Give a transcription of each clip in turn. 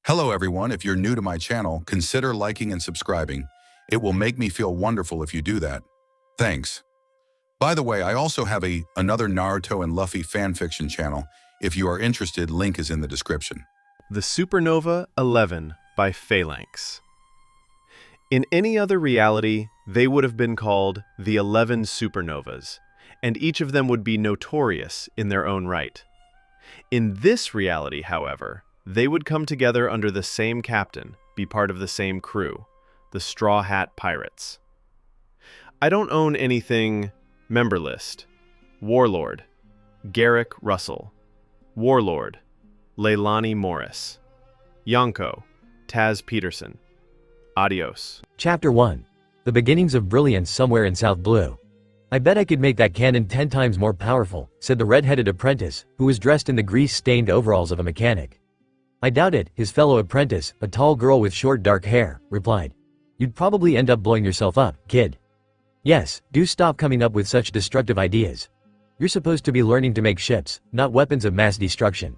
Hello everyone, if you're new to my channel, consider liking and subscribing. It will make me feel wonderful if you do that. Thanks. By the way, I also have another Naruto and Luffy fanfiction channel. If you are interested, link is in the description. The Supernova 11 by Phalanx. In any other reality, they would have been called the 11 supernovas, and each of them would be notorious in their own right. In this reality, however, they would come together under the same captain, be part of the same crew, the Straw Hat Pirates. I don't own anything member list. Warlord, Garrick Russell. Warlord, Leilani Morris. Yonko, Taz Peterson. Adios. Chapter 1. The beginnings of brilliance somewhere in South Blue. I bet I could make that cannon 10 times more powerful, said the red-headed apprentice, who was dressed in the grease-stained overalls of a mechanic. I doubt it, his fellow apprentice, a tall girl with short dark hair, replied. You'd probably end up blowing yourself up, kid. Yes, do stop coming up with such destructive ideas. You're supposed to be learning to make ships, not weapons of mass destruction.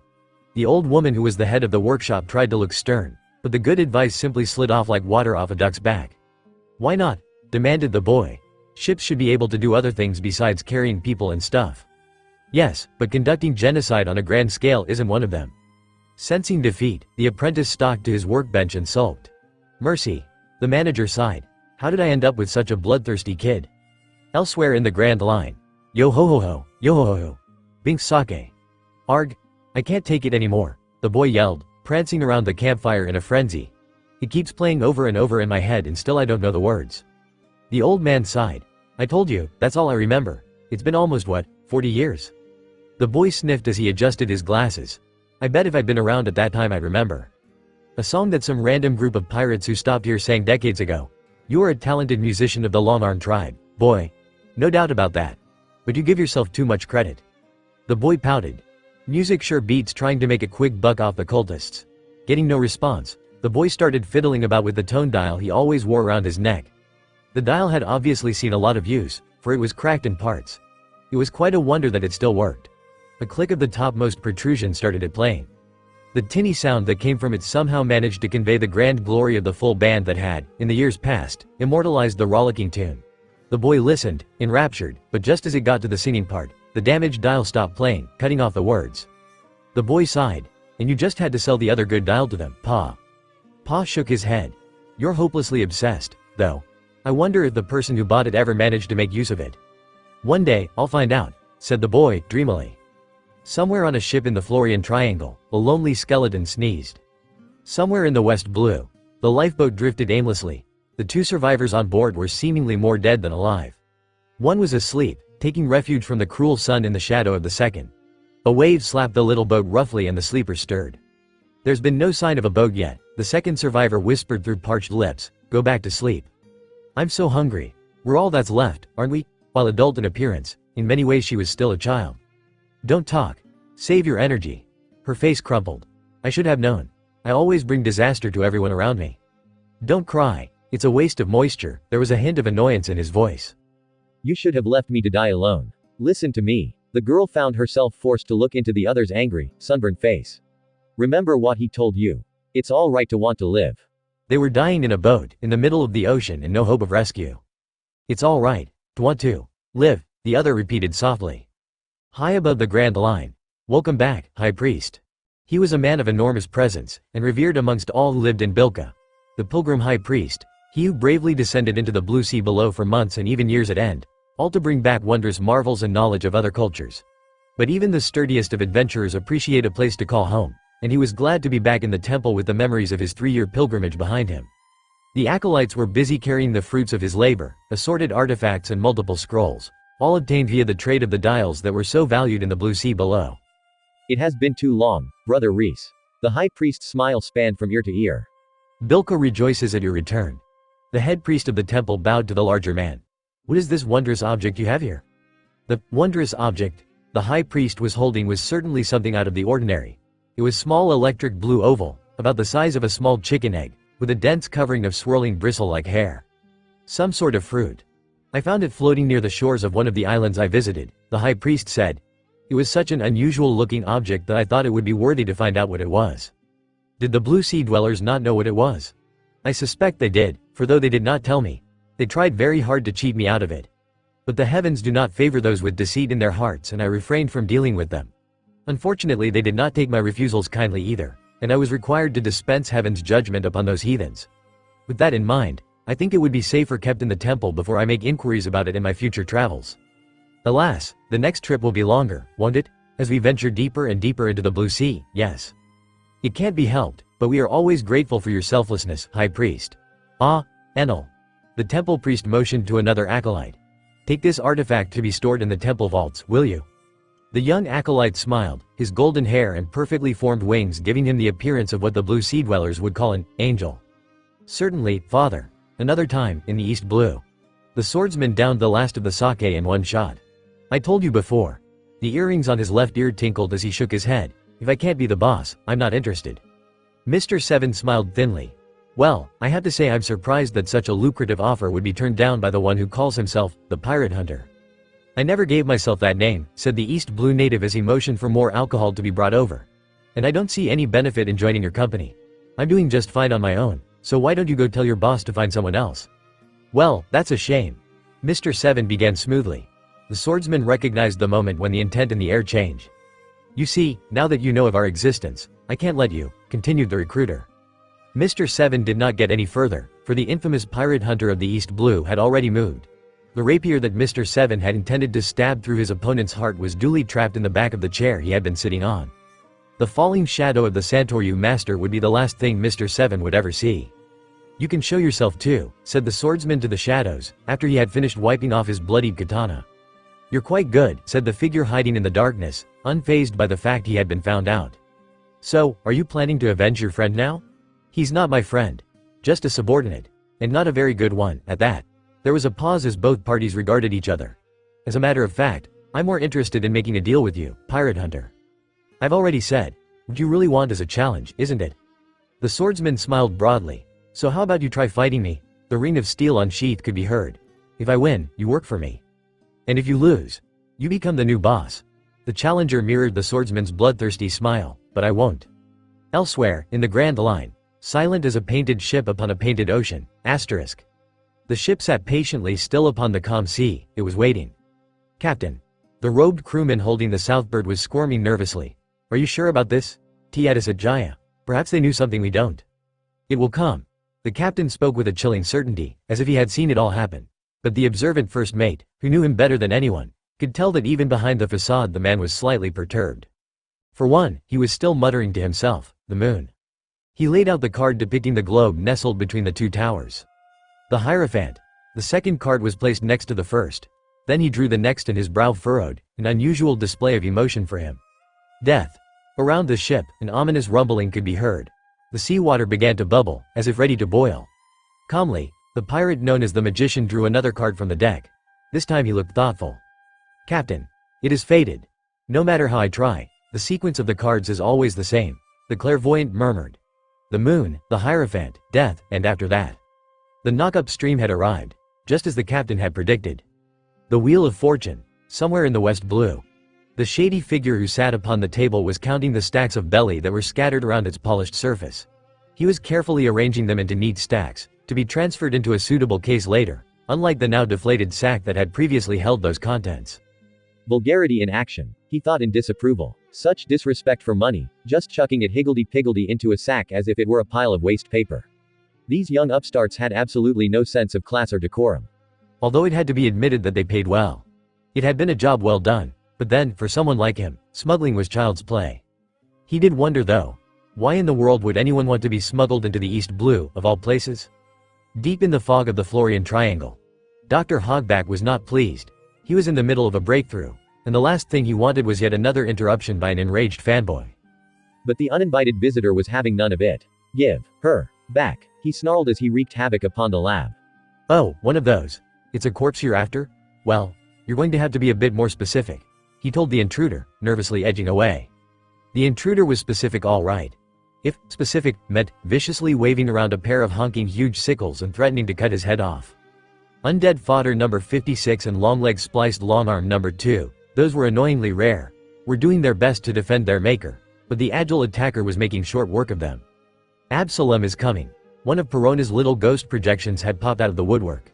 The old woman who was the head of the workshop tried to look stern, but the good advice simply slid off like water off a duck's back. Why not? Demanded the boy. Ships should be able to do other things besides carrying people and stuff. Yes, but conducting genocide on a grand scale isn't one of them. Sensing defeat, the apprentice stalked to his workbench and sulked. Mercy. The manager sighed. How did I end up with such a bloodthirsty kid? Elsewhere in the Grand Line. Yo ho ho ho, yo ho ho ho. Bink sake. Arg. I can't take it anymore, the boy yelled, prancing around the campfire in a frenzy. It keeps playing over and over in my head and still I don't know the words. The old man sighed. I told you, that's all I remember. It's been almost 40 years? The boy sniffed as he adjusted his glasses. I bet if I'd been around at that time I'd remember. A song that some random group of pirates who stopped here sang decades ago. You are a talented musician of the Long-Arm tribe, boy. No doubt about that. But you give yourself too much credit. The boy pouted. Music sure beats trying to make a quick buck off the cultists. Getting no response, the boy started fiddling about with the tone dial he always wore around his neck. The dial had obviously seen a lot of use, for it was cracked in parts. It was quite a wonder that it still worked. A click of the topmost protrusion started it playing. The tinny sound that came from it somehow managed to convey the grand glory of the full band that had, in the years past, immortalized the rollicking tune. The boy listened, enraptured, but just as it got to the singing part, the damaged dial stopped playing, cutting off the words. The boy sighed. And you just had to sell the other good dial to them, Pa. Pa shook his head. You're hopelessly obsessed, though. I wonder if the person who bought it ever managed to make use of it. One day, I'll find out, said the boy, dreamily. Somewhere on a ship in the Florian Triangle, a lonely skeleton sneezed. Somewhere in the West Blue, the lifeboat drifted aimlessly. The two survivors on board were seemingly more dead than alive. One was asleep, taking refuge from the cruel sun in the shadow of the second. A wave slapped the little boat roughly and the sleeper stirred. There's been no sign of a boat yet, the second survivor whispered through parched lips. Go back to sleep. I'm so hungry. We're all that's left, aren't we? While adult in appearance, in many ways she was still a child. Don't talk. Save your energy. Her face crumpled. I should have known. I always bring disaster to everyone around me. Don't cry. It's a waste of moisture. There was a hint of annoyance in his voice. You should have left me to die alone. Listen to me. The girl found herself forced to look into the other's angry, sunburned face. Remember what he told you. It's all right to want to live. They were dying in a boat, in the middle of the ocean and no hope of rescue. It's all right to want to live, the other repeated softly. High above the Grand Line. Welcome back, High Priest. He was a man of enormous presence, and revered amongst all who lived in Bilka. The Pilgrim High Priest, he who bravely descended into the blue sea below for months and even years at end, all to bring back wondrous marvels and knowledge of other cultures. But even the sturdiest of adventurers appreciate a place to call home, and he was glad to be back in the temple with the memories of his 3-year pilgrimage behind him. The acolytes were busy carrying the fruits of his labor, assorted artifacts and multiple scrolls, all obtained via the trade of the dials that were so valued in the blue sea below. It has been too long, Brother Reese. The high priest's smile spanned from ear to ear. Bilka rejoices at your return. The head priest of the temple bowed to the larger man. What is this wondrous object you have here? The wondrous object the high priest was holding was certainly something out of the ordinary. It was small electric blue oval, about the size of a small chicken egg, with a dense covering of swirling bristle-like hair. Some sort of fruit. I found it floating near the shores of one of the islands I visited, the high priest said. It was such an unusual-looking object that I thought it would be worthy to find out what it was. Did the Blue Sea dwellers not know what it was? I suspect they did, for though they did not tell me, they tried very hard to cheat me out of it. But the heavens do not favor those with deceit in their hearts, and I refrained from dealing with them. Unfortunately, they did not take my refusals kindly either, and I was required to dispense heaven's judgment upon those heathens. With that in mind, I think it would be safer kept in the temple before I make inquiries about it in my future travels. Alas, the next trip will be longer, won't it? As we venture deeper and deeper into the Blue Sea, yes. It can't be helped, but we are always grateful for your selflessness, High Priest. Ah, Enel. The temple priest motioned to another acolyte. Take this artifact to be stored in the temple vaults, will you? The young acolyte smiled, his golden hair and perfectly formed wings giving him the appearance of what the Blue Sea dwellers would call an angel. Certainly, father. Another time, in the East Blue. The swordsman downed the last of the sake in one shot. I told you before. The earrings on his left ear tinkled as he shook his head. If I can't be the boss, I'm not interested. Mr. Seven smiled thinly. Well, I have to say I'm surprised that such a lucrative offer would be turned down by the one who calls himself the Pirate Hunter. I never gave myself that name, said the East Blue native as he motioned for more alcohol to be brought over. And I don't see any benefit in joining your company. I'm doing just fine on my own, so why don't you go tell your boss to find someone else? Well, that's a shame. Mr. Seven began smoothly. The swordsman recognized the moment when the intent in the air changed. You see, now that you know of our existence, I can't let you, continued the recruiter. Mr. Seven did not get any further, for the infamous pirate hunter of the East Blue had already moved. The rapier that Mr. Seven had intended to stab through his opponent's heart was duly trapped in the back of the chair he had been sitting on. The falling shadow of the Santoryu master would be the last thing Mr. Seven would ever see. You can show yourself too, said the swordsman to the shadows, after he had finished wiping off his bloodied katana. You're quite good, said the figure hiding in the darkness, unfazed by the fact he had been found out. So, are you planning to avenge your friend now? He's not my friend. Just a subordinate. And not a very good one, at that. There was a pause as both parties regarded each other. As a matter of fact, I'm more interested in making a deal with you, Pirate Hunter. I've already said, what you really want is a challenge, isn't it? The swordsman smiled broadly. So how about you try fighting me? The ring of steel unsheathed could be heard. If I win, you work for me. And if you lose, you become the new boss. The challenger mirrored the swordsman's bloodthirsty smile, but I won't. Elsewhere, in the Grand Line, silent as a painted ship upon a painted ocean, asterisk. The ship sat patiently still upon the calm sea, it was waiting. Captain. The robed crewman holding the Southbird was squirming nervously. Are you sure about this? Tiatus Ajaya. Perhaps they knew something we don't. It will come. The captain spoke with a chilling certainty, as if he had seen it all happen. But the observant first mate, who knew him better than anyone, could tell that even behind the facade the man was slightly perturbed. For one, he was still muttering to himself, the moon. He laid out the card depicting the globe nestled between the two towers. The Hierophant. The second card was placed next to the first. Then he drew the next and his brow furrowed, an unusual display of emotion for him. Death. Around the ship, an ominous rumbling could be heard. The seawater began to bubble, as if ready to boil. Calmly, the pirate known as the Magician drew another card from the deck. This time he looked thoughtful. Captain. It is fated. No matter how I try, the sequence of the cards is always the same, the clairvoyant murmured. The moon, the Hierophant, death, and after that. The knock-up stream had arrived, just as the captain had predicted. The Wheel of Fortune, somewhere in the West Blue. The shady figure who sat upon the table was counting the stacks of belly that were scattered around its polished surface. He was carefully arranging them into neat stacks, to be transferred into a suitable case later, unlike the now deflated sack that had previously held those contents. Vulgarity in action, he thought in disapproval. Such disrespect for money, just chucking it higgledy-piggledy into a sack as if it were a pile of waste paper. These young upstarts had absolutely no sense of class or decorum. Although it had to be admitted that they paid well. It had been a job well done, but then, for someone like him, smuggling was child's play. He did wonder though, why in the world would anyone want to be smuggled into the East Blue, of all places? Deep in the fog of the Florian Triangle. Dr. Hogback was not pleased. He was in the middle of a breakthrough, and the last thing he wanted was yet another interruption by an enraged fanboy. But the uninvited visitor was having none of it. Give her back, he snarled as he wreaked havoc upon the lab. Oh, one of those. It's a corpse you're after? Well, you're going to have to be a bit more specific, he told the intruder, nervously edging away. The intruder was specific all right. If specific meant viciously waving around a pair of honking huge sickles and threatening to cut his head off. Undead fodder number 56 and longleg spliced longarm number 2, those were annoyingly rare, were doing their best to defend their maker, but the agile attacker was making short work of them. Absalom is coming. One of Perona's little ghost projections had popped out of the woodwork.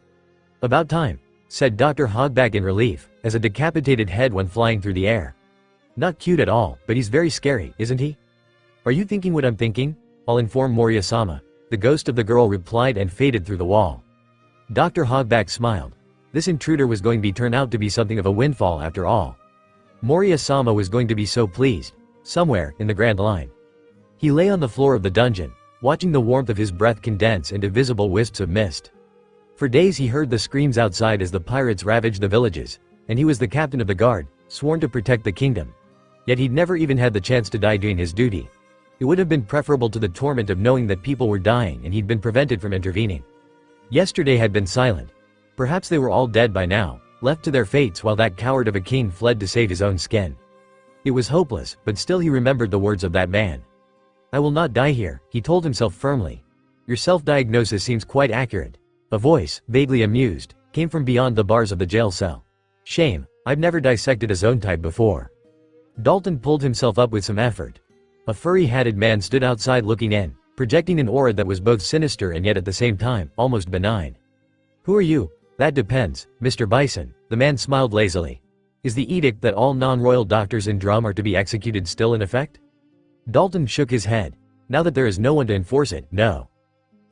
About time, said Dr. Hogback in relief, as a decapitated head went flying through the air. Not cute at all, but he's very scary, isn't he? Are you thinking what I'm thinking? I'll inform Moria-sama. The ghost of the girl replied and faded through the wall. Dr. Hogback smiled. This intruder was going to turn out to be something of a windfall after all. Moria-sama was going to be so pleased. Somewhere, in the Grand Line. He lay on the floor of the dungeon, watching the warmth of his breath condense into visible wisps of mist. For days he heard the screams outside as the pirates ravaged the villages, and he was the captain of the guard, sworn to protect the kingdom. Yet he'd never even had the chance to die doing his duty. It would have been preferable to the torment of knowing that people were dying and he'd been prevented from intervening. Yesterday had been silent. Perhaps they were all dead by now, left to their fates while that coward of a king fled to save his own skin. It was hopeless, but still he remembered the words of that man. I will not die here, he told himself firmly. Your self-diagnosis seems quite accurate. A voice, vaguely amused, came from beyond the bars of the jail cell. Shame, I've never dissected a zone type before. Dalton pulled himself up with some effort. A furry-hatted man stood outside looking in, projecting an aura that was both sinister and yet at the same time, almost benign. Who are you? That depends, Mr. Bison, the man smiled lazily. Is the edict that all non-royal doctors in Drum are to be executed still in effect? Dalton shook his head. Now that there is no one to enforce it, no.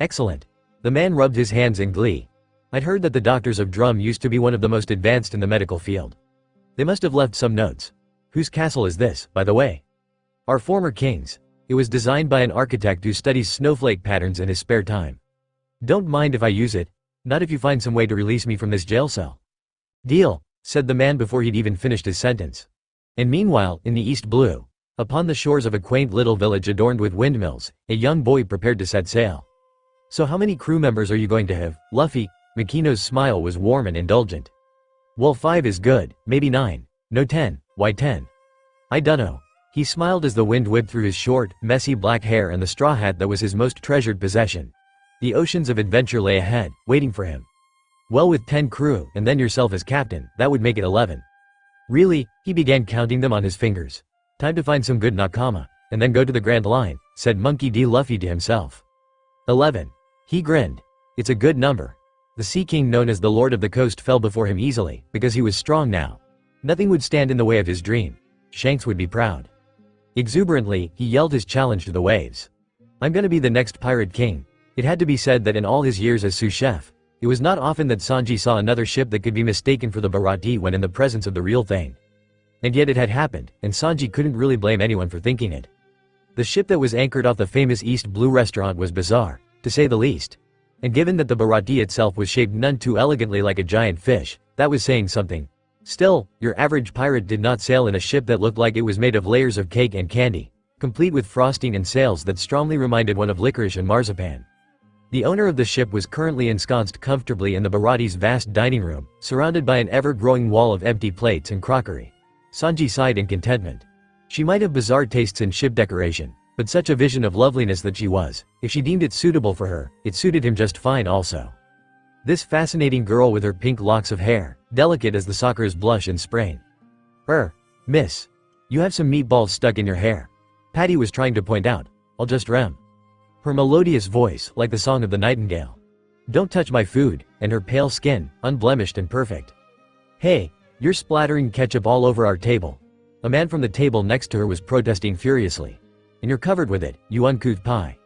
Excellent. The man rubbed his hands in glee. I'd heard that the doctors of Drum used to be one of the most advanced in the medical field. They must have left some notes. Whose castle is this, by the way? Our former king's. It was designed by an architect who studies snowflake patterns in his spare time. Don't mind if I use it, not if you find some way to release me from this jail cell. Deal, said the man before he'd even finished his sentence. And meanwhile, in the East Blue, upon the shores of a quaint little village adorned with windmills, a young boy prepared to set sail. So how many crew members are you going to have, Luffy? Makino's smile was warm and indulgent. Well, 5 is good, maybe 9. No 10, why 10? I dunno. He smiled as the wind whipped through his short, messy black hair and the straw hat that was his most treasured possession. The oceans of adventure lay ahead, waiting for him. Well, with 10 crew, and then yourself as captain, that would make it 11. Really, he began counting them on his fingers. Time to find some good nakama, and then go to the Grand Line, said Monkey D. Luffy to himself. 11. He grinned. It's a good number. The Sea King known as the Lord of the Coast fell before him easily, because he was strong now. Nothing would stand in the way of his dream. Shanks would be proud. Exuberantly, he yelled his challenge to the waves. I'm gonna be the next pirate king. It had to be said that in all his years as sous chef, it was not often that Sanji saw another ship that could be mistaken for the Barati when in the presence of the real thing. And yet it had happened, and Sanji couldn't really blame anyone for thinking it. The ship that was anchored off the famous East Blue restaurant was bizarre, to say the least. And given that the Barati itself was shaped none too elegantly like a giant fish, that was saying something. Still, your average pirate did not sail in a ship that looked like it was made of layers of cake and candy, complete with frosting and sails that strongly reminded one of licorice and marzipan. The owner of the ship was currently ensconced comfortably in the Barati's vast dining room, surrounded by an ever-growing wall of empty plates and crockery. Sanji sighed in contentment. She might have bizarre tastes in ship decoration, but such a vision of loveliness that she was, if she deemed it suitable for her, it suited him just fine also. This fascinating girl with her pink locks of hair, delicate as the Sakura's blush in spring. Miss. You have some meatballs stuck in your hair. Patty was trying to point out. I'll just rem. Her melodious voice, like the song of the nightingale. Don't touch my food, and her pale skin, unblemished and perfect. Hey, you're splattering ketchup all over our table. A man from the table next to her was protesting furiously. And you're covered with it, you uncouth pie.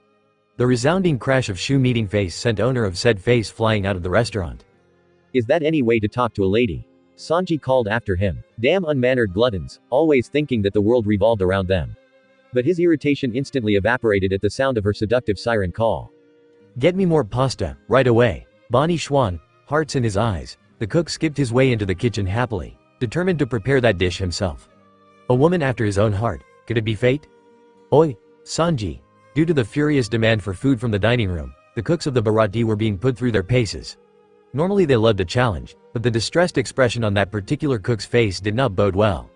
The resounding crash of shoe meeting face sent owner of said face flying out of the restaurant. Is that any way to talk to a lady? Sanji called after him. Damn unmannered gluttons, always thinking that the world revolved around them. But his irritation instantly evaporated at the sound of her seductive siren call. Get me more pasta, right away. Bonnie Schwan, hearts in his eyes, the cook skipped his way into the kitchen happily, determined to prepare that dish himself. A woman after his own heart, could it be fate? Oi, Sanji. Due to the furious demand for food from the dining room, the cooks of the Barati were being put through their paces. Normally they loved a challenge, but the distressed expression on that particular cook's face did not bode well.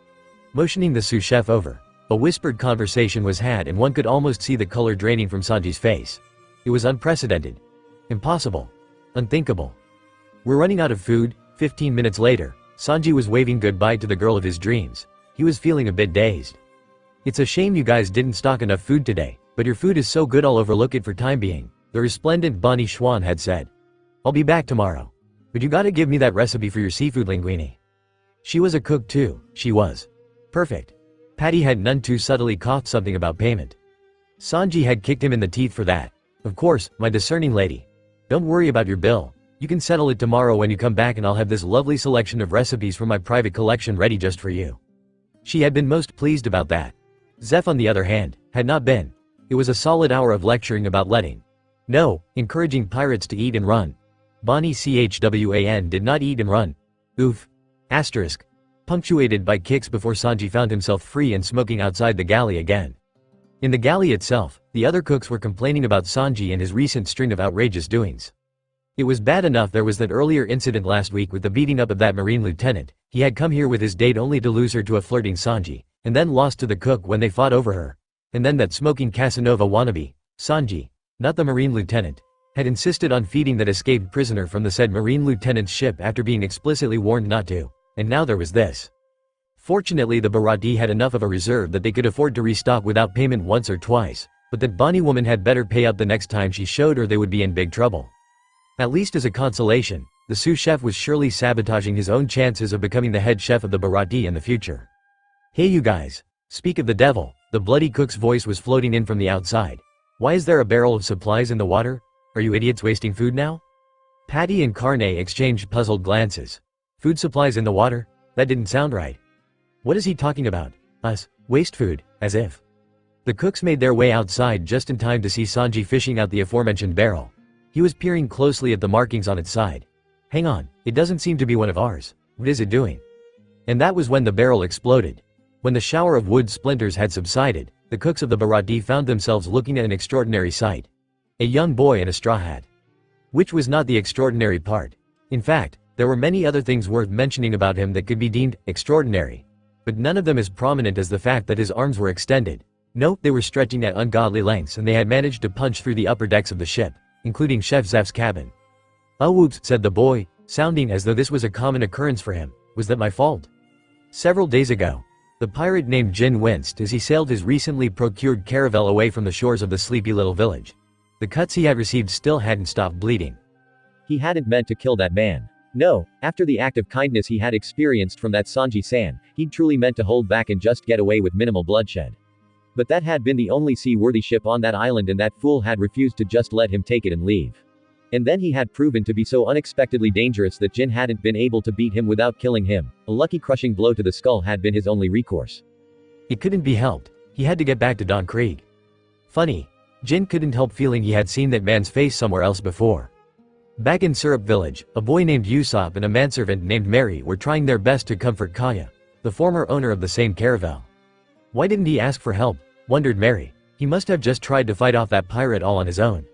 Motioning the sous chef over, a whispered conversation was had and one could almost see the color draining from Sanji's face. It was unprecedented. Impossible. Unthinkable. We're running out of food. 15 minutes later, Sanji was waving goodbye to the girl of his dreams. He was feeling a bit dazed. It's a shame you guys didn't stock enough food today, But your food is so good I'll overlook it for time being, the resplendent Bonnie Schwan had said. I'll be back tomorrow. But you gotta give me that recipe for your seafood linguine. She was a cook too, she was. Perfect. Patty had none too subtly coughed something about payment. Sanji had kicked him in the teeth for that. Of course, my discerning lady. Don't worry about your bill. You can settle it tomorrow when you come back and I'll have this lovely selection of recipes from my private collection ready just for you. She had been most pleased about that. Zeph on the other hand, had not been. It was a solid hour of lecturing about encouraging pirates to eat and run. Bonnie Chwan did not eat and run. Oof. Asterisk. Punctuated by kicks before Sanji found himself free and smoking outside the galley again. In the galley itself, the other cooks were complaining about Sanji and his recent string of outrageous doings. It was bad enough there was that earlier incident last week with the beating up of that marine lieutenant. He had come here with his date only to lose her to a flirting Sanji, and then lost to the cook when they fought over her. And then that smoking Casanova wannabe, Sanji, not the marine lieutenant, had insisted on feeding that escaped prisoner from the said marine lieutenant's ship after being explicitly warned not to, and now there was this. Fortunately the Barati had enough of a reserve that they could afford to restock without payment once or twice, but that Bonnie woman had better pay up the next time she showed or they would be in big trouble. At least as a consolation, the sous chef was surely sabotaging his own chances of becoming the head chef of the Barati in the future. Hey you guys, speak of the devil, the bloody cook's voice was floating in from the outside. Why is there a barrel of supplies in the water? Are you idiots wasting food now? Patty and Carne exchanged puzzled glances. Food supplies in the water? That didn't sound right. What is he talking about? Us? Waste food, as if. The cooks made their way outside just in time to see Sanji fishing out the aforementioned barrel. He was peering closely at the markings on its side. Hang on, it doesn't seem to be one of ours. What is it doing? And that was when the barrel exploded. When the shower of wood splinters had subsided, the cooks of the Barati found themselves looking at an extraordinary sight. A young boy in a straw hat. Which was not the extraordinary part. In fact, there were many other things worth mentioning about him that could be deemed extraordinary. But none of them as prominent as the fact that his arms were extended. No, they were stretching at ungodly lengths and they had managed to punch through the upper decks of the ship, including Chef Zeph's cabin. Oh whoops, said the boy, sounding as though this was a common occurrence for him. Was that my fault? Several days ago, the pirate named Jin winced as he sailed his recently procured caravel away from the shores of the sleepy little village. The cuts he had received still hadn't stopped bleeding. He hadn't meant to kill that man. No, after the act of kindness he had experienced from that Sanji-san, he'd truly meant to hold back and just get away with minimal bloodshed. But that had been the only seaworthy ship on that island and that fool had refused to just let him take it and leave. And then he had proven to be so unexpectedly dangerous that Jin hadn't been able to beat him without killing him. A lucky crushing blow to the skull had been his only recourse. It couldn't be helped. He had to get back to Don Krieg. Funny. Jin couldn't help feeling he had seen that man's face somewhere else before. Back in Syrup Village, a boy named Usopp and a manservant named Mary were trying their best to comfort Kaya, the former owner of the same caravel. Why didn't he ask for help? Wondered Mary. He must have just tried to fight off that pirate all on his own.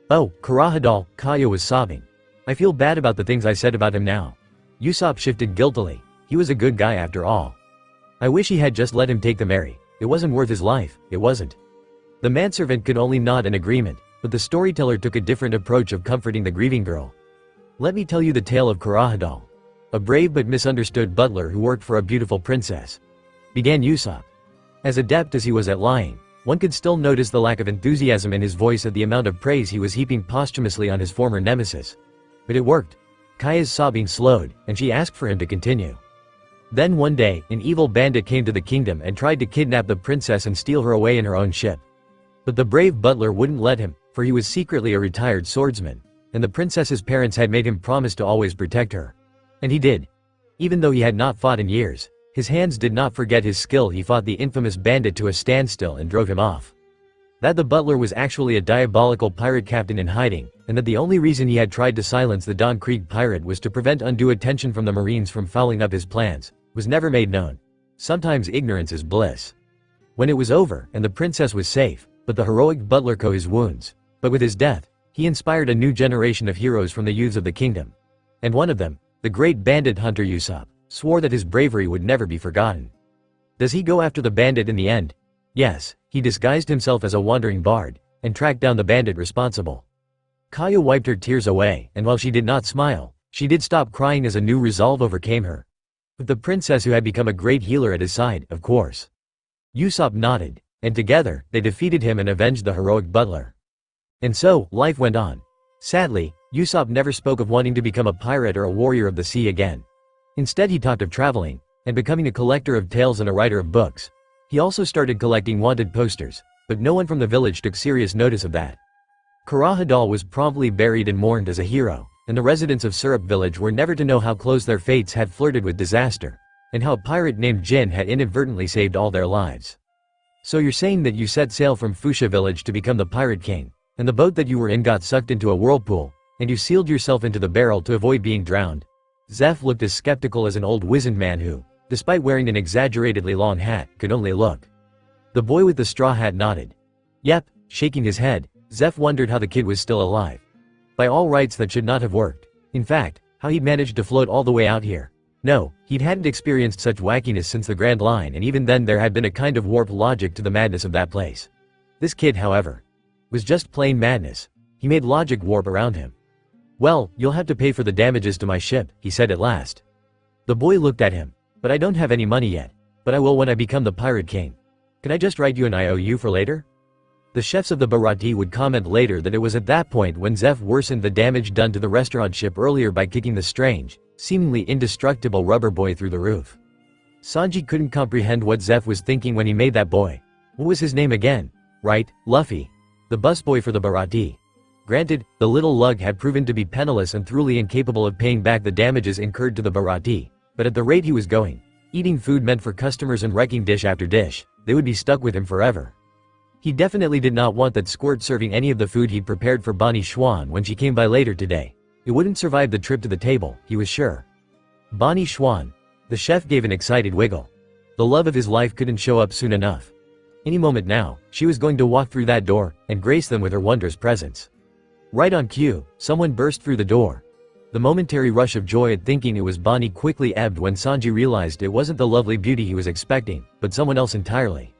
Oh, Kurahadal, Kaya was sobbing. I feel bad about the things I said about him now. Usopp shifted guiltily. He was a good guy after all. I wish he had just let him take the Mary. It wasn't worth his life, it wasn't. The manservant could only nod in agreement, but the storyteller took a different approach of comforting the grieving girl. Let me tell you the tale of Kurahadal, a brave but misunderstood butler who worked for a beautiful princess. Began Usopp. As adept as he was at lying, one could still notice the lack of enthusiasm in his voice at the amount of praise he was heaping posthumously on his former nemesis. But it worked. Kaya's sobbing slowed, and she asked for him to continue. Then one day, an evil bandit came to the kingdom and tried to kidnap the princess and steal her away in her own ship. But the brave butler wouldn't let him, for he was secretly a retired swordsman, and the princess's parents had made him promise to always protect her. And he did. Even though he had not fought in years, his hands did not forget his skill. He fought the infamous bandit to a standstill and drove him off. That the butler was actually a diabolical pirate captain in hiding, and that the only reason he had tried to silence the Don Krieg pirate was to prevent undue attention from the Marines from fouling up his plans, was never made known. Sometimes ignorance is bliss. When it was over, and the princess was safe, but the heroic butler co his wounds. But with his death, he inspired a new generation of heroes from the youths of the kingdom. And one of them, the great bandit hunter Usopp, swore that his bravery would never be forgotten. Does he go after the bandit in the end? Yes, he disguised himself as a wandering bard, and tracked down the bandit responsible. Kaya wiped her tears away, and while she did not smile, she did stop crying as a new resolve overcame her. With the princess who had become a great healer at his side, of course. Usopp nodded. and together, they defeated him and avenged the heroic butler. And so, life went on. Sadly, Usopp never spoke of wanting to become a pirate or a warrior of the sea again. Instead he talked of traveling, and becoming a collector of tales and a writer of books. He also started collecting wanted posters, but no one from the village took serious notice of that. Kurahadal was promptly buried and mourned as a hero, and the residents of Syrup Village were never to know how close their fates had flirted with disaster, and how a pirate named Jin had inadvertently saved all their lives. So you're saying that you set sail from Fuchsia Village to become the Pirate King, and the boat that you were in got sucked into a whirlpool, and you sealed yourself into the barrel to avoid being drowned? Zeph looked as skeptical as an old wizened man who, despite wearing an exaggeratedly long hat, could only look. The boy with the straw hat nodded. Yep, shaking his head, Zeph wondered how the kid was still alive. By all rights that should not have worked. In fact, how he'd managed to float all the way out here. No, he hadn't experienced such wackiness since the Grand Line, and even then there had been a kind of warped logic to the madness of that place. This kid, however, was just plain madness. He made logic warp around him. Well, you'll have to pay for the damages to my ship, he said at last. The boy looked at him. But I don't have any money yet. But I will when I become the Pirate King. Can I just write you an IOU for later? The chefs of the Barati would comment later that it was at that point when Zeph worsened the damage done to the restaurant ship earlier by kicking the strange, seemingly indestructible rubber boy through the roof. Sanji couldn't comprehend what Zeph was thinking when he made that boy. What was his name again? Right, Luffy. The busboy for the Barati. Granted, the little lug had proven to be penniless and thoroughly incapable of paying back the damages incurred to the Barati. But at the rate he was going, eating food meant for customers and wrecking dish after dish, they would be stuck with him forever. He definitely did not want that squirt serving any of the food he'd prepared for Bonnie Schwan when she came by later today. It wouldn't survive the trip to the table, he was sure. Bonnie Schwan. The chef gave an excited wiggle. The love of his life couldn't show up soon enough. Any moment now, she was going to walk through that door and grace them with her wondrous presence. Right on cue, someone burst through the door. The momentary rush of joy at thinking it was Bonnie quickly ebbed when Sanji realized it wasn't the lovely beauty he was expecting, but someone else entirely.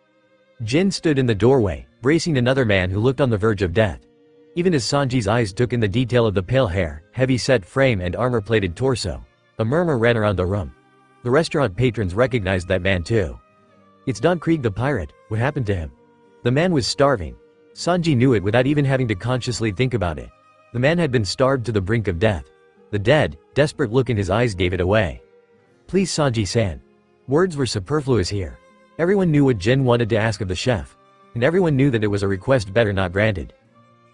Jin stood in the doorway, bracing another man who looked on the verge of death. Even as Sanji's eyes took in the detail of the pale hair, heavy-set frame and armor-plated torso, a murmur ran around the room. The restaurant patrons recognized that man too. It's Don Krieg the pirate. What happened to him? The man was starving. Sanji knew it without even having to consciously think about it. The man had been starved to the brink of death. The dead, desperate look in his eyes gave it away. Please, Sanji-san. Words were superfluous here. Everyone knew what Jin wanted to ask of the chef. And everyone knew that it was a request better not granted.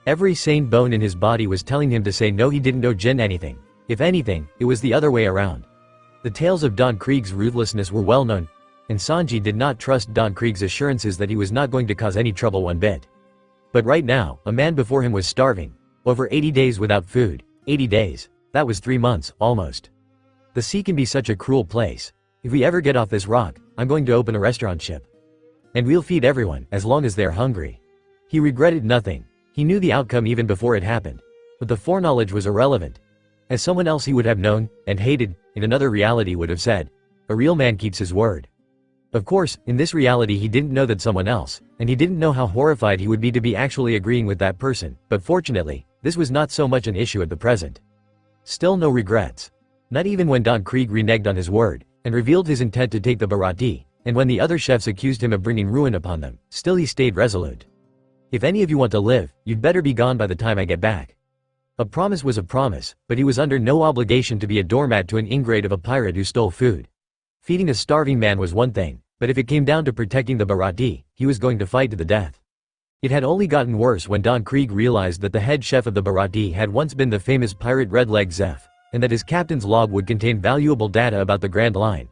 Every sane bone in his body was telling him to say no, he didn't owe Jin anything. If anything, it was the other way around. The tales of Don Krieg's ruthlessness were well known, and Sanji did not trust Don Krieg's assurances that he was not going to cause any trouble one bit. But right now, a man before him was starving. Over 80 days without food. 80 days. That was 3 months, almost. The sea can be such a cruel place. If we ever get off this rock, I'm going to open a restaurant ship. And we'll feed everyone, as long as they're hungry. He regretted nothing. He knew the outcome even before it happened. But the foreknowledge was irrelevant. As someone else he would have known, and hated, in another reality would have said, a real man keeps his word. Of course, in this reality he didn't know that someone else, and he didn't know how horrified he would be to be actually agreeing with that person, but fortunately, this was not so much an issue at the present. Still no regrets. Not even when Don Krieg reneged on his word, and revealed his intent to take the Barati, and when the other chefs accused him of bringing ruin upon them, still he stayed resolute. If any of you want to live, you'd better be gone by the time I get back. A promise was a promise, but he was under no obligation to be a doormat to an ingrate of a pirate who stole food. Feeding a starving man was one thing, but if it came down to protecting the Barati, he was going to fight to the death. It had only gotten worse when Don Krieg realized that the head chef of the Barati had once been the famous pirate Red-Leg Zeph, and that his captain's log would contain valuable data about the Grand Line.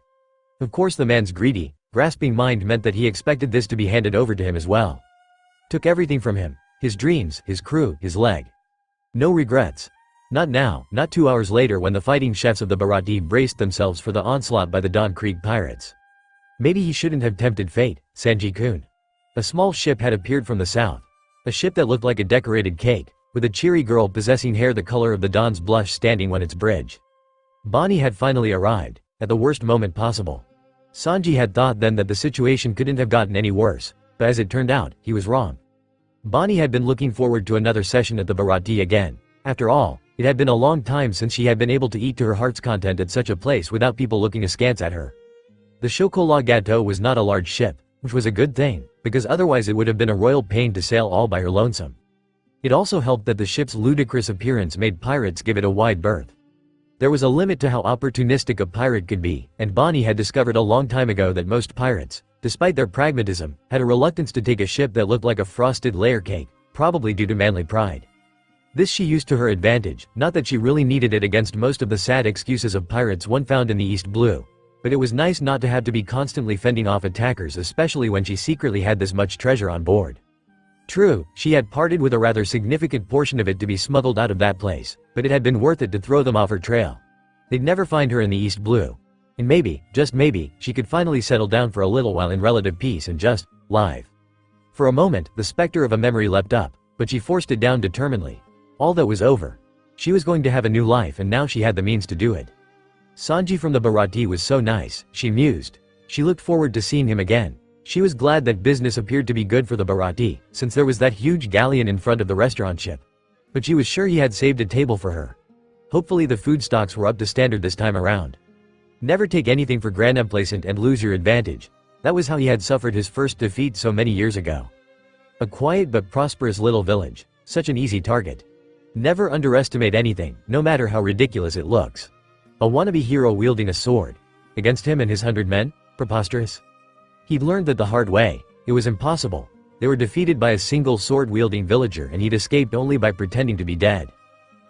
Of course the man's greedy, grasping mind meant that he expected this to be handed over to him as well. Took everything from him, his dreams, his crew, his leg. No regrets. Not now, not 2 hours later when the fighting chefs of the Barati braced themselves for the onslaught by the Don Krieg pirates. Maybe he shouldn't have tempted fate, Sanji-kun. A small ship had appeared from the south. A ship that looked like a decorated cake, with a cheery girl possessing hair the color of the Don's blush standing on its bridge. Bonnie had finally arrived, at the worst moment possible. Sanji had thought then that the situation couldn't have gotten any worse, but as it turned out, he was wrong. Bonnie had been looking forward to another session at the Barati again. After all, it had been a long time since she had been able to eat to her heart's content at such a place without people looking askance at her. The Chocolat Gâteau was not a large ship, which was a good thing, because otherwise it would have been a royal pain to sail all by her lonesome. It also helped that the ship's ludicrous appearance made pirates give it a wide berth. There was a limit to how opportunistic a pirate could be, and Bonnie had discovered a long time ago that most pirates, despite their pragmatism, had a reluctance to take a ship that looked like a frosted layer cake, probably due to manly pride. This she used to her advantage, not that she really needed it against most of the sad excuses of pirates one found in the East Blue. But it was nice not to have to be constantly fending off attackers, especially when she secretly had this much treasure on board. True, she had parted with a rather significant portion of it to be smuggled out of that place, but it had been worth it to throw them off her trail. They'd never find her in the East Blue. And maybe, just maybe, she could finally settle down for a little while in relative peace and just live. For a moment, the specter of a memory leapt up, but she forced it down determinedly. All that was over. She was going to have a new life, and now she had the means to do it. Sanji from the Barati was so nice, she mused. She looked forward to seeing him again. She was glad that business appeared to be good for the Barati, since there was that huge galleon in front of the restaurant ship. But she was sure he had saved a table for her. Hopefully the food stocks were up to standard this time around. Never take anything for grandiloquent and lose your advantage. That was how he had suffered his first defeat so many years ago. A quiet but prosperous little village. Such an easy target. Never underestimate anything, no matter how ridiculous it looks. A wannabe hero wielding a sword. Against him and his 100 men? Preposterous. He'd learned that the hard way. It was impossible. They were defeated by a single sword-wielding villager, and he'd escaped only by pretending to be dead.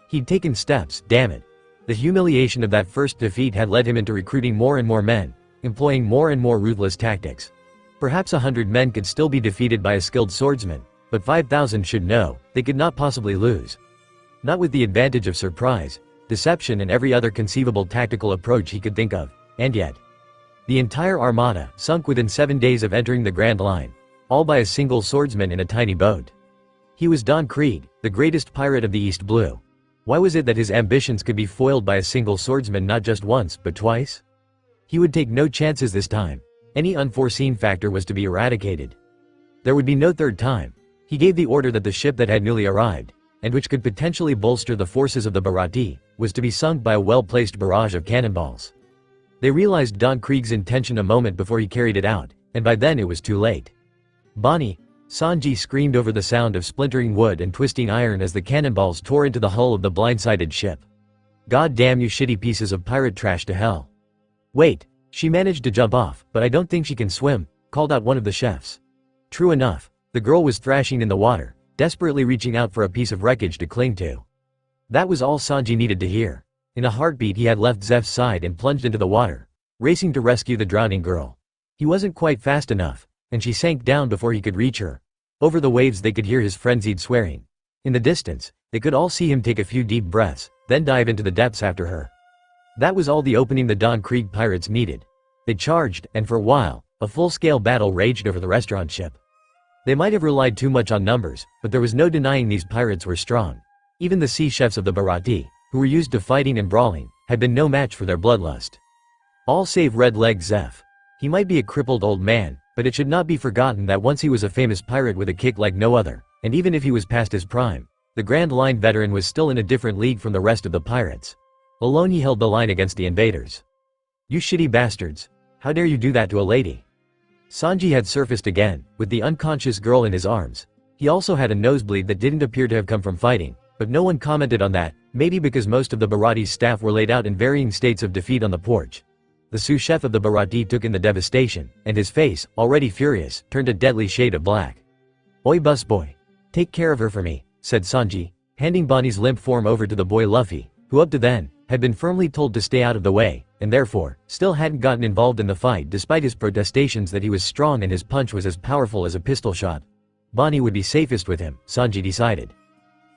He'd taken steps, damn it. The humiliation of that first defeat had led him into recruiting more and more men, employing more and more ruthless tactics. Perhaps 100 men could still be defeated by a skilled swordsman, but 5,000 should know, they could not possibly lose. Not with the advantage of surprise, deception and every other conceivable tactical approach he could think of, and yet. The entire armada sunk within 7 days of entering the Grand Line, all by a single swordsman in a tiny boat. He was Don Krieg, the greatest pirate of the East Blue. Why was it that his ambitions could be foiled by a single swordsman not just once, but twice? He would take no chances this time. Any unforeseen factor was to be eradicated. There would be no third time. He gave the order that the ship that had newly arrived, and which could potentially bolster the forces of the Barati, was to be sunk by a well-placed barrage of cannonballs. They realized Don Krieg's intention a moment before he carried it out, and by then it was too late. Bonnie, Sanji screamed over the sound of splintering wood and twisting iron as the cannonballs tore into the hull of the blindsided ship. God damn you shitty pieces of pirate trash to hell. Wait, she managed to jump off, but I don't think she can swim, called out one of the chefs. True enough, the girl was thrashing in the water, desperately reaching out for a piece of wreckage to cling to. That was all Sanji needed to hear. In a heartbeat he had left Zeph's side and plunged into the water, racing to rescue the drowning girl. He wasn't quite fast enough, and she sank down before he could reach her. Over the waves they could hear his frenzied swearing. In the distance, they could all see him take a few deep breaths, then dive into the depths after her. That was all the opening the Don Krieg pirates needed. They charged, and for a while, a full-scale battle raged over the restaurant ship. They might have relied too much on numbers, but there was no denying these pirates were strong. Even the sea chefs of the Barati, who were used to fighting and brawling, had been no match for their bloodlust. All save Red-Leg Zeph. He might be a crippled old man, but it should not be forgotten that once he was a famous pirate with a kick like no other, and even if he was past his prime, the Grand Line veteran was still in a different league from the rest of the pirates. Alone he held the line against the invaders. You shitty bastards. How dare you do that to a lady? Sanji had surfaced again, with the unconscious girl in his arms. He also had a nosebleed that didn't appear to have come from fighting, but no one commented on that, maybe because most of the Barati's staff were laid out in varying states of defeat on the porch. The sous chef of the Barati took in the devastation, and his face, already furious, turned a deadly shade of black. Oi busboy. Take care of her for me, said Sanji, handing Bonnie's limp form over to the boy Luffy, who up to then, had been firmly told to stay out of the way, and therefore, still hadn't gotten involved in the fight despite his protestations that he was strong and his punch was as powerful as a pistol shot. Bonnie would be safest with him, Sanji decided.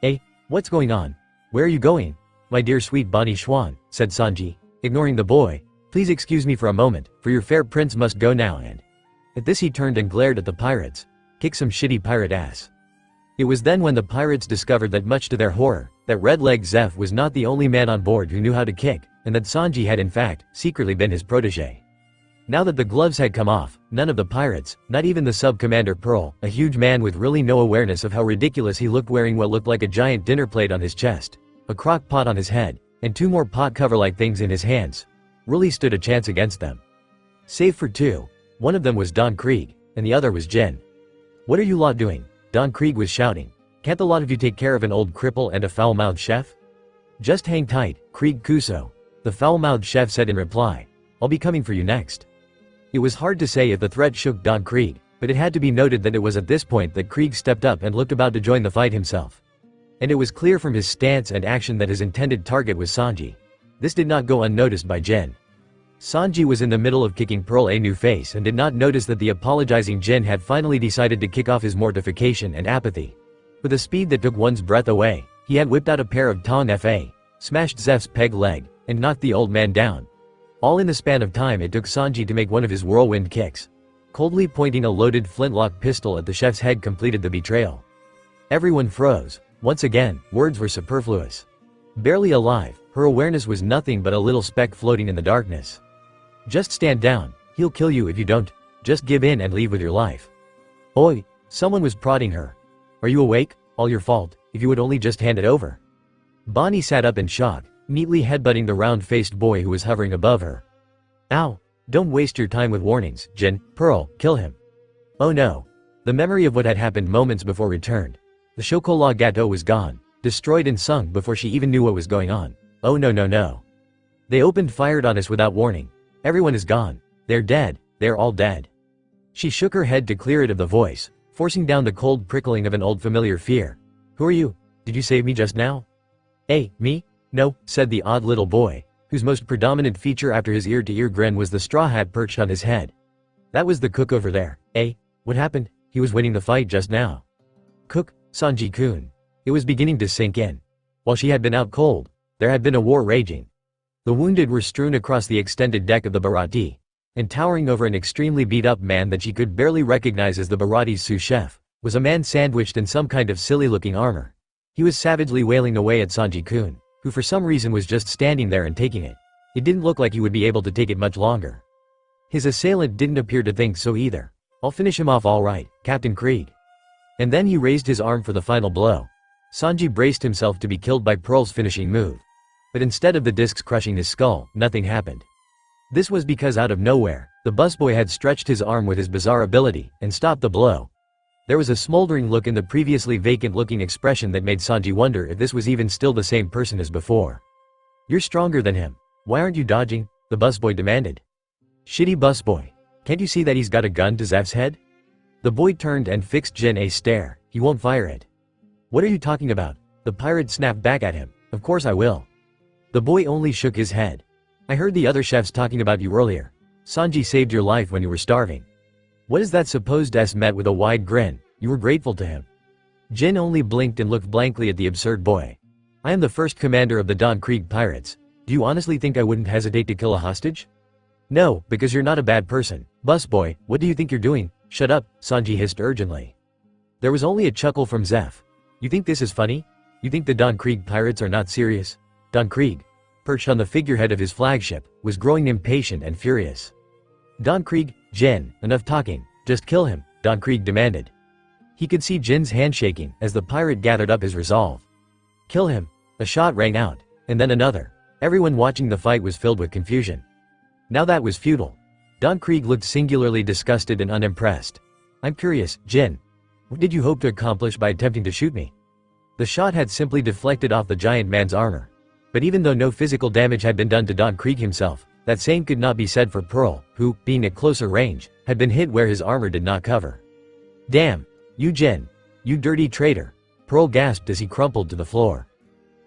Hey, what's going on? Where are you going? My dear sweet Bonnie Schwan, said Sanji, ignoring the boy. Please excuse me for a moment, for your fair prince must go now and… At this he turned and glared at the pirates. Kick some shitty pirate ass. It was then when the pirates discovered that much to their horror, that Red-Leg Zeph was not the only man on board who knew how to kick, and that Sanji had in fact, secretly been his protege. Now that the gloves had come off, none of the pirates, not even the sub-commander Pearl, a huge man with really no awareness of how ridiculous he looked wearing what looked like a giant dinner plate on his chest, a crock pot on his head, and 2 more pot cover-like things in his hands, really stood a chance against them. Save for 2. One of them was Don Krieg. and the other was Jin. "What are you lot doing?" Don Krieg was shouting. "Can't the lot of you take care of an old cripple and a foul-mouthed chef?" "Just hang tight, Krieg Kuso," the foul-mouthed chef said in reply. "I'll be coming for you next." It was hard to say if the threat shook Don Krieg, but it had to be noted that it was at this point that Krieg stepped up and looked about to join the fight himself. And it was clear from his stance and action that his intended target was Sanji. This did not go unnoticed by Jin. Sanji was in the middle of kicking Pearl a new face and did not notice that the apologizing Jin had finally decided to kick off his mortification and apathy. With a speed that took one's breath away, he had whipped out a pair of Tong Fa, smashed Zeph's peg leg, and knocked the old man down. All in the span of time it took Sanji to make one of his whirlwind kicks. Coldly pointing a loaded flintlock pistol at the chef's head completed the betrayal. Everyone froze. Once again, words were superfluous. Barely alive, her awareness was nothing but a little speck floating in the darkness. "Just stand down, he'll kill you if you don't. Just give in and leave with your life." "Oi," someone was prodding her. "Are you awake? All your fault, if you would only just hand it over." Bonnie sat up in shock, neatly headbutting the round-faced boy who was hovering above her. "Ow, don't waste your time with warnings, Jin. Pearl, kill him." Oh no. The memory of what had happened moments before returned. The chocolat gâteau was gone, destroyed and sunk before she even knew what was going on. Oh no no no. They opened fire on us without warning. Everyone is gone. They're dead. They're all dead. She shook her head to clear it of the voice, forcing down the cold prickling of an old familiar fear. "Who are you? Did you save me just now?" "Hey, me? No," said the odd little boy, whose most predominant feature after his ear-to-ear grin was the straw hat perched on his head. "That was the cook over there, eh? What happened? He was winning the fight just now." Cook, Sanji-kun. It was beginning to sink in. While she had been out cold, there had been a war raging. The wounded were strewn across the extended deck of the Barati, and towering over an extremely beat-up man that she could barely recognize as the Barati's sous chef, was a man sandwiched in some kind of silly-looking armor. He was savagely wailing away at Sanji-kun, who for some reason was just standing there and taking it. It didn't look like he would be able to take it much longer. His assailant didn't appear to think so either. "I'll finish him off all right, Captain Krieg." And then he raised his arm for the final blow. Sanji braced himself to be killed by Pearl's finishing move. But instead of the discs crushing his skull, nothing happened. This was because out of nowhere, the busboy had stretched his arm with his bizarre ability, and stopped the blow. There was a smoldering look in the previously vacant-looking expression that made Sanji wonder if this was even still the same person as before. "You're stronger than him. Why aren't you dodging?" the busboy demanded. "Shitty busboy. Can't you see that he's got a gun to Zeph's head?" The boy turned and fixed Jin a stare. "He won't fire it." "What are you talking about?" the pirate snapped back at him. "Of course I will." The boy only shook his head. "I heard the other chefs talking about you earlier. Sanji saved your life when you were starving." "What is that supposed S?" met with a wide grin. "You were grateful to him." Jin only blinked and looked blankly at the absurd boy. "I am the first commander of the Don Krieg pirates. Do you honestly think I wouldn't hesitate to kill a hostage?" "No, because you're not a bad person. Busboy, what do you think you're doing?" "Shut up," Sanji hissed urgently. There was only a chuckle from Zeph. "You think this is funny? You think the Don Krieg pirates are not serious?" Don Krieg, perched on the figurehead of his flagship, was growing impatient and furious. "Don Krieg, Jin, enough talking, just kill him," Don Krieg demanded. He could see Jin's hand shaking as the pirate gathered up his resolve. "Kill him." A shot rang out, and then another. Everyone watching the fight was filled with confusion. Now that was futile. Don Krieg looked singularly disgusted and unimpressed. "I'm curious, Jin. What did you hope to accomplish by attempting to shoot me?" The shot had simply deflected off the giant man's armor. But even though no physical damage had been done to Don Krieg himself, that same could not be said for Pearl, who, being at closer range, had been hit where his armor did not cover. "Damn! You Jin! You dirty traitor!" Pearl gasped as he crumpled to the floor.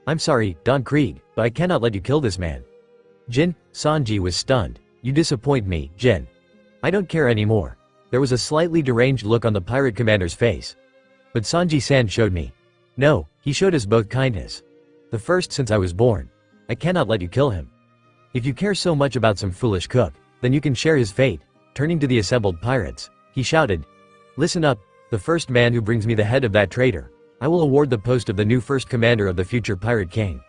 "I'm sorry, Don Krieg, but I cannot let you kill this man." "Jin," Sanji was stunned. "You disappoint me, Jin. I don't care anymore." There was a slightly deranged look on the pirate commander's face. "But Sanji-san showed me." "No, he showed us both kindness. The first since I was born. I cannot let you kill him. If you care so much about some foolish cook, then you can share his fate." Turning to the assembled pirates, he shouted, "Listen up, the first man who brings me the head of that traitor, I will award the post of the new first commander of the future pirate king."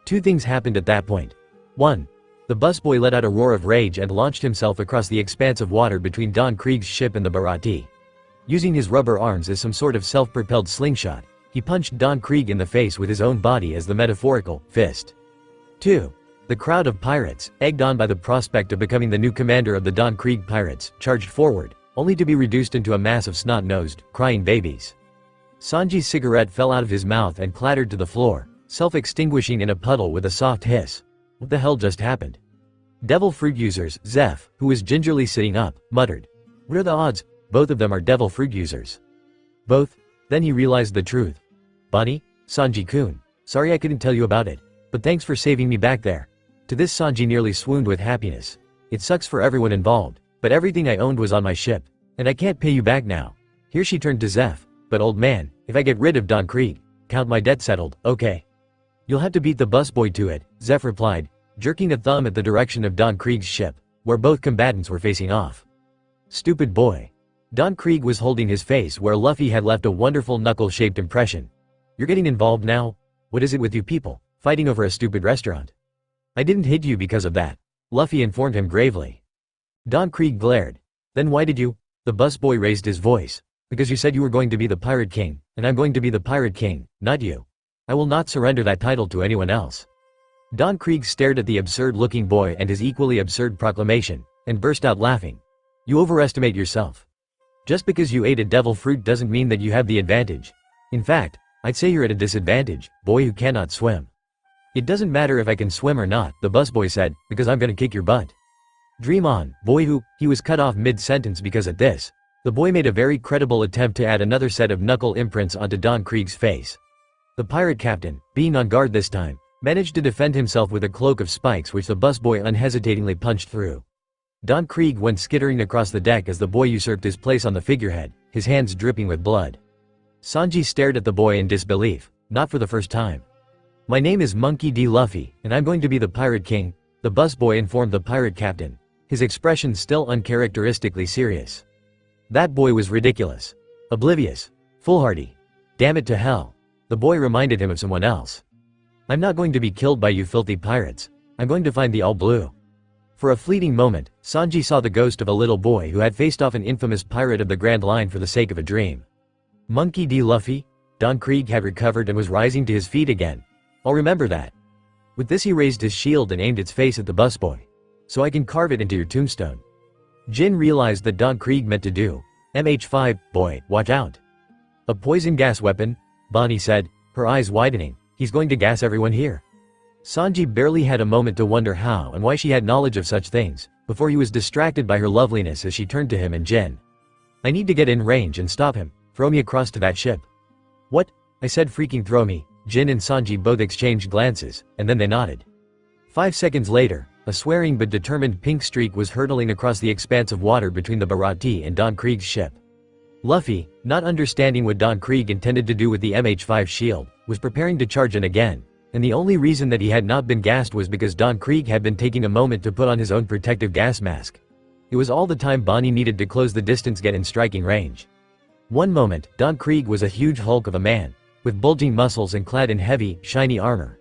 Two things happened at that point. 1. The busboy let out a roar of rage and launched himself across the expanse of water between Don Krieg's ship and the Barati. Using his rubber arms as some sort of self-propelled slingshot, he punched Don Krieg in the face with his own body as the metaphorical fist. 2. The crowd of pirates, egged on by the prospect of becoming the new commander of the Don Krieg pirates, charged forward, only to be reduced into a mass of snot-nosed, crying babies. Sanji's cigarette fell out of his mouth and clattered to the floor, self-extinguishing in a puddle with a soft hiss. What the hell just happened? Devil fruit users, Zeph, who was gingerly sitting up, muttered. What are the odds? Both of them are devil fruit users. Both? Then he realized the truth. Bunny? Sanji-kun. Sorry I couldn't tell you about it, but thanks for saving me back there. To this Sanji nearly swooned with happiness. It sucks for everyone involved, but everything I owned was on my ship, and I can't pay you back now. Here she turned to Zeph. But old man, if I get rid of Don Krieg, count my debt settled, okay? You'll have to beat the busboy to it, Zeph replied, jerking a thumb at the direction of Don Krieg's ship, where both combatants were facing off. Stupid boy. Don Krieg was holding his face where Luffy had left a wonderful knuckle-shaped impression. You're getting involved now? What is it with you people, fighting over a stupid restaurant? I didn't hit you because of that, Luffy informed him gravely. Don Krieg glared. Then why did you? The busboy raised his voice. Because you said you were going to be the Pirate King, and I'm going to be the Pirate King, not you. I will not surrender that title to anyone else. Don Krieg stared at the absurd-looking boy and his equally absurd proclamation, and burst out laughing. You overestimate yourself. Just because you ate a devil fruit doesn't mean that you have the advantage. In fact, I'd say you're at a disadvantage, boy who cannot swim. It doesn't matter if I can swim or not, the busboy said, because I'm gonna kick your butt. Dream on, boy who, he was cut off mid-sentence because at this, the boy made a very credible attempt to add another set of knuckle imprints onto Don Krieg's face. The pirate captain, being on guard this time, managed to defend himself with a cloak of spikes which the busboy unhesitatingly punched through. Don Krieg went skittering across the deck as the boy usurped his place on the figurehead, his hands dripping with blood. Sanji stared at the boy in disbelief, not for the first time. My name is Monkey D. Luffy, and I'm going to be the Pirate King, the busboy informed the pirate captain, his expression still uncharacteristically serious. That boy was ridiculous. Oblivious. Foolhardy. Damn it to hell. The boy reminded him of someone else. I'm not going to be killed by you filthy pirates. I'm going to find the all blue. For a fleeting moment, Sanji saw the ghost of a little boy who had faced off an infamous pirate of the Grand Line for the sake of a dream. Monkey D. Luffy? Don Krieg had recovered and was rising to his feet again. I'll remember that. With this he raised his shield and aimed its face at the busboy. So I can carve it into your tombstone. Jin realized that Don Krieg meant to do. MH5, boy, watch out. A poison gas weapon? Bonnie said, her eyes widening. He's going to gas everyone here. Sanji barely had a moment to wonder how and why she had knowledge of such things, before he was distracted by her loveliness as she turned to him and Jin. I need to get in range and stop him. Throw me across to that ship. What? I said freaking throw me. Jin and Sanji both exchanged glances, and then they nodded. 5 seconds later, a swearing but determined pink streak was hurtling across the expanse of water between the Barati and Don Krieg's ship. Luffy, not understanding what Don Krieg intended to do with the MH5 shield, was preparing to charge in again, and the only reason that he had not been gassed was because Don Krieg had been taking a moment to put on his own protective gas mask. It was all the time Bonnie needed to close the distance get in striking range. One moment, Don Krieg was a huge hulk of a man, with bulging muscles and clad in heavy, shiny armor.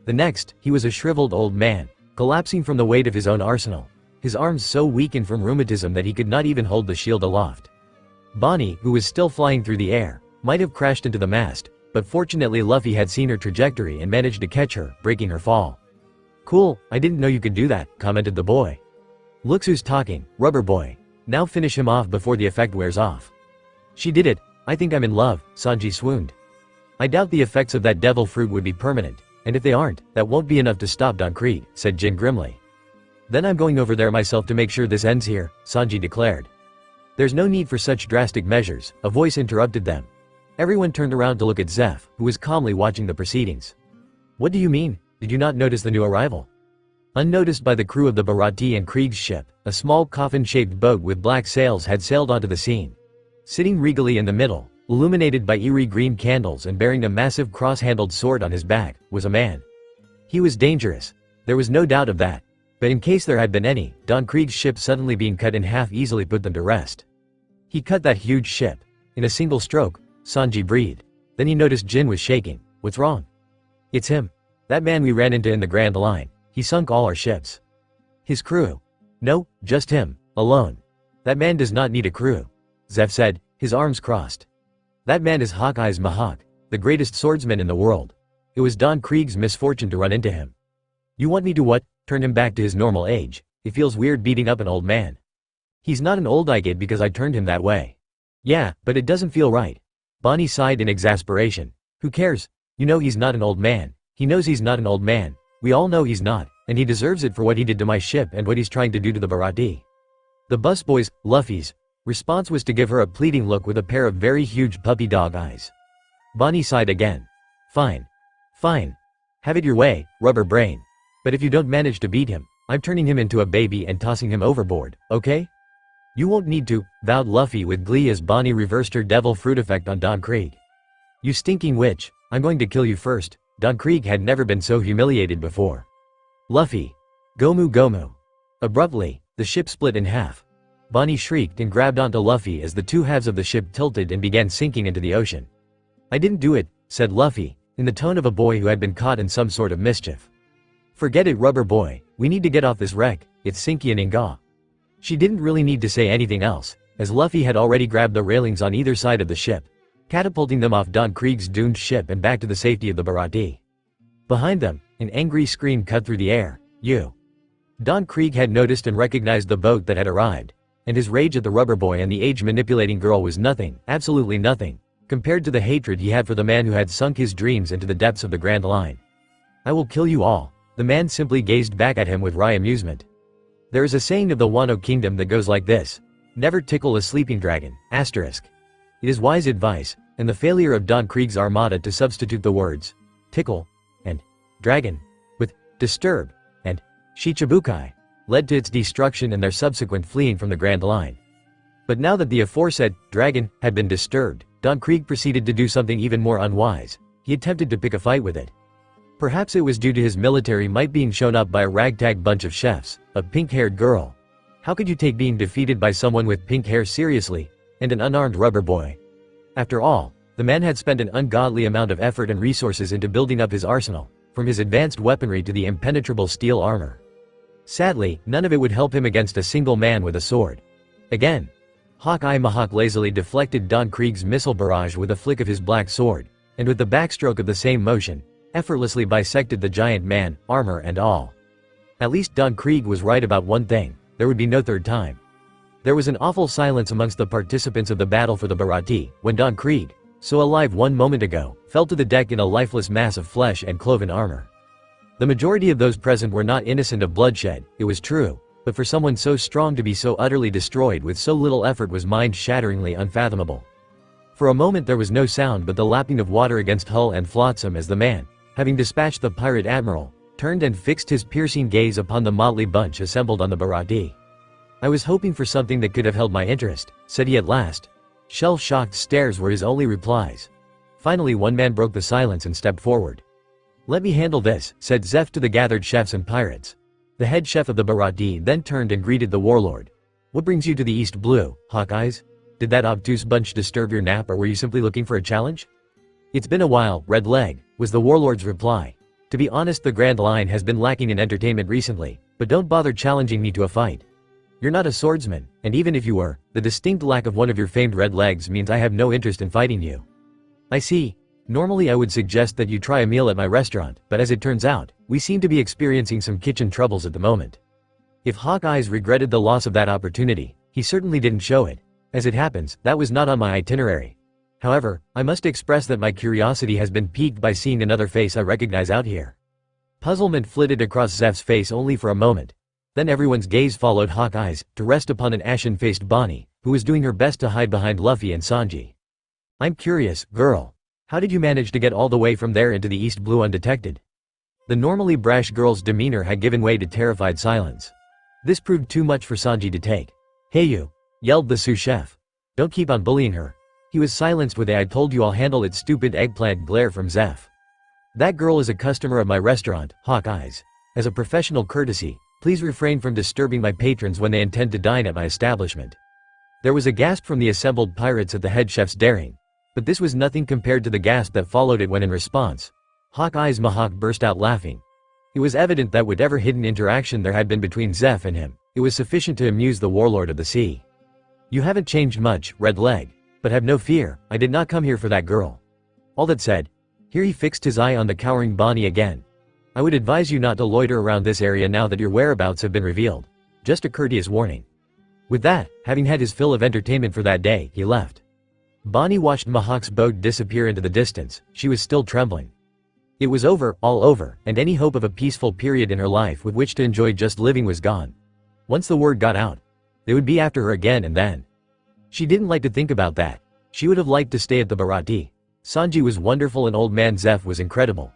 The next, he was a shriveled old man, collapsing from the weight of his own arsenal, his arms so weakened from rheumatism that he could not even hold the shield aloft. Bonnie, who was still flying through the air, might have crashed into the mast, but fortunately Luffy had seen her trajectory and managed to catch her, breaking her fall. Cool, I didn't know you could do that, commented the boy. Looks who's talking, rubber boy. Now finish him off before the effect wears off. She did it, I think I'm in love, Sanji swooned. I doubt the effects of that devil fruit would be permanent, and if they aren't, that won't be enough to stop Don Krieg, said Jin grimly. Then I'm going over there myself to make sure this ends here, Sanji declared. There's no need for such drastic measures, a voice interrupted them. Everyone turned around to look at Zeph, who was calmly watching the proceedings. What do you mean? Did you not notice the new arrival? Unnoticed by the crew of the Barati and Krieg's ship, a small coffin-shaped boat with black sails had sailed onto the scene. Sitting regally in the middle, illuminated by eerie green candles and bearing a massive cross-handled sword on his back, was a man. He was dangerous. There was no doubt of that. But in case there had been any, Don Krieg's ship suddenly being cut in half easily put them to rest. He cut that huge ship. In a single stroke, Sanji breathed. Then he noticed Jin was shaking. What's wrong? It's him. That man we ran into in the Grand Line. He sunk all our ships. His crew. No, just him, alone. That man does not need a crew. Zeph said, his arms crossed. That man is Hawkeye's Mahawk, the greatest swordsman in the world. It was Don Krieg's misfortune to run into him. You want me to what? Turn him back to his normal age? It feels weird beating up an old man. He's not an old kid because I turned him that way. Yeah, but it doesn't feel right. Bonnie sighed in exasperation. Who cares? You know he's not an old man. He knows he's not an old man. We all know he's not, and he deserves it for what he did to my ship and what he's trying to do to the Barati. The busboy's, Luffy's, response was to give her a pleading look with a pair of very huge puppy dog eyes. Bonnie sighed again. Fine. Fine. Have it your way, rubber brain. But if you don't manage to beat him, I'm turning him into a baby and tossing him overboard, okay? You won't need to, vowed Luffy with glee as Bonnie reversed her devil fruit effect on Don Krieg. You stinking witch, I'm going to kill you first. Don Krieg had never been so humiliated before. Luffy. Gomu Gomu. Abruptly, the ship split in half. Bonnie shrieked and grabbed onto Luffy as the two halves of the ship tilted and began sinking into the ocean. I didn't do it, said Luffy, in the tone of a boy who had been caught in some sort of mischief. Forget it, rubber boy, we need to get off this wreck, it's sinky and inga. She didn't really need to say anything else, as Luffy had already grabbed the railings on either side of the ship, catapulting them off Don Krieg's doomed ship and back to the safety of the Barati. Behind them, an angry scream cut through the air. You. Don Krieg had noticed and recognized the boat that had arrived, and his rage at the rubber boy and the age-manipulating girl was nothing, absolutely nothing, compared to the hatred he had for the man who had sunk his dreams into the depths of the Grand Line. I will kill you all. The man simply gazed back at him with wry amusement. There is a saying of the Wano Kingdom that goes like this: never tickle a sleeping dragon, asterisk. It is wise advice, and the failure of Don Krieg's armada to substitute the words tickle and dragon with disturb and shichibukai led to its destruction and their subsequent fleeing from the Grand Line. But now that the aforesaid dragon had been disturbed, Don Krieg proceeded to do something even more unwise. He attempted to pick a fight with it. Perhaps it was due to his military might being shown up by a ragtag bunch of chefs, a pink-haired girl. How could you take being defeated by someone with pink hair seriously, and an unarmed rubber boy? After all, the man had spent an ungodly amount of effort and resources into building up his arsenal, from his advanced weaponry to the impenetrable steel armor. Sadly, none of it would help him against a single man with a sword. Again, Hawkeye Mahawk lazily deflected Don Krieg's missile barrage with a flick of his black sword, and with the backstroke of the same motion, effortlessly bisected the giant man, armor and all. At least Don Krieg was right about one thing: there would be no third time. There was an awful silence amongst the participants of the battle for the Barati, when Don Krieg, so alive one moment ago, fell to the deck in a lifeless mass of flesh and cloven armor. The majority of those present were not innocent of bloodshed, it was true, but for someone so strong to be so utterly destroyed with so little effort was mind-shatteringly unfathomable. For a moment there was no sound but the lapping of water against hull and flotsam as the man, having dispatched the pirate admiral, turned and fixed his piercing gaze upon the motley bunch assembled on the Barati. I was hoping for something that could have held my interest, said he at last. Shell-shocked stares were his only replies. Finally one man broke the silence and stepped forward. Let me handle this, said Zeph to the gathered chefs and pirates. The head chef of the Barati then turned and greeted the warlord. What brings you to the East Blue, Hawkeyes? Did that obtuse bunch disturb your nap or were you simply looking for a challenge? It's been a while, Red Leg, was the warlord's reply. To be honest, the Grand Line has been lacking in entertainment recently, but don't bother challenging me to a fight. You're not a swordsman, and even if you were, the distinct lack of one of your famed red legs means I have no interest in fighting you. I see. Normally I would suggest that you try a meal at my restaurant, but as it turns out, we seem to be experiencing some kitchen troubles at the moment. If Hawkeyes regretted the loss of that opportunity, he certainly didn't show it. As it happens, that was not on my itinerary. However, I must express that my curiosity has been piqued by seeing another face I recognize out here. Puzzlement flitted across Zeph's face only for a moment. Then everyone's gaze followed Hawkeye's, to rest upon an ashen-faced Bonnie, who was doing her best to hide behind Luffy and Sanji. I'm curious, girl. How did you manage to get all the way from there into the East Blue undetected? The normally brash girl's demeanor had given way to terrified silence. This proved too much for Sanji to take. Hey you, yelled the sous chef. Don't keep on bullying her. He was silenced with a I told you I'll handle it stupid eggplant glare from Zeph. That girl is a customer of my restaurant, Hawkeyes. As a professional courtesy, please refrain from disturbing my patrons when they intend to dine at my establishment. There was a gasp from the assembled pirates at the head chef's daring. But this was nothing compared to the gasp that followed it when in response, Hawkeye's Mahawk burst out laughing. It was evident that whatever hidden interaction there had been between Zeph and him, it was sufficient to amuse the warlord of the sea. You haven't changed much, Red Leg. But have no fear, I did not come here for that girl. All that said, here he fixed his eye on the cowering Bonnie again. I would advise you not to loiter around this area now that your whereabouts have been revealed. Just a courteous warning. With that, having had his fill of entertainment for that day, he left. Bonnie watched Mahawk's boat disappear into the distance. She was still trembling. It was over, all over, and any hope of a peaceful period in her life with which to enjoy just living was gone. Once the word got out, they would be after her again, and then. She didn't like to think about that. She would have liked to stay at the Barati. Sanji was wonderful and old man Zeph was incredible.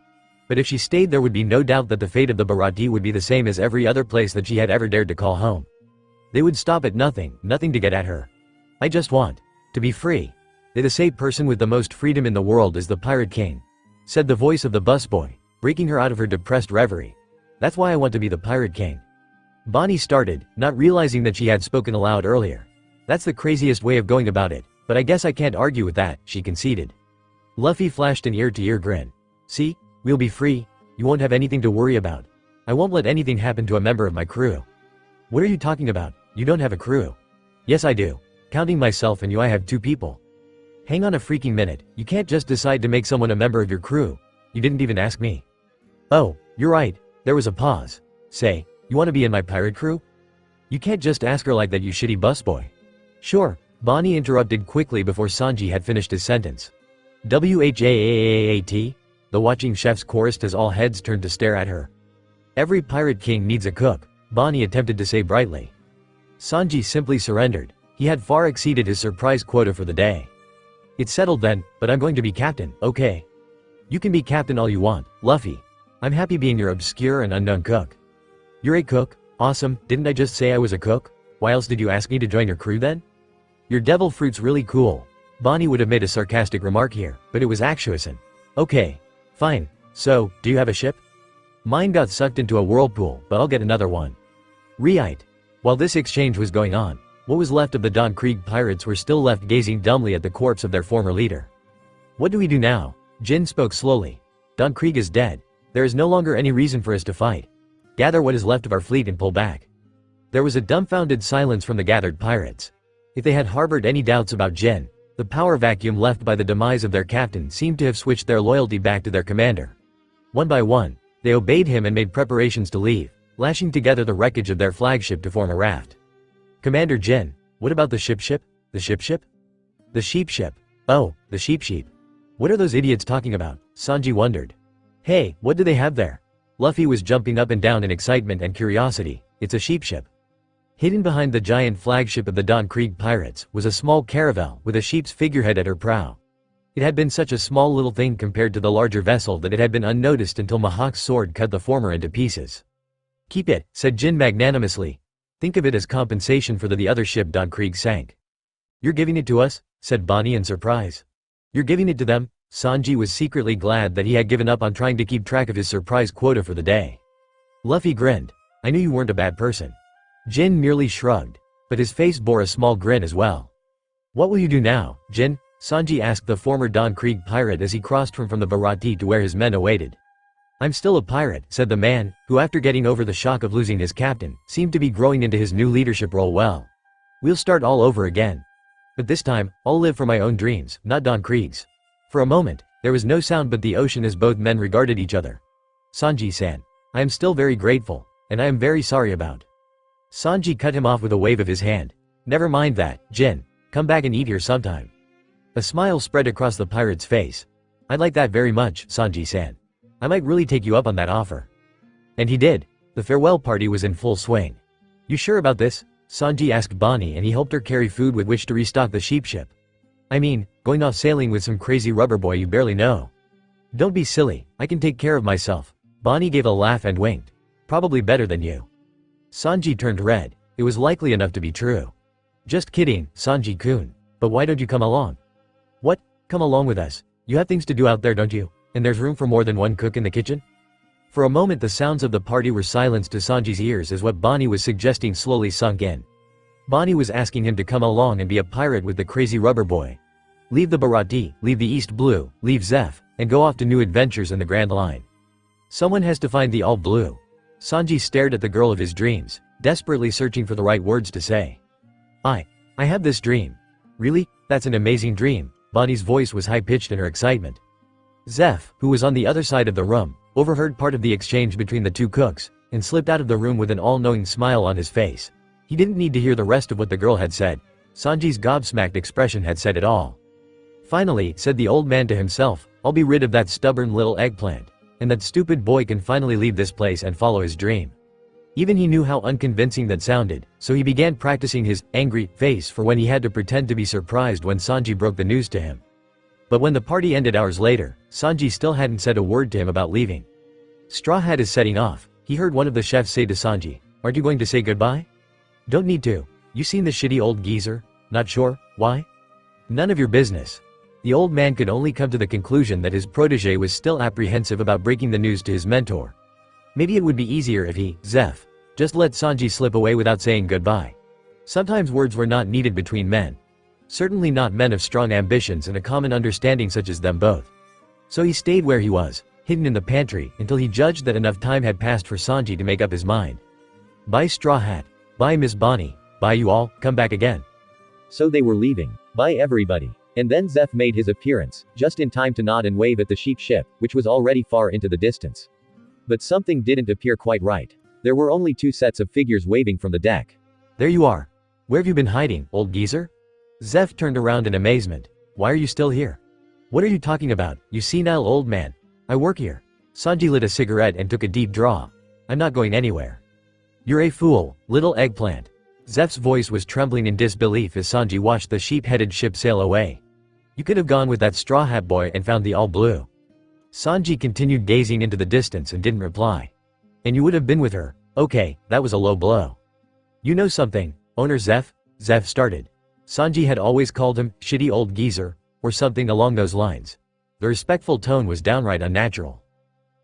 But if she stayed there would be no doubt that the fate of the Barati would be the same as every other place that she had ever dared to call home. They would stop at nothing to get at her. I just want to be free. The same person with the most freedom in the world is the Pirate King, said the voice of the busboy, breaking her out of her depressed reverie. That's why I want to be the Pirate King. Bonnie started, not realizing that she had spoken aloud earlier. That's the craziest way of going about it, but I guess I can't argue with that, she conceded. Luffy flashed an ear-to-ear grin. See? We'll be free. You won't have anything to worry about. I won't let anything happen to a member of my crew. What are you talking about? You don't have a crew. Yes I do. Counting myself and you I have 2 people. Hang on a freaking minute, you can't just decide to make someone a member of your crew. You didn't even ask me. Oh, you're right, there was a pause. Say, you want to be in my pirate crew? You can't just ask her like that, you shitty busboy. Sure, Bonnie interrupted quickly before Sanji had finished his sentence. WHAAAAT? The watching chefs chorused as all heads turned to stare at her. Every pirate king needs a cook, Bonnie attempted to say brightly. Sanji simply surrendered. He had far exceeded his surprise quota for the day. It's settled then, but I'm going to be captain, okay? You can be captain all you want, Luffy. I'm happy being your obscure and unknown cook. You're a cook? Awesome, didn't I just say I was a cook? Why else did you ask me to join your crew then? Your devil fruit's really cool. Bonnie would have made a sarcastic remark here, but it was actuousin. Okay. Fine. So, do you have a ship? Mine got sucked into a whirlpool, but I'll get another one. Reunite. While this exchange was going on, what was left of the Don Krieg pirates were still left gazing dumbly at the corpse of their former leader. What do we do now? Jin spoke slowly. Don Krieg is dead. There is no longer any reason for us to fight. Gather what is left of our fleet and pull back. There was a dumbfounded silence from the gathered pirates. If they had harbored any doubts about Jin, the power vacuum left by the demise of their captain seemed to have switched their loyalty back to their commander. One by one, they obeyed him and made preparations to leave, lashing together the wreckage of their flagship to form a raft. Commander Jin, what about the ship? The ship? The sheep. Oh, the sheep. What are those idiots talking about? Sanji wondered. Hey, what do they have there? Luffy was jumping up and down in excitement and curiosity. It's a ship. Hidden behind the giant flagship of the Don Krieg pirates was a small caravel with a sheep's figurehead at her prow. It had been such a small little thing compared to the larger vessel that it had been unnoticed until Mahawk's sword cut the former into pieces. Keep it, said Jin magnanimously. Think of it as compensation for the other ship Don Krieg sank. You're giving it to us? Said Bonnie in surprise. You're giving it to them? Sanji was secretly glad that he had given up on trying to keep track of his surprise quota for the day. Luffy grinned. I knew you weren't a bad person. Jin merely shrugged, but his face bore a small grin as well. What will you do now, Jin? Sanji asked the former Don Krieg pirate as he crossed from the Barati to where his men awaited. I'm still a pirate, said the man, who after getting over the shock of losing his captain, seemed to be growing into his new leadership role well. We'll start all over again. But this time, I'll live for my own dreams, not Don Krieg's. For a moment, there was no sound but the ocean as both men regarded each other. Sanji-san, I am still very grateful, and I am very sorry about. Sanji cut him off with a wave of his hand. Never mind that, Jin. Come back and eat here sometime. A smile spread across the pirate's face. I'd like that very much, Sanji-san. I might really take you up on that offer. And he did. The farewell party was in full swing. You sure about this? Sanji asked Bonnie and he helped her carry food with which to restock the sheep ship. I mean, going off sailing with some crazy rubber boy you barely know. Don't be silly, I can take care of myself. Bonnie gave a laugh and winked. Probably better than you. Sanji turned red. It was likely enough to be true. Just kidding, Sanji-kun. But why don't you come along? What? Come along with us. You have things to do out there, don't you? And there's room for more than one cook in the kitchen? For a moment the sounds of the party were silenced to Sanji's ears as what Bonnie was suggesting slowly sunk in. Bonnie was asking him to come along and be a pirate with the crazy rubber boy. Leave the Barati, leave the East Blue, leave Zeph, and go off to new adventures in the Grand Line. Someone has to find the All Blue. Sanji stared at the girl of his dreams, desperately searching for the right words to say. I have this dream. Really? That's an amazing dream. Bonnie's voice was high-pitched in her excitement. Zeph, who was on the other side of the room, overheard part of the exchange between the two cooks, and slipped out of the room with an all-knowing smile on his face. He didn't need to hear the rest of what the girl had said. Sanji's gobsmacked expression had said it all. Finally, said the old man to himself, I'll be rid of that stubborn little eggplant. And that stupid boy can finally leave this place and follow his dream. Even he knew how unconvincing that sounded, so he began practicing his angry face for when he had to pretend to be surprised when Sanji broke the news to him. But when the party ended hours later, Sanji still hadn't said a word to him about leaving. Straw Hat is setting off. He heard one of the chefs say to Sanji, aren't you going to say goodbye? Don't need to. You seen the shitty old geezer? Not sure? Why? None of your business. The old man could only come to the conclusion that his protege was still apprehensive about breaking the news to his mentor. Maybe it would be easier if he, Zeph, just let Sanji slip away without saying goodbye. Sometimes words were not needed between men. Certainly not men of strong ambitions and a common understanding such as them both. So he stayed where he was, hidden in the pantry, until he judged that enough time had passed for Sanji to make up his mind. Bye Straw Hat. Bye Miss Bonnie. Bye you all, come back again. So they were leaving. Bye everybody. And then Zeph made his appearance, just in time to nod and wave at the sheep ship, which was already far into the distance. But something didn't appear quite right. There were only 2 sets of figures waving from the deck. There you are. Where have you been hiding, old geezer? Zeph turned around in amazement. Why are you still here? What are you talking about, you senile old man? I work here. Sanji lit a cigarette and took a deep draw. I'm not going anywhere. You're a fool, little eggplant. Zeph's voice was trembling in disbelief as Sanji watched the sheep-headed ship sail away. You could have gone with that Straw Hat boy and found the all blue. Sanji continued gazing into the distance and didn't reply. And you would have been with her. Okay, that was a low blow. You know something, owner Zeph? Zeph started. Sanji had always called him shitty old geezer, or something along those lines. The respectful tone was downright unnatural.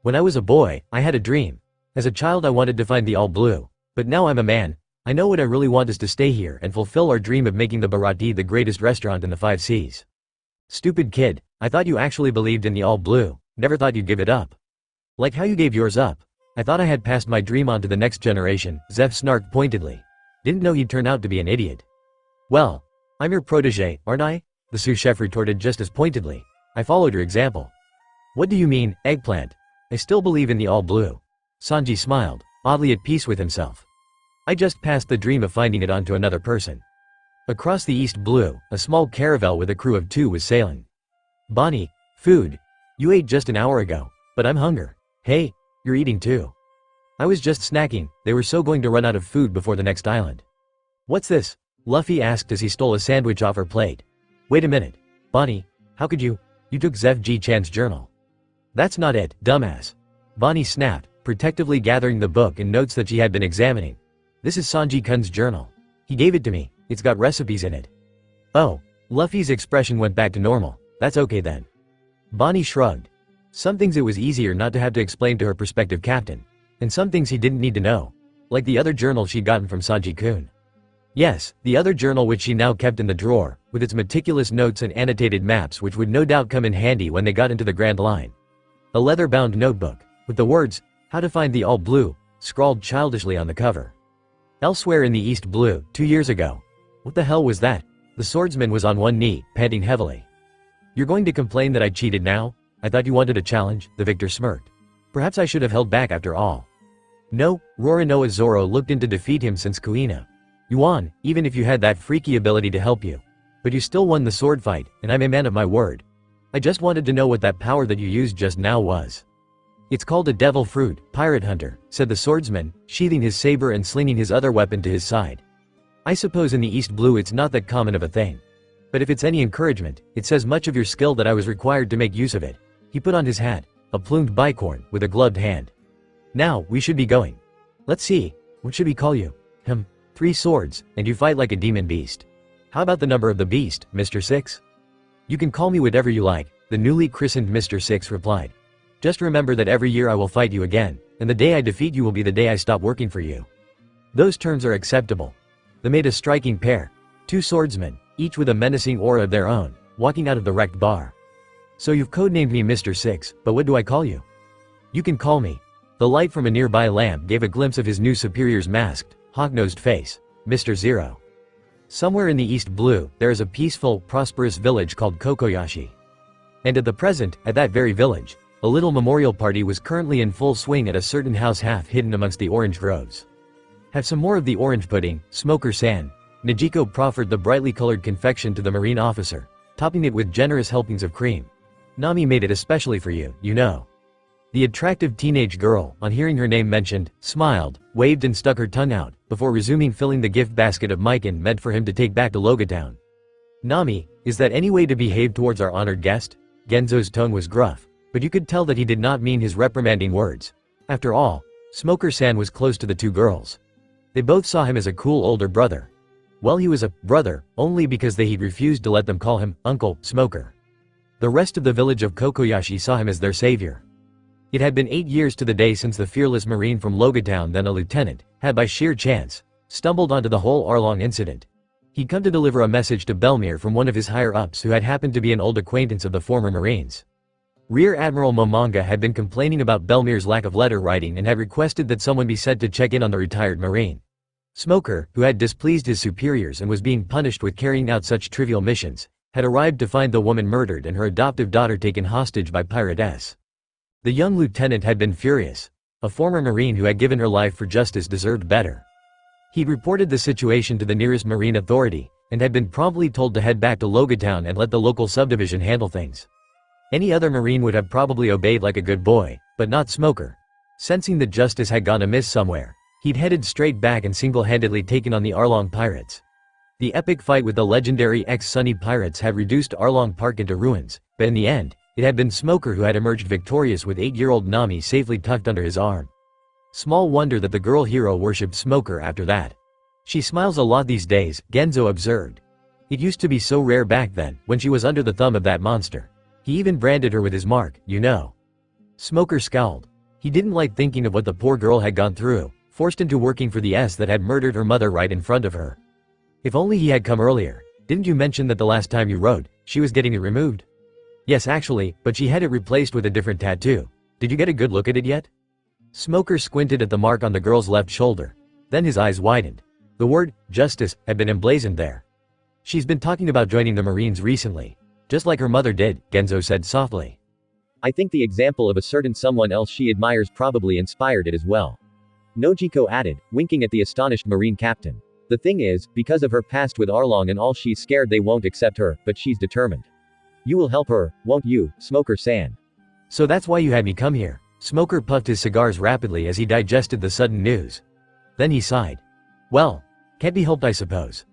When I was a boy, I had a dream. As a child I wanted to find the all blue. But now I'm a man. I know what I really want is to stay here and fulfill our dream of making the Barati the greatest restaurant in the 5 seas. Stupid kid, I thought you actually believed in the all blue, never thought you'd give it up. Like how you gave yours up. I thought I had passed my dream on to the next generation, Zeph snarked pointedly. Didn't know he'd turn out to be an idiot. Well, I'm your protege, aren't I? The sous chef retorted just as pointedly. I followed your example. What do you mean, eggplant? I still believe in the all blue. Sanji smiled, oddly at peace with himself. I just passed the dream of finding it onto another person. Across the East Blue, a small caravel with a crew of 2 was sailing. Bonnie, food. You ate just an hour ago, but I'm hungry. Hey, you're eating too. I was just snacking, they were so going to run out of food before the next island. What's this? Luffy asked as he stole a sandwich off her plate. Wait a minute. Bonnie, how could you? You took Zeph G-chan's journal. That's not it, dumbass. Bonnie snapped, protectively gathering the book and notes that she had been examining. This is Sanji-kun's journal. He gave it to me. It's got recipes in it. Oh, Luffy's expression went back to normal. That's okay then. Bonnie shrugged. Some things it was easier not to have to explain to her prospective captain. And some things he didn't need to know. Like the other journal she'd gotten from Sanji-kun. Yes, the other journal which she now kept in the drawer, with its meticulous notes and annotated maps which would no doubt come in handy when they got into the Grand Line. A leather-bound notebook, with the words, How to Find the All Blue, scrawled childishly on the cover. Elsewhere in the East Blue, 2 years ago. What the hell was that? The swordsman was on one knee, panting heavily. You're going to complain that I cheated now? I thought you wanted a challenge, the victor smirked. Perhaps I should have held back after all. No, Roronoa Zoro looked in to defeat him since Kuina. You won, even if you had that freaky ability to help you. But you still won the sword fight, and I'm a man of my word. I just wanted to know what that power that you used just now was. It's called a devil fruit, pirate hunter, said the swordsman, sheathing his saber and slinging his other weapon to his side. I suppose in the East Blue it's not that common of a thing. But if it's any encouragement, it says much of your skill that I was required to make use of it. He put on his hat, a plumed bicorn, with a gloved hand. Now, we should be going. Let's see, what should we call you? 3 swords, and you fight like a demon beast. How about the number of the beast, Mr. 6? You can call me whatever you like, the newly christened Mr. 6 replied. Just remember that every year I will fight you again, and the day I defeat you will be the day I stop working for you. Those terms are acceptable. They made a striking pair. 2 swordsmen, each with a menacing aura of their own, walking out of the wrecked bar. So you've codenamed me Mr. 6, but what do I call you? You can call me. The light from a nearby lamp gave a glimpse of his new superior's masked, hawk-nosed face, Mr. 0. Somewhere in the East Blue, there is a peaceful, prosperous village called Kokoyashi. And at the present, at that very village, a little memorial party was currently in full swing at a certain house half hidden amongst the orange groves. Have some more of the orange pudding, Smoker-san. Najiko proffered the brightly colored confection to the marine officer, topping it with generous helpings of cream. Nami made it especially for you, you know. The attractive teenage girl, on hearing her name mentioned, smiled, waved and stuck her tongue out, before resuming filling the gift basket of Mikan meant for him to take back to Logatown. Nami, is that any way to behave towards our honored guest? Genzo's tone was gruff, but you could tell that he did not mean his reprimanding words. After all, Smoker-san was close to the two girls. They both saw him as a cool older brother. Well, he was a brother, only because he'd refused to let them call him Uncle Smoker. The rest of the village of Kokoyashi saw him as their savior. It had been 8 years to the day since the fearless marine from Logatown, then a lieutenant, had by sheer chance stumbled onto the whole Arlong incident. He'd come to deliver a message to Belmere from one of his higher-ups who had happened to be an old acquaintance of the former Marines. Rear Admiral Momonga had been complaining about Belmere's lack of letter writing and had requested that someone be sent to check in on the retired Marine. Smoker, who had displeased his superiors and was being punished with carrying out such trivial missions, had arrived to find the woman murdered and her adoptive daughter taken hostage by Pirate S. The young lieutenant had been furious. A former Marine who had given her life for justice deserved better. He'd reported the situation to the nearest Marine authority, and had been promptly told to head back to Logatown and let the local subdivision handle things. Any other Marine would have probably obeyed like a good boy, but not Smoker. Sensing that justice had gone amiss somewhere, he'd headed straight back and single-handedly taken on the Arlong pirates. The epic fight with the legendary ex-Sunny pirates had reduced Arlong Park into ruins, but in the end, it had been Smoker who had emerged victorious with 8-year-old Nami safely tucked under his arm. Small wonder that the girl hero worshipped Smoker after that. She smiles a lot these days, Genzo observed. It used to be so rare back then, when she was under the thumb of that monster. He even branded her with his mark, you know. Smoker scowled. He didn't like thinking of what the poor girl had gone through, forced into working for the S that had murdered her mother right in front of her. If only he had come earlier. Didn't you mention that the last time you rode, she was getting it removed? Yes, actually, but she had it replaced with a different tattoo. Did you get a good look at it yet? Smoker squinted at the mark on the girl's left shoulder. Then his eyes widened. The word, justice, had been emblazoned there. She's been talking about joining the Marines recently. Just like her mother did, Genzo said softly. I think the example of a certain someone else she admires probably inspired it as well. Nojiko added, winking at the astonished Marine captain. The thing is, because of her past with Arlong and all, she's scared they won't accept her, but she's determined. You will help her, won't you, Smoker-san? So that's why you had me come here. Smoker puffed his cigars rapidly as he digested the sudden news. Then he sighed. Well, can't be helped I suppose.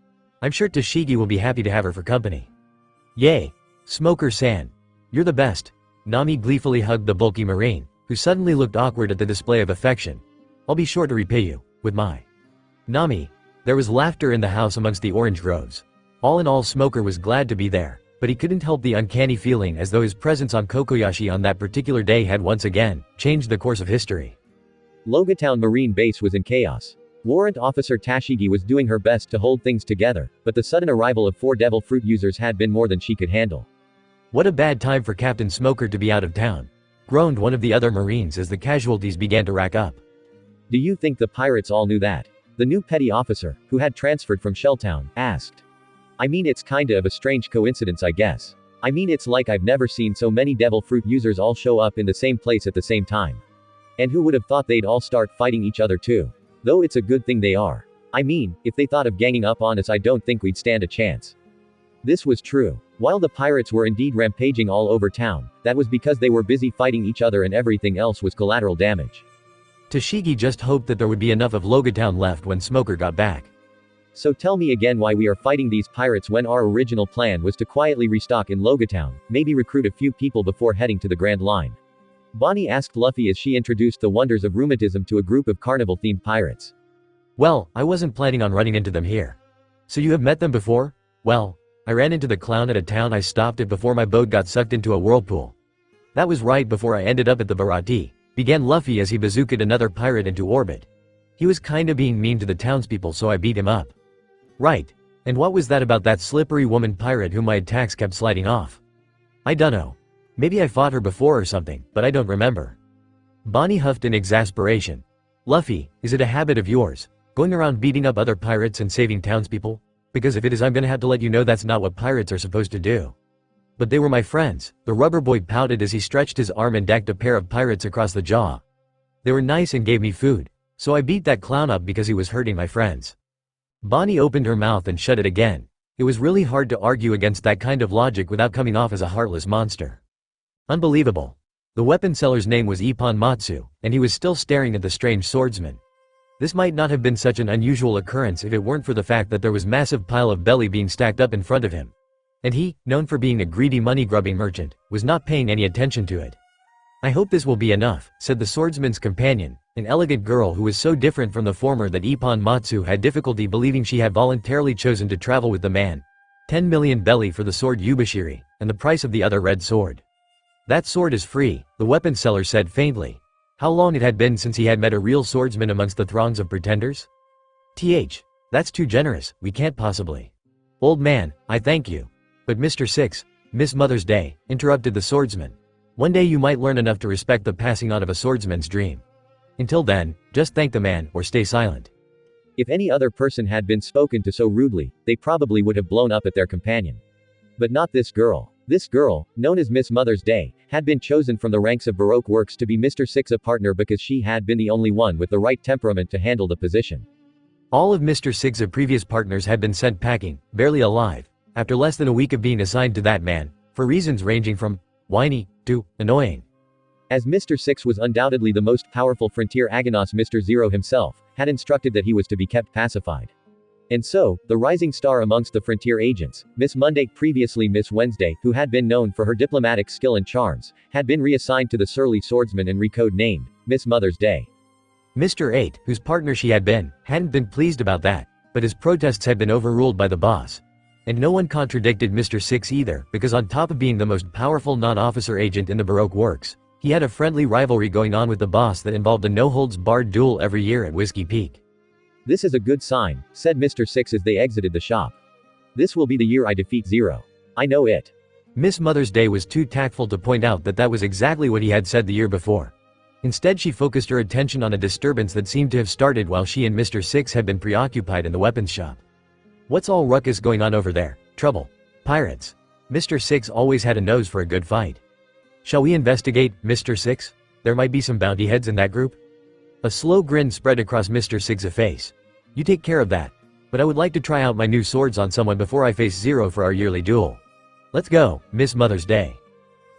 I'm sure Toshigi will be happy to have her for company. Yay! Smoker-san. You're the best. Nami gleefully hugged the bulky Marine, who suddenly looked awkward at the display of affection. I'll be sure to repay you, with my Nami. There was laughter in the house amongst the orange groves. All in all, Smoker was glad to be there, but he couldn't help the uncanny feeling as though his presence on Kokoyashi on that particular day had once again changed the course of history. Logatown Marine Base was in chaos. Warrant Officer Tashigi was doing her best to hold things together, but the sudden arrival of 4 devil fruit users had been more than she could handle. What a bad time for Captain Smoker to be out of town, groaned one of the other Marines as the casualties began to rack up. Do you think the pirates all knew that? The new petty officer, who had transferred from Shelltown, asked. I mean, it's kinda of a strange coincidence, I guess. I mean, it's like I've never seen so many devil fruit users all show up in the same place at the same time. And who would have thought they'd all start fighting each other too? Though it's a good thing they are. I mean, if they thought of ganging up on us, I don't think we'd stand a chance. This was true. While the pirates were indeed rampaging all over town, that was because they were busy fighting each other and everything else was collateral damage. Toshigi just hoped that there would be enough of Logatown left when Smoker got back. So tell me again why we are fighting these pirates when our original plan was to quietly restock in Logatown, maybe recruit a few people before heading to the Grand Line. Bonnie asked Luffy as she introduced the wonders of rheumatism to a group of carnival-themed pirates. Well, I wasn't planning on running into them here. So you have met them before? Well, I ran into the clown at a town I stopped at before my boat got sucked into a whirlpool. That was right before I ended up at the Barati, began Luffy as he bazookaed another pirate into orbit. He was kinda being mean to the townspeople, so I beat him up. Right. And what was that about that slippery woman pirate whom my attacks kept sliding off? I dunno. Maybe I fought her before or something, but I don't remember. Bonnie huffed in exasperation. Luffy, is it a habit of yours, going around beating up other pirates and saving townspeople? Because if it is, I'm gonna have to let you know that's not what pirates are supposed to do. But they were my friends, the rubber boy pouted as he stretched his arm and decked a pair of pirates across the jaw. They were nice and gave me food. So I beat that clown up because he was hurting my friends. Bonnie opened her mouth and shut it again. It was really hard to argue against that kind of logic without coming off as a heartless monster. Unbelievable. The weapon seller's name was Ippon Matsu, and he was still staring at the strange swordsman. This might not have been such an unusual occurrence if it weren't for the fact that there was massive pile of belly being stacked up in front of him. And he, known for being a greedy money-grubbing merchant, was not paying any attention to it. I hope this will be enough, said the swordsman's companion, an elegant girl who was so different from the former that Ippon Matsu had difficulty believing she had voluntarily chosen to travel with the man. 10 million belly for the sword Yubashiri, and the price of the other red sword. That sword is free, the weapon seller said faintly. How long it had been since he had met a real swordsman amongst the throngs of pretenders? That's too generous, we can't possibly. Old man, I thank you. But Mr. Six, Miss Mother's Day, interrupted the swordsman. One day you might learn enough to respect the passing on of a swordsman's dream. Until then, just thank the man or stay silent. If any other person had been spoken to so rudely, they probably would have blown up at their companion. But not this girl. This girl, known as Miss Mother's Day, had been chosen from the ranks of Baroque Works to be Mr. Six's partner because she had been the only one with the right temperament to handle the position. All of Mr. Six's previous partners had been sent packing, barely alive, after less than a week of being assigned to that man, for reasons ranging from whiny to annoying. As Mr. Six was undoubtedly the most powerful frontier agonos, Mr. Zero himself had instructed that he was to be kept pacified. And so, the rising star amongst the frontier agents, Miss Monday, previously Miss Wednesday, who had been known for her diplomatic skill and charms, had been reassigned to the surly swordsman and recode-named Miss Mother's Day. Mr. 8, whose partner she had been, hadn't been pleased about that, but his protests had been overruled by the boss. And no one contradicted Mr. 6 either, because on top of being the most powerful non-officer agent in the Baroque Works, he had a friendly rivalry going on with the boss that involved a no-holds-barred duel every year at Whiskey Peak. This is a good sign, said Mr. Six as they exited the shop. This will be the year I defeat Zero. I know it. Miss Mother's Day was too tactful to point out that that was exactly what he had said the year before. Instead she focused her attention on a disturbance that seemed to have started while she and Mr. Six had been preoccupied in the weapons shop. What's all ruckus going on over there? Trouble? Pirates? Mr. Six always had a nose for a good fight. Shall we investigate, Mr. Six? There might be some bounty heads in that group. A slow grin spread across Mr. Six's face. You take care of that. But I would like to try out my new swords on someone before I face Zero for our yearly duel. Let's go, Miss Mother's Day.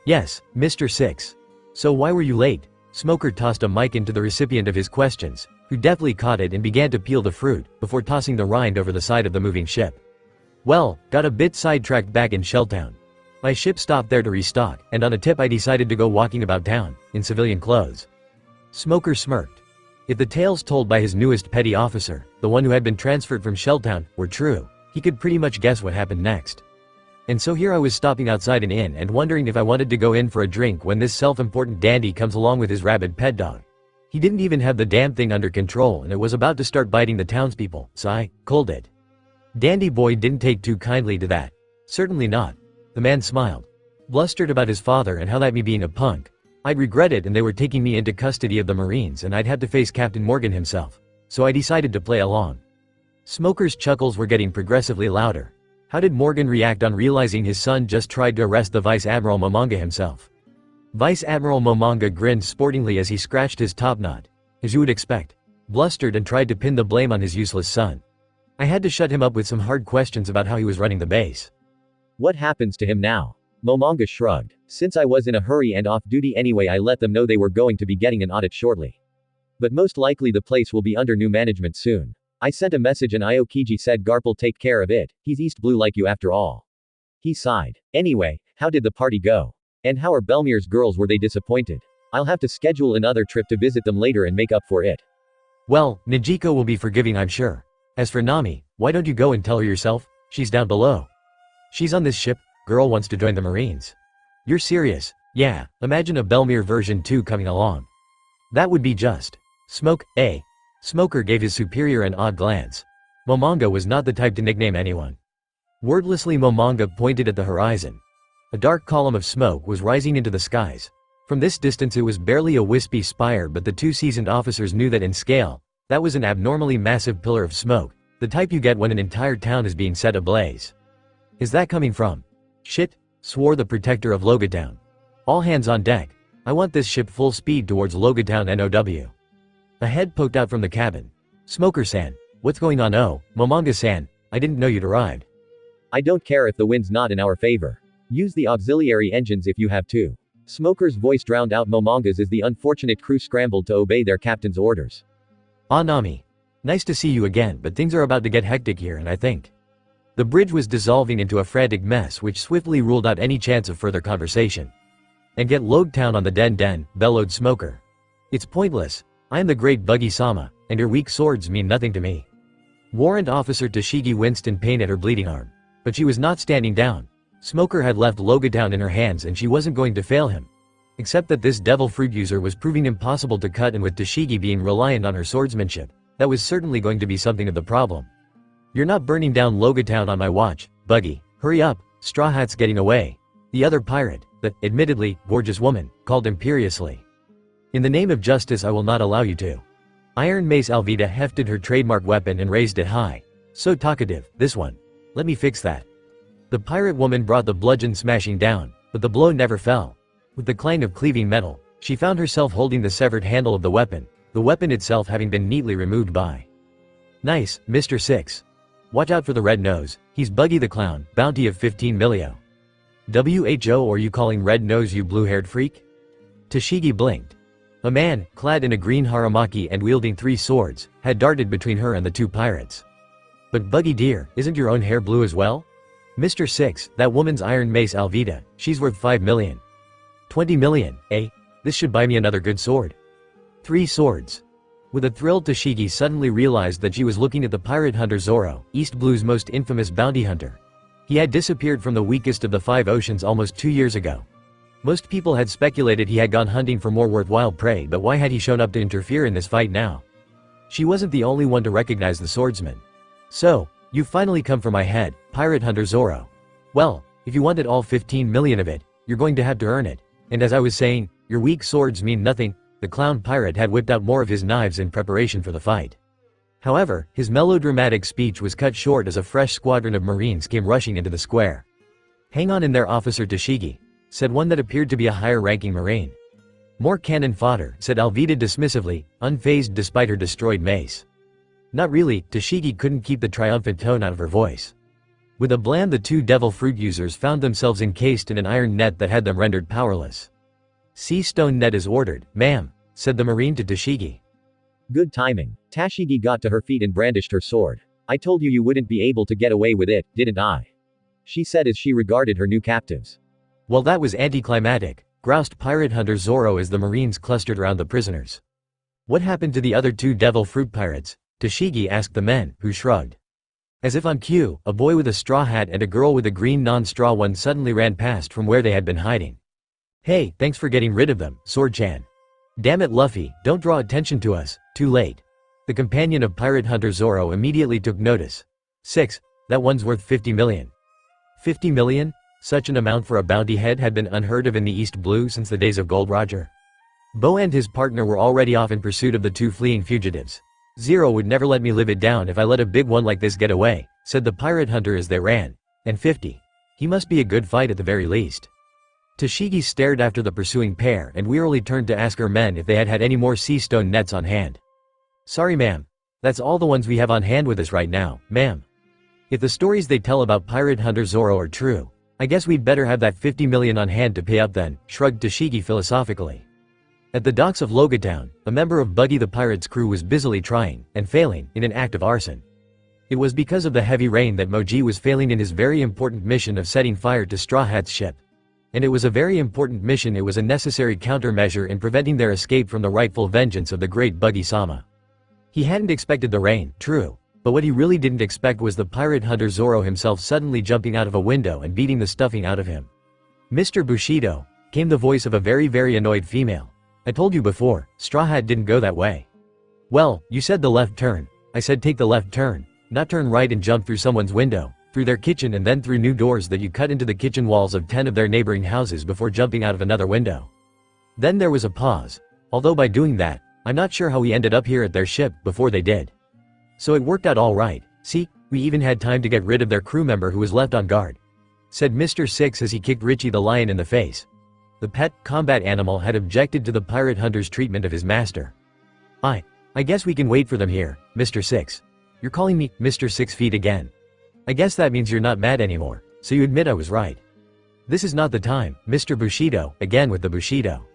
Yes, Mr. Six. So why were you late? Smoker tossed a mic into the recipient of his questions, who deftly caught it and began to peel the fruit, before tossing the rind over the side of the moving ship. Well, got a bit sidetracked back in Shelltown. My ship stopped there to restock, and on a tip I decided to go walking about town, in civilian clothes. Smoker smirked. If the tales told by his newest petty officer, the one who had been transferred from Shelltown, were true, he could pretty much guess what happened next. And so here I was stopping outside an inn and wondering if I wanted to go in for a drink when this self-important dandy comes along with his rabid pet dog. He didn't even have the damn thing under control and it was about to start biting the townspeople, so I culled it. Dandy boy didn't take too kindly to that. Certainly not. The man smiled. Blustered about his father and how that me being a punk. I'd regret it and they were taking me into custody of the Marines and I'd have to face Captain Morgan himself. So I decided to play along. Smoker's chuckles were getting progressively louder. How did Morgan react on realizing his son just tried to arrest the Vice Admiral Momonga himself? Vice Admiral Momonga grinned sportingly as he scratched his topknot. As you would expect. Blustered and tried to pin the blame on his useless son. I had to shut him up with some hard questions about how he was running the base. What happens to him now? Momonga shrugged. Since I was in a hurry and off duty anyway, I let them know they were going to be getting an audit shortly. But most likely the place will be under new management soon. I sent a message and Iokiji said Garp'll take care of it, he's East Blue like you after all. He sighed. Anyway, how did the party go? And how are Belmir's girls, were they disappointed? I'll have to schedule another trip to visit them later and make up for it. Well, Nijiko will be forgiving I'm sure. As for Nami, why don't you go and tell her yourself? She's down below. She's on this ship, girl wants to join the Marines. You're serious? Yeah, imagine a Belmir version 2 coming along. That would be just. Smoke, eh? Smoker gave his superior an odd glance. Momonga was not the type to nickname anyone. Wordlessly Momonga pointed at the horizon. A dark column of smoke was rising into the skies. From this distance it was barely a wispy spire, but the two seasoned officers knew that in scale, that was an abnormally massive pillar of smoke, the type you get when an entire town is being set ablaze. Is that coming from? Shit, swore the protector of Logatown. All hands on deck. I want this ship full speed towards Logatown NOW. A head poked out from the cabin. Smoker-san. What's going on? Oh, Momonga-san. I didn't know you'd arrived. I don't care if the wind's not in our favor. Use the auxiliary engines if you have to. Smoker's voice drowned out Momonga's as the unfortunate crew scrambled to obey their captain's orders. Ah, Nami. Nice to see you again, but things are about to get hectic here, and I think the bridge was dissolving into a frantic mess which swiftly ruled out any chance of further conversation. And get Logtown on the den, bellowed Smoker. It's pointless. I am the great Buggy-sama, and your weak swords mean nothing to me. Warrant Officer Toshigi winced in pain at her bleeding arm. But she was not standing down. Smoker had left Logat in her hands and she wasn't going to fail him. Except that this devil fruit user was proving impossible to cut, and with Toshigi being reliant on her swordsmanship, that was certainly going to be something of the problem. You're not burning down Logat on my watch, Buggy. Hurry up, Straw Hat's getting away. The other pirate, the, admittedly, gorgeous woman, called imperiously. In the name of justice I will not allow you to. Iron Mace Alvida hefted her trademark weapon and raised it high. So talkative, this one. Let me fix that. The pirate woman brought the bludgeon smashing down, but the blow never fell. With the clang of cleaving metal, she found herself holding the severed handle of the weapon itself having been neatly removed by. Nice, Mr. 6. Watch out for the red nose, he's Buggy the Clown, bounty of 15 millio. WHO, are you calling red nose you blue-haired freak? Toshigi blinked. A man, clad in a green haramaki and wielding 3 swords, had darted between her and the 2 pirates. But Buggy dear, isn't your own hair blue as well? Mr. 6, that woman's Iron Mace Alvida, she's worth 5 million. 20 million, eh? This should buy me another good sword. 3 swords. With a thrill, Toshigi suddenly realized that she was looking at the pirate hunter Zoro, East Blue's most infamous bounty hunter. He had disappeared from the weakest of the 5 oceans almost 2 years ago. Most people had speculated he had gone hunting for more worthwhile prey, but why had he shown up to interfere in this fight now? She wasn't the only one to recognize the swordsman. So, you've finally come for my head, pirate hunter Zoro. Well, if you wanted all 15 million of it, you're going to have to earn it. And as I was saying, your weak swords mean nothing. The clown pirate had whipped out more of his knives in preparation for the fight. However, his melodramatic speech was cut short as a fresh squadron of Marines came rushing into the square. Hang on in there, Officer Toshigi, said one that appeared to be a higher-ranking Marine. More cannon fodder, said Alvida dismissively, unfazed despite her destroyed mace. Not really, Toshigi couldn't keep the triumphant tone out of her voice. With a bland, the 2 devil fruit users found themselves encased in an iron net that had them rendered powerless. Sea stone net as ordered, ma'am, said the Marine to Toshigi. Good timing. Toshigi got to her feet and brandished her sword. I told you wouldn't be able to get away with it, didn't I? She said as she regarded her new captives. Well, that was anticlimactic, groused pirate hunter Zoro as the Marines clustered around the prisoners. What happened to the other 2 devil fruit pirates? Toshigi asked the men, who shrugged. As if on cue, a boy with a straw hat and a girl with a green non-straw one suddenly ran past from where they had been hiding. Hey, thanks for getting rid of them, Sword-chan. Damn it, Luffy, don't draw attention to us, too late. The companion of pirate hunter Zoro immediately took notice. 6, that one's worth 50 million. 50 million? Such an amount for a bounty head had been unheard of in the East Blue since the days of Gold Roger. Bo and his partner were already off in pursuit of the 2 fleeing fugitives. Zero would never let me live it down if I let a big one like this get away, said the pirate hunter as they ran. And 50. He must be a good fight at the very least. Toshigi stared after the pursuing pair and wearily turned to ask her men if they had had any more sea stone nets on hand. Sorry ma'am. That's all the ones we have on hand with us right now, ma'am. If the stories they tell about pirate hunter Zoro are true, I guess we'd better have that 50 million on hand to pay up then, shrugged Toshigi philosophically. At the docks of Logatown, a member of Buggy the Pirate's crew was busily trying, and failing, in an act of arson. It was because of the heavy rain that Moji was failing in his very important mission of setting fire to Straw Hat's ship. And it was a very important mission. It was a necessary countermeasure in preventing their escape from the rightful vengeance of the great Buggy-sama. He hadn't expected the rain, true, but what he really didn't expect was the pirate hunter Zoro himself suddenly jumping out of a window and beating the stuffing out of him. Mr. Bushido, came the voice of a very annoyed female. I told you before, Straw Hat didn't go that way. Well, you said the left turn. I said take the left turn, not turn right and jump through someone's window, through their kitchen and then through new doors that you cut into the kitchen walls of 10 of their neighboring houses before jumping out of another window. Then there was a pause, although by doing that, I'm not sure how we ended up here at their ship before they did. So it worked out all right, see, we even had time to get rid of their crew member who was left on guard, said Mr. Six as he kicked Richie the lion in the face. The pet combat animal had objected to the pirate hunter's treatment of his master. I guess we can wait for them here, Mr. 6. You're calling me Mr. 6 feet again. I guess that means you're not mad anymore, so you admit I was right. This is not the time, Mr. Bushido, again with the Bushido.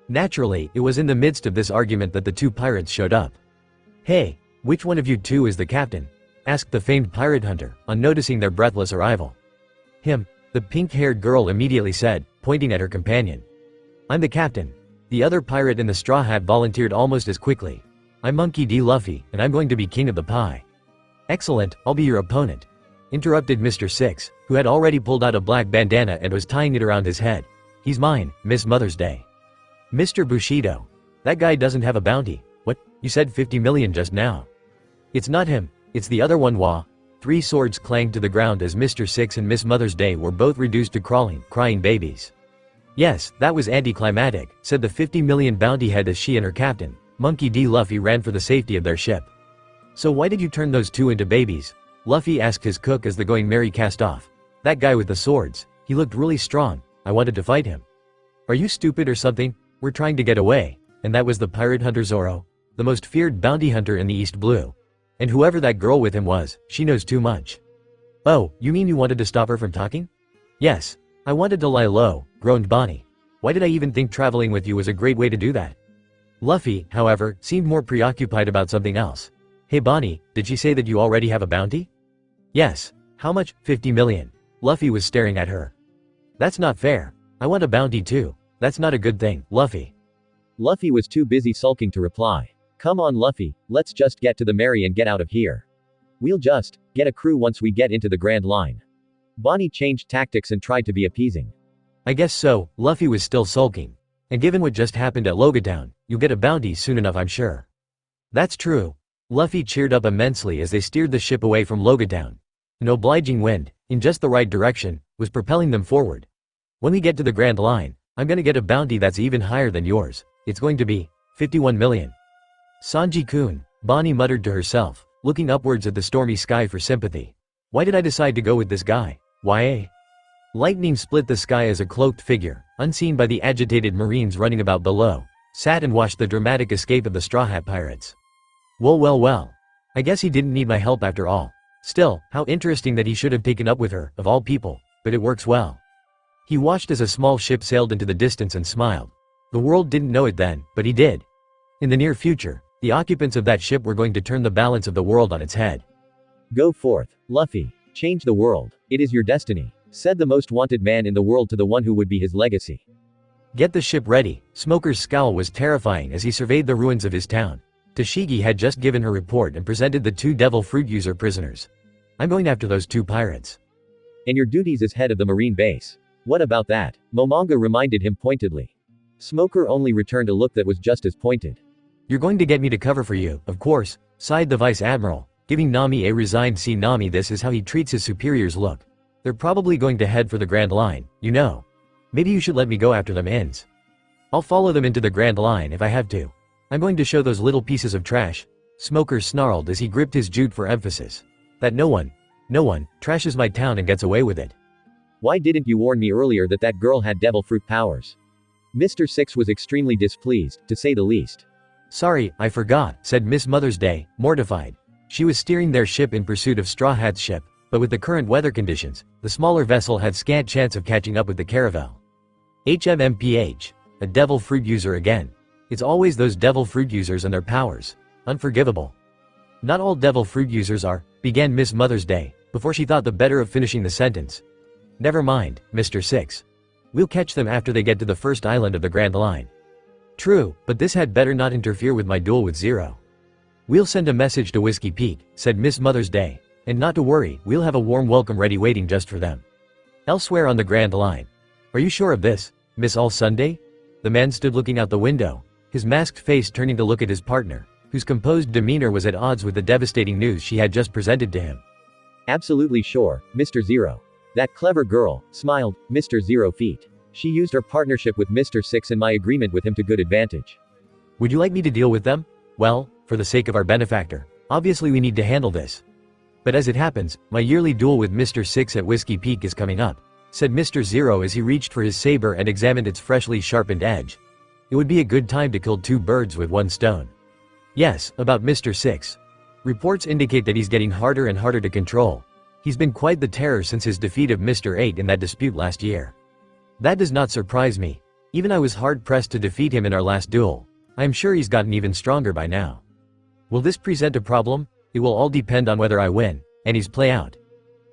Naturally, it was in the midst of this argument that the two pirates showed up. Hey, which one of you two is the captain? Asked the famed pirate hunter, on noticing their breathless arrival. Him, the pink-haired girl immediately said, pointing at her companion. I'm the captain. The other pirate in the straw hat volunteered almost as quickly. I'm Monkey D. Luffy, and I'm going to be king of the pie. Excellent, I'll be your opponent. Interrupted Mr. 6, who had already pulled out a black bandana and was tying it around his head. He's mine, Miss Mother's Day. Mr. Bushido. That guy doesn't have a bounty. What, you said 50 million just now. It's not him, it's the other one. Wah. 3 swords clanged to the ground as Mr. 6 and Miss Mother's Day were both reduced to crying babies. Yes, that was anticlimactic, said the 50 million bounty head as she and her captain, Monkey D. Luffy, ran for the safety of their ship. So why did you turn those two into babies? Luffy asked his cook as the Going Merry cast off. That guy with the swords, he looked really strong, I wanted to fight him. Are you stupid or something? We're trying to get away, and that was the pirate hunter Zoro, the most feared bounty hunter in the East Blue. And whoever that girl with him was, she knows too much. Oh, you mean you wanted to stop her from talking? Yes. I wanted to lie low, groaned Bonnie. Why did I even think traveling with you was a great way to do that? Luffy, however, seemed more preoccupied about something else. Hey Bonnie, did she say that you already have a bounty? Yes. How much? 50 million. Luffy was staring at her. That's not fair. I want a bounty too. That's not a good thing, Luffy. Luffy was too busy sulking to reply. Come on Luffy, let's just get to the merry and get out of here. We'll just get a crew once we get into the Grand Line. Bonnie changed tactics and tried to be appeasing. I guess so, Luffy was still sulking. And given what just happened at Logat, you'll get a bounty soon enough, I'm sure. That's true. Luffy cheered up immensely as they steered the ship away from Logat. An obliging wind, in just the right direction, was propelling them forward. When we get to the Grand Line, I'm gonna get a bounty that's even higher than yours. It's going to be 51 million. Sanji-kun, Bonnie muttered to herself, looking upwards at the stormy sky for sympathy. Why did I decide to go with this guy? Why? Lightning split the sky as a cloaked figure, unseen by the agitated marines running about below, sat and watched the dramatic escape of the Straw Hat Pirates. Well. I guess he didn't need my help after all. Still, how interesting that he should have taken up with her, of all people, but it works well. He watched as a small ship sailed into the distance and smiled. The world didn't know it then, but he did. In the near future, the occupants of that ship were going to turn the balance of the world on its head. Go forth, Luffy. Change the world. It is your destiny, said the most wanted man in the world to the one who would be his legacy. Get the ship ready. Smoker's scowl was terrifying as he surveyed the ruins of his town. Tashigi had just given her report and presented the 2 devil fruit user prisoners. I'm going after those 2 pirates. And your duties as head of the marine base. What about that? Momonga reminded him pointedly. Smoker only returned a look that was just as pointed. You're going to get me to cover for you, of course, sighed the vice admiral, giving Nami a resigned "See Nami, this is how he treats his superiors" look. They're probably going to head for the Grand Line, you know. Maybe you should let me go after them ins. I'll follow them into the Grand Line if I have to. I'm going to show those little pieces of trash. Smoker snarled as he gripped his jute for emphasis. That no one trashes my town and gets away with it. Why didn't you warn me earlier that that girl had devil fruit powers? Mr. 6 was extremely displeased, to say the least. Sorry, I forgot, said Miss Mother's Day, mortified. She was steering their ship in pursuit of Straw Hat's ship, but with the current weather conditions, the smaller vessel had scant chance of catching up with the caravel. HMMPH. A devil fruit user again. It's always those devil fruit users and their powers. Unforgivable. Not all devil fruit users are, began Miss Mother's Day, before she thought the better of finishing the sentence. Never mind, Mr. 6. We'll catch them after they get to the first island of the Grand Line. True, but this had better not interfere with my duel with Zero. We'll send a message to Whiskey Peak, said Miss Mother's Day, and not to worry, we'll have a warm welcome ready waiting just for them. Elsewhere on the Grand Line. Are you sure of this, Miss All Sunday? The man stood looking out the window, his masked face turning to look at his partner, whose composed demeanor was at odds with the devastating news she had just presented to him. Absolutely sure, Mr. Zero. That clever girl, smiled, Mr. 0 feet. She used her partnership with Mr. 6 and my agreement with him to good advantage. Would you like me to deal with them? Well, for the sake of our benefactor, obviously we need to handle this. But as it happens, my yearly duel with Mr. 6 at Whiskey Peak is coming up, said Mr. 0 as he reached for his saber and examined its freshly sharpened edge. It would be a good time to kill 2 birds with 1 stone. Yes, about Mr. 6. Reports indicate that he's getting harder and harder to control. He's been quite the terror since his defeat of Mr. 8 in that dispute last year. That does not surprise me. Even I was hard-pressed to defeat him in our last duel. I am sure he's gotten even stronger by now. Will this present a problem? It will all depend on whether I win, and he's play out.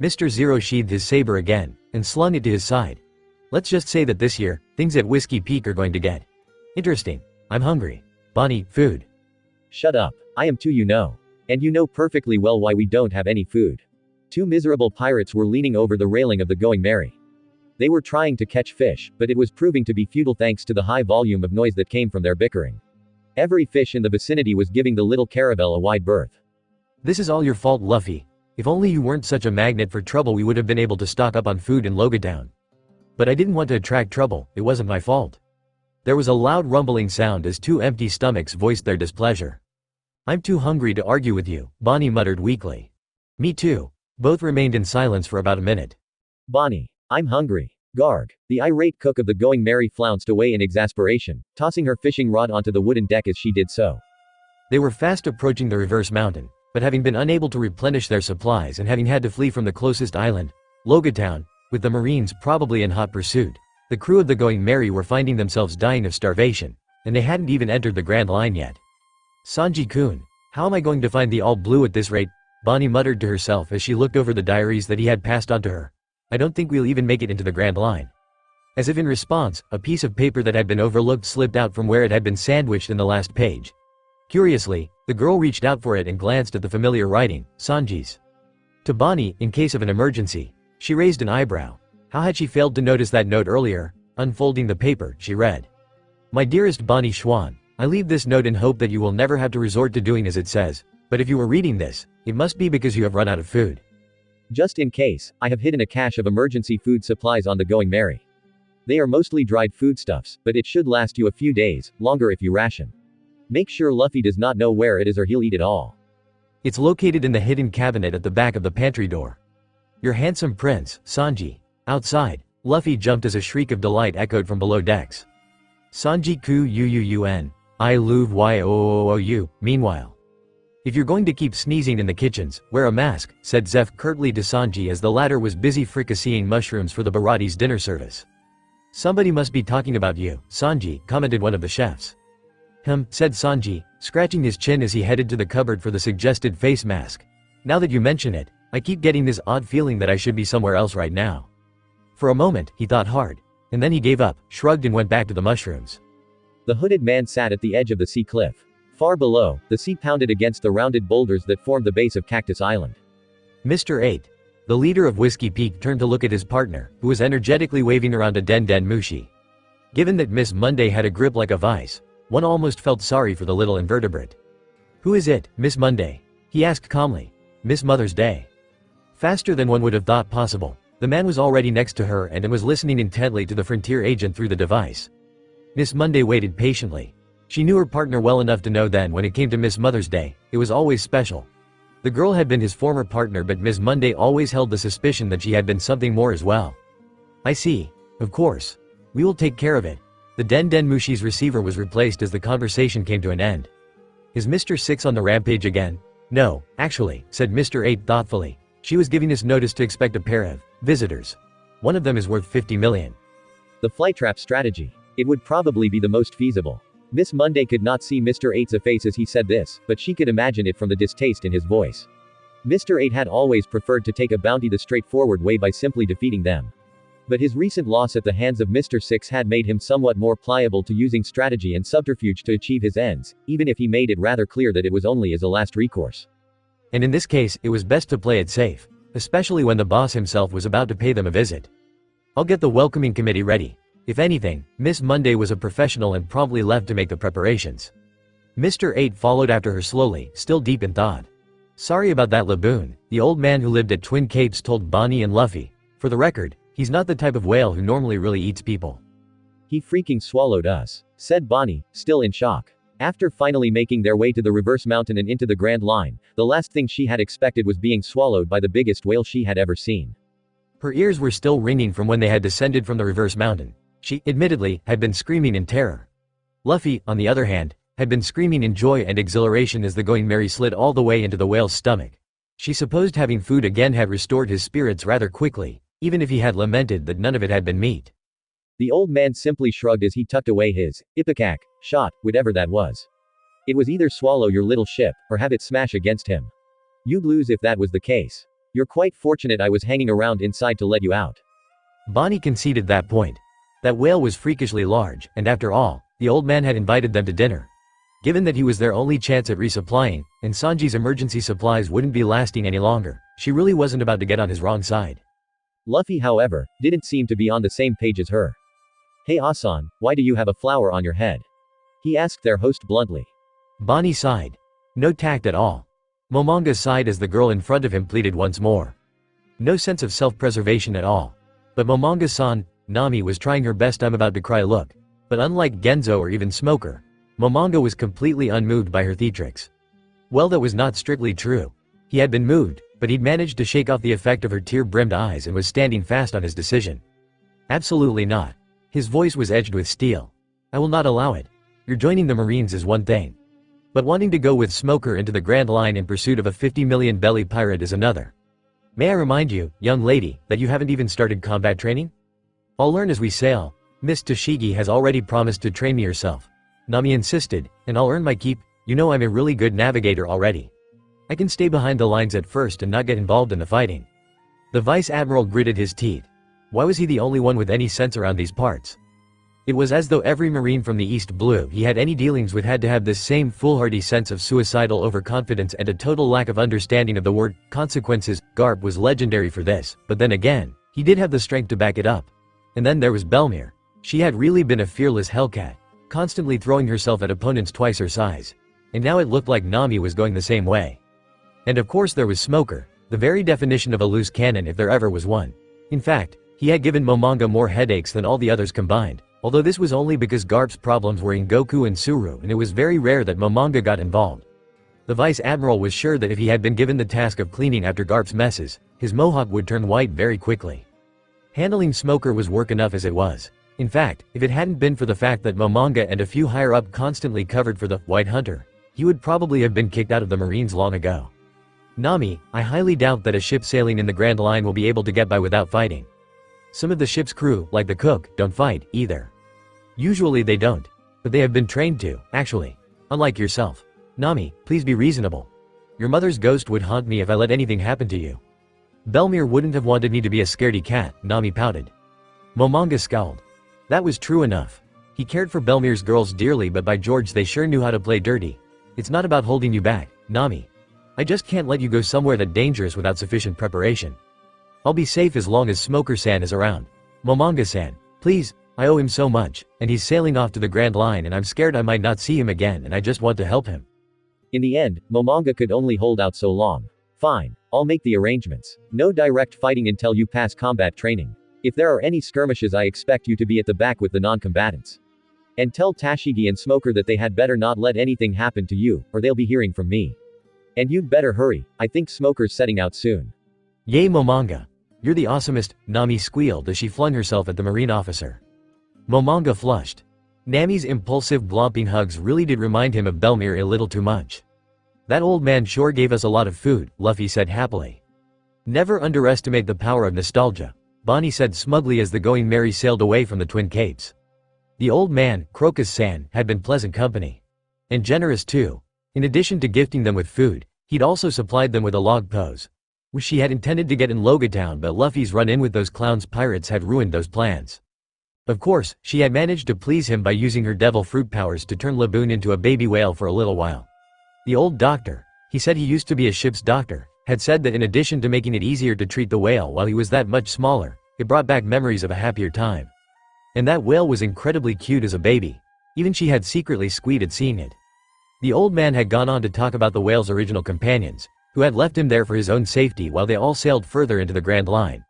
Mr. Zero sheathed his saber again, and slung it to his side. Let's just say that this year, things at Whiskey Peak are going to get interesting. I'm hungry. Bonnie, food. Shut up. I am too, you know. And you know perfectly well why we don't have any food. Two miserable pirates were leaning over the railing of the Going Merry. They were trying to catch fish, but it was proving to be futile thanks to the high volume of noise that came from their bickering. Every fish in the vicinity was giving the little caravel a wide berth. This is all your fault, Luffy. If only you weren't such a magnet for trouble, we would have been able to stock up on food in Logat. But I didn't want to attract trouble, it wasn't my fault. There was a loud rumbling sound as two empty stomachs voiced their displeasure. I'm too hungry to argue with you, Bonnie muttered weakly. Me too. Both remained in silence for about a minute. Bonnie, I'm hungry. Garg. The irate cook of the Going Merry flounced away in exasperation, tossing her fishing rod onto the wooden deck as she did so. They were fast approaching the reverse mountain, but having been unable to replenish their supplies and having had to flee from the closest island, Logat, with the Marines probably in hot pursuit, the crew of the Going Merry were finding themselves dying of starvation, and they hadn't even entered the Grand Line yet. Sanji-kun, how am I going to find the All Blue at this rate? Bonnie muttered to herself as she looked over the diaries that he had passed on to her. I don't think we'll even make it into the Grand Line. As if in response, a piece of paper that had been overlooked slipped out from where it had been sandwiched in the last page. Curiously, the girl reached out for it and glanced at the familiar writing, Sanji's. To Bonnie, in case of an emergency. She raised an eyebrow. How had she failed to notice that note earlier? Unfolding the paper, she read. My dearest Bonnie Schwan, I leave this note in hope that you will never have to resort to doing as it says, but if you are reading this, it must be because you have run out of food. Just in case, I have hidden a cache of emergency food supplies on the Going Merry. They are mostly dried foodstuffs, but it should last you a few days, longer if you ration. Make sure Luffy does not know where it is or he'll eat it all. It's located in the hidden cabinet at the back of the pantry door. Your handsome prince, Sanji. Outside, Luffy jumped as a shriek of delight echoed from below decks. Sanji ku uun, I luv you. Meanwhile. If you're going to keep sneezing in the kitchens, wear a mask, said Zeph curtly to Sanji as the latter was busy fricasseeing mushrooms for the Barati's dinner service. Somebody must be talking about you, Sanji, commented one of the chefs. Said Sanji, scratching his chin as he headed to the cupboard for the suggested face mask. Now that you mention it, I keep getting this odd feeling that I should be somewhere else right now. For a moment, he thought hard. And then he gave up, shrugged and went back to the mushrooms. The hooded man sat at the edge of the sea cliff. Far below, the sea pounded against the rounded boulders that formed the base of Cactus Island. Mr. 8. The leader of Whiskey Peak turned to look at his partner, who was energetically waving around a den mushi. Given that Miss Monday had a grip like a vice, one almost felt sorry for the little invertebrate. Who is it, Miss Monday? He asked calmly. Miss Mother's Day. Faster than one would have thought possible, the man was already next to her and was listening intently to the frontier agent through the device. Miss Monday waited patiently. She knew her partner well enough to know then when it came to Miss Mother's Day, it was always special. The girl had been his former partner, but Miss Monday always held the suspicion that she had been something more as well. I see. Of course. We will take care of it. The Den Mushi's receiver was replaced as the conversation came to an end. Is Mr. 6 on the rampage again? No, actually, said Mr. 8 thoughtfully. She was giving us notice to expect a pair of visitors. One of them is worth 50 million. The flight trap strategy. It would probably be the most feasible. Miss Monday could not see Mr. 8's face as he said this, but she could imagine it from the distaste in his voice. Mr. 8 had always preferred to take a bounty the straightforward way by simply defeating them. But his recent loss at the hands of Mr. 6 had made him somewhat more pliable to using strategy and subterfuge to achieve his ends, even if he made it rather clear that it was only as a last recourse. And in this case, it was best to play it safe, especially when the boss himself was about to pay them a visit. I'll get the welcoming committee ready. If anything, Miss Monday was a professional and promptly left to make the preparations. Mr. 8 followed after her slowly, still deep in thought. Sorry about that, Laboon, the old man who lived at Twin Capes told Bonnie and Luffy. For the record, he's not the type of whale who normally really eats people. He freaking swallowed us, said Bonnie, still in shock. After finally making their way to the reverse mountain and into the Grand Line, the last thing she had expected was being swallowed by the biggest whale she had ever seen. Her ears were still ringing from when they had descended from the reverse mountain. She, admittedly, had been screaming in terror. Luffy, on the other hand, had been screaming in joy and exhilaration as the Going Merry slid all the way into the whale's stomach. She supposed having food again had restored his spirits rather quickly, even if he had lamented that none of it had been meat. The old man simply shrugged as he tucked away his ipecac shot, whatever that was. It was either swallow your little ship, or have it smash against him. You'd lose if that was the case. You're quite fortunate I was hanging around inside to let you out. Bonnie conceded that point. That whale was freakishly large, and after all, the old man had invited them to dinner. Given that he was their only chance at resupplying, and Sanji's emergency supplies wouldn't be lasting any longer, she really wasn't about to get on his wrong side. Luffy, however, didn't seem to be on the same page as her. Hey Asan, why do you have a flower on your head? He asked their host bluntly. Bonnie sighed. No tact at all. Momonga sighed as the girl in front of him pleaded once more. No sense of self-preservation at all. But Momonga-san, Nami was trying her best I'm about to cry look. But unlike Genzo or even Smoker, Momonga was completely unmoved by her theatrics. Well, that was not strictly true. He had been moved, but he'd managed to shake off the effect of her tear-brimmed eyes and was standing fast on his decision. Absolutely not. His voice was edged with steel. I will not allow it. You're joining the Marines is one thing. But wanting to go with Smoker into the Grand Line in pursuit of a 50 million belly pirate is another. May I remind you, young lady, that you haven't even started combat training? I'll learn as we sail. Miss Toshigi has already promised to train me herself. Nami insisted, and I'll earn my keep. You know I'm a really good navigator already. I can stay behind the lines at first and not get involved in the fighting. The Vice Admiral gritted his teeth. Why was he the only one with any sense around these parts? It was as though every Marine from the East Blue he had any dealings with had to have this same foolhardy sense of suicidal overconfidence and a total lack of understanding of the word consequences. Garp was legendary for this, but then again, he did have the strength to back it up. And then there was Belmere. She had really been a fearless hellcat, constantly throwing herself at opponents twice her size. And now it looked like Nami was going the same way. And of course there was Smoker, the very definition of a loose cannon if there ever was one. In fact, he had given Momonga more headaches than all the others combined. Although this was only because Garp's problems were in Goku and Suru and it was very rare that Momonga got involved. The Vice Admiral was sure that if he had been given the task of cleaning after Garp's messes, his mohawk would turn white very quickly. Handling Smoker was work enough as it was. In fact, if it hadn't been for the fact that Momonga and a few higher up constantly covered for the White Hunter, he would probably have been kicked out of the Marines long ago. Nami, I highly doubt that a ship sailing in the Grand Line will be able to get by without fighting. Some of the ship's crew, like the cook, don't fight, either. Usually they don't. But they have been trained to, actually. Unlike yourself. Nami, please be reasonable. Your mother's ghost would haunt me if I let anything happen to you. Belmere wouldn't have wanted me to be a scaredy cat, Nami pouted. Momonga scowled. That was true enough. He cared for Belmere's girls dearly, but by George they sure knew how to play dirty. It's not about holding you back, Nami. I just can't let you go somewhere that dangerous without sufficient preparation. I'll be safe as long as Smoker-san is around. Momonga-san, please, I owe him so much, and he's sailing off to the Grand Line and I'm scared I might not see him again and I just want to help him. In the end, Momonga could only hold out so long. Fine, I'll make the arrangements. No direct fighting until you pass combat training. If there are any skirmishes I expect you to be at the back with the non-combatants. And tell Tashigi and Smoker that they had better not let anything happen to you, or they'll be hearing from me. And you'd better hurry, I think Smoker's setting out soon. Yay Momonga. You're the awesomest, Nami squealed as she flung herself at the Marine officer. Momonga flushed. Nami's impulsive blomping hugs really did remind him of Belmere a little too much. That old man sure gave us a lot of food, Luffy said happily. Never underestimate the power of nostalgia, Bonnie said smugly as the Going Merry sailed away from the Twin Capes. The old man, Crocus-san, had been pleasant company. And generous too. In addition to gifting them with food, he'd also supplied them with a log pose, which she had intended to get in Logat Town, but Luffy's run-in with those clowns pirates had ruined those plans. Of course, she had managed to please him by using her devil fruit powers to turn Laboon into a baby whale for a little while. The old doctor, he said he used to be a ship's doctor, had said that in addition to making it easier to treat the whale while he was that much smaller, it brought back memories of a happier time. And that whale was incredibly cute as a baby. Even she had secretly squeaked at seeing it. The old man had gone on to talk about the whale's original companions, who had left him there for his own safety while they all sailed further into the Grand Line.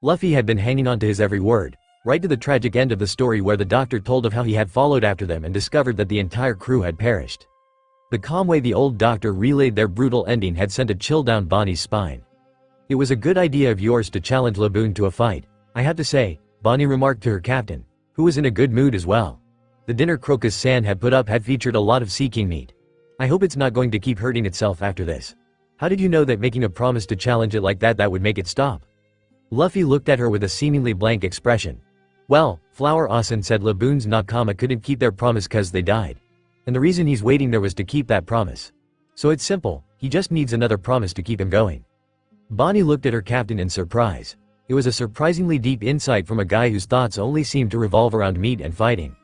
Luffy had been hanging on to his every word, right to the tragic end of the story where the doctor told of how he had followed after them and discovered that the entire crew had perished. The calm way the old doctor relayed their brutal ending had sent a chill down Bonnie's spine. It was a good idea of yours to challenge Laboon to a fight, I have to say, Bonnie remarked to her captain, who was in a good mood as well. The dinner Crocus-san had put up had featured a lot of sea king meat. I hope it's not going to keep hurting itself after this. How did you know that making a promise to challenge it like that would make it stop? Luffy looked at her with a seemingly blank expression. Well, Flower Asen said Laboon's Nakama couldn't keep their promise cause they died. And the reason he's waiting there was to keep that promise. So it's simple, he just needs another promise to keep him going. Bonnie looked at her captain in surprise. It was a surprisingly deep insight from a guy whose thoughts only seemed to revolve around meat and fighting.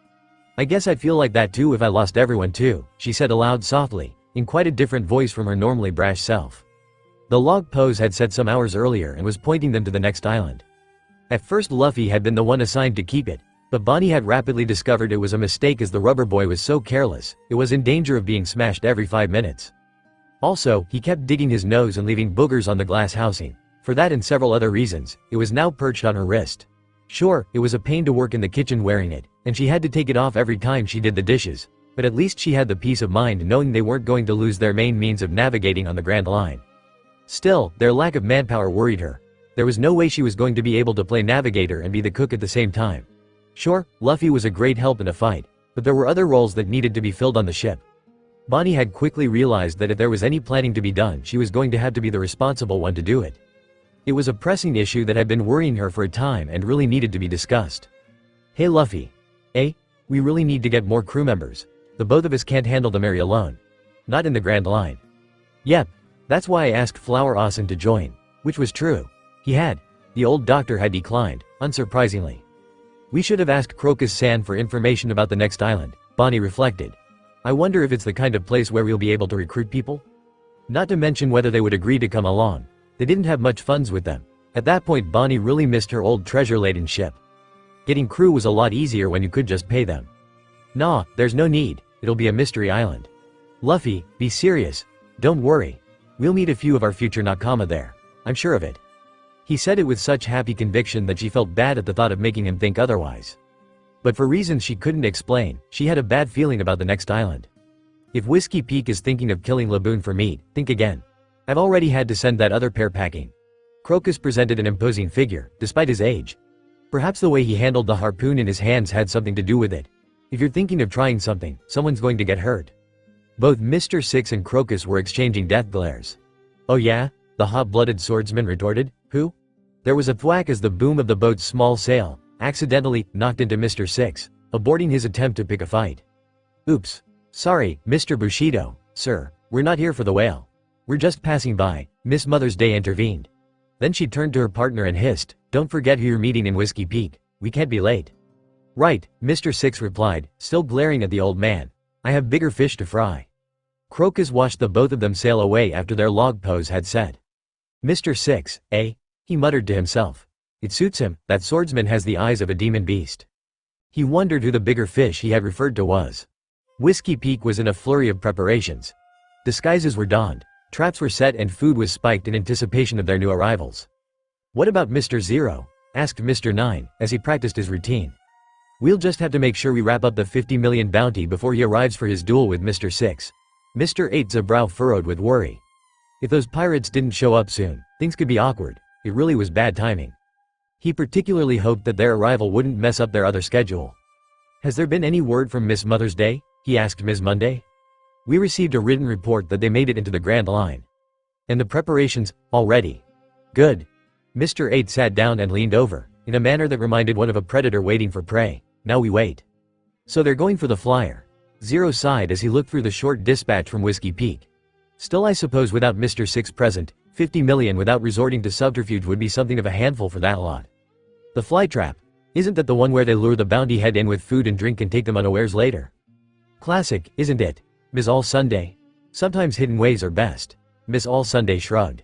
I guess I'd feel like that too if I lost everyone too, she said aloud softly, in quite a different voice from her normally brash self. The log pose had set some hours earlier and was pointing them to the next island. At first Luffy had been the one assigned to keep it, but Bonnie had rapidly discovered it was a mistake as the rubber boy was so careless, it was in danger of being smashed every 5 minutes. Also, he kept digging his nose and leaving boogers on the glass housing. For that and several other reasons, it was now perched on her wrist. Sure, it was a pain to work in the kitchen wearing it, and she had to take it off every time she did the dishes, but at least she had the peace of mind knowing they weren't going to lose their main means of navigating on the Grand Line. Still, their lack of manpower worried her. There was no way she was going to be able to play navigator and be the cook at the same time. Sure, Luffy was a great help in a fight, but there were other roles that needed to be filled on the ship. Bonnie had quickly realized that if there was any planning to be done, she was going to have to be the responsible one to do it. It was a pressing issue that had been worrying her for a time and really needed to be discussed. Hey Luffy. We really need to get more crew members. The both of us can't handle the Mary alone. Not in the Grand Line. Yep. That's why I asked Flower Asen to join. Which was true. The old doctor had declined, unsurprisingly. We should have asked Crocus-san for information about the next island, Bonnie reflected. I wonder if it's the kind of place where we'll be able to recruit people? Not to mention whether they would agree to come along. They didn't have much funds with them. At that point Bonnie really missed her old treasure-laden ship. Getting crew was a lot easier when you could just pay them. Nah, there's no need, it'll be a mystery island. Luffy, be serious. Don't worry. We'll meet a few of our future Nakama there. I'm sure of it. He said it with such happy conviction that she felt bad at the thought of making him think otherwise. But for reasons she couldn't explain, she had a bad feeling about the next island. If Whiskey Peak is thinking of killing Laboon for meat, think again. I've already had to send that other pair packing. Crocus presented an imposing figure, despite his age. Perhaps the way he handled the harpoon in his hands had something to do with it. If you're thinking of trying something, someone's going to get hurt. Both Mr. Six and Crocus were exchanging death glares. Oh yeah? The hot-blooded swordsman retorted. Who? There was a thwack as the boom of the boat's small sail accidentally knocked into Mr. Six, aborting his attempt to pick a fight. Oops. Sorry, Mr. Bushido, sir, we're not here for the whale. We're just passing by, Miss Mother's Day intervened. Then she turned to her partner and hissed, don't forget who you're meeting in Whiskey Peak, we can't be late. Right, Mr. Six replied, still glaring at the old man. I have bigger fish to fry. Crocus watched the both of them sail away after their log pose had set. Mr. Six, eh? He muttered to himself. It suits him, that swordsman has the eyes of a demon beast. He wondered who the bigger fish he had referred to was. Whiskey Peak was in a flurry of preparations. Disguises were donned, traps were set and food was spiked in anticipation of their new arrivals. What about Mr. Zero? Asked Mr. Nine, as he practiced his routine. We'll just have to make sure we wrap up the 50 million bounty before he arrives for his duel with Mr. Six. Mr. Eight's brow furrowed with worry. If those pirates didn't show up soon, things could be awkward. It really was bad timing. He particularly hoped that their arrival wouldn't mess up their other schedule. Has there been any word from Miss Mother's Day? He asked Ms. Monday. We received a written report that they made it into the Grand Line. And the preparations, all ready. Good. Mr. 8 sat down and leaned over, in a manner that reminded one of a predator waiting for prey. Now we wait. So they're going for the flyer. Zero sighed as he looked through the short dispatch from Whiskey Peak. Still, I suppose without Mr. 6 present, 50 million without resorting to subterfuge would be something of a handful for that lot. The fly trap. Isn't that the one where they lure the bounty head in with food and drink and take them unawares later? Classic, isn't it? Miss All Sunday. Sometimes hidden ways are best. Miss All Sunday shrugged.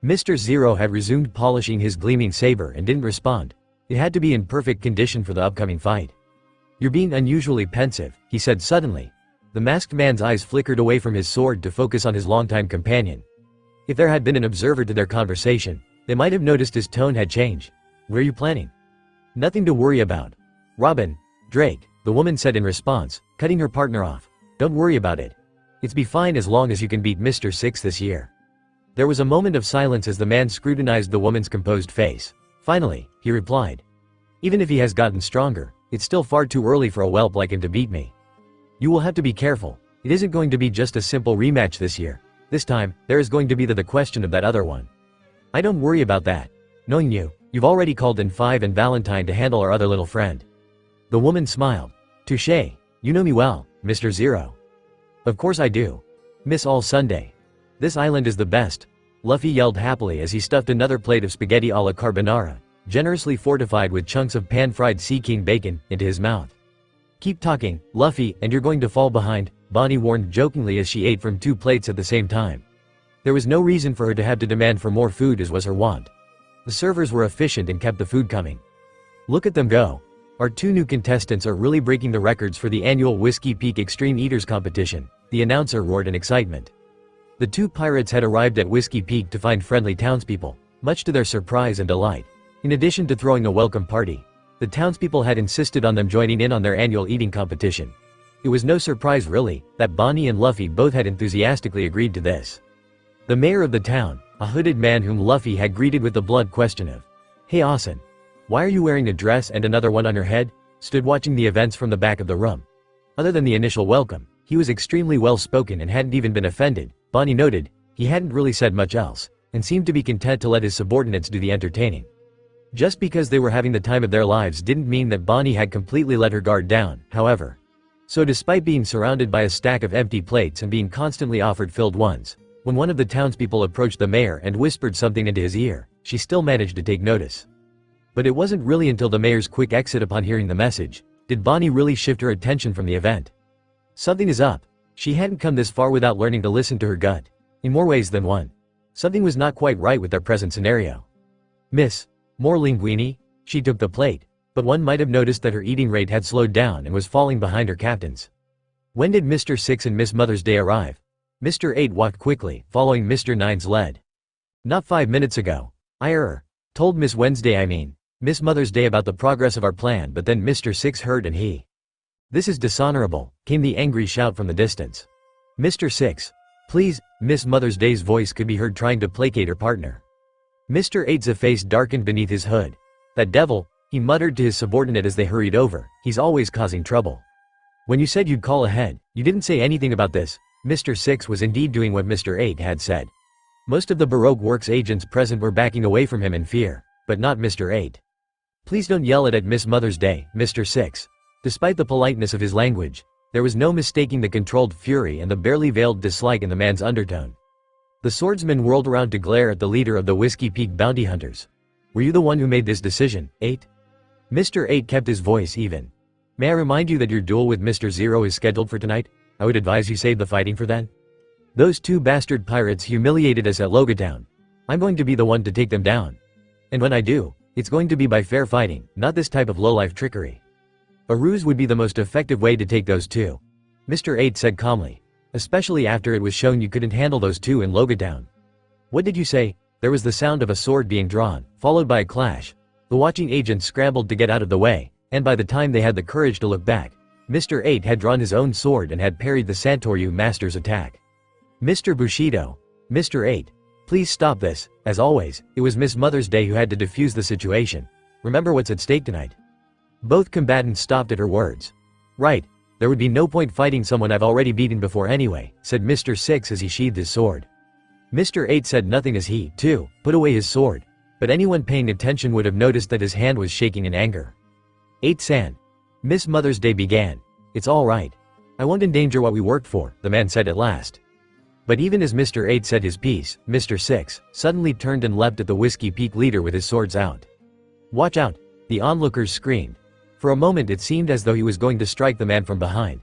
Mr. Zero had resumed polishing his gleaming saber and didn't respond. It had to be in perfect condition for the upcoming fight. You're being unusually pensive, he said suddenly. The masked man's eyes flickered away from his sword to focus on his longtime companion. If there had been an observer to their conversation, they might have noticed his tone had changed. Where are you planning? Nothing to worry about. Robin, Drake, the woman said in response, cutting her partner off. Don't worry about it. It's be fine as long as you can beat Mr. 6 this year. There was a moment of silence as the man scrutinized the woman's composed face. Finally, he replied. Even if he has gotten stronger, It's still far too early for a whelp like him to beat me. You will have to be careful. It isn't going to be just a simple rematch this year. This time, there is going to be the question of that other one. I don't worry about that. Knowing you, you've already called in Five and Valentine to handle our other little friend. The woman smiled. Touché. You know me well, Mr. Zero. Of course I do. Miss all Sunday. This island is the best. Luffy yelled happily as he stuffed another plate of spaghetti alla carbonara, generously fortified with chunks of pan-fried Sea King bacon, into his mouth. Keep talking, Luffy, and you're going to fall behind, Bonnie warned jokingly as she ate from 2 plates at the same time. There was no reason for her to have to demand for more food as was her wont. The servers were efficient and kept the food coming. Look at them go. Our 2 new contestants are really breaking the records for the annual Whiskey Peak Extreme Eaters competition, the announcer roared in excitement. The 2 pirates had arrived at Whiskey Peak to find friendly townspeople, much to their surprise and delight. In addition to throwing a welcome party, the townspeople had insisted on them joining in on their annual eating competition. It was no surprise really, that Bonnie and Luffy both had enthusiastically agreed to this. The mayor of the town, a hooded man whom Luffy had greeted with the blunt question of, "Hey Asen, why are you wearing a dress and another one on your head?" stood watching the events from the back of the room. Other than the initial welcome, he was extremely well spoken and hadn't even been offended. Bonnie noted, he hadn't really said much else, and seemed to be content to let his subordinates do the entertaining. Just because they were having the time of their lives didn't mean that Bonnie had completely let her guard down, however. So despite being surrounded by a stack of empty plates and being constantly offered filled ones, when one of the townspeople approached the mayor and whispered something into his ear, she still managed to take notice. But it wasn't really until the mayor's quick exit upon hearing the message, did Bonnie really shift her attention from the event. Something is up. She hadn't come this far without learning to listen to her gut. In more ways than one. Something was not quite right with their present scenario. Miss, more linguine? She took the plate, but one might have noticed that her eating rate had slowed down and was falling behind her captains. When did Mr. 6 and Miss Mother's Day arrive? Mr. 8 walked quickly, following Mr. 9's lead. Not 5 minutes ago. I told Miss Wednesday Miss Mother's Day about the progress of our plan, but then Mr. 6 heard and he. This is dishonorable, came the angry shout from the distance. Mr. 6. Please, Miss Mother's Day's voice could be heard trying to placate her partner. Mr. 8's face darkened beneath his hood. That devil, he muttered to his subordinate as they hurried over, he's always causing trouble. When you said you'd call ahead, you didn't say anything about this. Mr. 6 was indeed doing what Mr. 8 had said. Most of the Baroque Works agents present were backing away from him in fear, but not Mr. 8. Please don't yell it at Miss Mother's Day, Mr. 6. Despite the politeness of his language, there was no mistaking the controlled fury and the barely veiled dislike in the man's undertone. The swordsman whirled around to glare at the leader of the Whiskey Peak bounty hunters. Were you the one who made this decision, 8? Mr. 8 kept his voice even. May I remind you that your duel with Mr. 0 is scheduled for tonight? I would advise you save the fighting for then. Those 2 bastard pirates humiliated us at Logat. I'm going to be the one to take them down. And when I do, it's going to be by fair fighting, not this type of low-life trickery. A ruse would be the most effective way to take those 2. Mr. 8 said calmly. Especially after it was shown you couldn't handle those 2 in Logat. What did you say? There was the sound of a sword being drawn, followed by a clash. The watching agents scrambled to get out of the way, and by the time they had the courage to look back, Mr. 8 had drawn his own sword and had parried the Santoryu master's attack. Mr. Bushido. Mr. 8. Please stop this. As always, it was Miss Mother's Day who had to defuse the situation. Remember what's at stake tonight. Both combatants stopped at her words. Right, there would be no point fighting someone I've already beaten before anyway, said Mr. 6 as he sheathed his sword. Mr. 8 said nothing as he, too, put away his sword, but anyone paying attention would have noticed that his hand was shaking in anger. 8-san. Miss Mother's Day began. It's all right. I won't endanger what we worked for, the man said at last. But even as Mr. 8 said his piece, Mr. 6 suddenly turned and leapt at the Whiskey Peak leader with his swords out. Watch out, the onlookers screamed. For a moment it seemed as though he was going to strike the man from behind.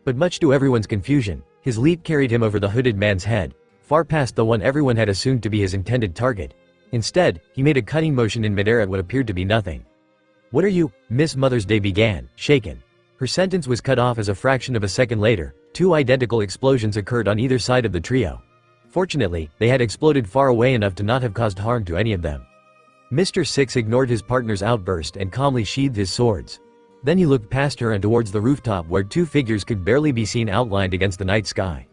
But much to everyone's confusion, his leap carried him over the hooded man's head, far past the one everyone had assumed to be his intended target. Instead, he made a cutting motion in midair at what appeared to be nothing. What are you? Miss Mother's Day began, shaken. Her sentence was cut off as a fraction of a second later. 2 identical explosions occurred on either side of the trio. Fortunately, they had exploded far away enough to not have caused harm to any of them. Mr. 6 ignored his partner's outburst and calmly sheathed his swords. Then he looked past her and towards the rooftop where 2 figures could barely be seen outlined against the night sky.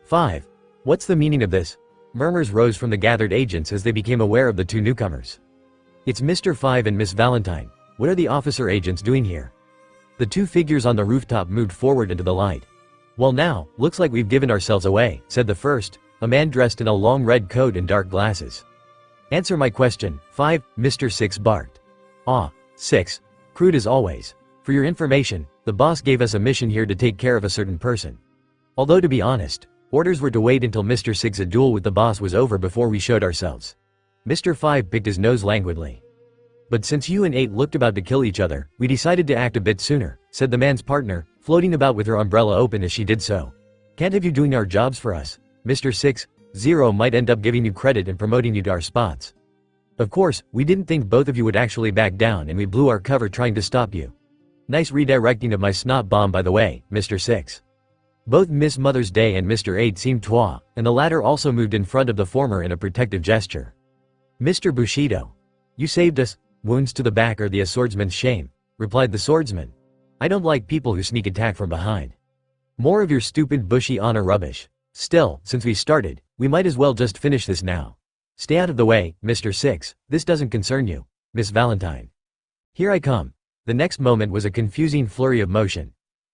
5. What's the meaning of this? Murmurs rose from the gathered agents as they became aware of the 2 newcomers. It's Mr. 5 and Miss Valentine. What are the officer agents doing here? The two figures on the rooftop moved forward into the light. "Well now, looks like we've given ourselves away," said the first, a man dressed in a long red coat and dark glasses. "Answer my question." 5, Mr. Six barked. "Ah, Six. Crude as always. For your information, the boss gave us a mission here to take care of a certain person. Although to be honest, orders were to wait until Mr. Six's duel with the boss was over before we showed ourselves." Mr. 5 picked his nose languidly. "But since you and 8 looked about to kill each other, we decided to act a bit sooner," said the man's partner, floating about with her umbrella open as she did so. "Can't have you doing our jobs for us, Mr. 6, 0 might end up giving you credit and promoting you to our spots. Of course, we didn't think both of you would actually back down and we blew our cover trying to stop you. Nice redirecting of my snot bomb by the way, Mr. 6. Both Miss Mother's Day and Mr. 8 seemed twa, and the latter also moved in front of the former in a protective gesture. "Mr. Bushido. You saved us. Wounds to the back are the swordsman's shame," replied the swordsman. "I don't like people who sneak attack from behind. More of your stupid bushy honor rubbish. Still, since we started, we might as well just finish this now. Stay out of the way, Mr. 6, this doesn't concern you, Miss Valentine. Here I come." The next moment was a confusing flurry of motion.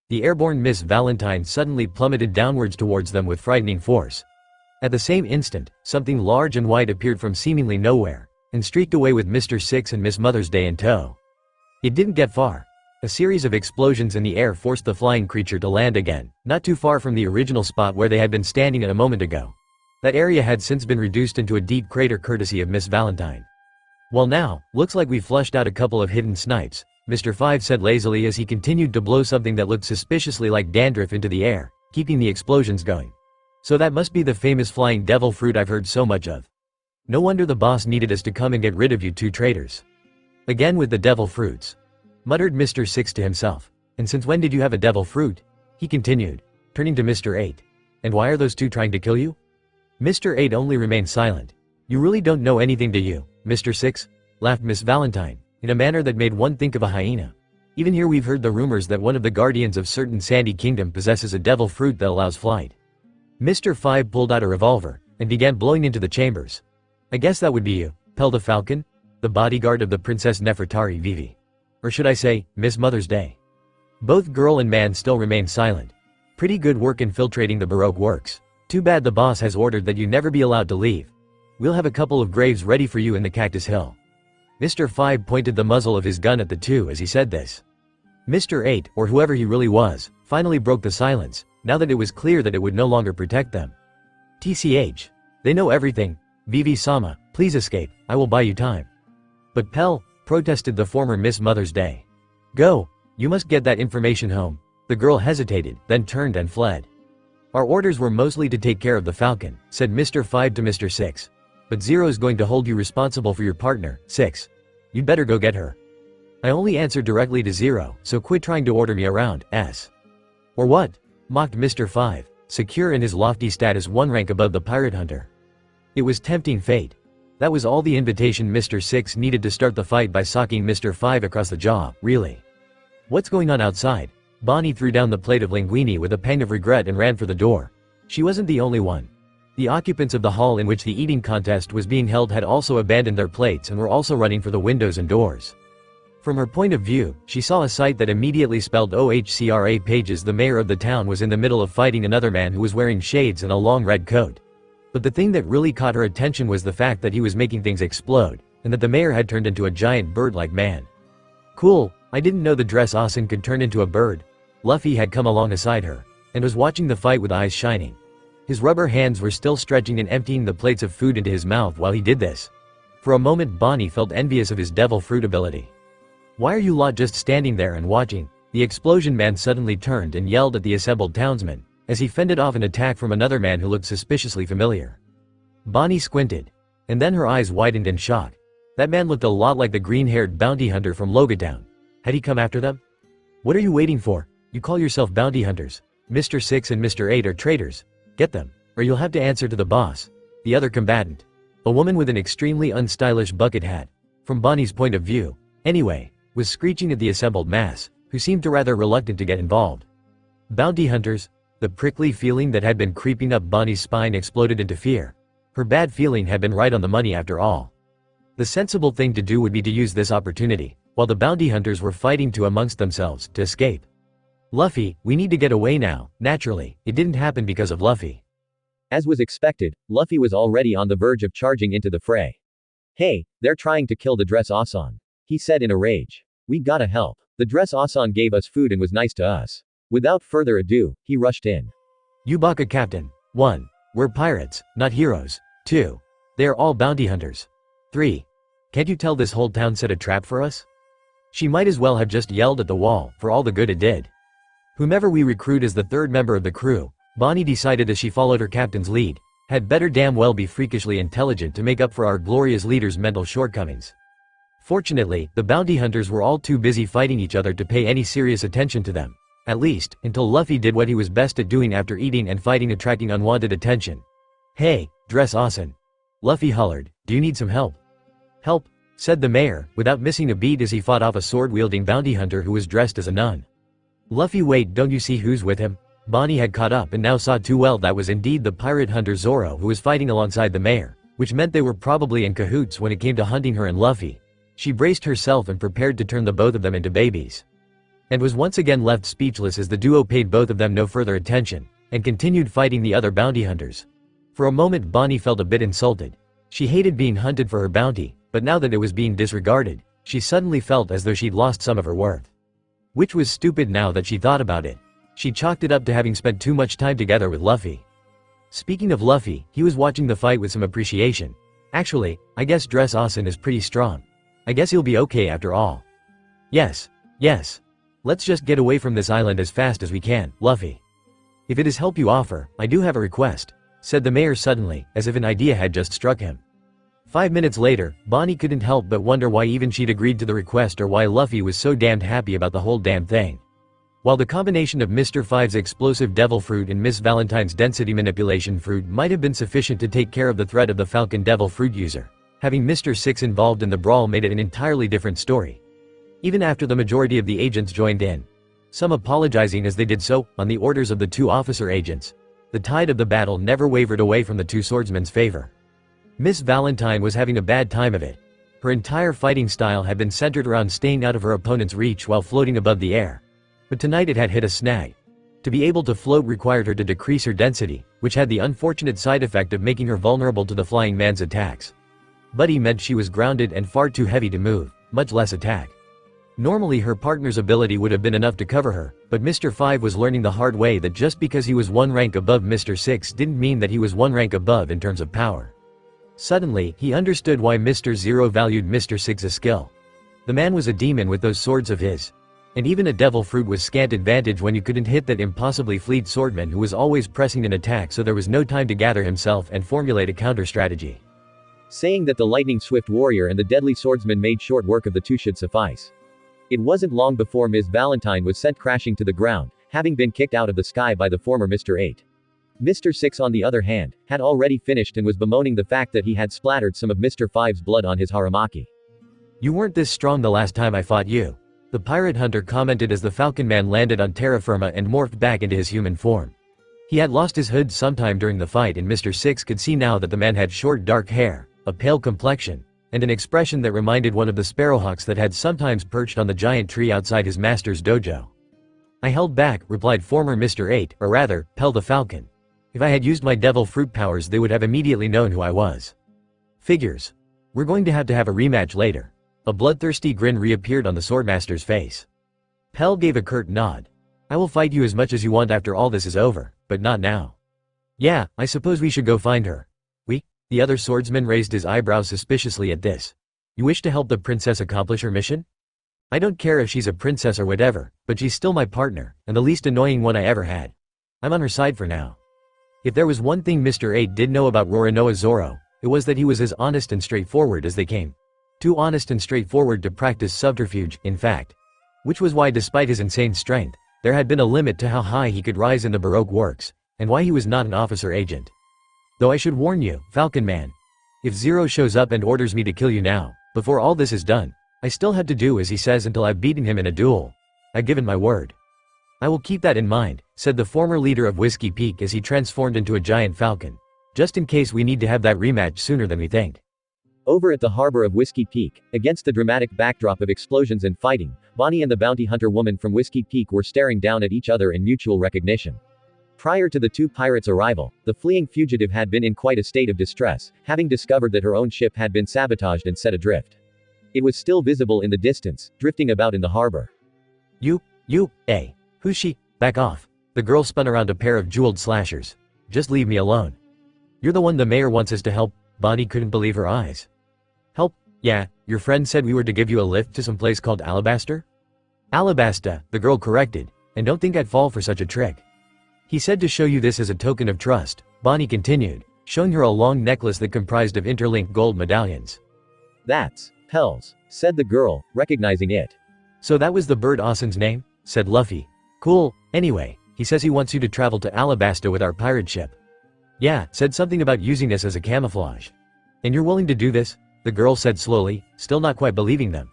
The airborne Miss Valentine suddenly plummeted downwards towards them with frightening force. At the same instant, something large and white appeared from seemingly nowhere, and streaked away with Mr. 6 and Miss Mother's Day in tow. It didn't get far. A series of explosions in the air forced the flying creature to land again, not too far from the original spot where they had been standing a moment ago. That area had since been reduced into a deep crater courtesy of Miss Valentine. "Well now, looks like we flushed out a couple of hidden snipes," Mr. 5 said lazily as he continued to blow something that looked suspiciously like dandruff into the air, keeping the explosions going. "So that must be the famous flying devil fruit I've heard so much of. No wonder the boss needed us to come and get rid of you two traitors. Again with the devil fruits," muttered Mr. 6 to himself. "And since when did you have a devil fruit?" he continued, turning to Mr. 8. "And why are those two trying to kill you?" Mr. 8 only remained silent. "You really don't know anything, do you, Mr. 6? laughed Miss Valentine, in a manner that made one think of a hyena. "Even here we've heard the rumors that one of the guardians of certain sandy kingdom possesses a devil fruit that allows flight." Mr. 5 pulled out a revolver, and began blowing into the chambers. "I guess that would be you, Pel the Falcon? The bodyguard of the Princess Nefertari Vivi. Or should I say, Miss Mother's Day?" Both girl and man still remained silent. "Pretty good work infiltrating the Baroque works. Too bad the boss has ordered that you never be allowed to leave. We'll have a couple of graves ready for you in the Cactus Hill." Mr. 5 pointed the muzzle of his gun at the two as he said this. Mr. 8, or whoever he really was, finally broke the silence, now that it was clear that it would no longer protect them. "TCH. They know everything. Vivi-sama, please escape, I will buy you time." "But Pel," protested the former Miss Mother's Day. "Go, you must get that information home." The girl hesitated, then turned and fled. "Our orders were mostly to take care of the Falcon," said Mr. 5 to Mr. 6. "But Zero's going to hold you responsible for your partner, 6. You'd better go get her." "I only answered directly to Zero, so quit trying to order me around, S." "Or what?" mocked Mr. 5, secure in his lofty status one rank above the pirate hunter. It was tempting fate. That was all the invitation Mr. 6 needed to start the fight by socking Mr. 5 across the jaw, really. "What's going on outside?" Bonnie threw down the plate of linguine with a pang of regret and ran for the door. She wasn't the only one. The occupants of the hall in which the eating contest was being held had also abandoned their plates and were also running for the windows and doors. From her point of view, she saw a sight that immediately spelled OHCRA pages. The mayor of the town was in the middle of fighting another man who was wearing shades and a long red coat. But the thing that really caught her attention was the fact that he was making things explode, and that the mayor had turned into a giant bird-like man. "Cool, I didn't know the dress-assassin could turn into a bird." Luffy had come along beside her, and was watching the fight with eyes shining. His rubber hands were still stretching and emptying the plates of food into his mouth while he did this. For a moment Bonnie felt envious of his devil fruit ability. "Why are you lot just standing there and watching?" The explosion man suddenly turned and yelled at the assembled townsmen, as he fended off an attack from another man who looked suspiciously familiar. Bonnie squinted, and then her eyes widened in shock. That man looked a lot like the green-haired bounty hunter from Logat. Had he come after them? "What are you waiting for? You call yourself bounty hunters. Mr. 6 and Mr. 8 are traitors. Get them, or you'll have to answer to the boss." The other combatant, a woman with an extremely unstylish bucket hat, from Bonnie's point of view, anyway, was screeching at the assembled mass, who seemed rather reluctant to get involved. Bounty hunters. The prickly feeling that had been creeping up Bonnie's spine exploded into fear. Her bad feeling had been right on the money after all. The sensible thing to do would be to use this opportunity, while the bounty hunters were fighting amongst themselves to escape. Luffy, we need to get away now. Naturally, it didn't happen because of Luffy. As was expected, Luffy was already on the verge of charging into the fray. Hey, they're trying to kill the Dress-Osan, he said in a rage. We gotta help. The Dress-Osan gave us food and was nice to us. Without further ado, he rushed in. Yubaka Captain. 1. We're pirates, not heroes. 2. They are all bounty hunters. 3. Can't you tell this whole town set a trap for us? She might as well have just yelled at the wall, for all the good it did. Whomever we recruit as the third member of the crew, Bonnie decided as she followed her captain's lead, had better damn well be freakishly intelligent to make up for our glorious leader's mental shortcomings. Fortunately, the bounty hunters were all too busy fighting each other to pay any serious attention to them. At least, until Luffy did what he was best at doing after eating and fighting, attracting unwanted attention. Hey, Dress-Osan. Luffy hollered, do you need some help? Help, said the mayor, without missing a beat as he fought off a sword-wielding bounty hunter who was dressed as a nun. Luffy, wait, don't you see who's with him? Bonnie had caught up and now saw too well that was indeed the pirate hunter Zoro who was fighting alongside the mayor, which meant they were probably in cahoots when it came to hunting her and Luffy. She braced herself and prepared to turn the both of them into babies. And was once again left speechless as the duo paid both of them no further attention, and continued fighting the other bounty hunters. For a moment Bonnie felt a bit insulted. She hated being hunted for her bounty, but now that it was being disregarded, she suddenly felt as though she'd lost some of her worth. Which was stupid now that she thought about it. She chalked it up to having spent too much time together with Luffy. Speaking of Luffy, he was watching the fight with some appreciation. Actually, I guess Dress-Osan is pretty strong. I guess he'll be okay after all. Yes. Let's just get away from this island as fast as we can, Luffy. If it is help you offer, I do have a request, said the mayor suddenly, as if an idea had just struck him. 5 minutes later, Bonnie couldn't help but wonder why even she'd agreed to the request or why Luffy was so damned happy about the whole damn thing. While the combination of Mr. Five's explosive devil fruit and Miss Valentine's density manipulation fruit might have been sufficient to take care of the threat of the Falcon Devil fruit user, having Mr. Six involved in the brawl made it an entirely different story. Even after the majority of the agents joined in, some apologizing as they did so, on the orders of the two officer agents, the tide of the battle never wavered away from the two swordsmen's favor. Miss Valentine was having a bad time of it. Her entire fighting style had been centered around staying out of her opponent's reach while floating above the air. But tonight it had hit a snag. To be able to float required her to decrease her density, which had the unfortunate side effect of making her vulnerable to the flying man's attacks. Buddy meant she was grounded and far too heavy to move, much less attack. Normally her partner's ability would have been enough to cover her, but Mr. Five was learning the hard way that just because he was one rank above Mr. Six didn't mean that he was one rank above in terms of power. Suddenly, he understood why Mr. Zero valued Mr. Six's skill. The man was a demon with those swords of his. And even a devil fruit was scant advantage when you couldn't hit that impossibly fleet swordman who was always pressing an attack, so there was no time to gather himself and formulate a counter strategy. Saying that the lightning-swift warrior and the deadly swordsman made short work of the two should suffice. It wasn't long before Ms. Valentine was sent crashing to the ground, having been kicked out of the sky by the former Mr. 8. Mr. 6 on the other hand, had already finished and was bemoaning the fact that he had splattered some of Mr. 5's blood on his haramaki. You weren't this strong the last time I fought you, the pirate hunter commented as the Falcon Man landed on terra firma and morphed back into his human form. He had lost his hood sometime during the fight, and Mr. 6 could see now that the man had short dark hair, a pale complexion, and an expression that reminded one of the sparrowhawks that had sometimes perched on the giant tree outside his master's dojo. I held back, replied former Mr. 8, or rather, Pell the Falcon. If I had used my devil fruit powers they would have immediately known who I was. Figures. We're going to have a rematch later. A bloodthirsty grin reappeared on the swordmaster's face. Pell gave a curt nod. I will fight you as much as you want after all this is over, but not now. Yeah, I suppose we should go find her. We? The other swordsman raised his eyebrows suspiciously at this. You wish to help the princess accomplish her mission? I don't care if she's a princess or whatever, but she's still my partner, and the least annoying one I ever had. I'm on her side for now. If there was one thing Mr. 8 did know about Roronoa Zoro, it was that he was as honest and straightforward as they came. Too honest and straightforward to practice subterfuge, in fact. Which was why despite his insane strength, there had been a limit to how high he could rise in the Baroque works, and why he was not an officer agent. Though I should warn you, Falcon Man. If Zero shows up and orders me to kill you now, before all this is done, I still have to do as he says until I've beaten him in a duel. I've given my word. I will keep that in mind, said the former leader of Whiskey Peak as he transformed into a giant falcon. Just in case we need to have that rematch sooner than we think. Over at the harbor of Whiskey Peak, against the dramatic backdrop of explosions and fighting, Bonnie and the bounty hunter woman from Whiskey Peak were staring down at each other in mutual recognition. Prior to the two pirates' arrival, the fleeing fugitive had been in quite a state of distress, having discovered that her own ship had been sabotaged and set adrift. It was still visible in the distance, drifting about in the harbor. Hey. Who's she? Back off. The girl spun around a pair of jeweled slashers. Just leave me alone. You're the one the mayor wants us to help. Bonnie couldn't believe her eyes. Help? Yeah, your friend said we were to give you a lift to some place called Alabasta? Alabasta, the girl corrected, and don't think I'd fall for such a trick. He said to show you this as a token of trust, Bonnie continued, showing her a long necklace that comprised of interlinked gold medallions. That's Pels, said the girl, recognizing it. So that was the bird Austin's name? Said Luffy. Cool, anyway, he says he wants you to travel to Alabasta with our pirate ship. Yeah, said something about using this as a camouflage. And you're willing to do this? The girl said slowly, still not quite believing them.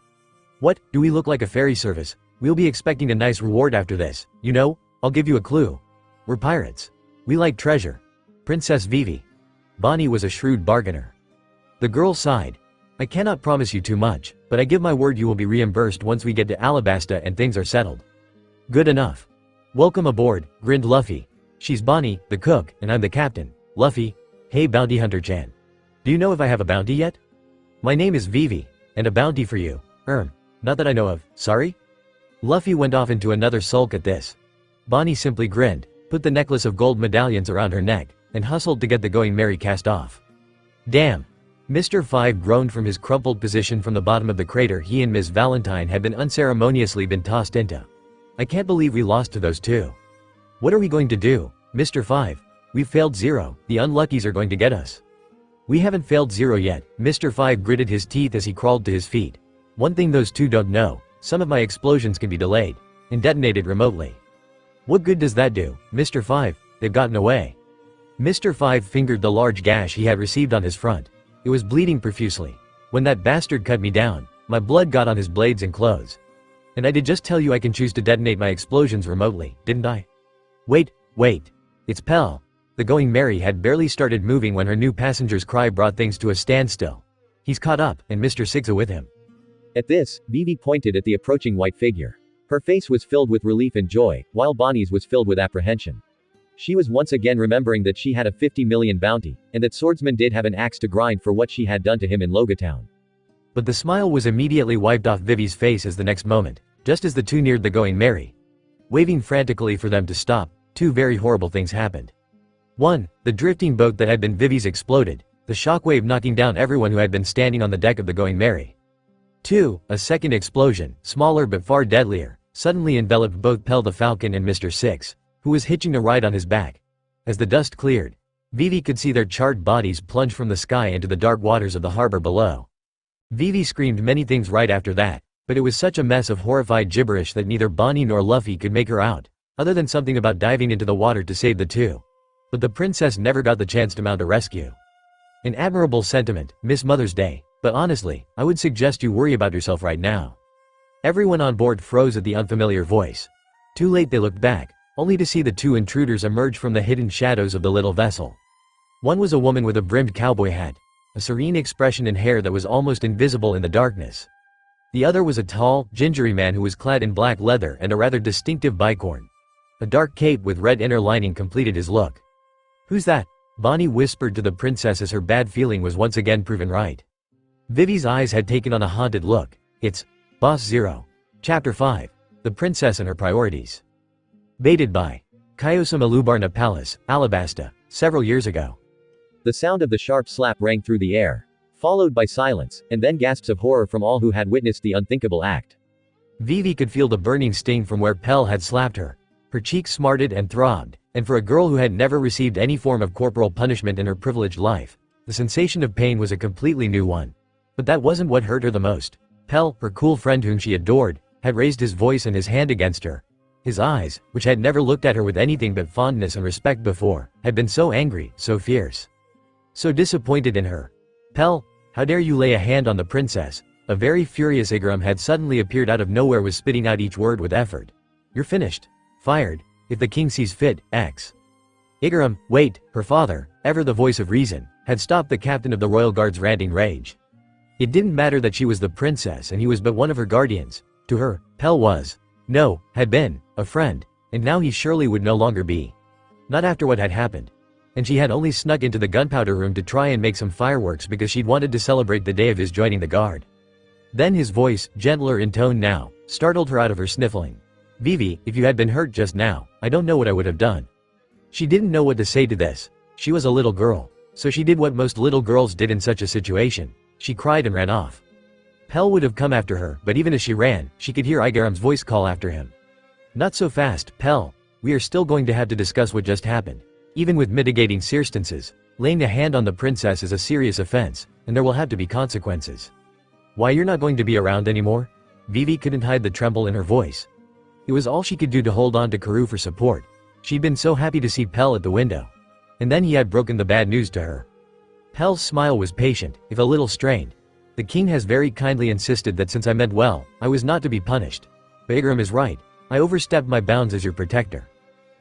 What, do we look like a ferry service? We'll be expecting a nice reward after this, you know? I'll give you a clue. We're pirates. We like treasure. Princess Vivi. Bonnie was a shrewd bargainer. The girl sighed. I cannot promise you too much, but I give my word you will be reimbursed once we get to Alabasta and things are settled. Good enough. Welcome aboard, grinned Luffy. She's Bonnie, the cook, and I'm the captain. Luffy. Hey bounty hunter Chan. Do you know if I have a bounty yet? My name is Vivi, and a bounty for you. Not that I know of, sorry? Luffy went off into another sulk at this. Bonnie simply grinned, put the necklace of gold medallions around her neck, and hustled to get the Going Merry cast off. Damn. Mr. Five groaned from his crumpled position from the bottom of the crater he and Ms. Valentine had been unceremoniously tossed into. I can't believe we lost to those two. What are we going to do, Mr. Five? We've failed Zero, the unluckies are going to get us. We haven't failed Zero yet, Mr. Five gritted his teeth as he crawled to his feet. One thing those two don't know, some of my explosions can be delayed, and detonated remotely. What good does that do, Mr. Five? They've gotten away. Mr. Five fingered the large gash he had received on his front. It was bleeding profusely. When that bastard cut me down, my blood got on his blades and clothes. And I did just tell you I can choose to detonate my explosions remotely, didn't I? Wait. It's Pell. The Going Merry had barely started moving when her new passenger's cry brought things to a standstill. He's caught up, and Mr. Sigza with him. At this, Vivi pointed at the approaching white figure. Her face was filled with relief and joy, while Bonnie's was filled with apprehension. She was once again remembering that she had a 50 million bounty, and that Swordsman did have an axe to grind for what she had done to him in Logatown. But the smile was immediately wiped off Vivi's face as the next moment, just as the two neared the Going Merry. Waving frantically for them to stop, two very horrible things happened. 1. The drifting boat that had been Vivi's exploded, the shockwave knocking down everyone who had been standing on the deck of the Going Merry. 2. A second explosion, smaller but far deadlier, suddenly enveloped both Pell the Falcon and Mr. Six, who was hitching a ride on his back. As the dust cleared, Vivi could see their charred bodies plunge from the sky into the dark waters of the harbor below. Vivi screamed many things right after that, but it was such a mess of horrified gibberish that neither Bonnie nor Luffy could make her out, other than something about diving into the water to save the two. But the princess never got the chance to mount a rescue. An admirable sentiment, Miss Mother's Day, but honestly, I would suggest you worry about yourself right now. Everyone on board froze at the unfamiliar voice. Too late they looked back, only to see the two intruders emerge from the hidden shadows of the little vessel. One was a woman with a brimmed cowboy hat, a serene expression and hair that was almost invisible in the darkness. The other was a tall, gingery man who was clad in black leather and a rather distinctive bicorn. A dark cape with red inner lining completed his look. Who's that? Bonnie whispered to the princess as her bad feeling was once again proven right. Vivi's eyes had taken on a haunted look. It's Boss Zero. Chapter 5. The Princess and Her Priorities. Baited by Kaiosama Lubarna Palace, Alabasta, several years ago. The sound of the sharp slap rang through the air, followed by silence, and then gasps of horror from all who had witnessed the unthinkable act. Vivi could feel the burning sting from where Pell had slapped her. Her cheeks smarted and throbbed, and for a girl who had never received any form of corporal punishment in her privileged life, the sensation of pain was a completely new one. But that wasn't what hurt her the most. Pell, her cool friend whom she adored, had raised his voice and his hand against her. His eyes, which had never looked at her with anything but fondness and respect before, had been so angry, so fierce, so disappointed in her. Pell, how dare you lay a hand on the princess? A very furious Igaram had suddenly appeared out of nowhere, was spitting out each word with effort. You're finished. Fired. If the king sees fit, X. Igaram, wait, her father, ever the voice of reason, had stopped the captain of the royal guard's ranting rage. It didn't matter that she was the princess and he was but one of her guardians. To her, Pell was, no, had been, a friend, and now he surely would no longer be. Not after what had happened. And she had only snuck into the gunpowder room to try and make some fireworks because she'd wanted to celebrate the day of his joining the guard. Then his voice, gentler in tone now, startled her out of her sniffling. Vivi, if you had been hurt just now, I don't know what I would have done. She didn't know what to say to this. She was a little girl, so she did what most little girls did in such a situation. She cried and ran off. Pell would have come after her, but even as she ran, she could hear Igaram's voice call after him. Not so fast, Pell. We are still going to have to discuss what just happened. Even with mitigating circumstances, laying a hand on the princess is a serious offense, and there will have to be consequences. Why, you're not going to be around anymore? Vivi couldn't hide the tremble in her voice. It was all she could do to hold on to Karoo for support. She'd been so happy to see Pell at the window. And then he had broken the bad news to her. Pell's smile was patient, if a little strained. The king has very kindly insisted that since I meant well, I was not to be punished. But Igaram is right. I overstepped my bounds as your protector.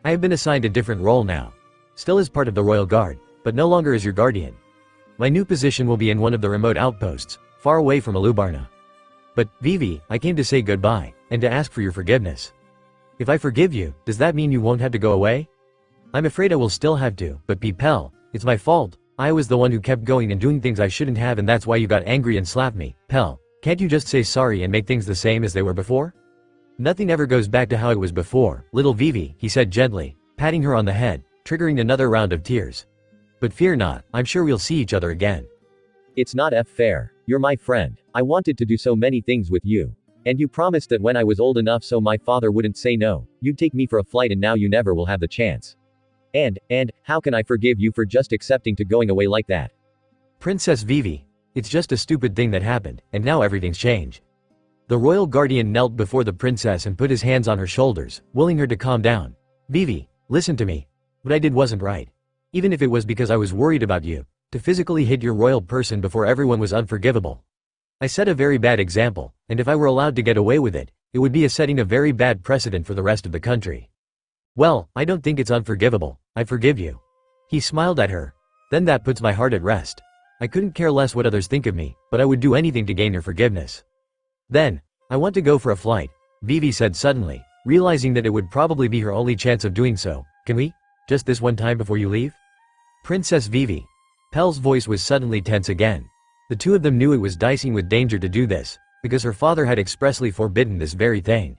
I have been assigned a different role now. Still as part of the royal guard, but no longer as your guardian. My new position will be in one of the remote outposts, far away from Alubarna. But, Vivi, I came to say goodbye, and to ask for your forgiveness. If I forgive you, does that mean you won't have to go away? I'm afraid I will still have to, but Pell, it's my fault. I was the one who kept going and doing things I shouldn't have, and that's why you got angry and slapped me. Pell, can't you just say sorry and make things the same as they were before? Nothing ever goes back to how it was before, little Vivi, he said gently, patting her on the head, triggering another round of tears. But fear not, I'm sure we'll see each other again. It's not fair. You're my friend. I wanted to do so many things with you. And you promised that when I was old enough so my father wouldn't say no, you'd take me for a flight, and now you never will have the chance. And, how can I forgive you for just accepting to going away like that? Princess Vivi, it's just a stupid thing that happened, and now everything's changed. The royal guardian knelt before the princess and put his hands on her shoulders, willing her to calm down. Vivi, listen to me. What I did wasn't right. Even if it was because I was worried about you, to physically hit your royal person before everyone was unforgivable. I set a very bad example, and if I were allowed to get away with it, it would be a setting a very bad precedent for the rest of the country. Well, I don't think it's unforgivable. I forgive you. He smiled at her. Then that puts my heart at rest. I couldn't care less what others think of me, but I would do anything to gain your forgiveness. Then, I want to go for a flight, Vivi said suddenly, realizing that it would probably be her only chance of doing so. Can we? Just this one time before you leave? Princess Vivi. Pell's voice was suddenly tense again. The two of them knew it was dicing with danger to do this, because her father had expressly forbidden this very thing.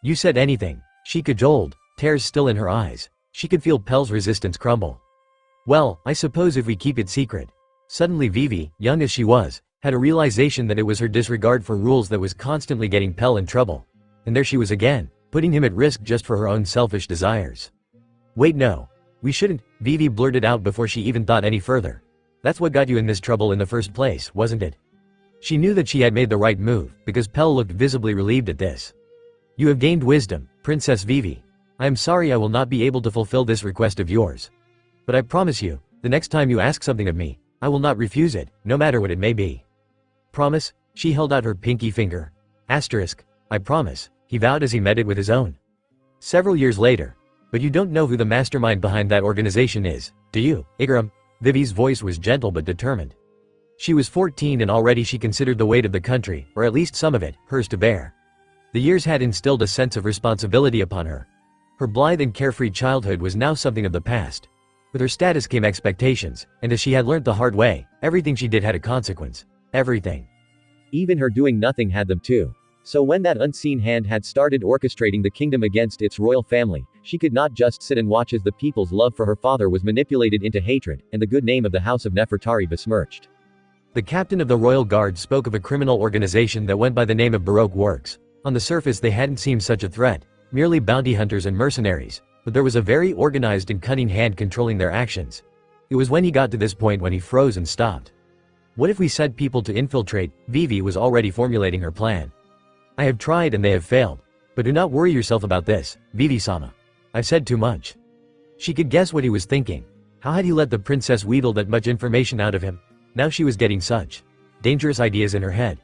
You said anything, she cajoled, tears still in her eyes. She could feel Pell's resistance crumble. Well, I suppose if we keep it secret. Suddenly Vivi, young as she was, had a realization that it was her disregard for rules that was constantly getting Pell in trouble. And there she was again, putting him at risk just for her own selfish desires. Wait, no. We shouldn't, Vivi blurted out before she even thought any further. That's what got you in this trouble in the first place, wasn't it? She knew that she had made the right move, because Pell looked visibly relieved at this. You have gained wisdom, Princess Vivi. I am sorry I will not be able to fulfill this request of yours. But I promise you, the next time you ask something of me, I will not refuse it, no matter what it may be. Promise? She held out her pinky finger. Asterisk, I promise, he vowed as he met it with his own. Several years later. But you don't know who the mastermind behind that organization is, do you, Igaram? Vivi's voice was gentle but determined. She was 14 and already she considered the weight of the country, or at least some of it, hers to bear. The years had instilled a sense of responsibility upon her. Her blithe and carefree childhood was now something of the past. With her status came expectations, and as she had learnt the hard way, everything she did had a consequence. Everything. Even her doing nothing had them too. So when that unseen hand had started orchestrating the kingdom against its royal family, she could not just sit and watch as the people's love for her father was manipulated into hatred, and the good name of the House of Nefertari besmirched. The captain of the royal guard spoke of a criminal organization that went by the name of Baroque Works. On the surface they hadn't seemed such a threat, merely bounty hunters and mercenaries, but there was a very organized and cunning hand controlling their actions. It was when he got to this point when he froze and stopped. What if we set people to infiltrate? Vivi was already formulating her plan. I have tried and they have failed. But do not worry yourself about this, Vivi-sama. I've said too much. She could guess what he was thinking. How had he let the princess wheedle that much information out of him? Now she was getting such dangerous ideas in her head.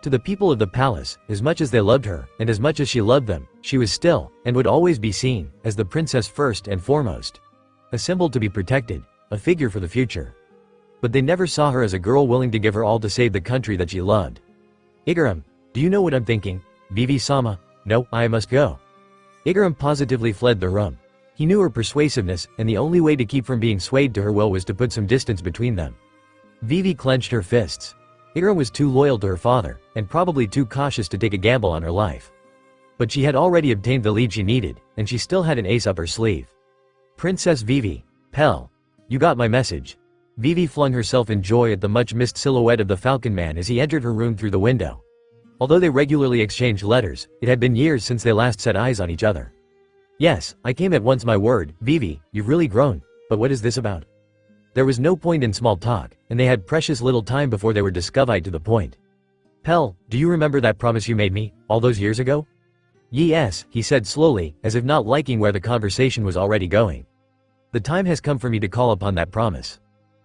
To the people of the palace, as much as they loved her, and as much as she loved them, she was still, and would always be seen, as the princess first and foremost. A symbol to be protected, a figure for the future. but they never saw her as a girl willing to give her all to save the country that she loved. Igaram, do you know what I'm thinking? Vivi-sama, no, I must go. Igaram positively fled the room. He knew her persuasiveness, and the only way to keep from being swayed to her will was to put some distance between them. Vivi clenched her fists. Igaram was too loyal to her father, and probably too cautious to take a gamble on her life. But she had already obtained the lead she needed, and she still had an ace up her sleeve. Princess Vivi, Pell, you got my message. Vivi flung herself in joy at the much-missed silhouette of the Falcon Man as he entered her room through the window. Although they regularly exchanged letters, it had been years since they last set eyes on each other. Yes, I came at once, my word, Vivi, you've really grown, but what is this about? There was no point in small talk, and they had precious little time before they were discovered to the point. Pell, do you remember that promise you made me, all those years ago? Yes, he said slowly, as if not liking where the conversation was already going. The time has come for me to call upon that promise.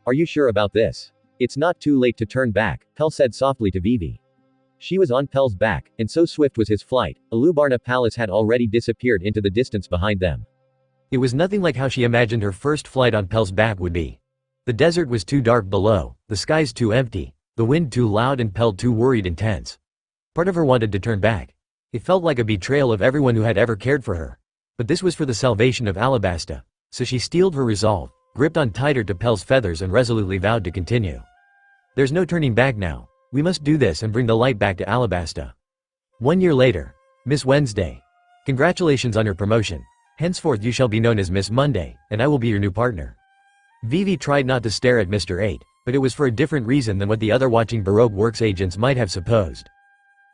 Are you sure about this? It's not too late to turn back, Pell said softly to Vivi. She was on Pell's back, and so swift was his flight, Alubarna Palace had already disappeared into the distance behind them. It was nothing like how she imagined her first flight on Pell's back would be. The desert was too dark below, the skies too empty, the wind too loud and Pell too worried and tense. Part of her wanted to turn back. It felt like a betrayal of everyone who had ever cared for her. But this was for the salvation of Alabasta, so she steeled her resolve, gripped on tighter to Pell's feathers and resolutely vowed to continue. There's no turning back now. We must do this and bring the light back to Alabasta. 1 year later. Miss Wednesday. Congratulations on your promotion. Henceforth you shall be known as Miss Monday, and I will be your new partner. Vivi tried not to stare at Mr. 8, but it was for a different reason than what the other watching Baroque Works agents might have supposed.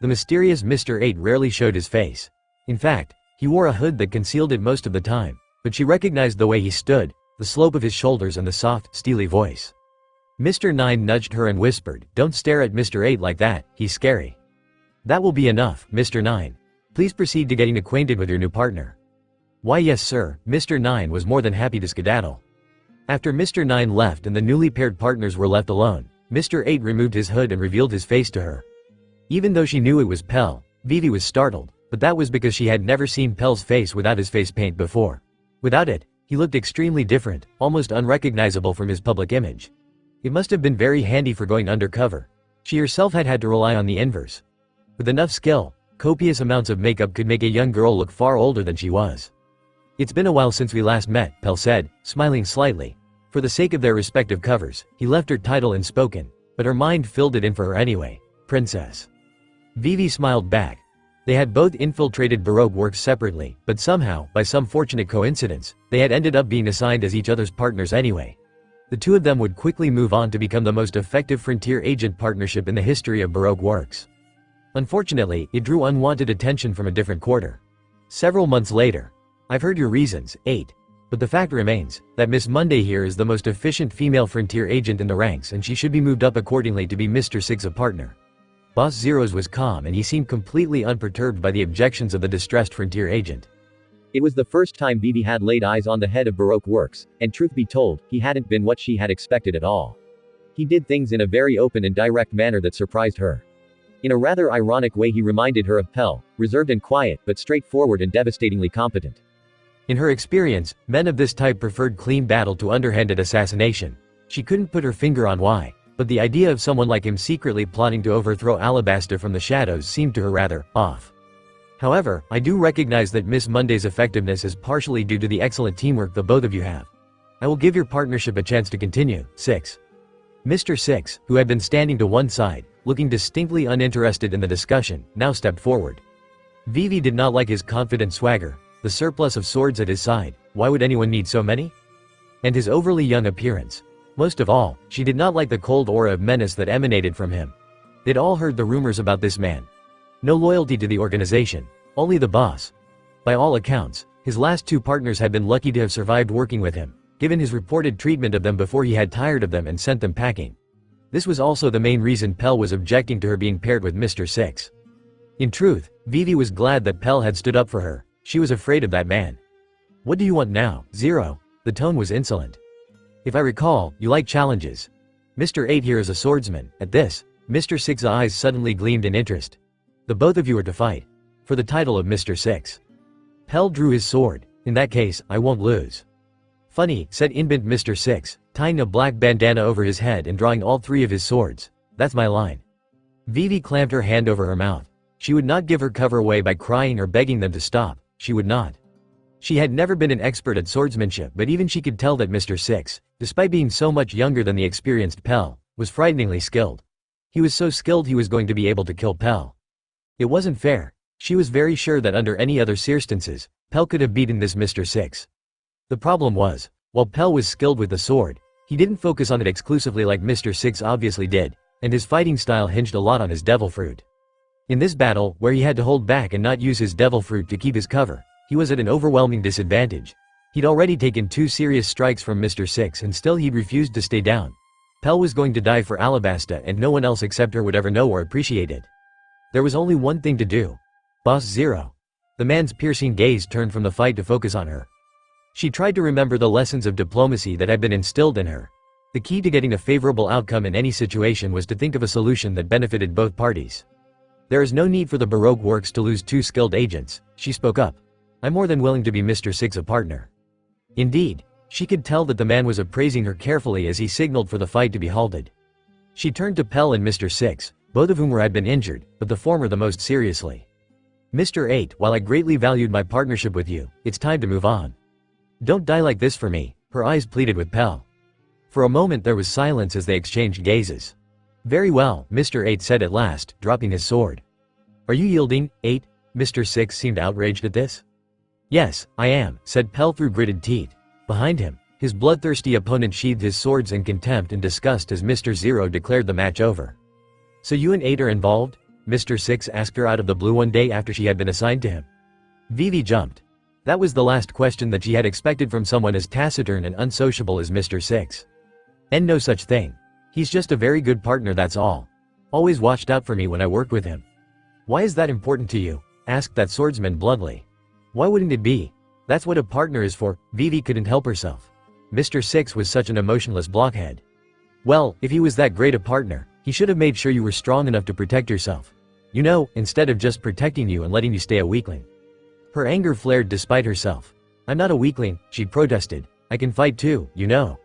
The mysterious Mr. 8 rarely showed his face. In fact, he wore a hood that concealed it most of the time, but she recognized the way he stood, the slope of his shoulders and the soft, steely voice. Mr. 9 nudged her and whispered, "Don't stare at Mr. 8 like that, he's scary." "That will be enough, Mr. 9. Please proceed to getting acquainted with your new partner." "Why yes sir," Mr. 9 was more than happy to skedaddle. After Mr. 9 left and the newly paired partners were left alone, Mr. 8 removed his hood and revealed his face to her. Even though she knew it was Pell, Vivi was startled, but that was because she had never seen Pell's face without his face paint before. Without it, he looked extremely different, almost unrecognizable from his public image. It must have been very handy for going undercover. She herself had had to rely on the inverse. With enough skill, copious amounts of makeup could make a young girl look far older than she was. "It's been a while since we last met," Pell said, smiling slightly. For the sake of their respective covers, he left her title unspoken, but her mind filled it in for her anyway. Princess. Vivi smiled back. They had both infiltrated Baroque Works separately, but somehow, by some fortunate coincidence, they had ended up being assigned as each other's partners anyway. The two of them would quickly move on to become the most effective frontier agent partnership in the history of Baroque Works. Unfortunately, it drew unwanted attention from a different quarter. Several months later. "I've heard your reasons, 8. But the fact remains, that Miss Monday here is the most efficient female frontier agent in the ranks and she should be moved up accordingly to be Mr. 6's partner." Boss Zero's was calm and he seemed completely unperturbed by the objections of the distressed frontier agent. It was the first time Vivi had laid eyes on the head of Baroque Works, and truth be told, he hadn't been what she had expected at all. He did things in a very open and direct manner that surprised her. In a rather ironic way he reminded her of Pell, reserved and quiet, but straightforward and devastatingly competent. In her experience, men of this type preferred clean battle to underhanded assassination. She couldn't put her finger on why, but the idea of someone like him secretly plotting to overthrow Alabasta from the shadows seemed to her rather off. However, I do recognize that Miss Monday's effectiveness is partially due to the excellent teamwork the both of you have. I will give your partnership a chance to continue. 6. Mr. 6, who had been standing to one side, looking distinctly uninterested in the discussion, now stepped forward. Vivi did not like his confident swagger, the surplus of swords at his side, why would anyone need so many? And his overly young appearance. Most of all, she did not like the cold aura of menace that emanated from him. They'd all heard the rumors about this man. No loyalty to the organization, only the boss. By all accounts, his last two partners had been lucky to have survived working with him, given his reported treatment of them before he had tired of them and sent them packing. This was also the main reason Pell was objecting to her being paired with Mr. 6. In truth, Vivi was glad that Pell had stood up for her. She was afraid of that man. "What do you want now, Zero?" The tone was insolent. "If I recall, you like challenges. Mr. 8 here is a swordsman." At this, Mr. 6's eyes suddenly gleamed in interest. "The both of you are to fight. For the title of Mr. 6. Pell drew his sword. "In that case, I won't lose." "Funny," said inbent Mr. 6. tying a black bandana over his head and drawing all three of his swords. That's my line. Vivi clamped her hand over her mouth. She would not give her cover away by crying or begging them to stop. She would not. She had never been an expert at swordsmanship, but even she could tell that Mr. Six, despite being so much younger than the experienced Pell, was frighteningly skilled. He was so skilled he was going to be able to kill Pell. It wasn't fair. She was very sure that under any other circumstances, Pell could have beaten this Mr. Six. The problem was, while Pell was skilled with the sword, he didn't focus on it exclusively like Mr. Six obviously did, and his fighting style hinged a lot on his devil fruit. In this battle, where he had to hold back and not use his devil fruit to keep his cover, he was at an overwhelming disadvantage. He'd already taken 2 serious strikes from Mr. Six and still he'd refused to stay down. Pell was going to die for Alabasta and no one else except her would ever know or appreciate it. There was only one thing to do. Boss Zero. The man's piercing gaze turned from the fight to focus on her. She tried to remember the lessons of diplomacy that had been instilled in her. The key to getting a favorable outcome in any situation was to think of a solution that benefited both parties. There is no need for the Baroque works to lose 2 skilled agents, she spoke up. I'm more than willing to be Mr. Six a partner. Indeed, she could tell that the man was appraising her carefully as he signaled for the fight to be halted. She turned to Pell and Mr. Six, both of whom had been injured, but the former the most seriously. Mr. 8, while I greatly valued my partnership with you, it's time to move on. Don't die like this for me, her eyes pleaded with Pell. For a moment there was silence as they exchanged gazes. Very well, Mr. 8 said at last, dropping his sword. Are you yielding, 8? Mr. 6 seemed outraged at this. Yes, I am, said Pell through gritted teeth. Behind him, his bloodthirsty opponent sheathed his swords in contempt and disgust as Mr. 0 declared the match over. So you and 8 are involved? Mr. 6 asked her out of the blue one day after she had been assigned to him. Vivi jumped. That was the last question that she had expected from someone as taciturn and unsociable as Mr. 6. And no such thing. He's just a very good partner, that's all. Always watched out for me when I worked with him. Why is that important to you? Asked that swordsman bluntly. Why wouldn't it be? That's what a partner is for. Vivi couldn't help herself. Mr. 6 was such an emotionless blockhead. Well, if he was that great a partner, he should have made sure you were strong enough to protect yourself. You know, instead of just protecting you and letting you stay a weakling. Her anger flared despite herself. I'm not a weakling, she protested. I can fight too, you know.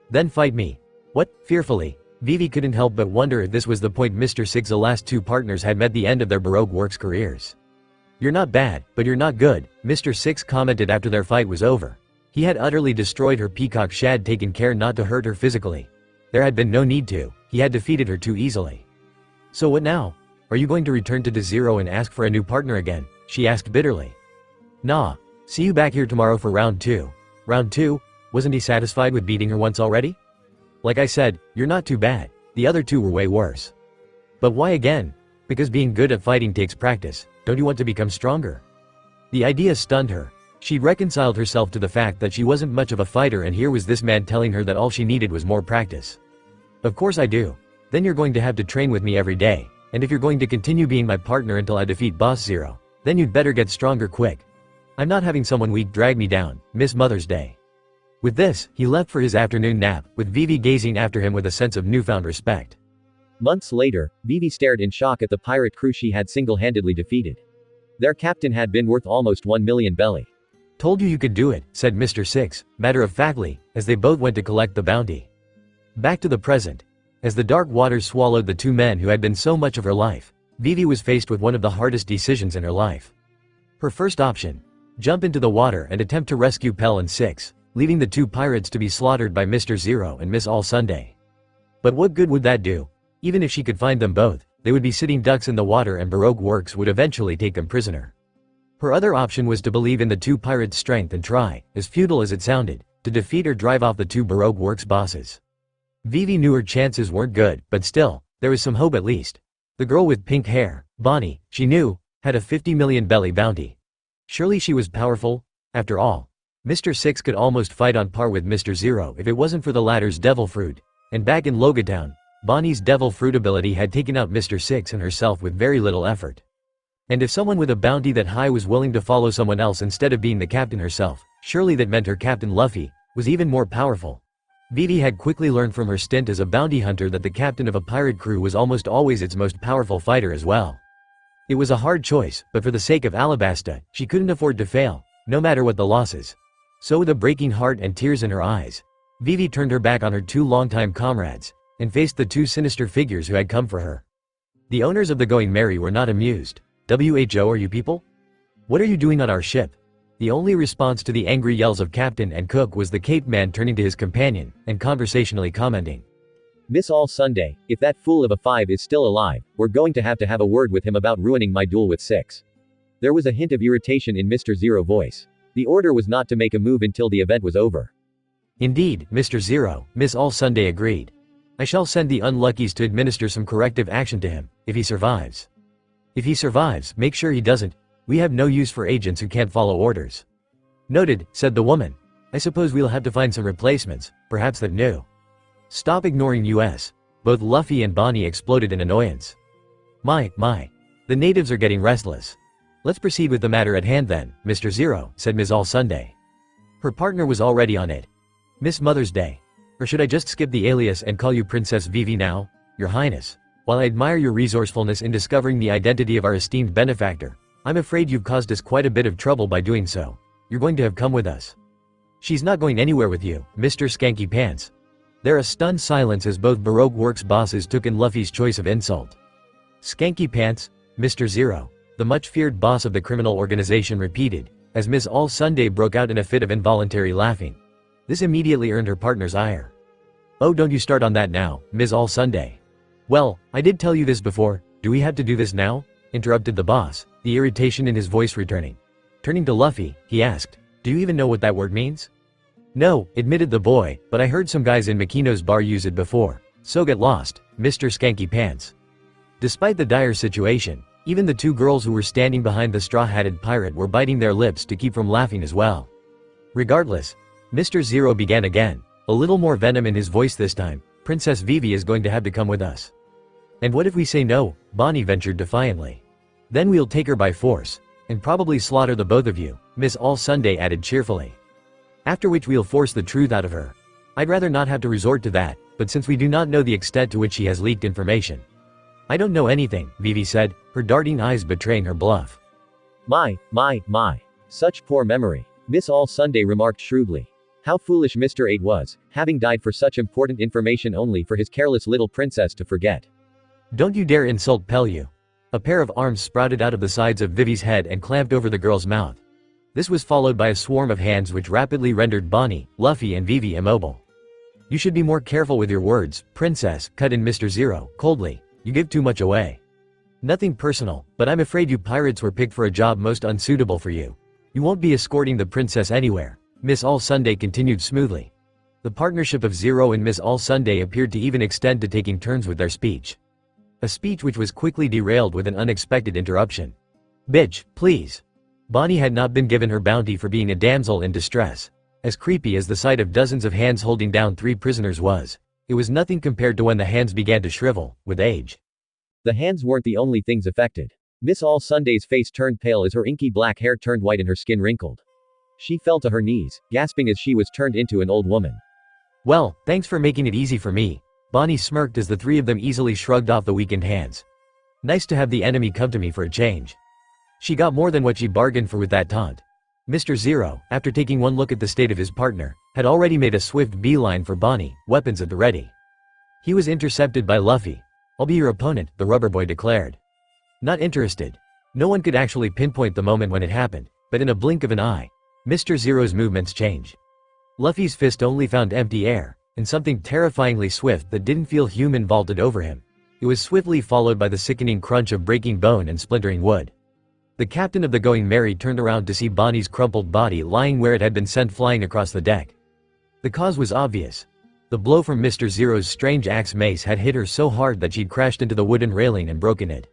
Then fight me. What? Fearfully, Vivi couldn't help but wonder if this was the point Mr. 6's last 2 partners had met the end of their Baroque works careers. You're not bad, but you're not good, Mr. 6 commented after their fight was over. He had utterly destroyed her peacock shad, taken care not to hurt her physically. There had been no need to, he had defeated her too easily. So what now? Are you going to return to Zero and ask for a new partner again? She asked bitterly. Nah. See you back here tomorrow for round 2. Round 2? Wasn't he satisfied with beating her once already? Like I said, you're not too bad. The other 2 were way worse. But why again? Because being good at fighting takes practice. Don't you want to become stronger? The idea stunned her. She'd reconciled herself to the fact that she wasn't much of a fighter, and here was this man telling her that all she needed was more practice. Of course I do. Then you're going to have to train with me every day, and if you're going to continue being my partner until I defeat Boss Zero, then you'd better get stronger quick. I'm not having someone weak drag me down, Miss Mother's Day. With this, he left for his afternoon nap, with Vivi gazing after him with a sense of newfound respect. Months later, Vivi stared in shock at the pirate crew she had single-handedly defeated. Their captain had been worth almost 1 million belly. Told you you could do it, said Mr. 6, matter-of-factly, as they both went to collect the bounty. Back to the present. As the dark waters swallowed the 2 men who had been so much of her life, Vivi was faced with one of the hardest decisions in her life. Her first option: jump into the water and attempt to rescue Pell and 6, leaving the 2 pirates to be slaughtered by Mr. 0 and Miss All Sunday. But what good would that do? Even if she could find them both, they would be sitting ducks in the water and Baroque works would eventually take them prisoner. Her other option was to believe in the 2 pirates' strength and try, as futile as it sounded, to defeat or drive off the 2 Baroque works bosses. Vivi knew her chances weren't good, but still, there was some hope at least. The girl with pink hair, Bonnie, she knew, had a 50 million belly bounty. Surely she was powerful, after all. Mr. 6 could almost fight on par with Mr. 0 if it wasn't for the latter's devil fruit, and back in Logat, Bonnie's devil fruit ability had taken out Mr. 6 and herself with very little effort. And if someone with a bounty that high was willing to follow someone else instead of being the captain herself, surely that meant her captain Luffy was even more powerful. Vivi had quickly learned from her stint as a bounty hunter that the captain of a pirate crew was almost always its most powerful fighter as well. It was a hard choice, but for the sake of Alabasta, she couldn't afford to fail, no matter what the losses. So with a breaking heart and tears in her eyes, Vivi turned her back on her two longtime comrades, and faced the two sinister figures who had come for her. The owners of the Going Merry were not amused. "Who are you people? What are you doing on our ship?" The only response to the angry yells of captain and cook was the Cape man turning to his companion, and conversationally commenting, "Miss All Sunday, if that fool of a 5 is still alive, we're going to have a word with him about ruining my duel with 6. There was a hint of irritation in Mr. Zero voice. The order was not to make a move until the event was over. "Indeed, Mr. Zero," Miss All Sunday agreed. "I shall send the unluckies to administer some corrective action to him, if he survives." "If he survives, make sure he doesn't. We have no use for agents who can't follow orders." "Noted," said the woman. "I suppose we'll have to find some replacements, perhaps that new." "Stop ignoring us." Both Luffy and Bonnie exploded in annoyance. My. The natives are getting restless. "Let's proceed with the matter at hand then, Mr. Zero," said Miss All Sunday. Her partner was already on it. "Miss Mother's Day. Or should I just skip the alias and call you Princess Vivi now? Your Highness. While I admire your resourcefulness in discovering the identity of our esteemed benefactor, I'm afraid you've caused us quite a bit of trouble by doing so. You're going to have come with us." "She's not going anywhere with you, Mr. Skanky Pants." There a stunned silence as both Baroque Works bosses took in Luffy's choice of insult. "Skanky Pants, Mr. Zero," the much-feared boss of the criminal organization repeated, as Miss All Sunday broke out in a fit of involuntary laughing. This immediately earned her partner's ire. "Oh, don't you start on that now, Miss All Sunday." "Well, I did tell you this before, do we have to do this now?" interrupted the boss, the irritation in his voice returning. Turning to Luffy, he asked, "Do you even know what that word means?" "No," admitted the boy, "but I heard some guys in Makino's bar use it before. So get lost, Mr. Skanky Pants." Despite the dire situation, even the two girls who were standing behind the straw-hatted pirate were biting their lips to keep from laughing as well. Regardless, Mr. Zero began again, a little more venom in his voice this time. "Princess Vivi is going to have to come with us." "And what if we say no?" Bonnie ventured defiantly. "Then we'll take her by force, and probably slaughter the both of you," Miss All Sunday added cheerfully. "After which we'll force the truth out of her. I'd rather not have to resort to that, but since we do not know the extent to which she has leaked information." "I don't know anything," Vivi said, her darting eyes betraying her bluff. My. Such poor memory," Miss All Sunday remarked shrewdly. How foolish Mr. 8 was, having died for such important information only for his careless little princess to forget. "Don't you dare insult Pelyu." A pair of arms sprouted out of the sides of Vivi's head and clamped over the girl's mouth. This was followed by a swarm of hands which rapidly rendered Bonnie, Luffy and Vivi immobile. "You should be more careful with your words, princess," cut in Mr. Zero, coldly. "You give too much away." "Nothing personal, but I'm afraid you pirates were picked for a job most unsuitable for you. You won't be escorting the princess anywhere," Miss All Sunday continued smoothly. The partnership of Zero and Miss All Sunday appeared to even extend to taking turns with their speech. A speech which was quickly derailed with an unexpected interruption. "Bitch, please." Bonnie had not been given her bounty for being a damsel in distress. As creepy as the sight of dozens of hands holding down 3 prisoners was, it was nothing compared to when the hands began to shrivel, with age. The hands weren't the only things affected. Miss All Sunday's face turned pale as her inky black hair turned white and her skin wrinkled. She fell to her knees, gasping as she was turned into an old woman. "Well, thanks for making it easy for me." Bonnie smirked as the 3 of them easily shrugged off the weakened hands. "Nice to have the enemy come to me for a change." She got more than what she bargained for with that taunt. Mr. Zero, after taking one look at the state of his partner, had already made a swift beeline for Bonnie, weapons at the ready. He was intercepted by Luffy. "I'll be your opponent," the rubber boy declared. Not interested. No one could actually pinpoint the moment when it happened, but in a blink of an eye, Mr. Zero's movements changed. Luffy's fist only found empty air, and something terrifyingly swift that didn't feel human vaulted over him. It was swiftly followed by the sickening crunch of breaking bone and splintering wood. The captain of the Going Merry turned around to see Bonnie's crumpled body lying where it had been sent flying across the deck. The cause was obvious. The blow from Mr. Zero's strange axe mace had hit her so hard that she'd crashed into the wooden railing and broken it.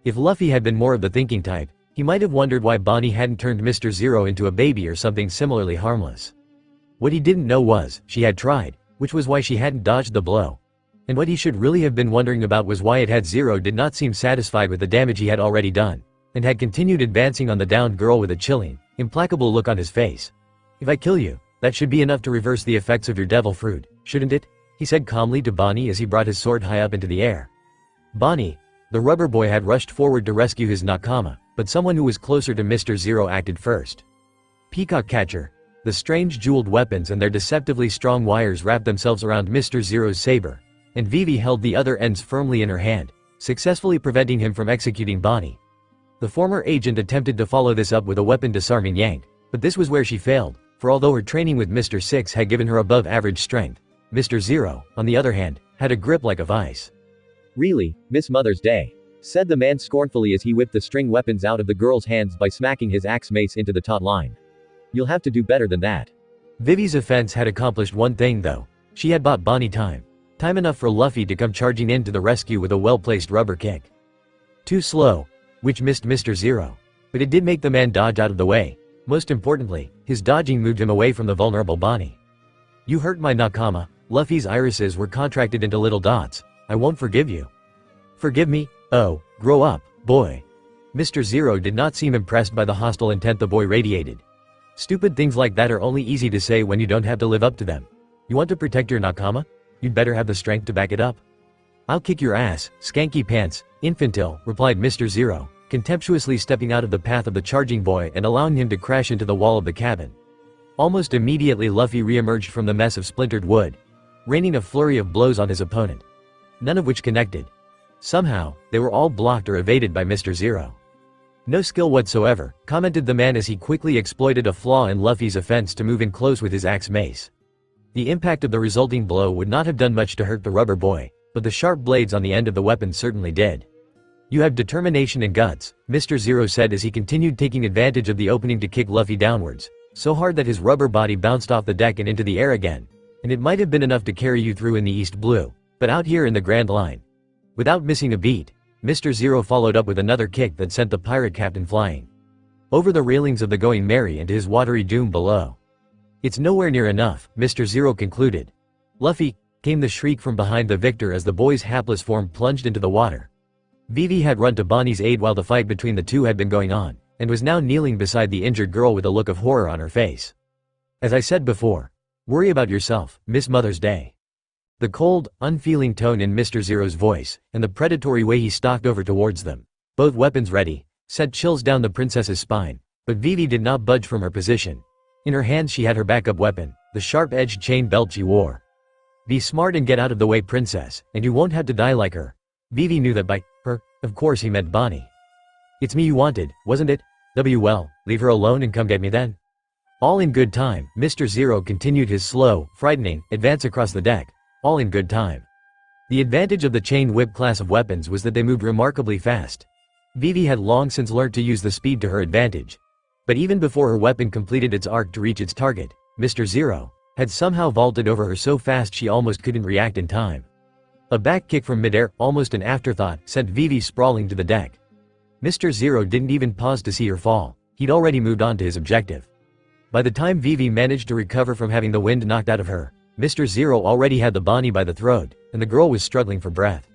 If Luffy had been more of the thinking type, he might have wondered why Bonnie hadn't turned Mr. Zero into a baby or something similarly harmless. What he didn't know was, she had tried, which was why she hadn't dodged the blow. And what he should really have been wondering about was why it had Zero did not seem satisfied with the damage he had already done, and had continued advancing on the downed girl with a chilling, implacable look on his face. "If I kill you, that should be enough to reverse the effects of your devil fruit, shouldn't it?" he said calmly to Bonnie as he brought his sword high up into the air. Bonnie, the rubber boy, had rushed forward to rescue his nakama, but someone who was closer to Mr. Zero acted first. "Peacock Catcher," The strange jeweled weapons and their deceptively strong wires wrapped themselves around Mr. Zero's saber, and Vivi held the other ends firmly in her hand, successfully preventing him from executing Bonnie. The former agent attempted to follow this up with a weapon disarming yank, but this was where she failed, for although her training with Mr. Six had given her above average strength, Mr. Zero, on the other hand, had a grip like a vice. Really, Miss Mother's Day, said the man scornfully as he whipped the string weapons out of the girl's hands by smacking his axe mace into the taut line. You'll have to do better than that. Vivi's offense had accomplished one thing though. She had bought Bonnie time. Time enough for Luffy to come charging in to the rescue with a well-placed rubber kick. Too slow, which missed Mr. Zero. But it did make the man dodge out of the way. Most importantly, his dodging moved him away from the vulnerable Bonnie. You hurt my nakama. Luffy's irises were contracted into little dots. I won't forgive you. Forgive me? Oh, grow up, boy. Mr. Zero did not seem impressed by the hostile intent the boy radiated. Stupid things like that are only easy to say when you don't have to live up to them. You want to protect your nakama? You'd better have the strength to back it up. I'll kick your ass, skanky pants, infantile, replied Mr. Zero, contemptuously stepping out of the path of the charging boy and allowing him to crash into the wall of the cabin. Almost immediately Luffy re-emerged from the mess of splintered wood, raining a flurry of blows on his opponent, none of which connected. Somehow, they were all blocked or evaded by Mr. Zero. No skill whatsoever, commented the man as he quickly exploited a flaw in Luffy's offense to move in close with his axe mace. The impact of the resulting blow would not have done much to hurt the rubber boy, but the sharp blades on the end of the weapon certainly did. You have determination and guts, Mr. Zero said as he continued taking advantage of the opening to kick Luffy downwards, so hard that his rubber body bounced off the deck and into the air again. And it might have been enough to carry you through in the East Blue, but out here in the Grand Line. Without missing a beat, Mr. Zero followed up with another kick that sent the pirate captain flying over the railings of the Going Merry and his watery doom below. It's nowhere near enough, Mr. Zero concluded. Luffy, came the shriek from behind the victor as the boy's hapless form plunged into the water. Vivi had run to Bonnie's aid while the fight between the two had been going on, and was now kneeling beside the injured girl with a look of horror on her face. As I said before, worry about yourself, Miss Mother's Day. The cold, unfeeling tone in Mr. Zero's voice, and the predatory way he stalked over towards them, both weapons ready, sent chills down the princess's spine, but Vivi did not budge from her position. In her hands she had her backup weapon, the sharp-edged chain belt she wore. Be smart and get out of the way, princess, and you won't have to die like her. Vivi knew that by her, of course he meant Bonnie. It's me you wanted, wasn't it? Well, leave her alone and come get me then. All in good time, Mr. Zero continued his slow, frightening, advance across the deck. All in good time. The advantage of the chain whip class of weapons was that they moved remarkably fast. Vivi had long since learned to use the speed to her advantage. But even before her weapon completed its arc to reach its target, Mr. Zero had somehow vaulted over her so fast she almost couldn't react in time. A back kick from midair, almost an afterthought, sent Vivi sprawling to the deck. Mr. Zero didn't even pause to see her fall. He'd already moved on to his objective. By the time Vivi managed to recover from having the wind knocked out of her, Mr. Zero already had the Bonnie by the throat, and the girl was struggling for breath.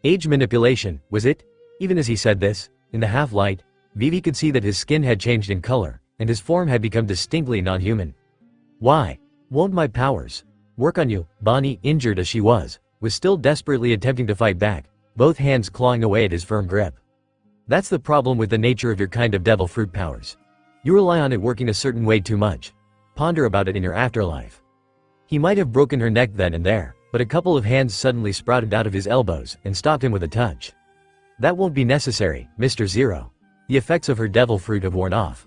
Age manipulation, was it? Even as he said this, in the half-light, Vivi could see that his skin had changed in color, and his form had become distinctly non-human. Why? Won't my powers work on you? Bonnie, injured as she was still desperately attempting to fight back, both hands clawing away at his firm grip. That's the problem with the nature of your kind of devil fruit powers. You rely on it working a certain way too much. Ponder about it in your afterlife. He might have broken her neck then and there, but a couple of hands suddenly sprouted out of his elbows and stopped him with a touch. That won't be necessary, Mr. Zero. The effects of her devil fruit have worn off.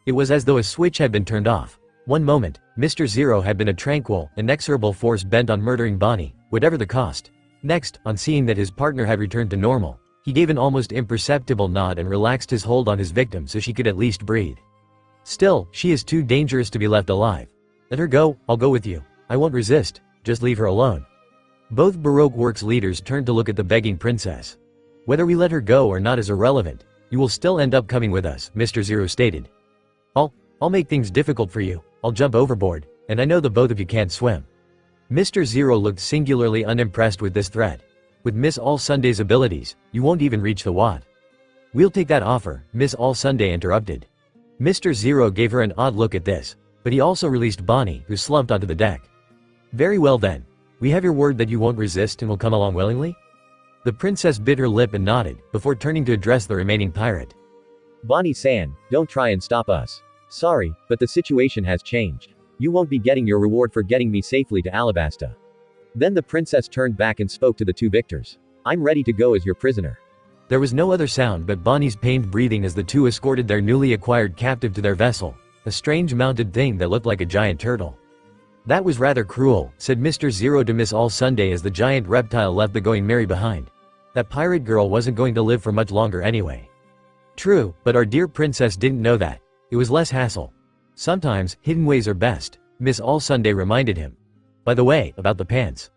It was as though a switch had been turned off. One moment, Mr. Zero had been a tranquil, inexorable force bent on murdering Bonnie, whatever the cost. Next, on seeing that his partner had returned to normal, he gave an almost imperceptible nod and relaxed his hold on his victim so she could at least breathe. Still, she is too dangerous to be left alive. Let her go, I'll go with you. I won't resist, just leave her alone. Both Baroque Works leaders turned to look at the begging princess. Whether we let her go or not is irrelevant. You will still end up coming with us, Mr. Zero stated. I'll make things difficult for you. I'll jump overboard, and I know the both of you can't swim. Mr. Zero looked singularly unimpressed with this threat. With Miss All-Sunday's abilities, you won't even reach the Watt. We'll take that offer, Miss All-Sunday interrupted. Mr. Zero gave her an odd look at this, but he also released Bonnie, who slumped onto the deck. Very well then. We have your word that you won't resist and will come along willingly? The princess bit her lip and nodded, before turning to address the remaining pirate. Bonnie-san, don't try and stop us. Sorry, but the situation has changed. You won't be getting your reward for getting me safely to Alabasta. Then the princess turned back and spoke to the two victors. I'm ready to go as your prisoner. There was no other sound but Bonnie's pained breathing as the two escorted their newly acquired captive to their vessel, a strange mounted thing that looked like a giant turtle. That was rather cruel, said Mr. Zero to Miss All Sunday as the giant reptile left the Going Merry behind. That pirate girl wasn't going to live for much longer anyway. True, but our dear princess didn't know that. It was less hassle. Sometimes, hidden ways are best, Miss All Sunday reminded him. By the way, about the pants.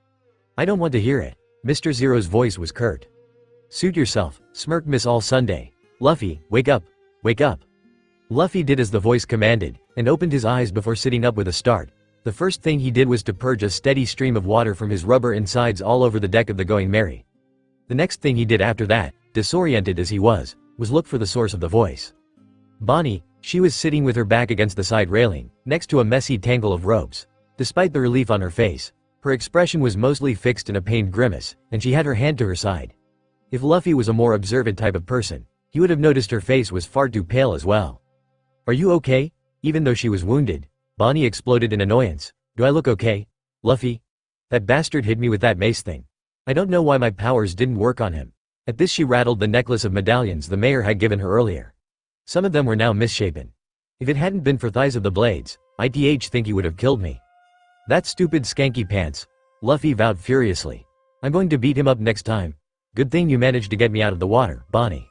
I don't want to hear it. Mr. Zero's voice was curt. Suit yourself, smirked Miss All Sunday. Luffy, wake up. Wake up. Luffy did as the voice commanded, and opened his eyes before sitting up with a start. The first thing he did was to purge a steady stream of water from his rubber insides all over the deck of the Going Merry. The next thing he did after that, disoriented as he was look for the source of the voice. Bonnie, she was sitting with her back against the side railing, next to a messy tangle of ropes. Despite the relief on her face, her expression was mostly fixed in a pained grimace, and she had her hand to her side. If Luffy was a more observant type of person, he would have noticed her face was far too pale as well. Are you okay? Even though she was wounded, Bonnie exploded in annoyance. Do I look okay? Luffy? That bastard hit me with that mace thing. I don't know why my powers didn't work on him. At this she rattled the necklace of medallions the mayor had given her earlier. Some of them were now misshapen. If it hadn't been for Thighs of the Blades, I'd think he would have killed me. That stupid skanky pants, Luffy vowed furiously. I'm going to beat him up next time. Good thing you managed to get me out of the water, Bonnie.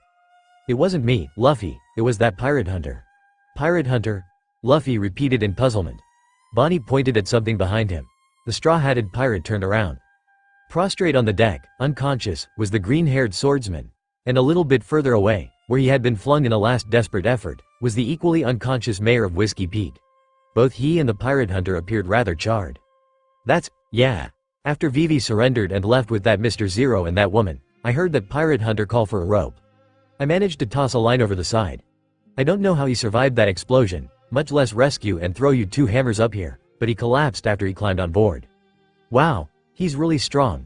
It wasn't me, Luffy, it was that pirate hunter. Pirate hunter? Luffy repeated in puzzlement. Bonnie pointed at something behind him. The straw-hatted pirate turned around. Prostrate on the deck, unconscious, was the green-haired swordsman. And a little bit further away, where he had been flung in a last desperate effort, was the equally unconscious mayor of Whiskey Peak. Both he and the pirate hunter appeared rather charred. Yeah. After Vivi surrendered and left with that Mr. Zero and that woman, I heard that pirate hunter call for a rope. I managed to toss a line over the side. I don't know how he survived that explosion, much less rescue and throw you two hammers up here, but he collapsed after he climbed on board. Wow, he's really strong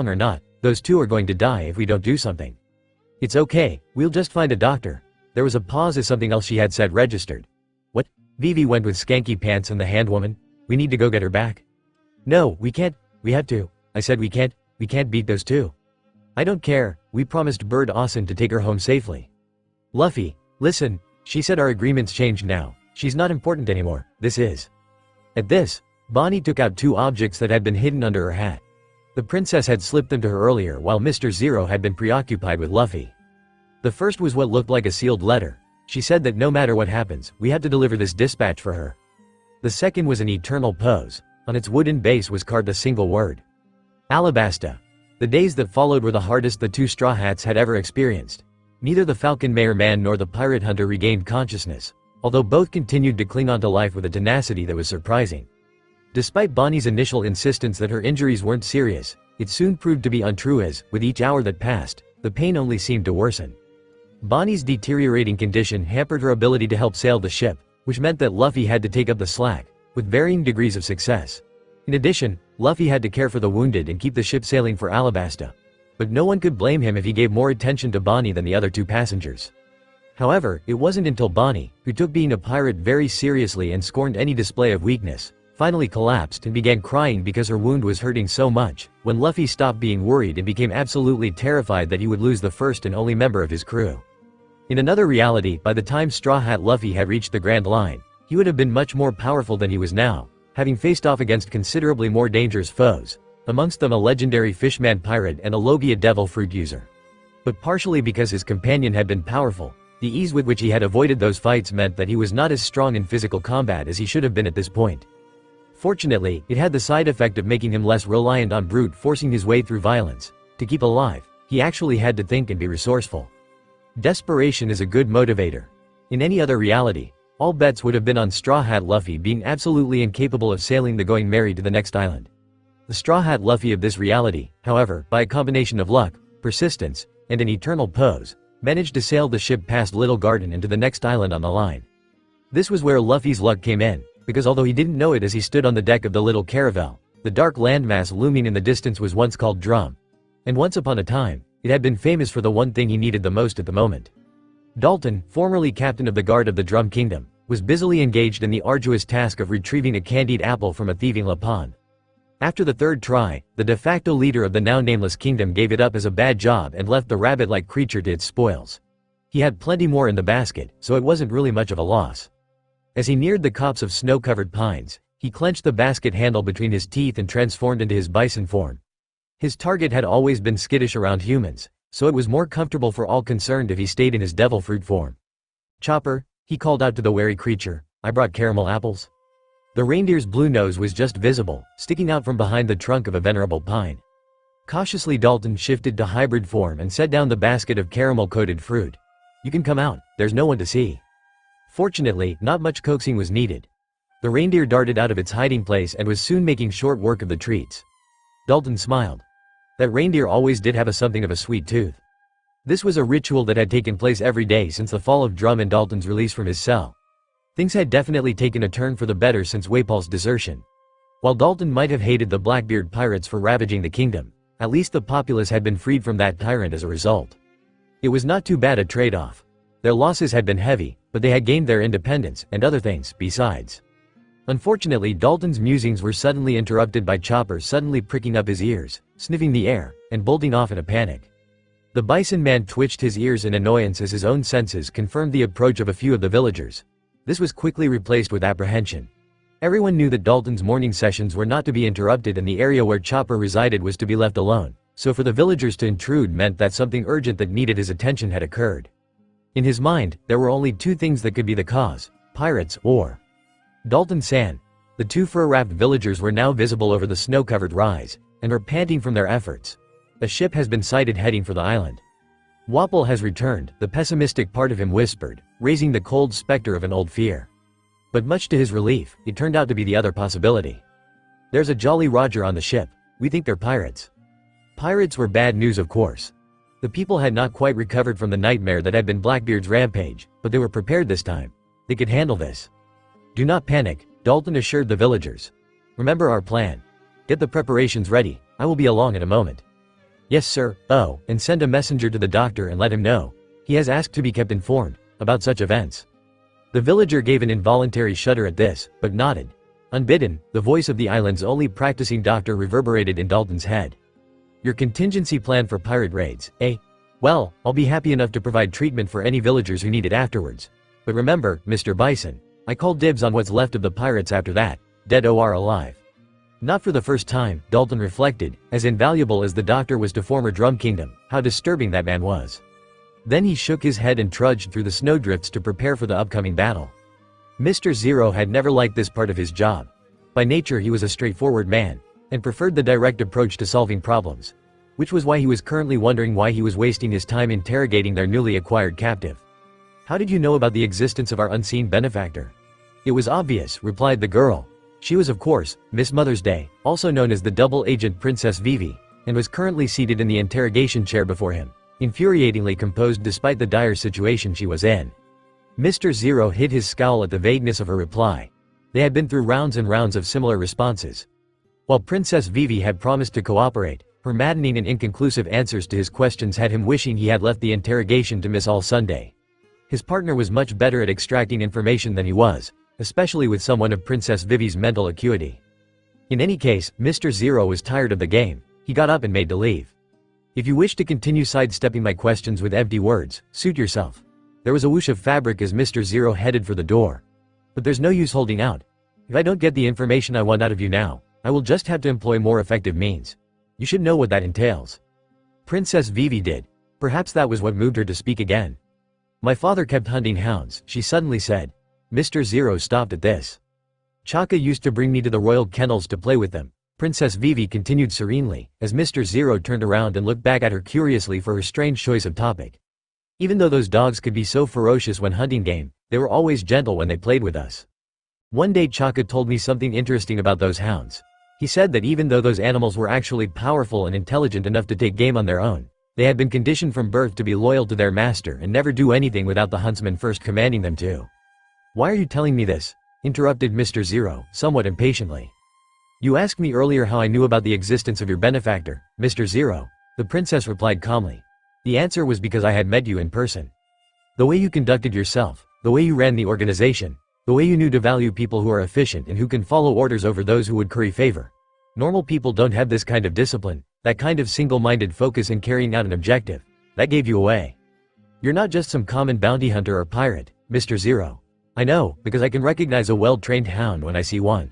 or not, those two are going to die if we don't do something. It's okay, we'll just find a doctor. There was a pause as something else she had said registered. What? Vivi went with Skanky Pants and the hand woman? We need to go get her back. No, we can't, we have to. I said we can't beat those two. I don't care, we promised Bird Awesome to take her home safely. Luffy, listen, she said our agreement's changed now. She's not important anymore, this is. At this, Bonnie took out two objects that had been hidden under her hat. The princess had slipped them to her earlier while Mr. Zero had been preoccupied with Luffy. The first was what looked like a sealed letter. She said that no matter what happens, we had to deliver this dispatch for her. The second was an eternal pose. On its wooden base was carved a single word. Alabasta. The days that followed were the hardest the two Straw Hats had ever experienced. Neither the Falcon Mare Man nor the pirate hunter regained consciousness, although both continued to cling on to life with a tenacity that was surprising. Despite Bonnie's initial insistence that her injuries weren't serious, it soon proved to be untrue as, with each hour that passed, the pain only seemed to worsen. Bonnie's deteriorating condition hampered her ability to help sail the ship, which meant that Luffy had to take up the slack, with varying degrees of success. In addition, Luffy had to care for the wounded and keep the ship sailing for Alabasta. But no one could blame him if he gave more attention to Bonnie than the other two passengers. However, it wasn't until Bonnie, who took being a pirate very seriously and scorned any display of weakness, finally collapsed and began crying because her wound was hurting so much, when Luffy stopped being worried and became absolutely terrified that he would lose the first and only member of his crew. In another reality, by the time Straw Hat Luffy had reached the Grand Line, he would have been much more powerful than he was now, having faced off against considerably more dangerous foes, amongst them a legendary fishman pirate and a Logia devil fruit user. But partially because his companion had been powerful, the ease with which he had avoided those fights meant that he was not as strong in physical combat as he should have been at this point. Fortunately, it had the side effect of making him less reliant on brute forcing his way through violence. To keep alive, he actually had to think and be resourceful. Desperation is a good motivator. In any other reality, all bets would have been on Straw Hat Luffy being absolutely incapable of sailing the Going Merry to the next island. The Straw Hat Luffy of this reality, however, by a combination of luck, persistence, and an eternal pose, managed to sail the ship past Little Garden and to the next island on the line. This was where Luffy's luck came in, because although he didn't know it as he stood on the deck of the little caravel, the dark landmass looming in the distance was once called Drum. And once upon a time, it had been famous for the one thing he needed the most at the moment. Dalton, formerly captain of the guard of the Drum Kingdom, was busily engaged in the arduous task of retrieving a candied apple from a thieving Lapan. After the third try, the de facto leader of the now nameless kingdom gave it up as a bad job and left the rabbit-like creature to its spoils. He had plenty more in the basket, so it wasn't really much of a loss. As he neared the copse of snow-covered pines, he clenched the basket handle between his teeth and transformed into his bison form. His target had always been skittish around humans, so it was more comfortable for all concerned if he stayed in his devil fruit form. "Chopper," he called out to the wary creature, "I brought caramel apples." The reindeer's blue nose was just visible, sticking out from behind the trunk of a venerable pine. Cautiously Dalton shifted to hybrid form and set down the basket of caramel-coated fruit. "You can come out, there's no one to see." Fortunately, not much coaxing was needed. The reindeer darted out of its hiding place and was soon making short work of the treats. Dalton smiled. That reindeer always did have something of a sweet tooth. This was a ritual that had taken place every day since the fall of Drum and Dalton's release from his cell. Things had definitely taken a turn for the better since Waple's desertion. While Dalton might have hated the Blackbeard pirates for ravaging the kingdom, at least the populace had been freed from that tyrant as a result. It was not too bad a trade-off. Their losses had been heavy, but they had gained their independence, and other things, besides. Unfortunately, Dalton's musings were suddenly interrupted by Chopper suddenly pricking up his ears, sniffing the air, and bolting off in a panic. The bison man twitched his ears in annoyance as his own senses confirmed the approach of a few of the villagers. This was quickly replaced with apprehension. Everyone knew that Dalton's morning sessions were not to be interrupted and the area where Chopper resided was to be left alone, so for the villagers to intrude meant that something urgent that needed his attention had occurred. In his mind, there were only two things that could be the cause: pirates or Dalton-san. The two fur-wrapped villagers were now visible over the snow-covered rise, and were panting from their efforts. A ship has been sighted heading for the island. Waple has returned, the pessimistic part of him whispered, raising the cold specter of an old fear. But much to his relief, it turned out to be the other possibility. "There's a Jolly Roger on the ship. We think they're pirates." Pirates were bad news, of course. The people had not quite recovered from the nightmare that had been Blackbeard's rampage, but they were prepared this time. They could handle this. "Do not panic," Dalton assured the villagers. "Remember our plan. Get the preparations ready, I will be along in a moment." "Yes, sir." "Oh, and send a messenger to the doctor and let him know. He has asked to be kept informed about such events." The villager gave an involuntary shudder at this, but nodded. Unbidden, the voice of the island's only practicing doctor reverberated in Dalton's head. "Your contingency plan for pirate raids, eh? Well, I'll be happy enough to provide treatment for any villagers who need it afterwards. But remember, Mr. Bison, I call dibs on what's left of the pirates after that, dead or alive." Not for the first time, Dalton reflected, as invaluable as the doctor was to former Drum Kingdom, how disturbing that man was. Then he shook his head and trudged through the snowdrifts to prepare for the upcoming battle. Mr. Zero had never liked this part of his job. By nature he was a straightforward man, and preferred the direct approach to solving problems. Which was why he was currently wondering why he was wasting his time interrogating their newly acquired captive. "How did you know about the existence of our unseen benefactor?" "It was obvious," replied the girl. She was, of course, Miss Mother's Day, also known as the double agent Princess Vivi, and was currently seated in the interrogation chair before him, infuriatingly composed despite the dire situation she was in. Mr. Zero hid his scowl at the vagueness of her reply. They had been through rounds and rounds of similar responses. While Princess Vivi had promised to cooperate, her maddening and inconclusive answers to his questions had him wishing he had left the interrogation to Miss All Sunday. His partner was much better at extracting information than he was, especially with someone of Princess Vivi's mental acuity. In any case, Mr. Zero was tired of the game. He got up and made to leave. "If you wish to continue sidestepping my questions with empty words, suit yourself." There was a whoosh of fabric as Mr. Zero headed for the door. "But there's no use holding out. If I don't get the information I want out of you now, I will just have to employ more effective means. You should know what that entails." Princess Vivi did. Perhaps that was what moved her to speak again. "My father kept hunting hounds," she suddenly said. Mr. Zero stopped at this. "Chaka used to bring me to the royal kennels to play with them," Princess Vivi continued serenely, as Mr. Zero turned around and looked back at her curiously for her strange choice of topic. "Even though those dogs could be so ferocious when hunting game, they were always gentle when they played with us. One day Chaka told me something interesting about those hounds. He said that even though those animals were actually powerful and intelligent enough to take game on their own, they had been conditioned from birth to be loyal to their master and never do anything without the huntsman first commanding them to." "Why are you telling me this?" interrupted Mr. Zero, somewhat impatiently. "You asked me earlier how I knew about the existence of your benefactor, Mr. Zero," the princess replied calmly. "The answer was because I had met you in person. The way you conducted yourself, the way you ran the organization, The way you knew to value people who are efficient and who can follow orders over those who would curry favor. Normal people don't have this kind of discipline, that kind of single-minded focus in carrying out an objective. That gave you away. You're not just some common bounty hunter or pirate, Mr. Zero. I know, because I can recognize a well-trained hound when I see one.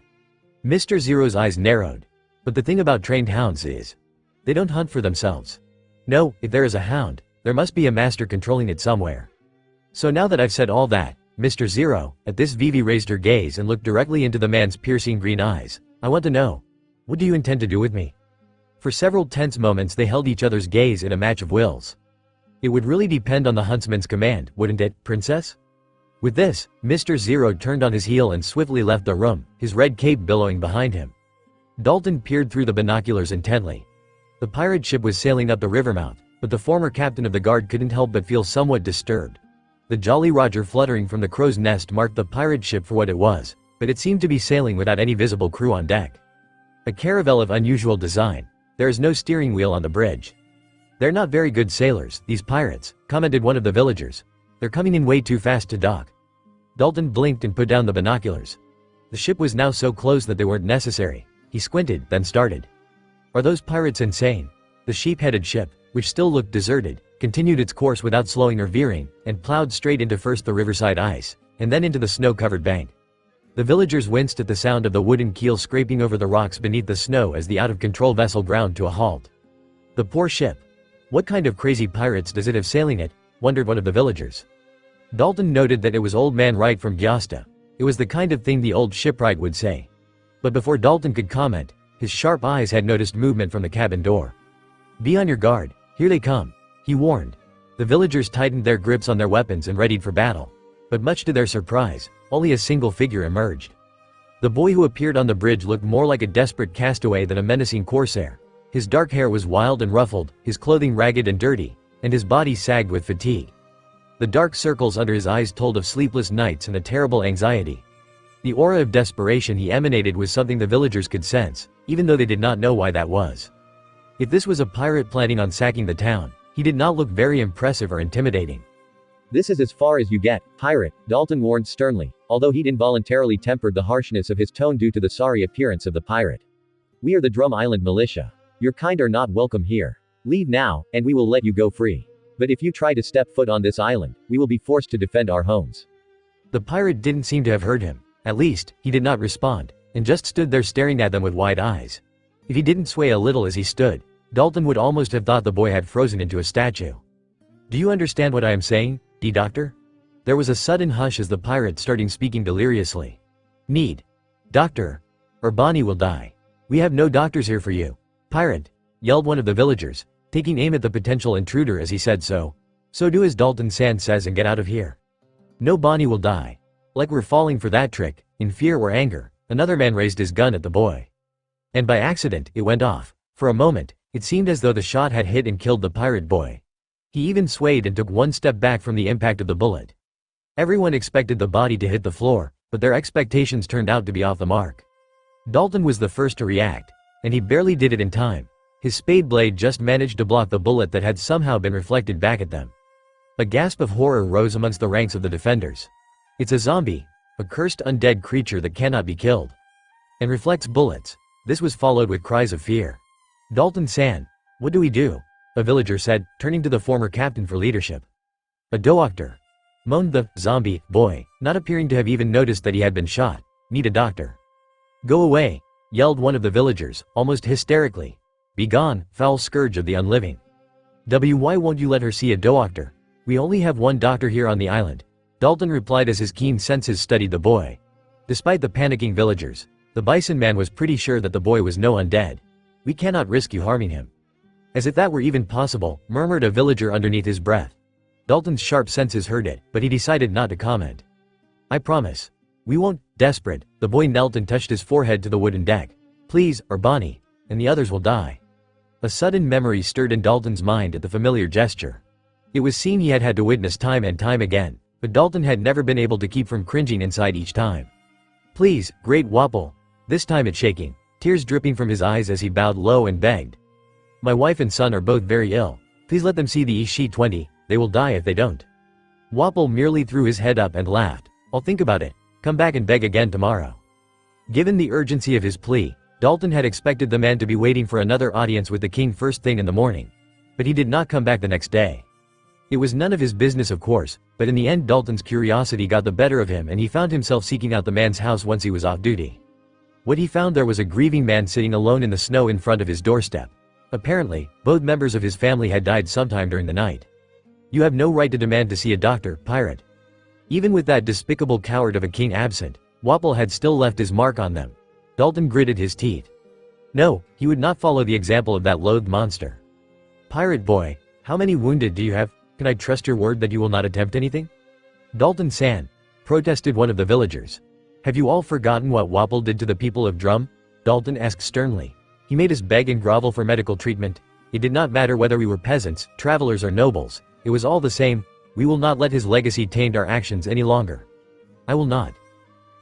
Mr. Zero's eyes narrowed. But the thing about trained hounds is, they don't hunt for themselves. No, if there is a hound, there must be a master controlling it somewhere. So now that I've said all that, Mr. Zero, at this Vivi raised her gaze and looked directly into the man's piercing green eyes. I want to know. What do you intend to do with me? For several tense moments they held each other's gaze in a match of wills. It would really depend on the huntsman's command, wouldn't it, princess? With this, Mr. Zero turned on his heel and swiftly left the room, his red cape billowing behind him. Dalton peered through the binoculars intently. The pirate ship was sailing up the river mouth, but the former captain of the guard couldn't help but feel somewhat disturbed. The Jolly Roger fluttering from the crow's nest marked the pirate ship for what it was, but it seemed to be sailing without any visible crew on deck. A caravel of unusual design. There is no steering wheel on the bridge. They're not very good sailors, these pirates, commented one of the villagers. They're coming in way too fast to dock. Dalton blinked and put down the binoculars. The ship was now so close that they weren't necessary. He squinted, then started. Are those pirates insane? The sheep-headed ship, which still looked deserted, continued its course without slowing or veering, and plowed straight into first the riverside ice, and then into the snow-covered bank. The villagers winced at the sound of the wooden keel scraping over the rocks beneath the snow as the out-of-control vessel ground to a halt. The poor ship. What kind of crazy pirates does it have sailing it? Wondered one of the villagers. Dalton noted that it was Old Man Wright from Gyasta. It was the kind of thing the old shipwright would say. But before Dalton could comment, his sharp eyes had noticed movement from the cabin door. Be on your guard, here they come, he warned. The villagers tightened their grips on their weapons and readied for battle. But much to their surprise, only a single figure emerged. The boy who appeared on the bridge looked more like a desperate castaway than a menacing corsair. His dark hair was wild and ruffled, his clothing ragged and dirty, and his body sagged with fatigue. The dark circles under his eyes told of sleepless nights and a terrible anxiety. The aura of desperation he emanated was something the villagers could sense, even though they did not know why that was. If this was a pirate planning on sacking the town, he did not look very impressive or intimidating. This is as far as you get, pirate, Dalton warned sternly, although he'd involuntarily tempered the harshness of his tone due to the sorry appearance of the pirate. We are the Drum Island Militia. Your kind are not welcome here. Leave now, and we will let you go free. But if you try to step foot on this island, we will be forced to defend our homes. The pirate didn't seem to have heard him. At least, he did not respond, and just stood there staring at them with wide eyes. If he didn't sway a little as he stood, Dalton would almost have thought the boy had frozen into a statue. Do you understand what I am saying, doctor? There was a sudden hush as the pirate started speaking deliriously. Need. Doctor. Or Bonnie will die. We have no doctors here for you. Pirate, yelled one of the villagers, taking aim at the potential intruder as he said so. So do as Dalton-san says and get out of here. No Bonnie will die. Like we're falling for that trick, in fear or anger, another man raised his gun at the boy. And by accident, it went off. For a moment, it seemed as though the shot had hit and killed the pirate boy. He even swayed and took one step back from the impact of the bullet. Everyone expected the body to hit the floor, but their expectations turned out to be off the mark. Dalton was the first to react, and he barely did it in time. His spade blade just managed to block the bullet that had somehow been reflected back at them. A gasp of horror rose amongst the ranks of the defenders. It's a zombie, a cursed undead creature that cannot be killed. And reflects bullets. This was followed with cries of fear. Dalton-san, what do we do? A villager said, turning to the former captain for leadership. A doctor, moaned the zombie boy, not appearing to have even noticed that he had been shot. Need a doctor. Go away, yelled one of the villagers, almost hysterically. Be gone, foul scourge of the unliving. Why won't you let her see a doctor? We only have one doctor here on the island. Dalton replied as his keen senses studied the boy. Despite the panicking villagers, the bison man was pretty sure that the boy was no undead. We cannot risk you harming him. As if that were even possible, murmured a villager underneath his breath. Dalton's sharp senses heard it, but he decided not to comment. I promise. We won't. Desperate, the boy knelt and touched his forehead to the wooden deck. Please, or Bonnie, and the others will die. A sudden memory stirred in Dalton's mind at the familiar gesture. It was seen he had had to witness time and time again, but Dalton had never been able to keep from cringing inside each time. Please, great Waple. This time it's shaking, tears dripping from his eyes as he bowed low and begged. My wife and son are both very ill. Please let them see the Ishi-20, they will die if they don't. Waple merely threw his head up and laughed. I'll think about it. Come back and beg again tomorrow. Given the urgency of his plea, Dalton had expected the man to be waiting for another audience with the king first thing in the morning. But he did not come back the next day. It was none of his business, of course, but in the end Dalton's curiosity got the better of him and he found himself seeking out the man's house once he was off duty. What he found there was a grieving man sitting alone in the snow in front of his doorstep. Apparently, both members of his family had died sometime during the night. You have no right to demand to see a doctor, pirate. Even with that despicable coward of a king absent, Waple had still left his mark on them. Dalton gritted his teeth. No, he would not follow the example of that loathed monster. Pirate boy, how many wounded do you have? Can I trust your word that you will not attempt anything? Dalton-san, protested one of the villagers. Have you all forgotten what Waple did to the people of Drum? Dalton asked sternly. He made us beg and grovel for medical treatment. It did not matter whether we were peasants, travelers or nobles. It was all the same. We will not let his legacy taint our actions any longer. I will not.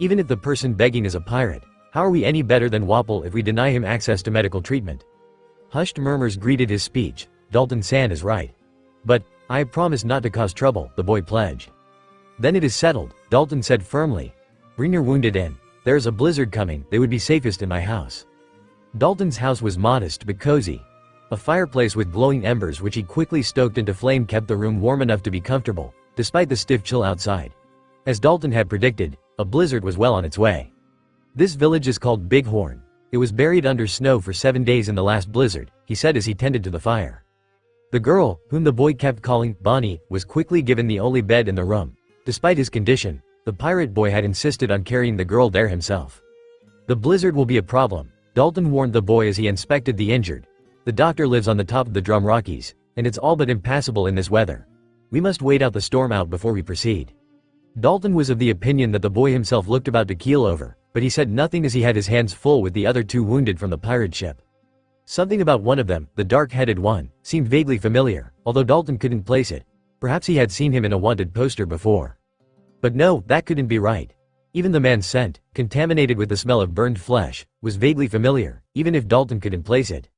Even if the person begging is a pirate, how are we any better than Waple if we deny him access to medical treatment? Hushed murmurs greeted his speech. Dalton-san is right. But, I have promised not to cause trouble, the boy pledged. Then it is settled, Dalton said firmly. Bring your wounded in. There is a blizzard coming, they would be safest in my house. Dalton's house was modest but cozy. A fireplace with glowing embers which he quickly stoked into flame kept the room warm enough to be comfortable, despite the stiff chill outside. As Dalton had predicted, a blizzard was well on its way. This village is called Bighorn. It was buried under snow for 7 days in the last blizzard, he said as he tended to the fire. The girl, whom the boy kept calling Bonnie, was quickly given the only bed in the room. Despite his condition, the pirate boy had insisted on carrying the girl there himself. The blizzard will be a problem, Dalton warned the boy as he inspected the injured. The doctor lives on the top of the Drum Rockies, and it's all but impassable in this weather. We must wait out the storm out before we proceed. Dalton was of the opinion that the boy himself looked about to keel over, but he said nothing as he had his hands full with the other two wounded from the pirate ship. Something about one of them, the dark-headed one, seemed vaguely familiar, although Dalton couldn't place it. Perhaps he had seen him in a wanted poster before. But no, that couldn't be right. Even the man's scent, contaminated with the smell of burned flesh, was vaguely familiar, even if Dalton couldn't place it.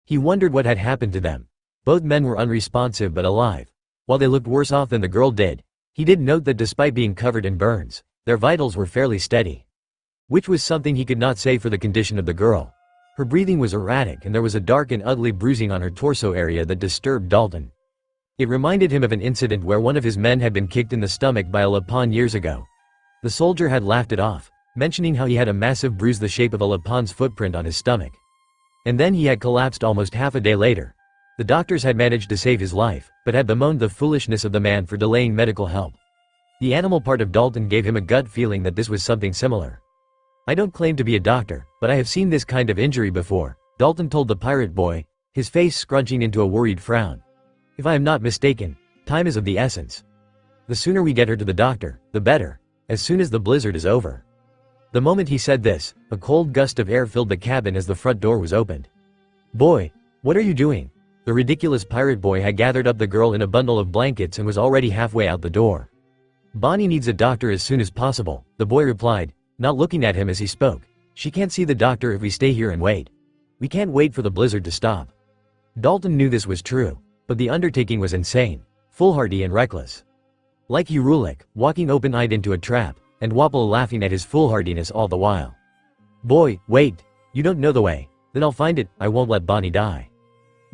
He wondered what had happened to them. Both men were unresponsive but alive. While they looked worse off than the girl did, he did note that despite being covered in burns, their vitals were fairly steady. Which was something he could not say for the condition of the girl. Her breathing was erratic and there was a dark and ugly bruising on her torso area that disturbed Dalton. It reminded him of an incident where one of his men had been kicked in the stomach by a Lapoon years ago. The soldier had laughed it off, mentioning how he had a massive bruise the shape of a Lapoon's footprint on his stomach. And then he had collapsed almost half a day later. The doctors had managed to save his life, but had bemoaned the foolishness of the man for delaying medical help. The animal part of Dalton gave him a gut feeling that this was something similar. I don't claim to be a doctor, but I have seen this kind of injury before, Dalton told the pirate boy, his face scrunching into a worried frown. If I am not mistaken, time is of the essence. The sooner we get her to the doctor, the better, as soon as the blizzard is over. The moment he said this, a cold gust of air filled the cabin as the front door was opened. Boy, what are you doing? The ridiculous pirate boy had gathered up the girl in a bundle of blankets and was already halfway out the door. Bonnie needs a doctor as soon as possible, the boy replied, not looking at him as he spoke. She can't see the doctor if we stay here and wait. We can't wait for the blizzard to stop. Dalton knew this was true, but the undertaking was insane, foolhardy and reckless. Like Urulik, walking open-eyed into a trap, and Waple laughing at his foolhardiness all the while. Boy, wait, you don't know the way, then I'll find it, I won't let Bonnie die.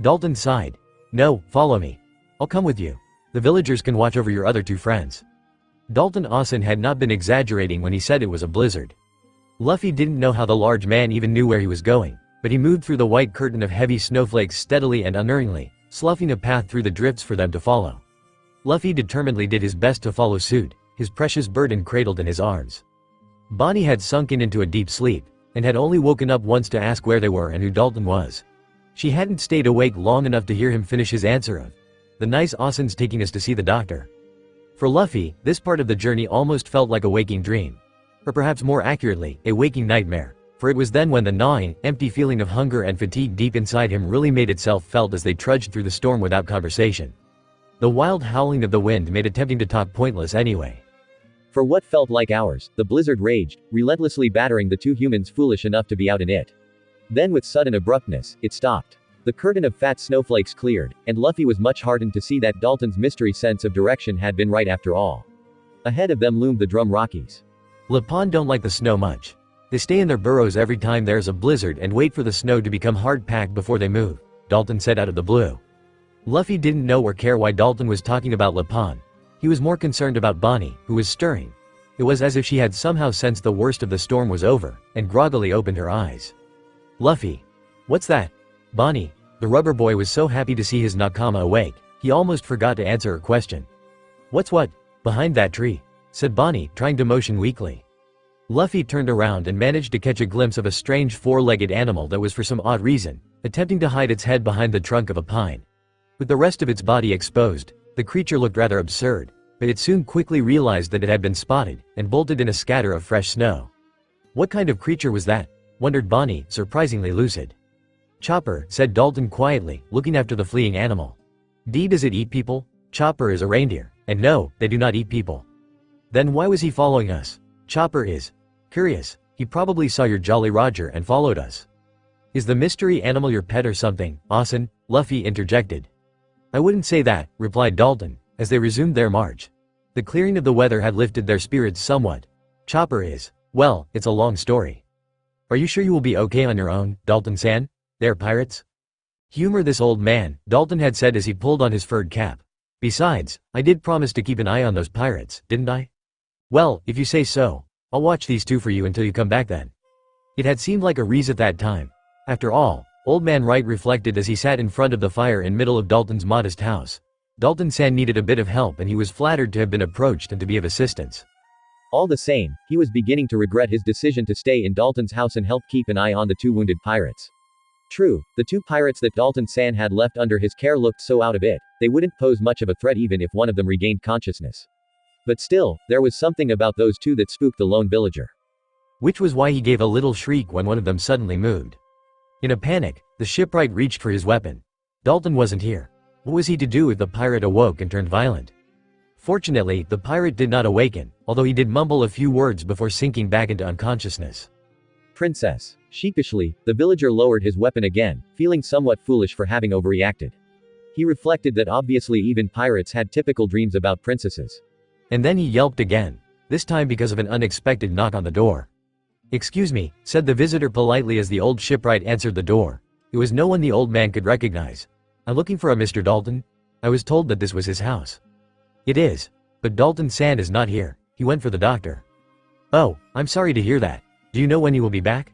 Dalton sighed. No, follow me. I'll come with you. The villagers can watch over your other two friends. Dalton Austin had not been exaggerating when he said it was a blizzard. Luffy didn't know how the large man even knew where he was going, but he moved through the white curtain of heavy snowflakes steadily and unerringly, sloughing a path through the drifts for them to follow. Luffy determinedly did his best to follow suit, his precious burden cradled in his arms. Bonnie had sunken into a deep sleep, and had only woken up once to ask where they were and who Dalton was. She hadn't stayed awake long enough to hear him finish his answer of, "The nice Austin's taking us to see the doctor." For Luffy, this part of the journey almost felt like a waking dream. Or perhaps more accurately, a waking nightmare, for it was then when the gnawing, empty feeling of hunger and fatigue deep inside him really made itself felt as they trudged through the storm without conversation. The wild howling of the wind made attempting to talk pointless anyway. For what felt like hours, the blizzard raged, relentlessly battering the two humans foolish enough to be out in it. Then with sudden abruptness, it stopped. The curtain of fat snowflakes cleared, and Luffy was much heartened to see that Dalton's mystery sense of direction had been right after all. Ahead of them loomed the Drum Rockies. Laboon don't like the snow much. They stay in their burrows every time there's a blizzard and wait for the snow to become hard-packed before they move, Dalton said out of the blue. Luffy didn't know or care why Dalton was talking about Laboon. He was more concerned about Bonnie, who was stirring. It was as if she had somehow sensed the worst of the storm was over, and groggily opened her eyes. Luffy. What's that? Bonnie. The rubber boy was so happy to see his nakama awake, he almost forgot to answer her question. What's what? Behind that tree, said Bonnie, trying to motion weakly. Luffy turned around and managed to catch a glimpse of a strange four-legged animal that was for some odd reason, attempting to hide its head behind the trunk of a pine. With the rest of its body exposed, the creature looked rather absurd, but it soon quickly realized that it had been spotted, and bolted in a scatter of fresh snow. What kind of creature was that? Wondered Bonnie, surprisingly lucid. Chopper, said Dalton quietly, looking after the fleeing animal. Does it eat people? Chopper is a reindeer, and no, they do not eat people. Then why was he following us? Chopper is curious. He probably saw your Jolly Roger and followed us. Is the mystery animal your pet or something, Austin? Luffy interjected. I wouldn't say that, replied Dalton, as they resumed their march. The clearing of the weather had lifted their spirits somewhat. Chopper is, well, it's a long story. Are you sure you will be okay on your own, Dalton-san? They're pirates? Humor this old man, Dalton had said as he pulled on his furred cap. Besides, I did promise to keep an eye on those pirates, didn't I? Well, if you say so, I'll watch these two for you until you come back then. It had seemed like a breeze at that time. After all, Old Man Wright reflected as he sat in front of the fire in middle of Dalton's modest house. Dalton-san needed a bit of help and he was flattered to have been approached and to be of assistance. All the same, he was beginning to regret his decision to stay in Dalton's house and help keep an eye on the two wounded pirates. True, the two pirates that Dalton-san had left under his care looked so out of it, they wouldn't pose much of a threat even if one of them regained consciousness. But still, there was something about those two that spooked the lone villager. Which was why he gave a little shriek when one of them suddenly moved. In a panic, the shipwright reached for his weapon. Dalton wasn't here. What was he to do if the pirate awoke and turned violent? Fortunately, the pirate did not awaken, although he did mumble a few words before sinking back into unconsciousness. Princess. Sheepishly, the villager lowered his weapon again, feeling somewhat foolish for having overreacted. He reflected that obviously even pirates had typical dreams about princesses. And then he yelped again, this time because of an unexpected knock on the door. Excuse me, said the visitor politely as the old shipwright answered the door. It was no one the old man could recognize. I'm looking for a Mr. Dalton. I was told that this was his house. It is. But Dalton-san is not here. He went for the doctor. Oh, I'm sorry to hear that. Do you know when he will be back?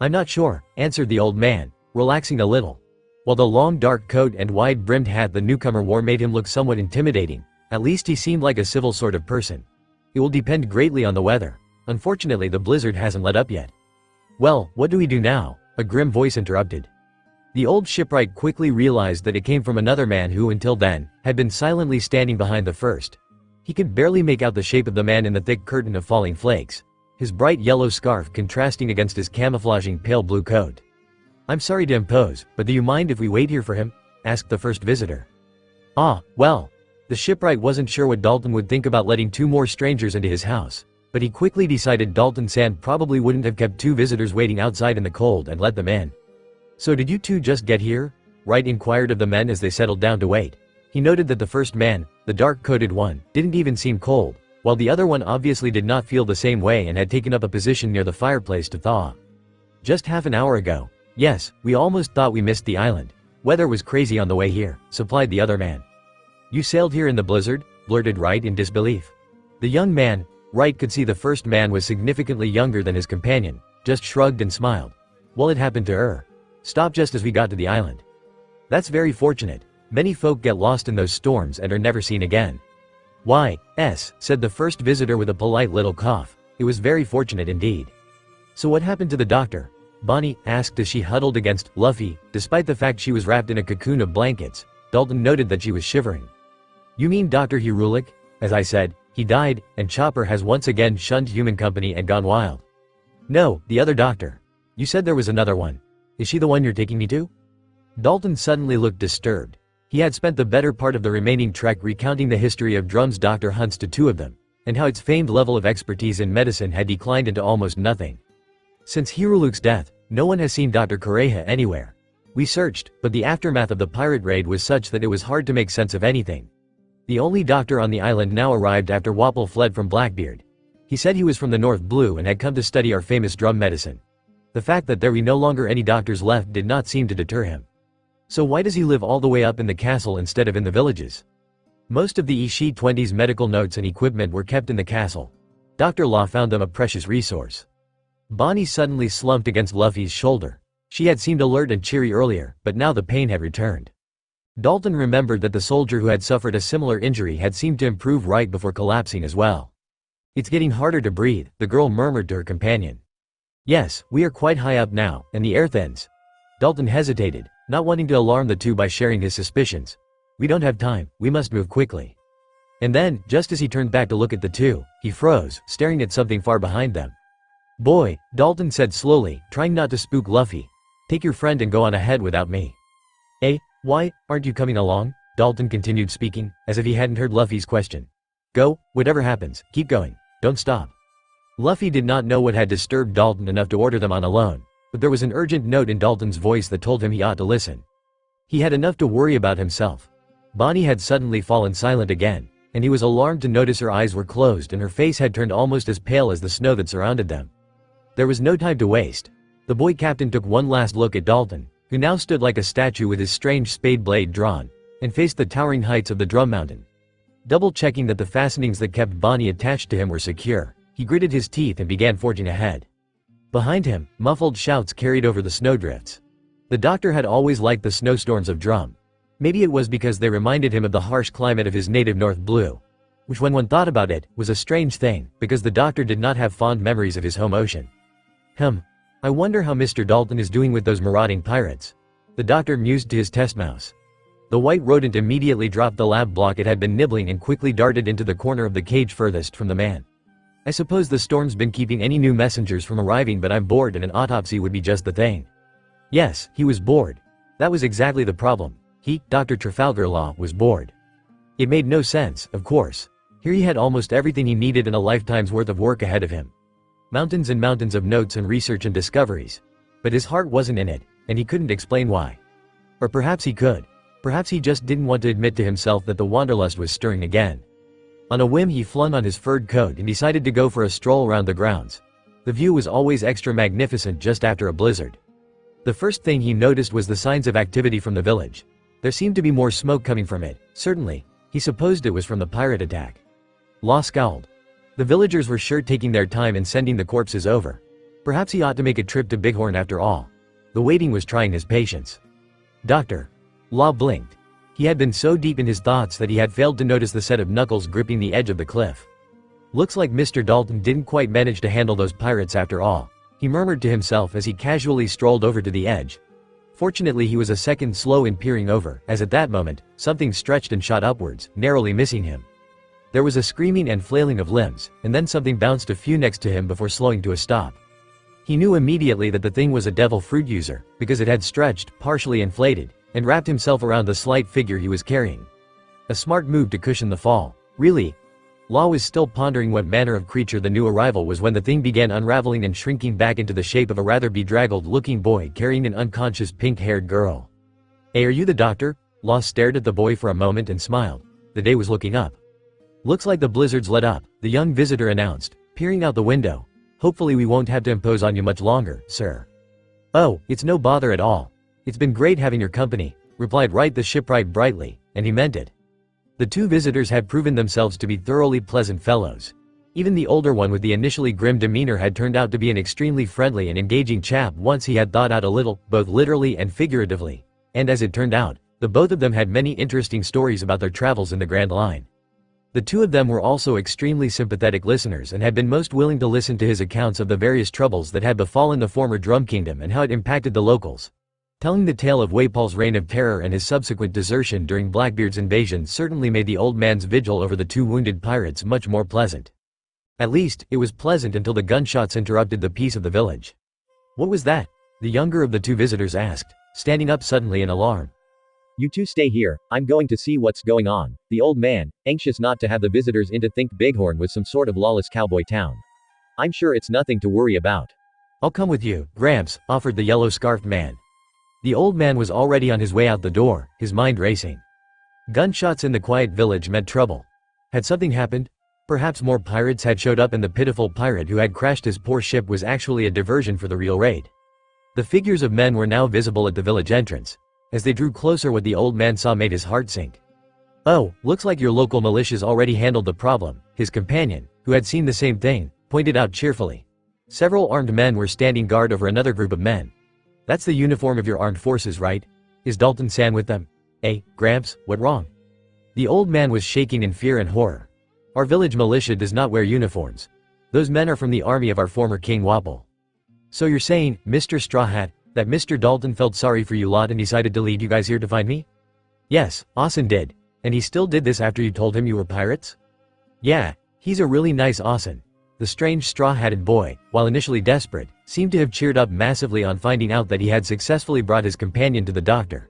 I'm not sure, answered the old man, relaxing a little. While the long dark coat and wide-brimmed hat the newcomer wore made him look somewhat intimidating, at least he seemed like a civil sort of person. It will depend greatly on the weather. Unfortunately, the blizzard hasn't let up yet. Well, what do we do now? A grim voice interrupted. The old shipwright quickly realized that it came from another man who, until then, had been silently standing behind the first. He could barely make out the shape of the man in the thick curtain of falling flakes, his bright yellow scarf contrasting against his camouflaging pale blue coat. I'm sorry to impose, but do you mind if we wait here for him? Asked the first visitor. Ah, well. The shipwright wasn't sure what Dalton would think about letting two more strangers into his house, but he quickly decided Dalton-san probably wouldn't have kept two visitors waiting outside in the cold and let them in. So did you two just get here? Wright inquired of the men as they settled down to wait. He noted that the first man, the dark-coated one, didn't even seem cold, while the other one obviously did not feel the same way and had taken up a position near the fireplace to thaw. Just half an hour ago. Yes, we almost thought we missed the island. Weather was crazy on the way here, supplied the other man. You sailed here in the blizzard? Blurted Wright in disbelief. The young man, Wright could see the first man was significantly younger than his companion, just shrugged and smiled. Well, it happened to her. Stopped just as we got to the island. That's very fortunate. Many folk get lost in those storms and are never seen again. Why, said the first visitor with a polite little cough. It was very fortunate indeed. So what happened to the doctor? Bonnie asked as she huddled against Luffy, despite the fact she was wrapped in a cocoon of blankets. Dalton noted that she was shivering. You mean Dr. Hirulik? As I said, he died, and Chopper has once again shunned human company and gone wild. No, the other doctor. You said there was another one. Is she the one you're taking me to? Dalton suddenly looked disturbed. He had spent the better part of the remaining trek recounting the history of Drum's Dr. Hunts to two of them, and how its famed level of expertise in medicine had declined into almost nothing. Since Hiruluk's death, no one has seen Dr. Kureha anywhere. We searched, but the aftermath of the pirate raid was such that it was hard to make sense of anything. The only doctor on the island now arrived after Waple fled from Blackbeard. He said he was from the North Blue and had come to study our famous drum medicine. The fact that there were no longer any doctors left did not seem to deter him. So why does he live all the way up in the castle instead of in the villages? Most of the Ishii 20's medical notes and equipment were kept in the castle. Dr. Law found them a precious resource. Bonnie suddenly slumped against Luffy's shoulder. She had seemed alert and cheery earlier, but now the pain had returned. Dalton remembered that the soldier who had suffered a similar injury had seemed to improve right before collapsing as well. It's getting harder to breathe, the girl murmured to her companion. Yes, we are quite high up now, and the air thins. Dalton hesitated, not wanting to alarm the two by sharing his suspicions. We don't have time, we must move quickly. And then, just as he turned back to look at the two, he froze, staring at something far behind them. Boy, Dalton said slowly, trying not to spook Luffy. Take your friend and go on ahead without me. Eh, why, aren't you coming along? Dalton continued speaking, as if he hadn't heard Luffy's question. Go, whatever happens, keep going, don't stop. Luffy did not know what had disturbed Dalton enough to order them on alone, but there was an urgent note in Dalton's voice that told him he ought to listen. He had enough to worry about himself. Bonnie had suddenly fallen silent again, and he was alarmed to notice her eyes were closed and her face had turned almost as pale as the snow that surrounded them. There was no time to waste. The boy captain took one last look at Dalton, who now stood like a statue with his strange spade blade drawn, and faced the towering heights of the drum mountain. Double-checking that the fastenings that kept Bonnie attached to him were secure, he gritted his teeth and began forging ahead. Behind him, muffled shouts carried over the snowdrifts. The doctor had always liked the snowstorms of Drum. Maybe it was because they reminded him of the harsh climate of his native North Blue, which when one thought about it, was a strange thing, because the doctor did not have fond memories of his home ocean. I wonder how Mr. Dalton is doing with those marauding pirates. The doctor mused to his test mouse. The white rodent immediately dropped the lab block it had been nibbling and quickly darted into the corner of the cage furthest from the man. I suppose the storm's been keeping any new messengers from arriving, but I'm bored and an autopsy would be just the thing. Yes, he was bored. That was exactly the problem. He, Dr. Trafalgar Law, was bored. It made no sense, of course. Here he had almost everything he needed and a lifetime's worth of work ahead of him. Mountains and mountains of notes and research and discoveries. But his heart wasn't in it, and he couldn't explain why. Or perhaps he could. Perhaps he just didn't want to admit to himself that the wanderlust was stirring again. On a whim he flung on his furred coat and decided to go for a stroll around the grounds. The view was always extra magnificent just after a blizzard. The first thing he noticed was the signs of activity from the village. There seemed to be more smoke coming from it, certainly. He supposed it was from the pirate attack. Law scowled. The villagers were sure taking their time in sending the corpses over. Perhaps he ought to make a trip to Bighorn after all. The waiting was trying his patience. Doctor. Law blinked. He had been so deep in his thoughts that he had failed to notice the set of knuckles gripping the edge of the cliff. Looks like Mr. Dalton didn't quite manage to handle those pirates after all, he murmured to himself as he casually strolled over to the edge. Fortunately he was a second slow in peering over, as at that moment, something stretched and shot upwards, narrowly missing him. There was a screaming and flailing of limbs, and then something bounced a few next to him before slowing to a stop. He knew immediately that the thing was a devil fruit user, because it had stretched, partially inflated, and wrapped himself around the slight figure he was carrying. A smart move to cushion the fall. Really? Law was still pondering what manner of creature the new arrival was when the thing began unraveling and shrinking back into the shape of a rather bedraggled-looking boy carrying an unconscious pink-haired girl. Hey, are you the doctor? Law stared at the boy for a moment and smiled. The day was looking up. Looks like the blizzard's let up, the young visitor announced, peering out the window. Hopefully we won't have to impose on you much longer, sir. Oh, it's no bother at all. It's been great having your company, replied Wright the shipwright brightly, and he meant it. The two visitors had proven themselves to be thoroughly pleasant fellows. Even the older one with the initially grim demeanor had turned out to be an extremely friendly and engaging chap once he had thought out a little, both literally and figuratively. And as it turned out, the both of them had many interesting stories about their travels in the Grand Line. The two of them were also extremely sympathetic listeners and had been most willing to listen to his accounts of the various troubles that had befallen the former Drum Kingdom and how it impacted the locals. Telling the tale of Waple's reign of terror and his subsequent desertion during Blackbeard's invasion certainly made the old man's vigil over the two wounded pirates much more pleasant. At least, it was pleasant until the gunshots interrupted the peace of the village. What was that? The younger of the two visitors asked, standing up suddenly in alarm. You two stay here, I'm going to see what's going on, the old man, anxious not to have the visitors in to think Bighorn was some sort of lawless cowboy town. I'm sure it's nothing to worry about. I'll come with you, Gramps, offered the yellow-scarfed man. The old man was already on his way out the door, his mind racing. Gunshots in the quiet village meant trouble. Had something happened? Perhaps more pirates had showed up and the pitiful pirate who had crashed his poor ship was actually a diversion for the real raid. The figures of men were now visible at the village entrance. As they drew closer, what the old man saw made his heart sink. "Oh, looks like your local militia's already handled the problem," his companion, who had seen the same thing, pointed out cheerfully. Several armed men were standing guard over another group of men. "That's the uniform of your armed forces, right? Is Dalton-san with them?" "Hey, Gramps, what wrong?" The old man was shaking in fear and horror. "Our village militia does not wear uniforms. Those men are from the army of our former king Waple." "So you're saying, Mr. Straw Hat, that Mr. Dalton felt sorry for you lot and decided to lead you guys here to find me?" "Yes, Austin did. And he still did this after you told him you were pirates?" "Yeah, he's a really nice Austin." The strange straw-hatted boy, while initially desperate, seemed to have cheered up massively on finding out that he had successfully brought his companion to the doctor.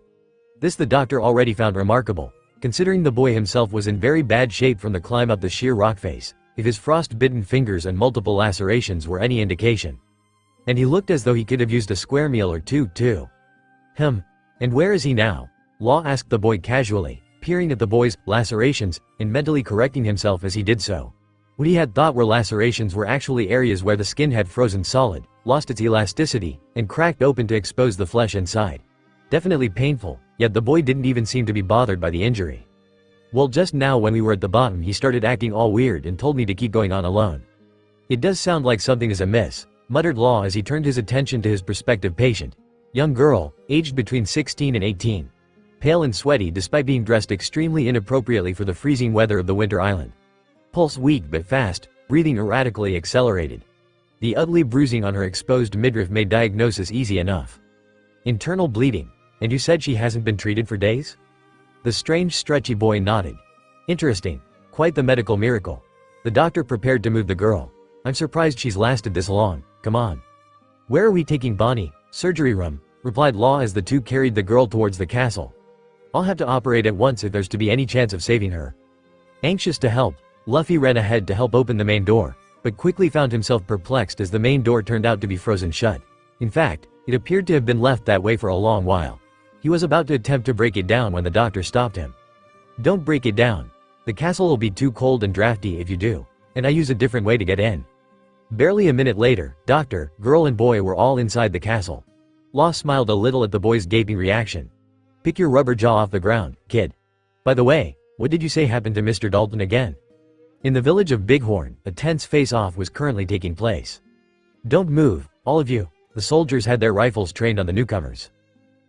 This the doctor already found remarkable, considering the boy himself was in very bad shape from the climb up the sheer rock face, if his frost-bitten fingers and multiple lacerations were any indication. And he looked as though he could have used a square meal or two, too. And where is he now?" Law asked the boy casually, peering at the boy's lacerations and mentally correcting himself as he did so. What he had thought were lacerations were actually areas where the skin had frozen solid, lost its elasticity, and cracked open to expose the flesh inside. Definitely painful, yet the boy didn't even seem to be bothered by the injury. "Well, just now when we were at the bottom he started acting all weird and told me to keep going on alone." "It does sound like something is amiss," muttered Law as he turned his attention to his prospective patient. Young girl, aged between 16 and 18. Pale and sweaty despite being dressed extremely inappropriately for the freezing weather of the winter island. Pulse weak but fast, breathing erratically accelerated. The ugly bruising on her exposed midriff made diagnosis easy enough. "Internal bleeding. And you said she hasn't been treated for days?" The strange stretchy boy nodded. "Interesting. Quite the medical miracle." The doctor prepared to move the girl. "I'm surprised she's lasted this long. Come on." "Where are we taking Bonnie?" "Surgery room," replied Law as the two carried the girl towards the castle. "I'll have to operate at once if there's to be any chance of saving her." Anxious to help, Luffy ran ahead to help open the main door, but quickly found himself perplexed as the main door turned out to be frozen shut. In fact, it appeared to have been left that way for a long while. He was about to attempt to break it down when the doctor stopped him. "Don't break it down. The castle will be too cold and drafty if you do, and I use a different way to get in." Barely a minute later, doctor, girl and boy were all inside the castle. Law smiled a little at the boy's gaping reaction. "Pick your rubber jaw off the ground, kid. By the way, what did you say happened to Mr. Dalton again?" In the village of Bighorn, a tense face-off was currently taking place. "Don't move, all of you." The soldiers had their rifles trained on the newcomers.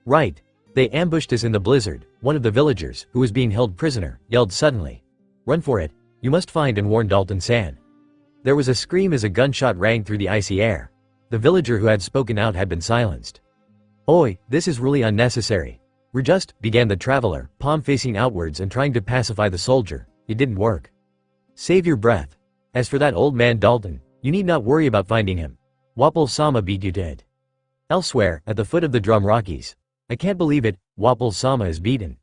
"Right. They ambushed us in the blizzard," one of the villagers, who was being held prisoner, yelled suddenly. "Run for it. You must find and warn Dalton-san." There was a scream as a gunshot rang through the icy air. The villager who had spoken out had been silenced. "Oi, this is really unnecessary. We're just," began the traveler, palm facing outwards and trying to pacify the soldier. It didn't work. "Save your breath. As for that old man Dalton, you need not worry about finding him. Waple-sama beat you to it." Elsewhere, at the foot of the Drum Rockies. "I can't believe it, Waple-sama is beaten."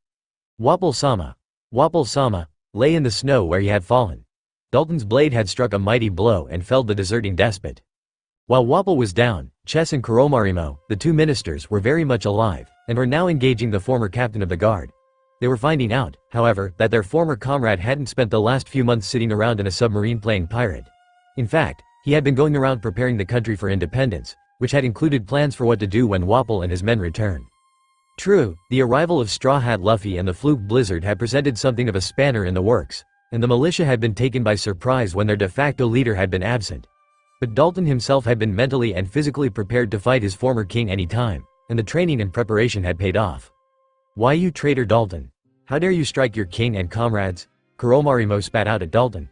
Waple-sama lay in the snow where he had fallen. Dalton's blade had struck a mighty blow and felled the deserting despot. While Waple was down, Chess and Kuromarimo, the two ministers, were very much alive, and were now engaging the former captain of the guard. They were finding out, however, that their former comrade hadn't spent the last few months sitting around in a submarine playing pirate. In fact, he had been going around preparing the country for independence, which had included plans for what to do when Waple and his men returned. True, the arrival of Straw Hat Luffy and the fluke blizzard had presented something of a spanner in the works, and the militia had been taken by surprise when their de facto leader had been absent. But Dalton himself had been mentally and physically prepared to fight his former king any time, and the training and preparation had paid off. "Why, you traitor Dalton? How dare you strike your king and comrades?" Kuromarimo spat out at Dalton.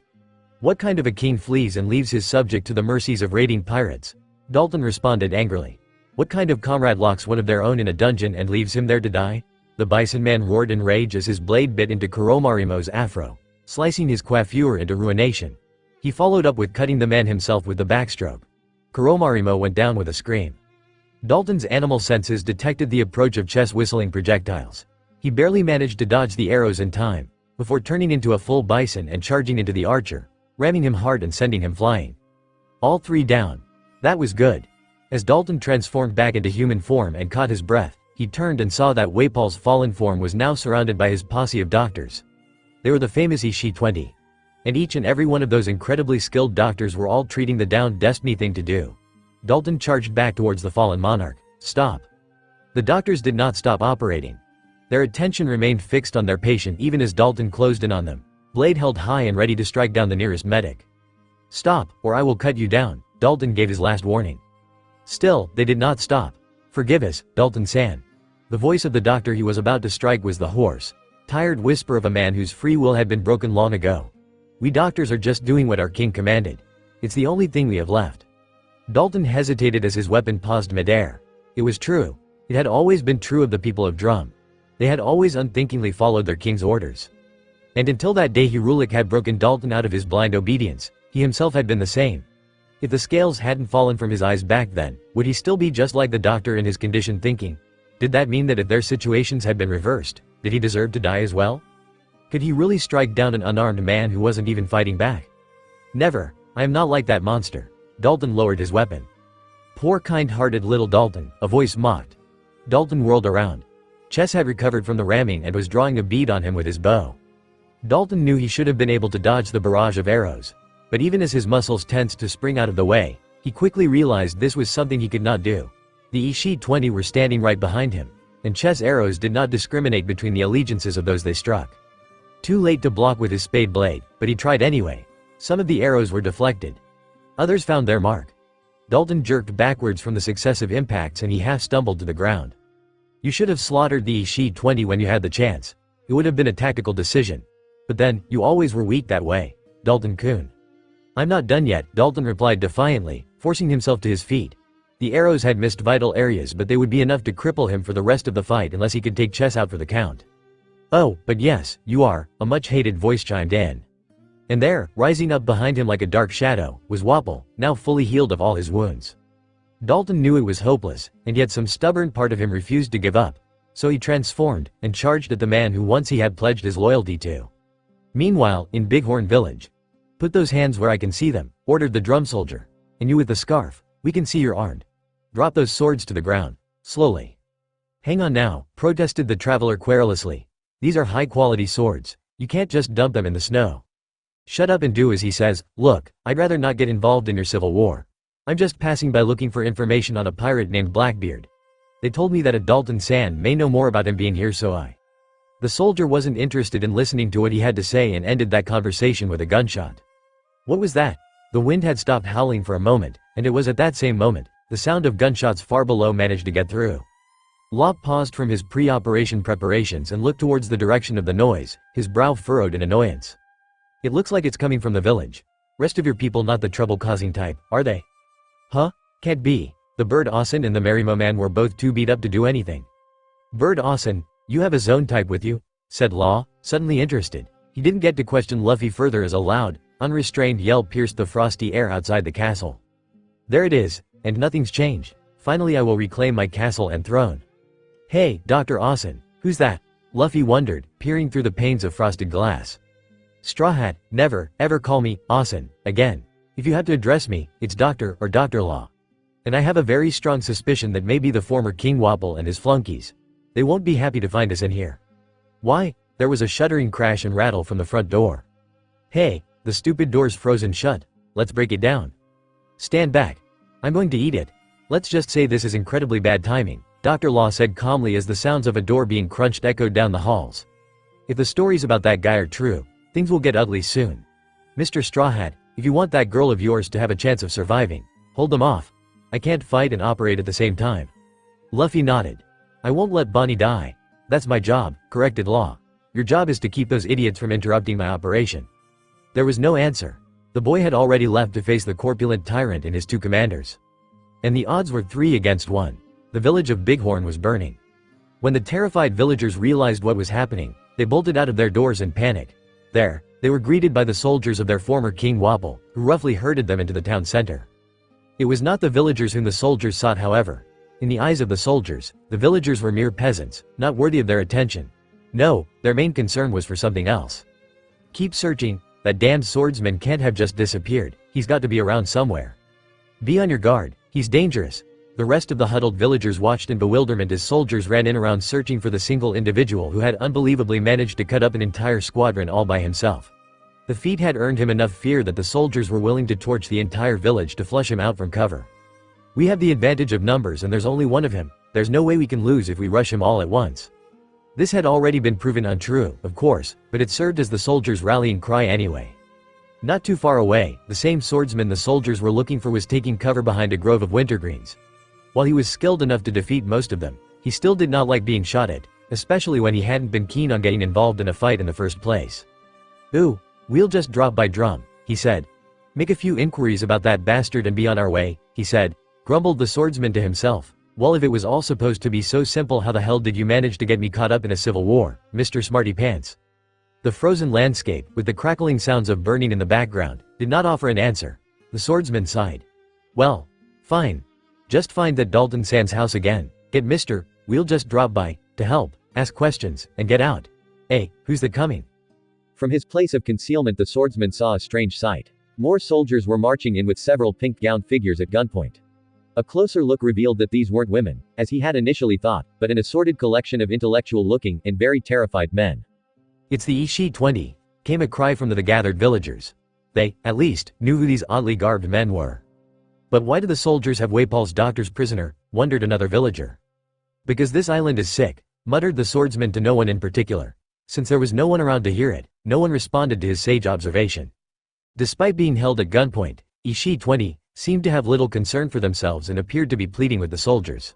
"What kind of a king flees and leaves his subject to the mercies of raiding pirates?" Dalton responded angrily. "What kind of comrade locks one of their own in a dungeon and leaves him there to die?" The bison man roared in rage as his blade bit into Kuromarimo's afro, slicing his coiffure into ruination. He followed up with cutting the man himself with the backstroke. Kuromarimo went down with a scream. Dalton's animal senses detected the approach of Chess whistling projectiles. He barely managed to dodge the arrows in time, before turning into a full bison and charging into the archer, ramming him hard and sending him flying. All three down. That was good. As Dalton transformed back into human form and caught his breath, he turned and saw that Waple's fallen form was now surrounded by his posse of doctors. They were the famous Ishii 20. And each and every one of those incredibly skilled doctors were all treating the downed destiny thing to do. Dalton charged back towards the fallen monarch. Stop. The doctors did not stop operating. Their attention remained fixed on their patient even as Dalton closed in on them, blade held high and ready to strike down the nearest medic. Stop, or I will cut you down, Dalton gave his last warning. Still, they did not stop. Forgive us, Dalton-san. The voice of the doctor he was about to strike was the hoarse, tired whisper of a man whose free will had been broken long ago. We doctors are just doing what our king commanded. It's the only thing we have left. Dalton hesitated as his weapon paused midair. It was true. It had always been true of the people of Drum. They had always unthinkingly followed their king's orders. And until that day Hirulik had broken Dalton out of his blind obedience, he himself had been the same. If the scales hadn't fallen from his eyes back then, would he still be just like the doctor in his condition thinking? Did that mean that if their situations had been reversed, did he deserve to die as well? Could he really strike down an unarmed man who wasn't even fighting back? Never. I am not like that monster. Dalton lowered his weapon. Poor kind-hearted little Dalton, a voice mocked. Dalton whirled around. Chess had recovered from the ramming and was drawing a bead on him with his bow. Dalton knew he should have been able to dodge the barrage of arrows, but even as his muscles tensed to spring out of the way, he quickly realized this was something he could not do. The Ishii 20 were standing right behind him, and Chess arrows did not discriminate between the allegiances of those they struck. Too late to block with his spade blade, but he tried anyway. Some of the arrows were deflected. Others found their mark. Dalton jerked backwards from the successive impacts and he half stumbled to the ground. You should have slaughtered the Ishii 20 when you had the chance. It would have been a tactical decision. But then, you always were weak that way, Dalton-kun. I'm not done yet, Dalton replied defiantly, forcing himself to his feet. The arrows had missed vital areas but they would be enough to cripple him for the rest of the fight unless he could take Chess out for the count. Oh, but yes, you are, a much-hated voice chimed in. And there, rising up behind him like a dark shadow, was Waple, now fully healed of all his wounds. Dalton knew it was hopeless, and yet some stubborn part of him refused to give up, so he transformed, and charged at the man who once he had pledged his loyalty to. Meanwhile, in Bighorn Village. Put those hands where I can see them, ordered the drum soldier. And you with the scarf, we can see you're armed. Drop those swords to the ground, slowly. Hang on now, protested the traveler querulously. These are high-quality swords, you can't just dump them in the snow. Shut up and do as he says. Look, I'd rather not get involved in your civil war. I'm just passing by looking for information on a pirate named Blackbeard. They told me that a Dalton-san may know more about him being here so I. The soldier wasn't interested in listening to what he had to say and ended that conversation with a gunshot. What was that? The wind had stopped howling for a moment, and it was at that same moment, the sound of gunshots far below managed to get through. Lop paused from his pre-operation preparations and looked towards the direction of the noise, his brow furrowed in annoyance. It looks like it's coming from the village. Rest of your people not the trouble-causing type, are they? Huh? Can't be. The Bird Austin and the Merimo man were both too beat up to do anything. Bird Austin, you have a zone type with you? Said Law, suddenly interested. He didn't get to question Luffy further as a loud, unrestrained yell pierced the frosty air outside the castle. There it is, and nothing's changed. Finally I will reclaim my castle and throne. Hey, Dr. Austin, who's that? Luffy wondered, peering through the panes of frosted glass. Straw Hat, never, ever call me, Austin, again. If you have to address me, it's Doctor or Dr. Law. And I have a very strong suspicion that maybe the former King Waple and his flunkies. They won't be happy to find us in here. Why? There was a shuddering crash and rattle from the front door. Hey, the stupid door's frozen shut. Let's break it down. Stand back. I'm going to eat it. Let's just say this is incredibly bad timing, Dr. Law said calmly as the sounds of a door being crunched echoed down the halls. If the stories about that guy are true, things will get ugly soon. Mr. Straw Hat, if you want that girl of yours to have a chance of surviving, hold them off. I can't fight and operate at the same time. Luffy nodded. I won't let Bonnie die. That's my job, corrected Law. Your job is to keep those idiots from interrupting my operation. There was no answer. The boy had already left to face the corpulent tyrant and his two commanders. And the odds were 3 against 1. The village of Bighorn was burning. When the terrified villagers realized what was happening, they bolted out of their doors in panic. There, they were greeted by the soldiers of their former King Waple, who roughly herded them into the town center. It was not the villagers whom the soldiers sought, however. In the eyes of the soldiers, the villagers were mere peasants, not worthy of their attention. No, their main concern was for something else. Keep searching, that damned swordsman can't have just disappeared, he's got to be around somewhere. Be on your guard, he's dangerous. The rest of the huddled villagers watched in bewilderment as soldiers ran in around searching for the single individual who had unbelievably managed to cut up an entire squadron all by himself. The feat had earned him enough fear that the soldiers were willing to torch the entire village to flush him out from cover. We have the advantage of numbers and there's only one of him. There's no way we can lose if we rush him all at once. This had already been proven untrue, of course, but it served as the soldiers' rallying cry anyway. Not too far away, the same swordsman the soldiers were looking for was taking cover behind a grove of wintergreens. While he was skilled enough to defeat most of them, he still did not like being shot at, especially when he hadn't been keen on getting involved in a fight in the first place. "Ooh, we'll just drop by drum," he said. "Make a few inquiries about that bastard and be on our way," he said, grumbled the swordsman to himself. "Well, if it was all supposed to be so simple, how the hell did you manage to get me caught up in a civil war, Mr. Smarty Pants?" The frozen landscape, with the crackling sounds of burning in the background, did not offer an answer. The swordsman sighed. "Well, fine. Just find that Dalton-san's house again. Get Mr. We'll just drop by, to help, ask questions, and get out. Hey, who's that coming?" From his place of concealment the swordsman saw a strange sight. More soldiers were marching in with several pink-gowned figures at gunpoint. A closer look revealed that these weren't women, as he had initially thought, but an assorted collection of intellectual-looking and very terrified men. "It's the Ishi 20, came a cry from the gathered villagers. They, at least, knew who these oddly garbed men were. "But why do the soldiers have Waple's doctor's prisoner?" wondered another villager. "Because this island is sick," muttered the swordsman to no one in particular. Since there was no one around to hear it, no one responded to his sage observation. Despite being held at gunpoint, Ishi 20 seemed to have little concern for themselves and appeared to be pleading with the soldiers.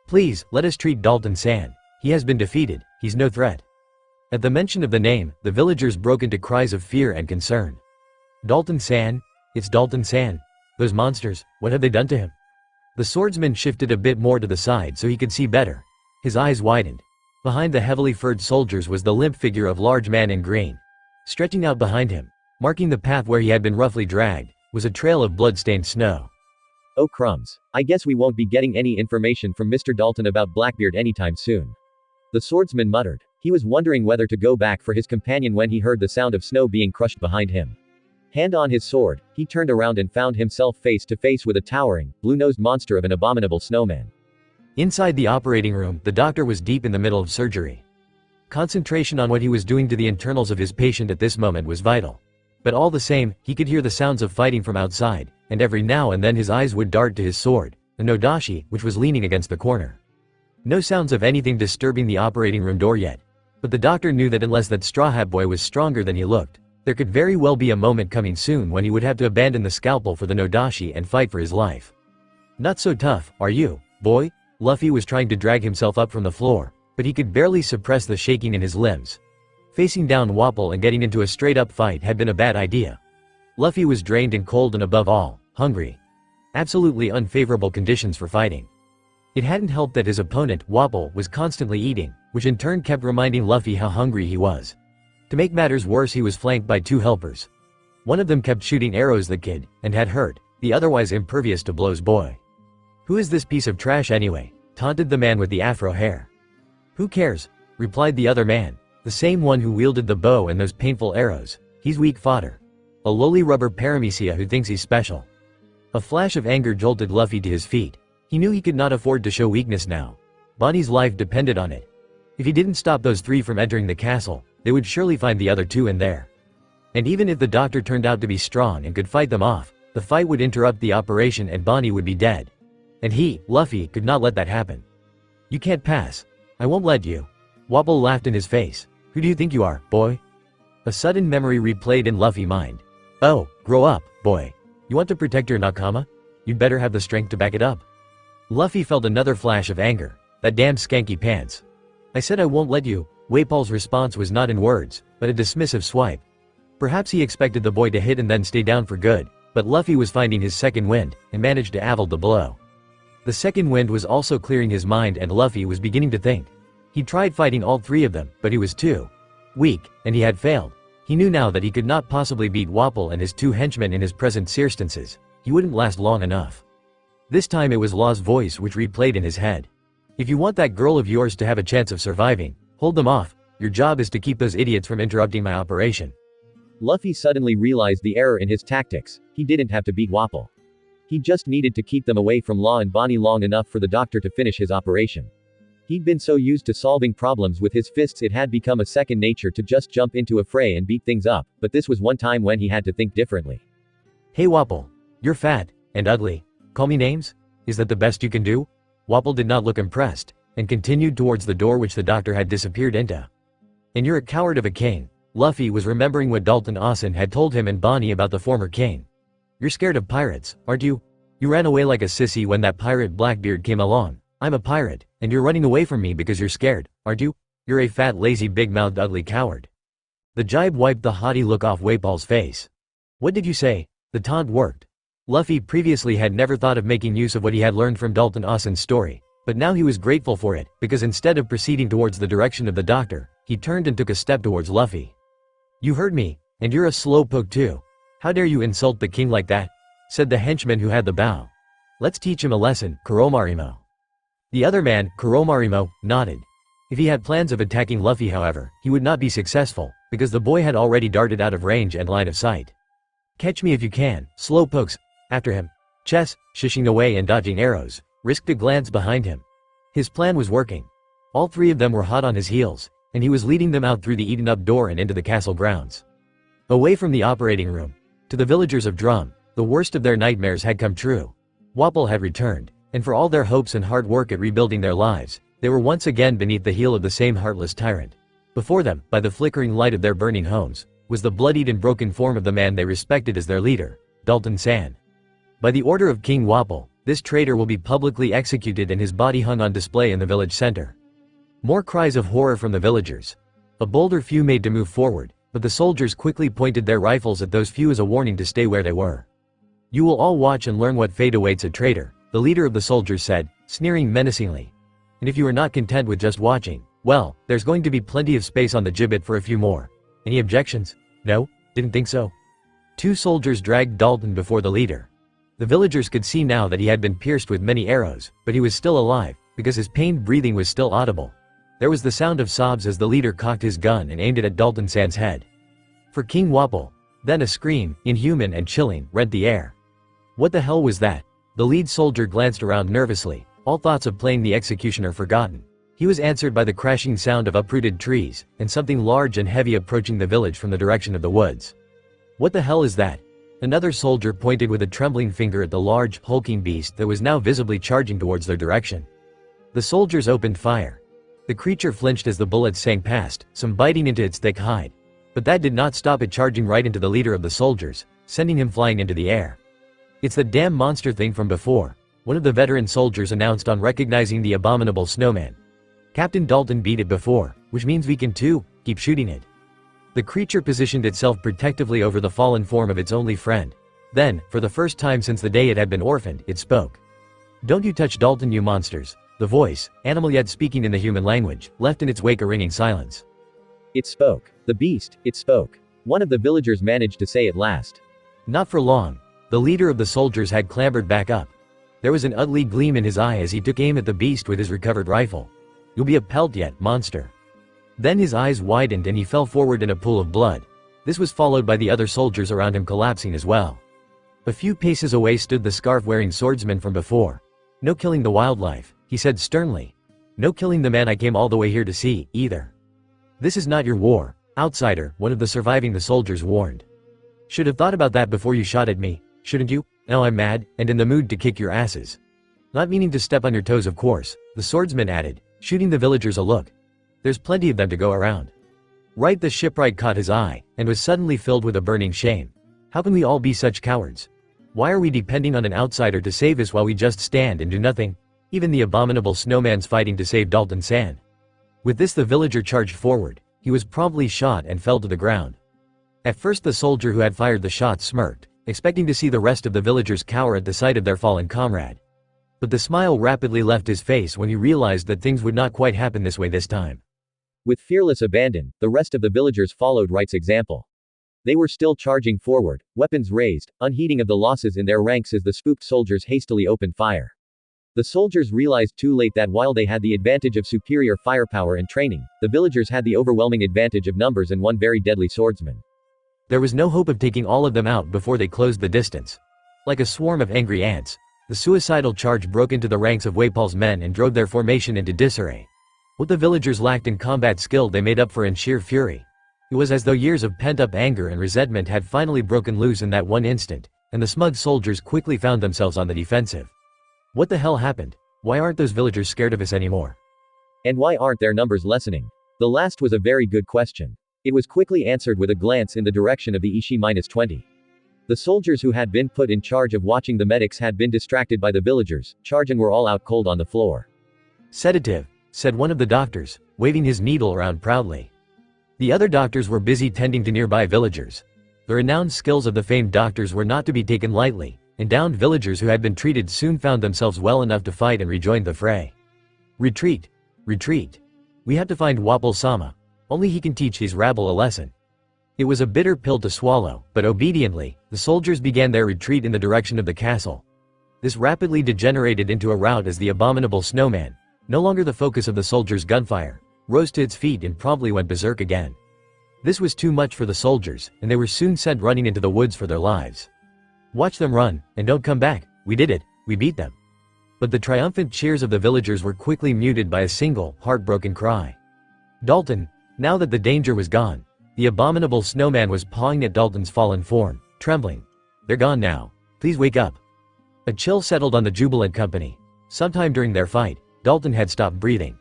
"Please, let us treat Dalton-san. He has been defeated, he's no threat." At the mention of the name, the villagers broke into cries of fear and concern. "Dalton-san? It's Dalton-san. Those monsters, what have they done to him?" The swordsman shifted a bit more to the side so he could see better. His eyes widened. Behind the heavily furred soldiers was the limp figure of large man in green. Stretching out behind him, marking the path where he had been roughly dragged, was a trail of blood-stained snow. "Oh crumbs. I guess we won't be getting any information from Mr. Dalton about Blackbeard anytime soon," the swordsman muttered. He was wondering whether to go back for his companion when he heard the sound of snow being crushed behind him. Hand on his sword, he turned around and found himself face to face with a towering, blue-nosed monster of an abominable snowman. Inside the operating room, the doctor was deep in the middle of surgery. Concentration on what he was doing to the internals of his patient at this moment was vital. But all the same, he could hear the sounds of fighting from outside, and every now and then his eyes would dart to his sword, the Nodashi, which was leaning against the corner. No sounds of anything disturbing the operating room door yet. But the doctor knew that unless that Straw Hat Boy was stronger than he looked, there could very well be a moment coming soon when he would have to abandon the scalpel for the Nodashi and fight for his life. "Not so tough, are you, boy?" Luffy was trying to drag himself up from the floor, but he could barely suppress the shaking in his limbs. Facing down Waple and getting into a straight-up fight had been a bad idea. Luffy was drained and cold and above all, hungry. Absolutely unfavorable conditions for fighting. It hadn't helped that his opponent, Waple, was constantly eating, which in turn kept reminding Luffy how hungry he was. To make matters worse, he was flanked by two helpers. One of them kept shooting arrows at the kid, and had hurt the otherwise impervious to blows boy. "Who is this piece of trash anyway?" taunted the man with the afro hair. "Who cares?" replied the other man, the same one who wielded the bow and those painful arrows. "He's weak fodder. A lowly rubber paramecia who thinks he's special." A flash of anger jolted Luffy to his feet. He knew he could not afford to show weakness now. Bonnie's life depended on it. If he didn't stop those three from entering the castle, they would surely find the other two in there. And even if the doctor turned out to be strong and could fight them off, the fight would interrupt the operation and Bonnie would be dead. And he, Luffy, could not let that happen. "You can't pass. I won't let you." Waple laughed in his face. "Who do you think you are, boy?" A sudden memory replayed in Luffy's mind. "Oh, grow up, boy. You want to protect your nakama? You'd better have the strength to back it up." Luffy felt another flash of anger. That damn skanky pants. "I said I won't let you." Waple's response was not in words, but a dismissive swipe. Perhaps he expected the boy to hit and then stay down for good, but Luffy was finding his second wind, and managed to avoid the blow. The second wind was also clearing his mind and Luffy was beginning to think. He tried fighting all three of them, but he was too weak, and he had failed. He knew now that he could not possibly beat Waple and his two henchmen in his present circumstances. He wouldn't last long enough. This time it was Law's voice which replayed in his head. "If you want that girl of yours to have a chance of surviving, hold them off. Your job is to keep those idiots from interrupting my operation." Luffy suddenly realized the error in his tactics. He didn't have to beat Waple. He just needed to keep them away from Law and Bonnie long enough for the doctor to finish his operation. He'd been so used to solving problems with his fists it had become a second nature to just jump into a fray and beat things up, but this was one time when he had to think differently. Hey Waple. You're fat. And ugly. Call me names? Is that the best you can do? Waple did not look impressed, and continued towards the door which the doctor had disappeared into. And you're a coward of a king. Luffy was remembering what Dalton had told him and Bonnie about the former king. You're scared of pirates, aren't you? You ran away like a sissy when that pirate Blackbeard came along. I'm a pirate, and you're running away from me because you're scared, aren't you? You're a fat, lazy, big-mouthed, ugly coward. The jibe wiped the haughty look off Waple's face. What did you say? The taunt worked. Luffy previously had never thought of making use of what he had learned from Dalton's story, but now he was grateful for it, because instead of proceeding towards the direction of the doctor, he turned and took a step towards Luffy. You heard me, and you're a slowpoke too. How dare you insult the king like that? Said the henchman who had the bow. Let's teach him a lesson, Kuromarimo. The other man, Kuromarimo, nodded. If he had plans of attacking Luffy however, he would not be successful, because the boy had already darted out of range and line of sight. Catch me if you can, slowpokes. After him. Chess, shushing away and dodging arrows, risked a glance behind him. His plan was working. All three of them were hot on his heels, and he was leading them out through the eaten-up door and into the castle grounds. Away from the operating room. To the villagers of Drum, the worst of their nightmares had come true. Waple had returned, and for all their hopes and hard work at rebuilding their lives, they were once again beneath the heel of the same heartless tyrant. Before them, by the flickering light of their burning homes, was the bloodied and broken form of the man they respected as their leader, Dalton. By the order of King Waple, this traitor will be publicly executed and his body hung on display in the village center. More cries of horror from the villagers. A bolder few made to move forward, but the soldiers quickly pointed their rifles at those few as a warning to stay where they were. You will all watch and learn what fate awaits a traitor, the leader of the soldiers said, sneering menacingly. And if you are not content with just watching, well, there's going to be plenty of space on the gibbet for a few more. Any objections? No? Didn't think so? Two soldiers dragged Dalton before the leader. The villagers could see now that he had been pierced with many arrows, but he was still alive, because his pained breathing was still audible. There was the sound of sobs as the leader cocked his gun and aimed it at Dalton's head. For King Waple. Then a scream, inhuman and chilling, rent the air. What the hell was that? The lead soldier glanced around nervously, all thoughts of playing the executioner forgotten. He was answered by the crashing sound of uprooted trees, and something large and heavy approaching the village from the direction of the woods. What the hell is that? Another soldier pointed with a trembling finger at the large, hulking beast that was now visibly charging towards their direction. The soldiers opened fire. The creature flinched as the bullets sang past, some biting into its thick hide. But that did not stop it charging right into the leader of the soldiers, sending him flying into the air. It's the damn monster thing from before, one of the veteran soldiers announced on recognizing the abominable snowman. Captain Dalton beat it before, which means we can too, keep shooting it. The creature positioned itself protectively over the fallen form of its only friend. Then, for the first time since the day it had been orphaned, it spoke. Don't you touch Dalton, you monsters. The voice, animal yet speaking in the human language, left in its wake a ringing silence. It spoke. The beast, it spoke. One of the villagers managed to say at last. Not for long. The leader of the soldiers had clambered back up. There was an ugly gleam in his eye as he took aim at the beast with his recovered rifle. You'll be a pelt yet, monster. Then his eyes widened and he fell forward in a pool of blood. This was followed by the other soldiers around him collapsing as well. A few paces away stood the scarf-wearing swordsman from before. No killing the wildlife, he said sternly. No killing the man I came all the way here to see, either. This is not your war, outsider, one of the surviving the soldiers warned. Should have thought about that before you shot at me, shouldn't you? Now I'm mad, and in the mood to kick your asses. Not meaning to step on your toes of course, the swordsman added, shooting the villagers a look. There's plenty of them to go around. Right, the shipwright caught his eye, and was suddenly filled with a burning shame. How can we all be such cowards? Why are we depending on an outsider to save us while we just stand and do nothing? Even the abominable snowman's fighting to save Dalton. With this the villager charged forward. He was promptly shot and fell to the ground. At first the soldier who had fired the shot smirked, expecting to see the rest of the villagers cower at the sight of their fallen comrade. But the smile rapidly left his face when he realized that things would not quite happen this way this time. With fearless abandon, the rest of the villagers followed Wright's example. They were still charging forward, weapons raised, unheeding of the losses in their ranks as the spooked soldiers hastily opened fire. The soldiers realized too late that while they had the advantage of superior firepower and training, the villagers had the overwhelming advantage of numbers and one very deadly swordsman. There was no hope of taking all of them out before they closed the distance. Like a swarm of angry ants, the suicidal charge broke into the ranks of Waple's men and drove their formation into disarray. What the villagers lacked in combat skill they made up for in sheer fury. It was as though years of pent-up anger and resentment had finally broken loose in that one instant, and the smug soldiers quickly found themselves on the defensive. What the hell happened? Why aren't those villagers scared of us anymore? And why aren't their numbers lessening? The last was a very good question. It was quickly answered with a glance in the direction of the Ishi-20. The soldiers who had been put in charge of watching the medics had been distracted by the villagers, charging were all out cold on the floor. Sedative, said one of the doctors, waving his needle around proudly. The other doctors were busy tending to nearby villagers. The renowned skills of the famed doctors were not to be taken lightly, and downed villagers who had been treated soon found themselves well enough to fight and rejoined the fray. Retreat. Retreat. We have to find Waple-sama. Only he can teach his rabble a lesson. It was a bitter pill to swallow, but obediently, the soldiers began their retreat in the direction of the castle. This rapidly degenerated into a rout as the abominable snowman, no longer the focus of the soldiers' gunfire, rose to its feet and promptly went berserk again. This was too much for the soldiers, and they were soon sent running into the woods for their lives. Watch them run, and don't come back. We did it. We beat them. But the triumphant cheers of the villagers were quickly muted by a single, heartbroken cry. Dalton. Now that the danger was gone, the abominable snowman was pawing at Dalton's fallen form, trembling. They're gone now. Please wake up. A chill settled on the jubilant company. Sometime during their fight, Dalton had stopped breathing.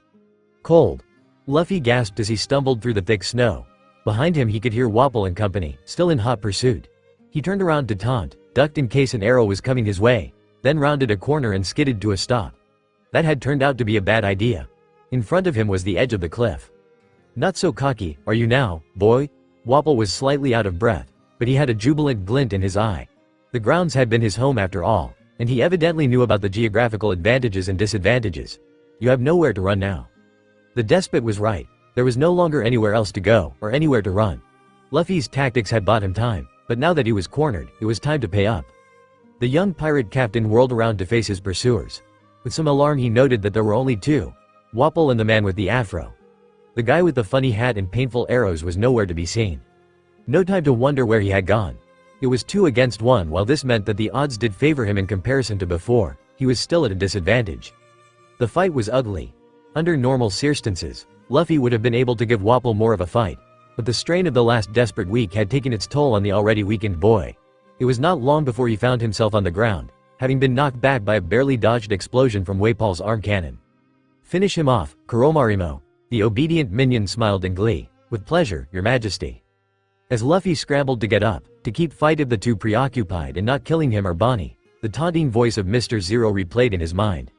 Cold. Luffy gasped as he stumbled through the thick snow. Behind him he could hear Waple and company, still in hot pursuit. He turned around to taunt, ducked in case an arrow was coming his way, then rounded a corner and skidded to a stop. That had turned out to be a bad idea. In front of him was the edge of the cliff. Not so cocky, are you now, boy? Waple was slightly out of breath, but he had a jubilant glint in his eye. The grounds had been his home after all, and he evidently knew about the geographical advantages and disadvantages. You have nowhere to run now. The despot was right. There was no longer anywhere else to go, or anywhere to run. Luffy's tactics had bought him time, but now that he was cornered, it was time to pay up. The young pirate captain whirled around to face his pursuers. With some alarm he noted that there were only two, Waple and the man with the afro. The guy with the funny hat and painful arrows was nowhere to be seen. No time to wonder where he had gone. It was 2 against 1. While this meant that the odds did favor him in comparison to before, he was still at a disadvantage. The fight was ugly. Under normal circumstances, Luffy would have been able to give Waple more of a fight, but the strain of the last desperate week had taken its toll on the already weakened boy. It was not long before he found himself on the ground, having been knocked back by a barely dodged explosion from Waple's arm cannon. Finish him off, Kuromarimo. The obedient minion smiled in glee. With pleasure, your majesty. As Luffy scrambled to get up, to keep fight of the two preoccupied and not killing him or Bonnie, the taunting voice of Mr. Zero replayed in his mind.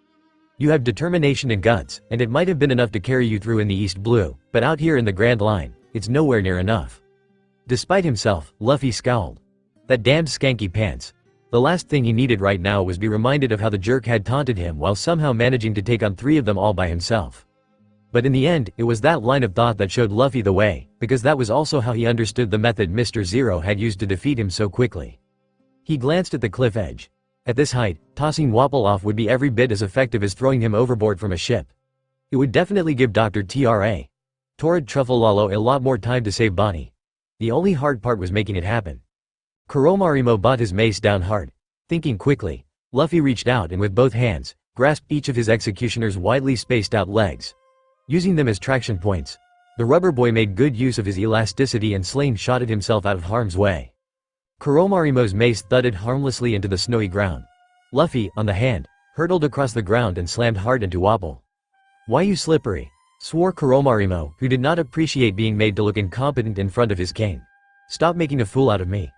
You have determination and guts, and it might have been enough to carry you through in the East Blue, but out here in the Grand Line, it's nowhere near enough. Despite himself, Luffy scowled. That damned skanky pants. The last thing he needed right now was be reminded of how the jerk had taunted him while somehow managing to take on 3 of them all by himself. But in the end, it was that line of thought that showed Luffy the way, because that was also how he understood the method Mr. Zero had used to defeat him so quickly. He glanced at the cliff edge. At this height, tossing Waple off would be every bit as effective as throwing him overboard from a ship. It would definitely give Dr. Torrid Truffalalo a lot more time to save Bonnie. The only hard part was making it happen. Kuromarimo brought his mace down hard. Thinking quickly, Luffy reached out and with both hands, grasped each of his executioner's widely spaced out legs. Using them as traction points, the rubber boy made good use of his elasticity and slingshotted himself out of harm's way. Kuromarimo's mace thudded harmlessly into the snowy ground. Luffy, on the hand, hurtled across the ground and slammed hard into Waple. Why you slippery? Swore Kuromarimo, who did not appreciate being made to look incompetent in front of his king. Stop making a fool out of me.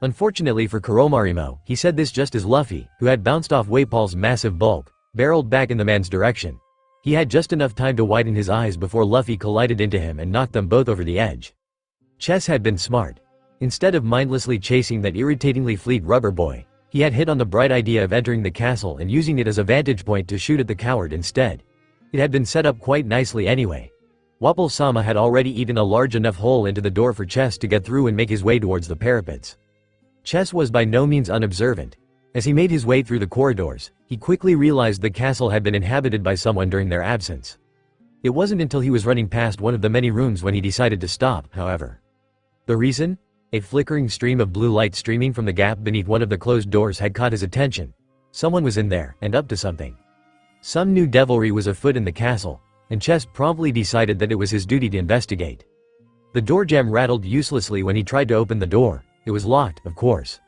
Unfortunately for Kuromarimo, he said this just as Luffy, who had bounced off Waple's massive bulk, barreled back in the man's direction. He had just enough time to widen his eyes before Luffy collided into him and knocked them both over the edge. Chess had been smart. Instead of mindlessly chasing that irritatingly fleet rubber boy, he had hit on the bright idea of entering the castle and using it as a vantage point to shoot at the coward instead. It had been set up quite nicely anyway. Waple-sama had already eaten a large enough hole into the door for Chess to get through and make his way towards the parapets. Chess was by no means unobservant. As he made his way through the corridors, he quickly realized the castle had been inhabited by someone during their absence. It wasn't until he was running past one of the many rooms when he decided to stop, however. The reason? A flickering stream of blue light streaming from the gap beneath one of the closed doors had caught his attention. Someone was in there, and up to something. Some new devilry was afoot in the castle. and Chess promptly decided that it was his duty to investigate. The door jamb rattled uselessly when he tried to open the door. It was locked, of course.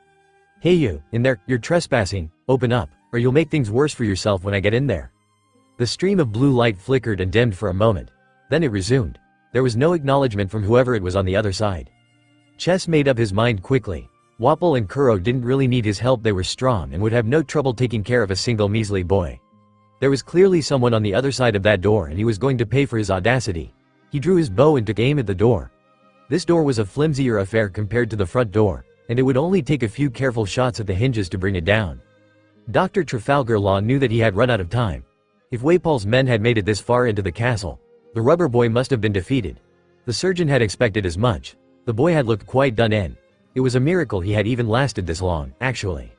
"Hey you, in there, you're trespassing, open up, or you'll make things worse for yourself when I get in there." The stream of blue light flickered and dimmed for a moment. Then it resumed. There was no acknowledgement from whoever it was on the other side. Chess made up his mind quickly. Waple and Kuro didn't really need his help, they were strong and would have no trouble taking care of a single measly boy. There was clearly someone on the other side of that door and he was going to pay for his audacity. He drew his bow and took aim at the door. This door was a flimsier affair compared to the front door, and it would only take a few careful shots at the hinges to bring it down. Dr. Trafalgar Law knew that he had run out of time. If Waple's men had made it this far into the castle, the rubber boy must have been defeated. The surgeon had expected as much. The boy had looked quite done in. It was a miracle he had even lasted this long, actually.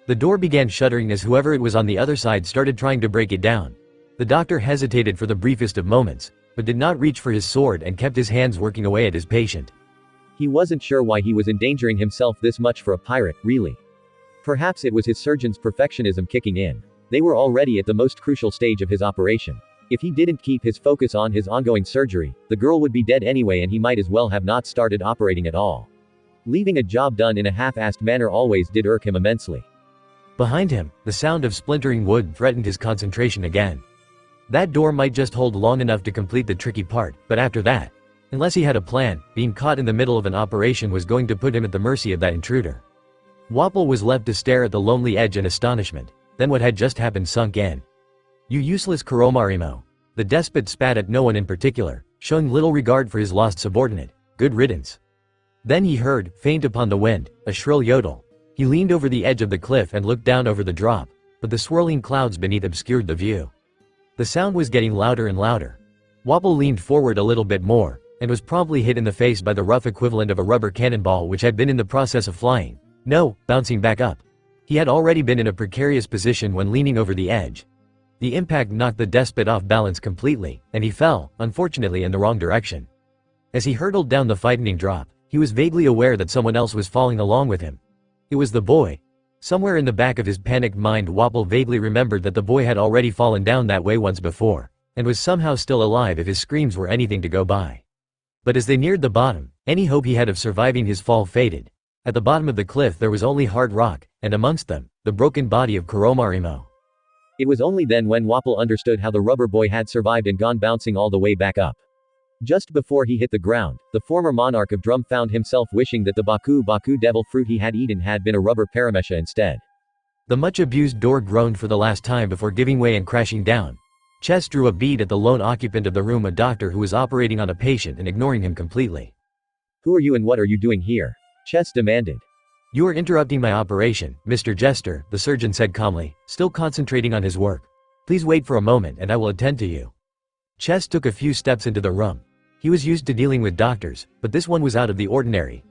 The door began shuddering as whoever it was on the other side started trying to break it down. The doctor hesitated for the briefest of moments, but did not reach for his sword and kept his hands working away at his patient. He wasn't sure why he was endangering himself this much for a pirate, really. Perhaps it was his surgeon's perfectionism kicking in. They were already at the most crucial stage of his operation. If he didn't keep his focus on his ongoing surgery, the girl would be dead anyway and he might as well have not started operating at all. Leaving a job done in a half-assed manner always did irk him immensely. Behind him, the sound of splintering wood threatened his concentration again. That door might just hold long enough to complete the tricky part, but after that, unless he had a plan, being caught in the middle of an operation was going to put him at the mercy of that intruder. Waple was left to stare at the lonely edge in astonishment. Then what had just happened sunk in. "You useless Kuromarimo." The despot spat at no one in particular, showing little regard for his lost subordinate. Good riddance. Then he heard, faint upon the wind, a shrill yodel. He leaned over the edge of the cliff and looked down over the drop, but the swirling clouds beneath obscured the view. The sound was getting louder and louder. Waple leaned forward a little bit more, and was promptly hit in the face by the rough equivalent of a rubber cannonball which had been in the process of flying. No, bouncing back up. He had already been in a precarious position when leaning over the edge. The impact knocked the despot off balance completely, and he fell, unfortunately in the wrong direction. As he hurtled down the frightening drop, he was vaguely aware that someone else was falling along with him. It was the boy. Somewhere in the back of his panicked mind Waple vaguely remembered that the boy had already fallen down that way once before, and was somehow still alive if his screams were anything to go by. But as they neared the bottom, any hope he had of surviving his fall faded. At the bottom of the cliff there was only hard rock, and amongst them, the broken body of Kuromarimo. It was only then when Waple understood how the rubber boy had survived and gone bouncing all the way back up. Just before he hit the ground, the former monarch of Drum found himself wishing that the Baku devil fruit he had eaten had been a rubber paramesha instead. The much-abused door groaned for the last time before giving way and crashing down. Chess drew a bead at the lone occupant of the room, a doctor who was operating on a patient and ignoring him completely. "Who are you and what are you doing here?" Chess demanded. "You are interrupting my operation, Mr. Jester," the surgeon said calmly, still concentrating on his work. "Please wait for a moment and I will attend to you." Chess took a few steps into the room. He was used to dealing with doctors, but this one was out of the ordinary.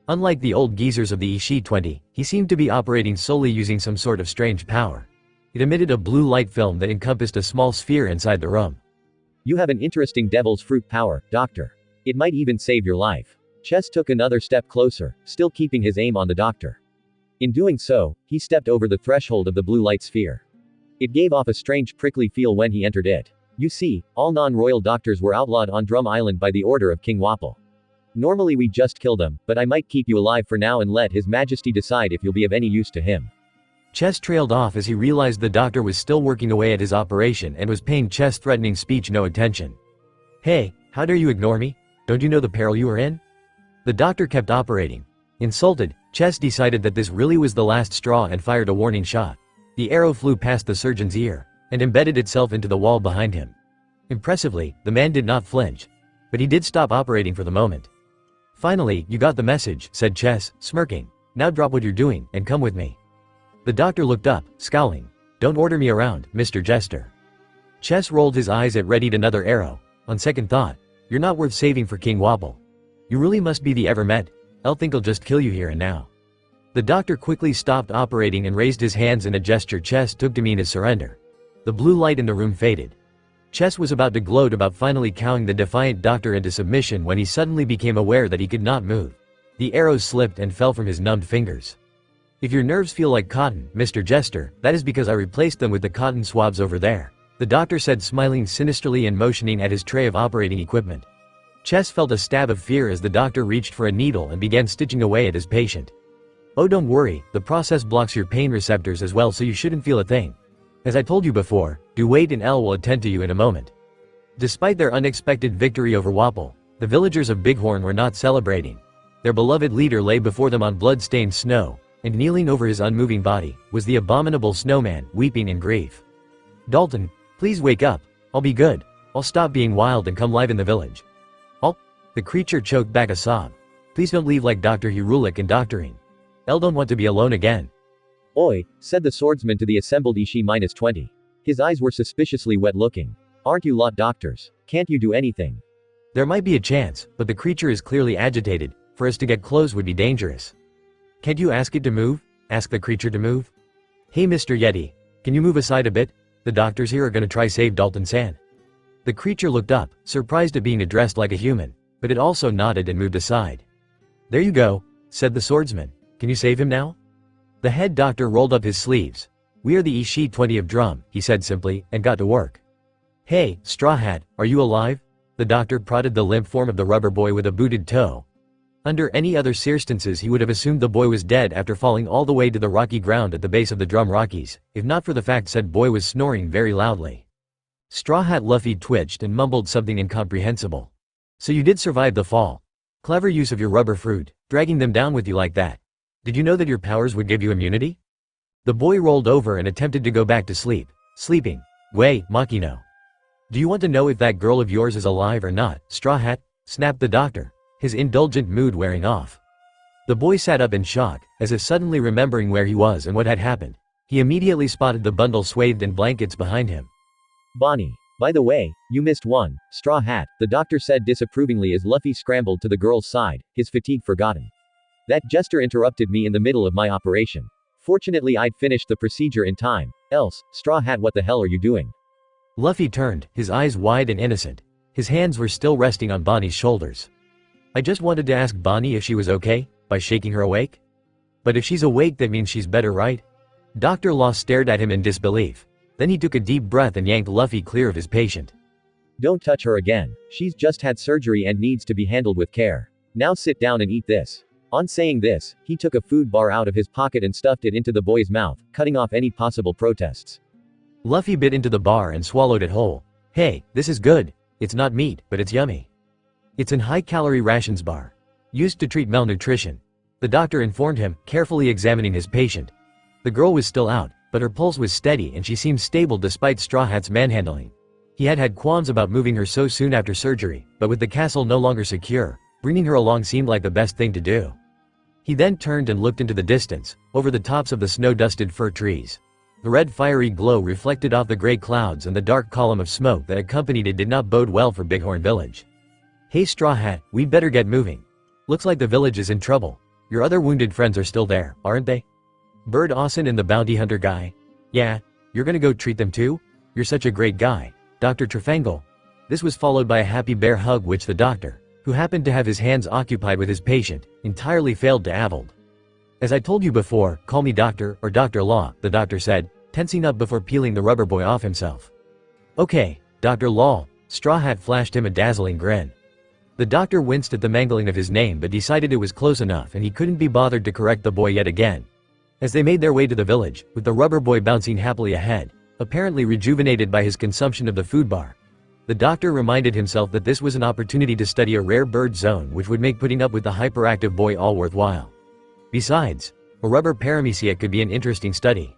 Unlike the old geezers of the Ishii 20, he seemed to be operating solely using some sort of strange power. It emitted a blue light film that encompassed a small sphere inside the room. "You have an interesting devil's fruit power, doctor. It might even save your life." Chess took another step closer, still keeping his aim on the doctor. In doing so, he stepped over the threshold of the blue light sphere. It gave off a strange prickly feel when he entered it. You see, all non-royal doctors were outlawed on Drum Island by the order of King Waple. Normally we just kill them, but I might keep you alive for now and let His Majesty decide if you'll be of any use to him. Chess trailed off as he realized the doctor was still working away at his operation and was paying Chess' threatening speech no attention. "Hey, how dare you ignore me? Don't you know the peril you are in?" The doctor kept operating. Insulted, Chess decided that this really was the last straw and fired a warning shot. The arrow flew past the surgeon's ear and embedded itself into the wall behind him. Impressively, the man did not flinch. But he did stop operating for the moment. "Finally, you got the message," said Chess, smirking. "Now drop what you're doing, and come with me." The doctor looked up, scowling. "Don't order me around, Mr. Jester." Chess rolled his eyes and readied another arrow. On second thought, "You're not worth saving for King Waple. You really must be the ever-met. I'll think I'll just kill you here and now." The doctor quickly stopped operating and raised his hands in a gesture Chess took to mean his surrender. The blue light in the room faded. Chess was about to gloat about finally cowing the defiant doctor into submission when he suddenly became aware that he could not move. The arrows slipped and fell from his numbed fingers. "If your nerves feel like cotton, Mr. Jester, that is because I replaced them with the cotton swabs over there." the doctor said, smiling sinisterly and motioning at his tray of operating equipment. Chess felt a stab of fear as the doctor reached for a needle and began stitching away at his patient. Oh, don't worry, the process blocks your pain receptors as well, so you shouldn't feel a thing. As I told you before, do wait and L will attend to you in a moment. Despite their unexpected victory over Waple, the villagers of Bighorn were not celebrating. Their beloved leader lay before them on blood-stained snow, and kneeling over his unmoving body, was the abominable snowman, weeping in grief. Dalton, please wake up, I'll be good, I'll stop being wild and come live in the village. The creature choked back a sob. Please don't leave like Dr. Hirulik and doctoring. I don't want to be alone again. Oi, said the swordsman to the assembled Ishi-20. His eyes were suspiciously wet-looking. Aren't you lot doctors? Can't you do anything? There might be a chance, but the creature is clearly agitated. For us to get close would be dangerous. Can't you ask it to move? Ask the creature to move? Hey Mr. Yeti, can you move aside a bit? The doctors here are gonna try save Dalton-san. The creature looked up, surprised at being addressed like a human, but it also nodded and moved aside. There you go, said the swordsman. Can you save him now? The head doctor rolled up his sleeves. We are the Ishi-20 of Drum, he said simply, and got to work. Hey, Straw Hat, are you alive? The doctor prodded the limp form of the rubber boy with a booted toe. Under any other circumstances he would have assumed the boy was dead after falling all the way to the rocky ground at the base of the Drum Rockies, if not for the fact said boy was snoring very loudly. Straw Hat Luffy twitched and mumbled something incomprehensible. So you did survive the fall. Clever use of your rubber fruit, dragging them down with you like that. Did you know that your powers would give you immunity? The boy rolled over and attempted to go back to sleep. Sleeping. Wei, Makino. Do you want to know if that girl of yours is alive or not, Straw Hat? Snapped the doctor, his indulgent mood wearing off. The boy sat up in shock, as if suddenly remembering where he was and what had happened. He immediately spotted the bundle swathed in blankets behind him. Bonnie. By the way, you missed one, Straw Hat, the doctor said disapprovingly as Luffy scrambled to the girl's side, his fatigue forgotten. That jester interrupted me in the middle of my operation. Fortunately I'd finished the procedure in time, else, Straw Hat, what the hell are you doing? Luffy turned, his eyes wide and innocent. His hands were still resting on Bonnie's shoulders. I just wanted to ask Bonnie if she was okay, by shaking her awake. But if she's awake that means she's better, right? Dr. Law stared at him in disbelief. Then he took a deep breath and yanked Luffy clear of his patient. Don't touch her again, she's just had surgery and needs to be handled with care. Now sit down and eat this. On saying this, he took a food bar out of his pocket and stuffed it into the boy's mouth, cutting off any possible protests. Luffy bit into the bar and swallowed it whole. Hey, this is good. It's not meat, but it's yummy. It's an high-calorie rations bar. Used to treat malnutrition. The doctor informed him, carefully examining his patient. The girl was still out, but her pulse was steady and she seemed stable despite Straw Hat's manhandling. He had qualms about moving her so soon after surgery, but with the castle no longer secure, bringing her along seemed like the best thing to do. He then turned and looked into the distance, over the tops of the snow-dusted fir trees. The red fiery glow reflected off the gray clouds and the dark column of smoke that accompanied it did not bode well for Bighorn Village. Hey Straw Hat, we'd better get moving. Looks like the village is in trouble. Your other wounded friends are still there, aren't they? Bird Austin and the bounty hunter guy. Yeah, you're gonna go treat them too? You're such a great guy, Dr. Trefangle. This was followed by a happy bear hug which the doctor, who happened to have his hands occupied with his patient, entirely failed to avoid. As I told you before, call me Doctor or Dr. Law, the doctor said, tensing up before peeling the rubber boy off himself. Okay, Dr. Law. Straw Hat flashed him a dazzling grin. The doctor winced at the mangling of his name but decided it was close enough and he couldn't be bothered to correct the boy yet again. As they made their way to the village, with the rubber boy bouncing happily ahead, apparently rejuvenated by his consumption of the food bar, the doctor reminded himself that this was an opportunity to study a rare bird zone which would make putting up with the hyperactive boy all worthwhile. Besides, a rubber paramecia could be an interesting study.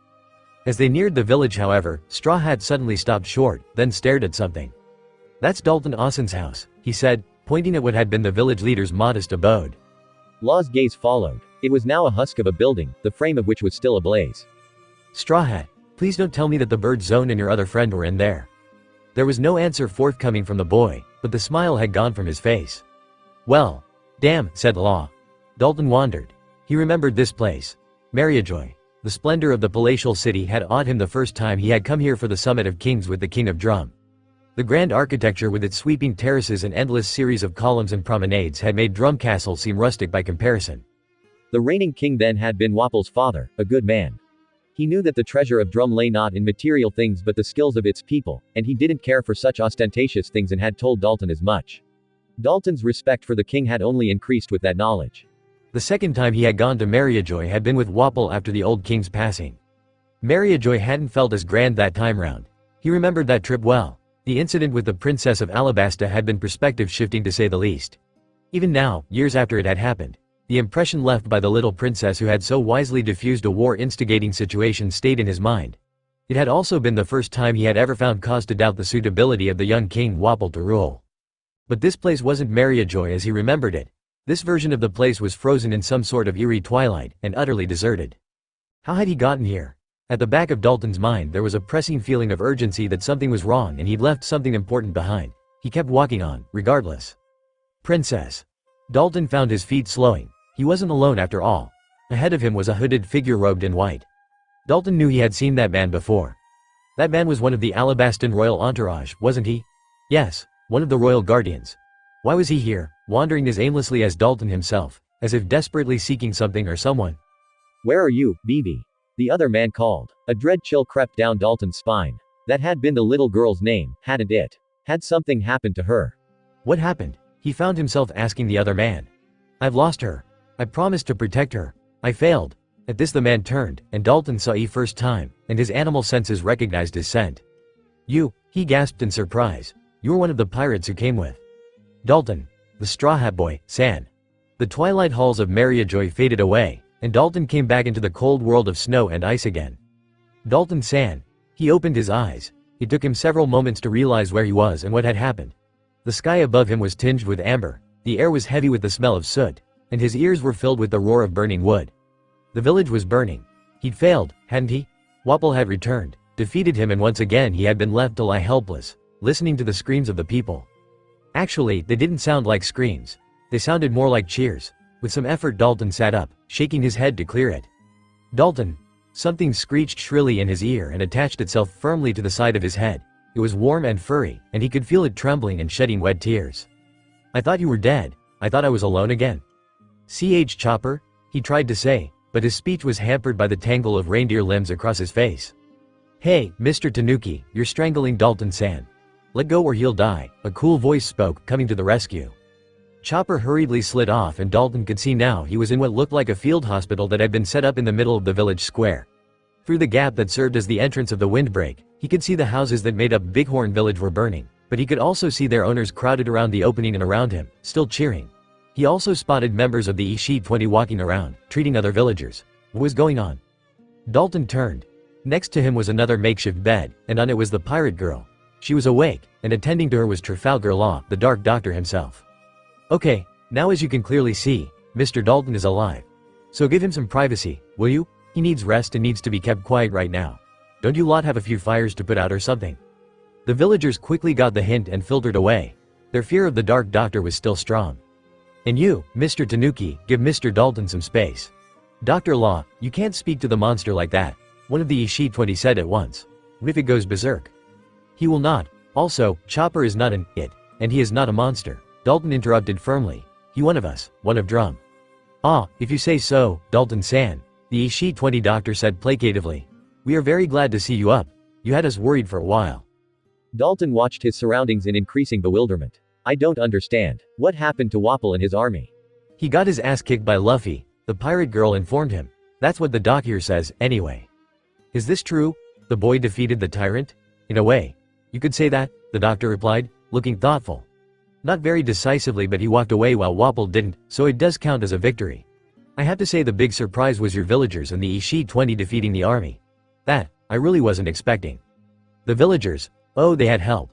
As they neared the village however, Straw Hat suddenly stopped short, then stared at something. That's Dalton Austin's house, he said, pointing at what had been the village leader's modest abode. Law's gaze followed. It was now a husk of a building, the frame of which was still ablaze. Straw Hat, please don't tell me that the bird zone and your other friend were in there. There was no answer forthcoming from the boy, but the smile had gone from his face. Well, damn, said Law. Dalton wondered. He remembered this place. Mariajoy. The splendor of the palatial city had awed him the first time he had come here for the Summit of Kings with the King of Drum. The grand architecture with its sweeping terraces and endless series of columns and promenades had made Drum Castle seem rustic by comparison. The reigning king then had been Waple's father, a good man. He knew that the treasure of Drum lay not in material things but the skills of its people, and he didn't care for such ostentatious things and had told Dalton as much. Dalton's respect for the king had only increased with that knowledge. The second time he had gone to Mariajoy had been with Waple after the old king's passing. Mariajoy hadn't felt as grand that time round. He remembered that trip well. The incident with the princess of Alabasta had been perspective shifting to say the least. Even now, years after it had happened, the impression left by the little princess who had so wisely diffused a war-instigating situation stayed in his mind. It had also been the first time he had ever found cause to doubt the suitability of the young king Waple to rule. But this place wasn't Mariajoy as he remembered it. This version of the place was frozen in some sort of eerie twilight, and utterly deserted. How had he gotten here? At the back of Dalton's mind there was a pressing feeling of urgency that something was wrong and he'd left something important behind. He kept walking on, regardless. Princess. Dalton found his feet slowing. He wasn't alone after all. Ahead of him was a hooded figure robed in white. Dalton knew he had seen that man before. That man was one of the Alabastan royal entourage, wasn't he? Yes, one of the royal guardians. Why was he here, wandering as aimlessly as Dalton himself, as if desperately seeking something or someone? Where are you, Bibi? The other man called. A dread chill crept down Dalton's spine. That had been the little girl's name, hadn't it? Had something happened to her? What happened? He found himself asking the other man. I've lost her. I promised to protect her. I failed. At this the man turned, and Dalton saw E first time, and his animal senses recognized his scent. You, he gasped in surprise. You're one of the pirates who came with Dalton, the Straw Hat Boy, San. The twilight halls of Mariajoy faded away, and Dalton came back into the cold world of snow and ice again. Dalton San. He opened his eyes. It took him several moments to realize where he was and what had happened. The sky above him was tinged with amber, the air was heavy with the smell of soot, and his ears were filled with the roar of burning wood. The village was burning. He'd failed, hadn't he? Waple had returned, defeated him, and once again he had been left to lie helpless, listening to the screams of the people. Actually, they didn't sound like screams. They sounded more like cheers. With some effort Dalton sat up, shaking his head to clear it. Dalton. Something screeched shrilly in his ear and attached itself firmly to the side of his head. It was warm and furry, and he could feel it trembling and shedding wet tears. I thought you were dead. I thought I was alone again. Chopper? He tried to say, but his speech was hampered by the tangle of reindeer limbs across his face. Hey, Mr. Tanuki, you're strangling Dalton-san. Let go or he'll die, a cool voice spoke, coming to the rescue. Chopper hurriedly slid off, and Dalton could see now he was in what looked like a field hospital that had been set up in the middle of the village square. Through the gap that served as the entrance of the windbreak, he could see the houses that made up Bighorn Village were burning, but he could also see their owners crowded around the opening and around him, still cheering. He also spotted members of the Ishii 20 walking around, treating other villagers. What was going on? Dalton turned. Next to him was another makeshift bed, and on it was the pirate girl. She was awake, and attending to her was Trafalgar Law, the Dark Doctor himself. Okay, now as you can clearly see, Mr. Dalton is alive. So give him some privacy, will you? He needs rest and needs to be kept quiet right now. Don't you lot have a few fires to put out or something? The villagers quickly got the hint and filtered away. Their fear of the Dark Doctor was still strong. And you, Mr. Tanuki, give Mr. Dalton some space. Dr. Law, you can't speak to the monster like that, one of the Ishii 20 said at once. What if it goes berserk? He will not. Also, Chopper is not an it, and he is not a monster. Dalton interrupted firmly. He one of us, one of Drum. Ah, if you say so, Dalton-san, the Ishii 20 doctor said placatively. We are very glad to see you up. You had us worried for a while. Dalton watched his surroundings in increasing bewilderment. I don't understand. What happened to Waple and his army? He got his ass kicked by Luffy, the pirate girl informed him. That's what the doc here says, anyway. Is this true? The boy defeated the tyrant? In a way. You could say that, the doctor replied, looking thoughtful. Not very decisively, but he walked away while Waple didn't, so it does count as a victory. I have to say the big surprise was your villagers and the Ishii 20 defeating the army. That, I really wasn't expecting. The villagers, oh, they had help.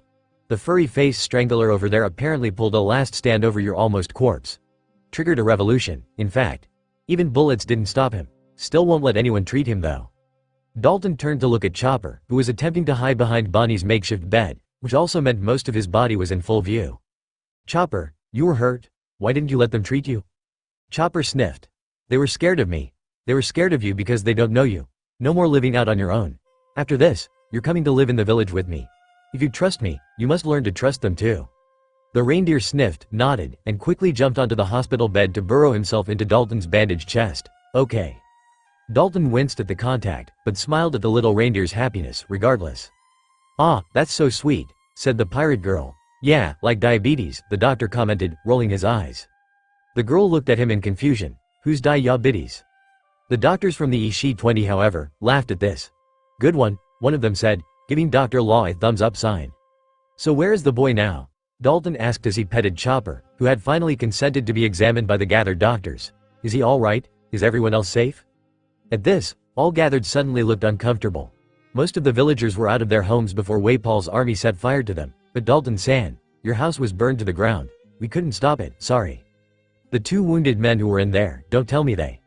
The furry-faced strangler over there apparently pulled a last stand over your almost corpse. Triggered a revolution, in fact. Even bullets didn't stop him. Still won't let anyone treat him though. Dalton turned to look at Chopper, who was attempting to hide behind Bonnie's makeshift bed, which also meant most of his body was in full view. Chopper, you were hurt? Why didn't you let them treat you? Chopper sniffed. They were scared of me. They were scared of you because they don't know you. No more living out on your own. After this, you're coming to live in the village with me. If you trust me, you must learn to trust them too. The reindeer sniffed, nodded, and quickly jumped onto the hospital bed to burrow himself into Dalton's bandaged chest. Okay. Dalton winced at the contact, but smiled at the little reindeer's happiness, regardless. "Ah, that's so sweet," said the pirate girl. "Yeah, like diabetes," the doctor commented, rolling his eyes. The girl looked at him in confusion. "Who's diabetes?" The doctors from the Ishii 20, however, laughed at this. "Good one," one of them said, giving Dr. Law a thumbs-up sign. "So where is the boy now?" Dalton asked as he petted Chopper, who had finally consented to be examined by the gathered doctors. "Is he all right? Is everyone else safe?" At this, all gathered suddenly looked uncomfortable. Most of the villagers were out of their homes before Waple's army set fire to them, but Dalton-san, your house was burned to the ground. We couldn't stop it, sorry. The two wounded men who were in there, don't tell me they.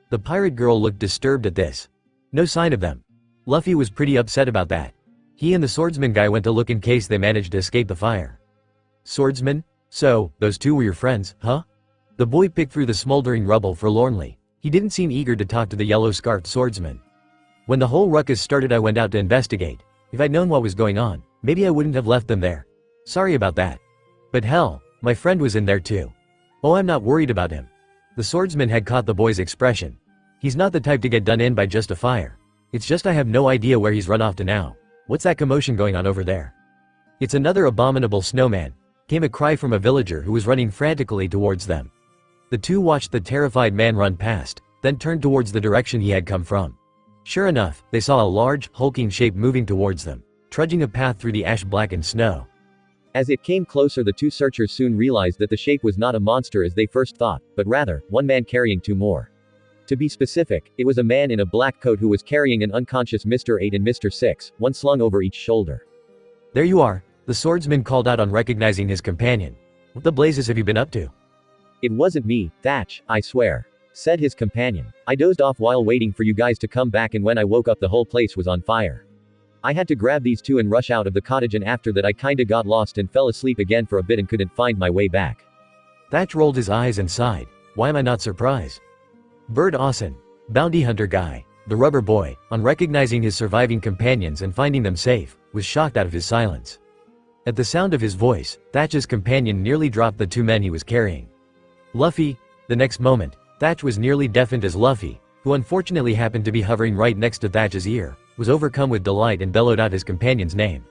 The pirate girl looked disturbed at this. No sign of them. Luffy was pretty upset about that. He and the swordsman guy went to look in case they managed to escape the fire. Swordsman? So, those two were your friends, huh? The boy picked through the smoldering rubble forlornly. He didn't seem eager to talk to the yellow-scarfed swordsman. When the whole ruckus started, I went out to investigate. If I'd known what was going on, maybe I wouldn't have left them there. Sorry about that. But hell, my friend was in there too. Oh, I'm not worried about him. The swordsman had caught the boy's expression. He's not the type to get done in by just a fire. It's just I have no idea where he's run off to now. What's that commotion going on over there? It's another abominable snowman, came a cry from a villager who was running frantically towards them. The two watched the terrified man run past, then turned towards the direction he had come from. Sure enough, they saw a large, hulking shape moving towards them, trudging a path through the ash-blackened snow. As it came closer, the two searchers soon realized that the shape was not a monster as they first thought, but rather, one man carrying two more. To be specific, it was a man in a black coat who was carrying an unconscious Mr. 8 and Mr. 6, one slung over each shoulder. There you are, the swordsman called out on recognizing his companion. What the blazes have you been up to? It wasn't me, Thatch, I swear, said his companion. I dozed off while waiting for you guys to come back, and when I woke up the whole place was on fire. I had to grab these two and rush out of the cottage, and after that I kinda got lost and fell asleep again for a bit and couldn't find my way back. Thatch rolled his eyes and sighed. Why am I not surprised? Bird Austin, bounty hunter guy, the rubber boy, on recognizing his surviving companions and finding them safe, was shocked out of his silence. At the sound of his voice, Thatch's companion nearly dropped the two men he was carrying. Luffy. The next moment, Thatch was nearly deafened as Luffy, who unfortunately happened to be hovering right next to Thatch's ear, was overcome with delight and bellowed out his companion's name.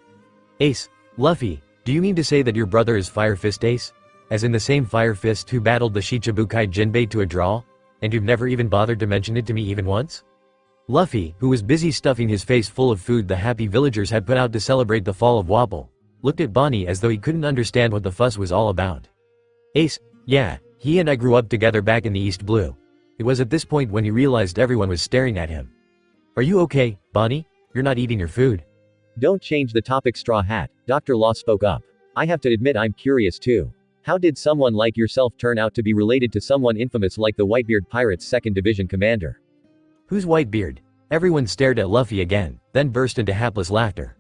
Ace. Luffy, do you mean to say that your brother is Fire Fist Ace? As in the same Fire Fist who battled the Shichibukai Jinbei to a draw? And you've never even bothered to mention it to me even once? Luffy, who was busy stuffing his face full of food the happy villagers had put out to celebrate the fall of Waple, looked at Bonnie as though he couldn't understand what the fuss was all about. Ace. Yeah, he and I grew up together back in the East Blue. It was at this point when he realized everyone was staring at him. Are you okay, Bonnie? You're not eating your food. Don't change the topic, Straw Hat, Dr. Law spoke up. I have to admit I'm curious too. How did someone like yourself turn out to be related to someone infamous like the Whitebeard Pirates 2nd Division commander? Who's Whitebeard? Everyone stared at Luffy again, then burst into hapless laughter.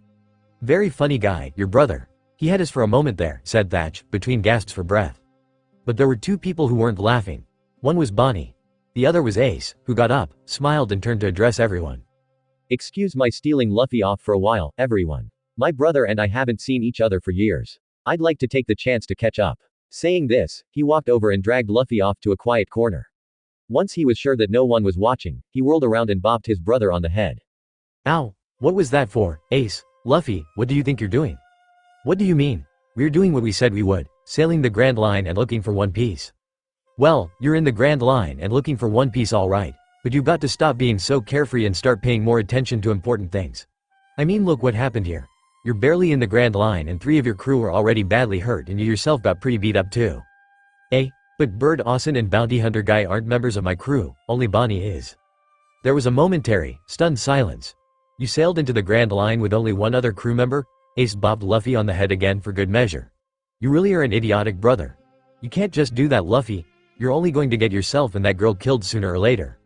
Very funny guy, your brother. He had us for a moment there, said Thatch, between gasps for breath. But there were two people who weren't laughing. One was Bonnie. The other was Ace, who got up, smiled and turned to address everyone. Excuse my stealing Luffy off for a while, everyone. My brother and I haven't seen each other for years. I'd like to take the chance to catch up. Saying this, he walked over and dragged Luffy off to a quiet corner. Once he was sure that no one was watching, he whirled around and bopped his brother on the head. Ow! What was that for, Ace? Luffy, what do you think you're doing? What do you mean? We're doing what we said we would, sailing the Grand Line and looking for One Piece. Well, you're in the Grand Line and looking for One Piece all right, but you've got to stop being so carefree and start paying more attention to important things. I mean, look what happened here. You're barely in the Grand Line and 3 of your crew are already badly hurt and you yourself got pretty beat up too. But Bird Austin and Bounty Hunter Guy aren't members of my crew, only Bonnie is. There was a momentary, stunned silence. You sailed into the Grand Line with only one other crew member? Ace bobbed Luffy on the head again for good measure. You really are an idiotic brother. You can't just do that, Luffy. You're only going to get yourself and that girl killed sooner or later.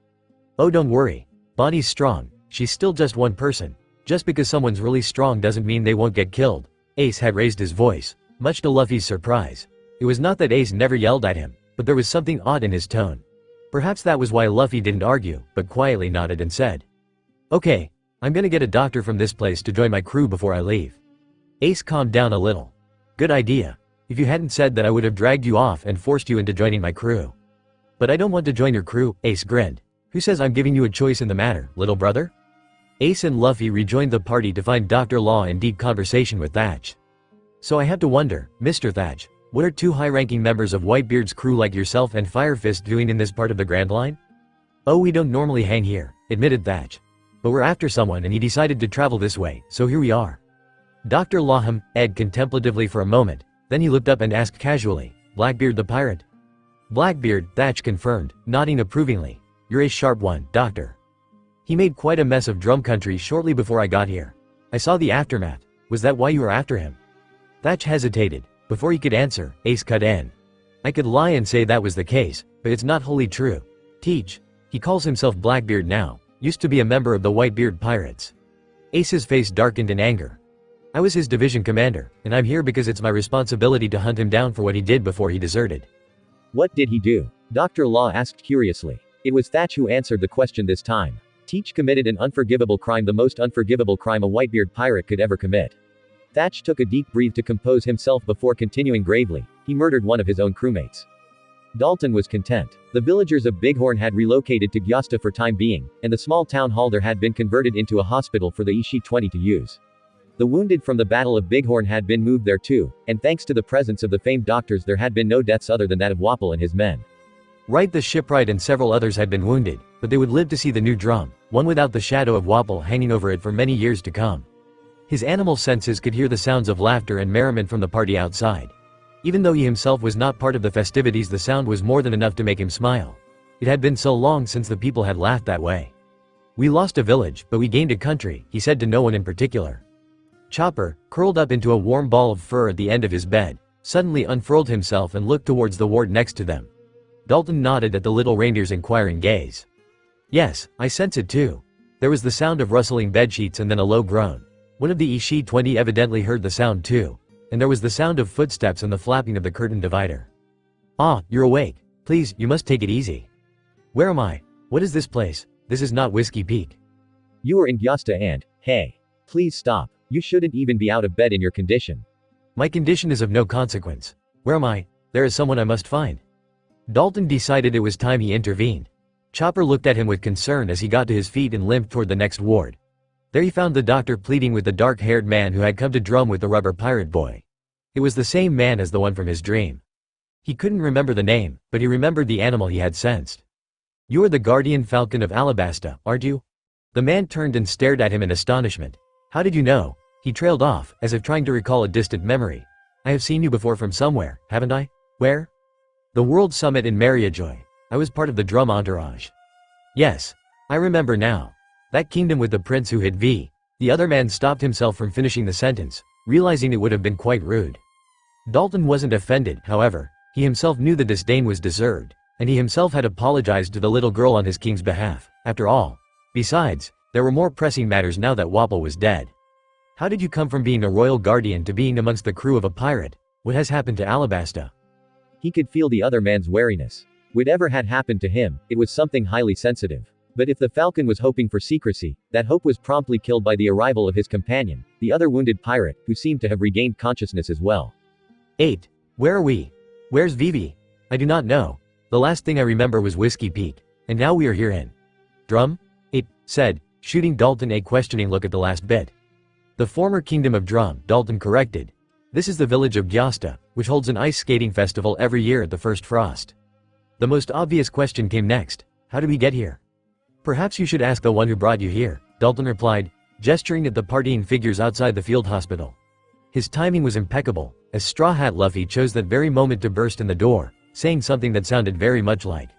Oh, don't worry. Bonnie's strong. She's still just one person. Just because someone's really strong doesn't mean they won't get killed. Ace had raised his voice, much to Luffy's surprise. It was not that Ace never yelled at him, but there was something odd in his tone. Perhaps that was why Luffy didn't argue, but quietly nodded and said, Okay, I'm gonna get a doctor from this place to join my crew before I leave. Ace calmed down a little. Good idea. If you hadn't said that, I would have dragged you off and forced you into joining my crew. But I don't want to join your crew, Ace grinned. Who says I'm giving you a choice in the matter, little brother? Ace and Luffy rejoined the party to find Dr. Law in deep conversation with Thatch. So I have to wonder, Mr. Thatch, what are two high-ranking members of Whitebeard's crew like yourself and Fire Fist doing in this part of the Grand Line? Oh, we don't normally hang here, admitted Thatch. But we're after someone and he decided to travel this way, so here we are. Dr. Law Ed contemplatively for a moment, then he looked up and asked casually, Blackbeard the pirate? Blackbeard, Thatch confirmed, nodding approvingly. You're a sharp one, Doctor. He made quite a mess of Drum Country shortly before I got here. I saw the aftermath. Was that why you were after him? Thatch hesitated. Before he could answer, Ace cut in. I could lie and say that was the case, but it's not wholly true. Teach. He calls himself Blackbeard now, used to be a member of the Whitebeard Pirates. Ace's face darkened in anger. I was his division commander, and I'm here because it's my responsibility to hunt him down for what he did before he deserted. What did he do? Dr. Law asked curiously. It was Thatch who answered the question this time. Teach committed an unforgivable crime, the most unforgivable crime a Whitebeard pirate could ever commit. Thatch took a deep breath to compose himself before continuing gravely. He murdered one of his own crewmates. Dalton was content. The villagers of Bighorn had relocated to Gyosta for time being, and the small town hall there had been converted into a hospital for the Ishi-20 to use. The wounded from the Battle of Bighorn had been moved there too, and thanks to the presence of the famed doctors there had been no deaths other than that of Waple and his men. Right, the shipwright and several others had been wounded, but they would live to see the new drum, one without the shadow of Waple hanging over it for many years to come. His animal senses could hear the sounds of laughter and merriment from the party outside. Even though he himself was not part of the festivities, the sound was more than enough to make him smile. It had been so long since the people had laughed that way. We lost a village, but we gained a country, he said to no one in particular. Chopper, curled up into a warm ball of fur at the end of his bed, suddenly unfurled himself and looked towards the ward next to them. Dalton nodded at the little reindeer's inquiring gaze. Yes, I sense it too. There was the sound of rustling bedsheets and then a low groan. One of the Ishi-20 evidently heard the sound too, and there was the sound of footsteps and the flapping of the curtain divider. Ah, you're awake. Please, you must take it easy. Where am I? What is this place? This is not Whiskey Peak. You are in Gyosta and, hey. Please stop. You shouldn't even be out of bed in your condition. My condition is of no consequence. Where am I? There is someone I must find. Dalton decided it was time he intervened. Chopper looked at him with concern as he got to his feet and limped toward the next ward. There he found the doctor pleading with the dark-haired man who had come to drum with the rubber pirate boy. It was the same man as the one from his dream. He couldn't remember the name, but he remembered the animal he had sensed. You are the guardian falcon of Alabasta, aren't you? The man turned and stared at him in astonishment. How did you know? He trailed off, as if trying to recall a distant memory. I have seen you before from somewhere, haven't I? Where? The World Summit in Mariajoy. I was part of the drum entourage. Yes. I remember now. That kingdom with the prince who hid V. The other man stopped himself from finishing the sentence, realizing it would have been quite rude. Dalton wasn't offended, however. He himself knew the disdain was deserved, and he himself had apologized to the little girl on his king's behalf, after all. Besides, there were more pressing matters now that Waple was dead. How did you come from being a royal guardian to being amongst the crew of a pirate? What has happened to Alabasta? He could feel the other man's wariness. Whatever had happened to him, it was something highly sensitive. But if the Falcon was hoping for secrecy, that hope was promptly killed by the arrival of his companion, the other wounded pirate, who seemed to have regained consciousness as well. 8. Where are we? Where's Vivi? I do not know. The last thing I remember was Whiskey Peak, and now we are here in Drum? 8 said, shooting Dalton a questioning look at the last bit. The former kingdom of Drum, Dalton corrected. This is the village of Gyosta, which holds an ice skating festival every year at the first frost. The most obvious question came next. How did we get here? Perhaps you should ask the one who brought you here, Dalton replied, gesturing at the partying figures outside the field hospital. His timing was impeccable, as Straw Hat Luffy chose that very moment to burst in the door, saying something that sounded very much like,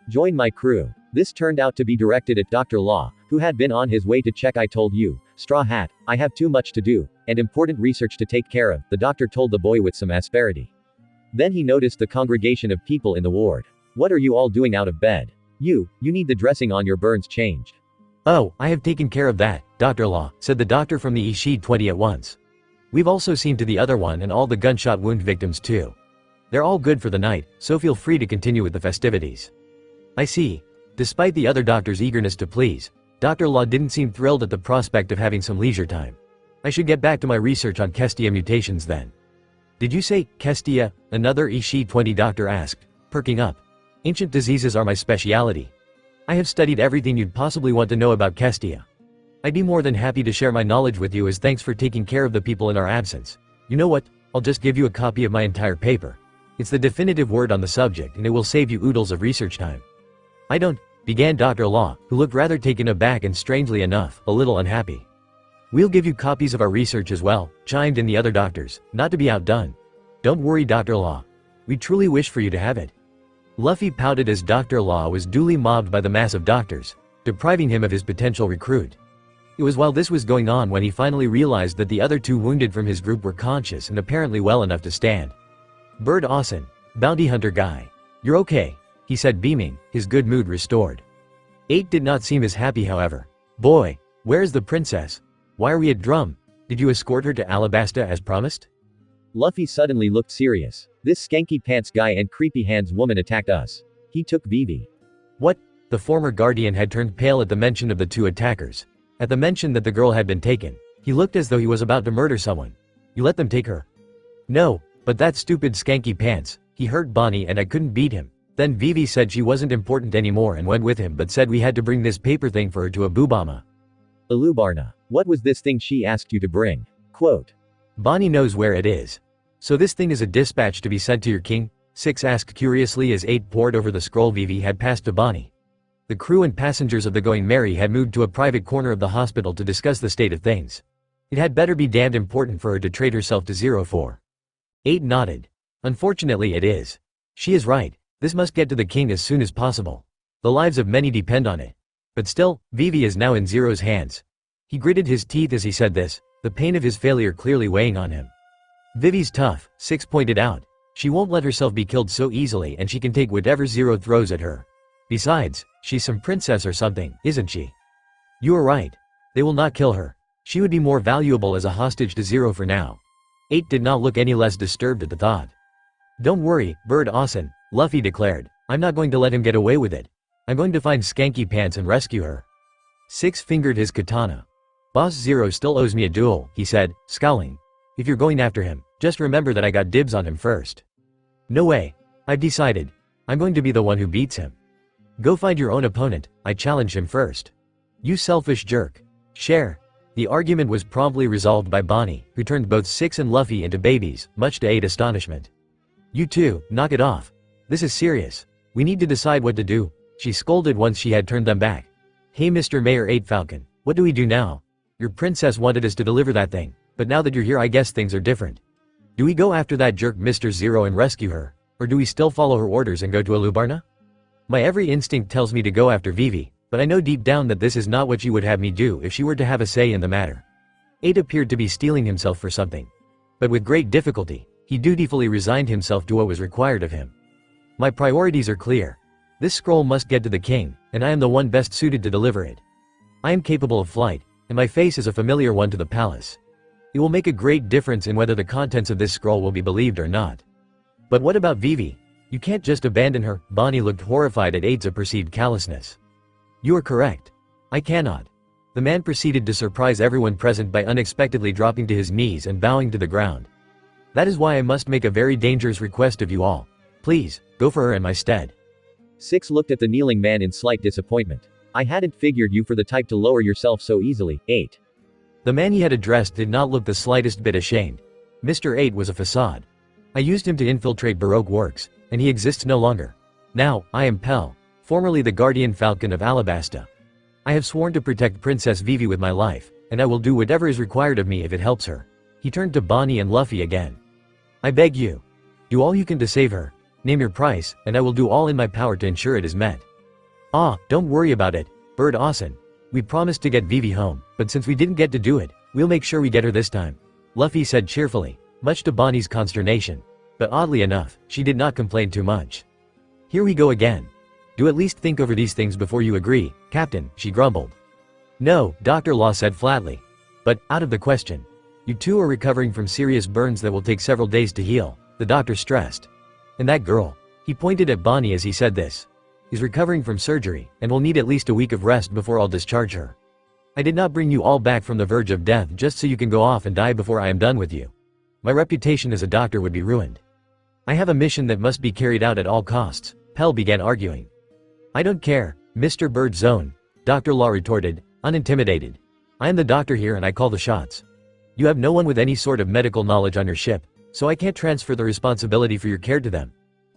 "Join my crew." This turned out to be directed at Dr. Law, who had been on his way to check. "I told you, Straw Hat, I have too much to do, and important research to take care of," the doctor told the boy with some asperity. Then he noticed the congregation of people in the ward. "What are you all doing out of bed? You need the dressing on your burns changed." "Oh, I have taken care of that, Dr. Law," said the doctor from the Ishii-20 at once. "We've also seen to the other one and all the gunshot wound victims too. They're all good for the night, so feel free to continue with the festivities." "I see." Despite the other doctor's eagerness to please, Dr. Law didn't seem thrilled at the prospect of having some leisure time. "I should get back to my research on Kestia mutations then." "Did you say Kestia?" another Ishii-20 doctor asked, perking up. "Ancient diseases are my speciality." I have studied everything you'd possibly want to know about Kestia. I'd be more than happy to share my knowledge with you as thanks for taking care of the people in our absence. You know what? I'll just give you a copy of my entire paper. It's the definitive word on the subject and it will save you oodles of research time. I don't, began Dr. Law, who looked rather taken aback and strangely enough, a little unhappy. We'll give you copies of our research as well, chimed in the other doctors, not to be outdone. Don't worry, Dr. Law. We truly wish for you to have it. Luffy pouted as Dr. Law was duly mobbed by the mass of doctors, depriving him of his potential recruit. It was while this was going on when he finally realized that the other two wounded from his group were conscious and apparently well enough to stand. Bird Austin, bounty hunter guy. You're okay, he said beaming, his good mood restored. 8 did not seem as happy however. Boy, where's the princess? Why are we at Drum? Did you escort her to Alabasta as promised? Luffy suddenly looked serious. This skanky pants guy and creepy hands woman attacked us. He took Vivi. What? The former guardian had turned pale at the mention of the two attackers. At the mention that the girl had been taken, he looked as though he was about to murder someone. You let them take her? No, but that stupid skanky pants, he hurt Bonnie and I couldn't beat him. Then Vivi said she wasn't important anymore and went with him but said we had to bring this paper thing for her to Abubama. Alubarna. What was this thing she asked you to bring? Quote. Bonnie knows where it is. So this thing is a dispatch to be sent to your king? 6 asked curiously as 8 pored over the scroll Vivi had passed to Bonnie. The crew and passengers of the Going Merry had moved to a private corner of the hospital to discuss the state of things. It had better be damned important for her to trade herself to Zero for. 8 nodded. Unfortunately it is. She is right. This must get to the king as soon as possible. The lives of many depend on it. But still, Vivi is now in Zero's hands. He gritted his teeth as he said this, the pain of his failure clearly weighing on him. Vivi's tough, 6 pointed out. She won't let herself be killed so easily and she can take whatever Zero throws at her. Besides, she's some princess or something, isn't she? You are right. They will not kill her. She would be more valuable as a hostage to Zero for now. 8 did not look any less disturbed at the thought. Don't worry, Bird Austin, Luffy declared. I'm not going to let him get away with it. I'm going to find Skanky Pants and rescue her. 6 fingered his katana. Boss Zero still owes me a duel, he said, scowling. If you're going after him, just remember that I got dibs on him first. No way. I've decided. I'm going to be the one who beats him. Go find your own opponent, I challenged him first. You selfish jerk. Share. The argument was promptly resolved by Bonnie, who turned both 6 and Luffy into babies, much to 8's astonishment. You two, knock it off. This is serious. We need to decide what to do, she scolded once she had turned them back. Hey Mr. Mayor 8 Falcon, what do we do now? Your princess wanted us to deliver that thing, but now that you're here I guess things are different. Do we go after that jerk Mr. Zero and rescue her, or do we still follow her orders and go to Alubarna? My every instinct tells me to go after Vivi, but I know deep down that this is not what she would have me do if she were to have a say in the matter. 8 appeared to be steeling himself for something. But with great difficulty, he dutifully resigned himself to what was required of him. My priorities are clear. This scroll must get to the king, and I am the one best suited to deliver it. I am capable of flight, and my face is a familiar one to the palace. It will make a great difference in whether the contents of this scroll will be believed or not. But what about Vivi? You can't just abandon her. Bonnie looked horrified at 8's perceived callousness. You are correct. I cannot. The man proceeded to surprise everyone present by unexpectedly dropping to his knees and bowing to the ground. That is why I must make a very dangerous request of you all. Please, go for her in my stead. 6 looked at the kneeling man in slight disappointment. I hadn't figured you for the type to lower yourself so easily. 8. The man he had addressed did not look the slightest bit ashamed. Mr. 8 was a facade. I used him to infiltrate Baroque works, and he exists no longer. Now, I am Pell, formerly the Guardian Falcon of Alabasta. I have sworn to protect Princess Vivi with my life, and I will do whatever is required of me if it helps her. He turned to Bonnie and Luffy again. I beg you. Do all you can to save her. Name your price, and I will do all in my power to ensure it is met. Ah, don't worry about it, Bird Austin. We promised to get Vivi home, but since we didn't get to do it, we'll make sure we get her this time. Luffy said cheerfully, much to Bonnie's consternation. But oddly enough, she did not complain too much. Here we go again. Do at least think over these things before you agree, Captain, she grumbled. No, Dr. Law said flatly. But, out of the question. You two are recovering from serious burns that will take several days to heal, the doctor stressed. And that girl, he pointed at Bonnie as he said this, is recovering from surgery, and will need at least a week of rest before I'll discharge her. I did not bring you all back from the verge of death just so you can go off and die before I am done with you. My reputation as a doctor would be ruined. I have a mission that must be carried out at all costs, Pell began arguing. I don't care, Mr. Bird's Zone, Dr. Law retorted, unintimidated. I am the doctor here and I call the shots. You have no one with any sort of medical knowledge on your ship, so I can't transfer the responsibility for your care to them.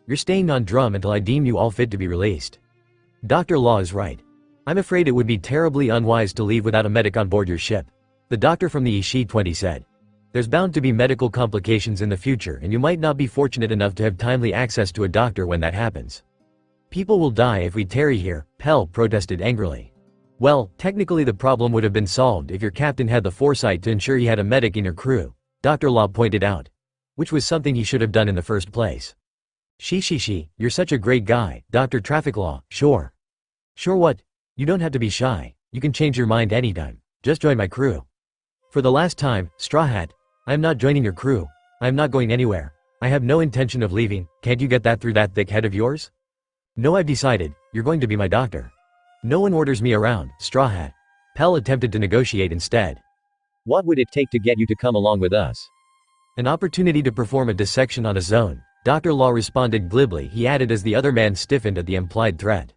You're staying on drum until I deem you all fit to be released. Dr. Law is right. I'm afraid it would be terribly unwise to leave without a medic on board your ship, the doctor from the Ishi-20 said. There's bound to be medical complications in the future and you might not be fortunate enough to have timely access to a doctor when that happens. People will die if we tarry here, Pell protested angrily. Well, technically the problem would have been solved if your captain had the foresight to ensure he had a medic in your crew, Dr. Law pointed out. Which was something he should have done in the first place. She, you're such a great guy, Dr. Traffic Law, sure. Sure what? You don't have to be shy, you can change your mind anytime, just join my crew. For the last time, Straw Hat, I am not joining your crew, I am not going anywhere, I have no intention of leaving, can't you get that through that thick head of yours? No, I've decided, you're going to be my doctor. No one orders me around, Straw Hat. Pell attempted to negotiate instead. What would it take to get you to come along with us? An opportunity to perform a dissection on a zone, Dr. Law responded glibly. He added as the other man stiffened at the implied threat.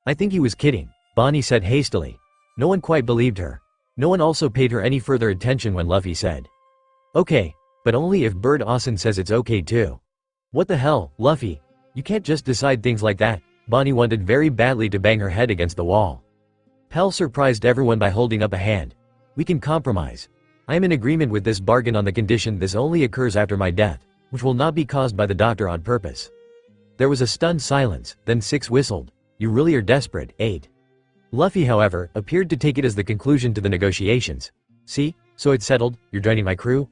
I think he was kidding, Bonnie said hastily. No one quite believed her. No one also paid her any further attention when Luffy said, okay, but only if Bird Austin says it's okay too. What the hell, Luffy? You can't just decide things like that. Bonnie wanted very badly to bang her head against the wall. Pell surprised everyone by holding up a hand. We can compromise. I am in agreement with this bargain on the condition this only occurs after my death, which will not be caused by the doctor on purpose. There was a stunned silence, then Six whistled. You really are desperate, 8. Luffy, however, appeared to take it as the conclusion to the negotiations. See, so it's settled, you're joining my crew?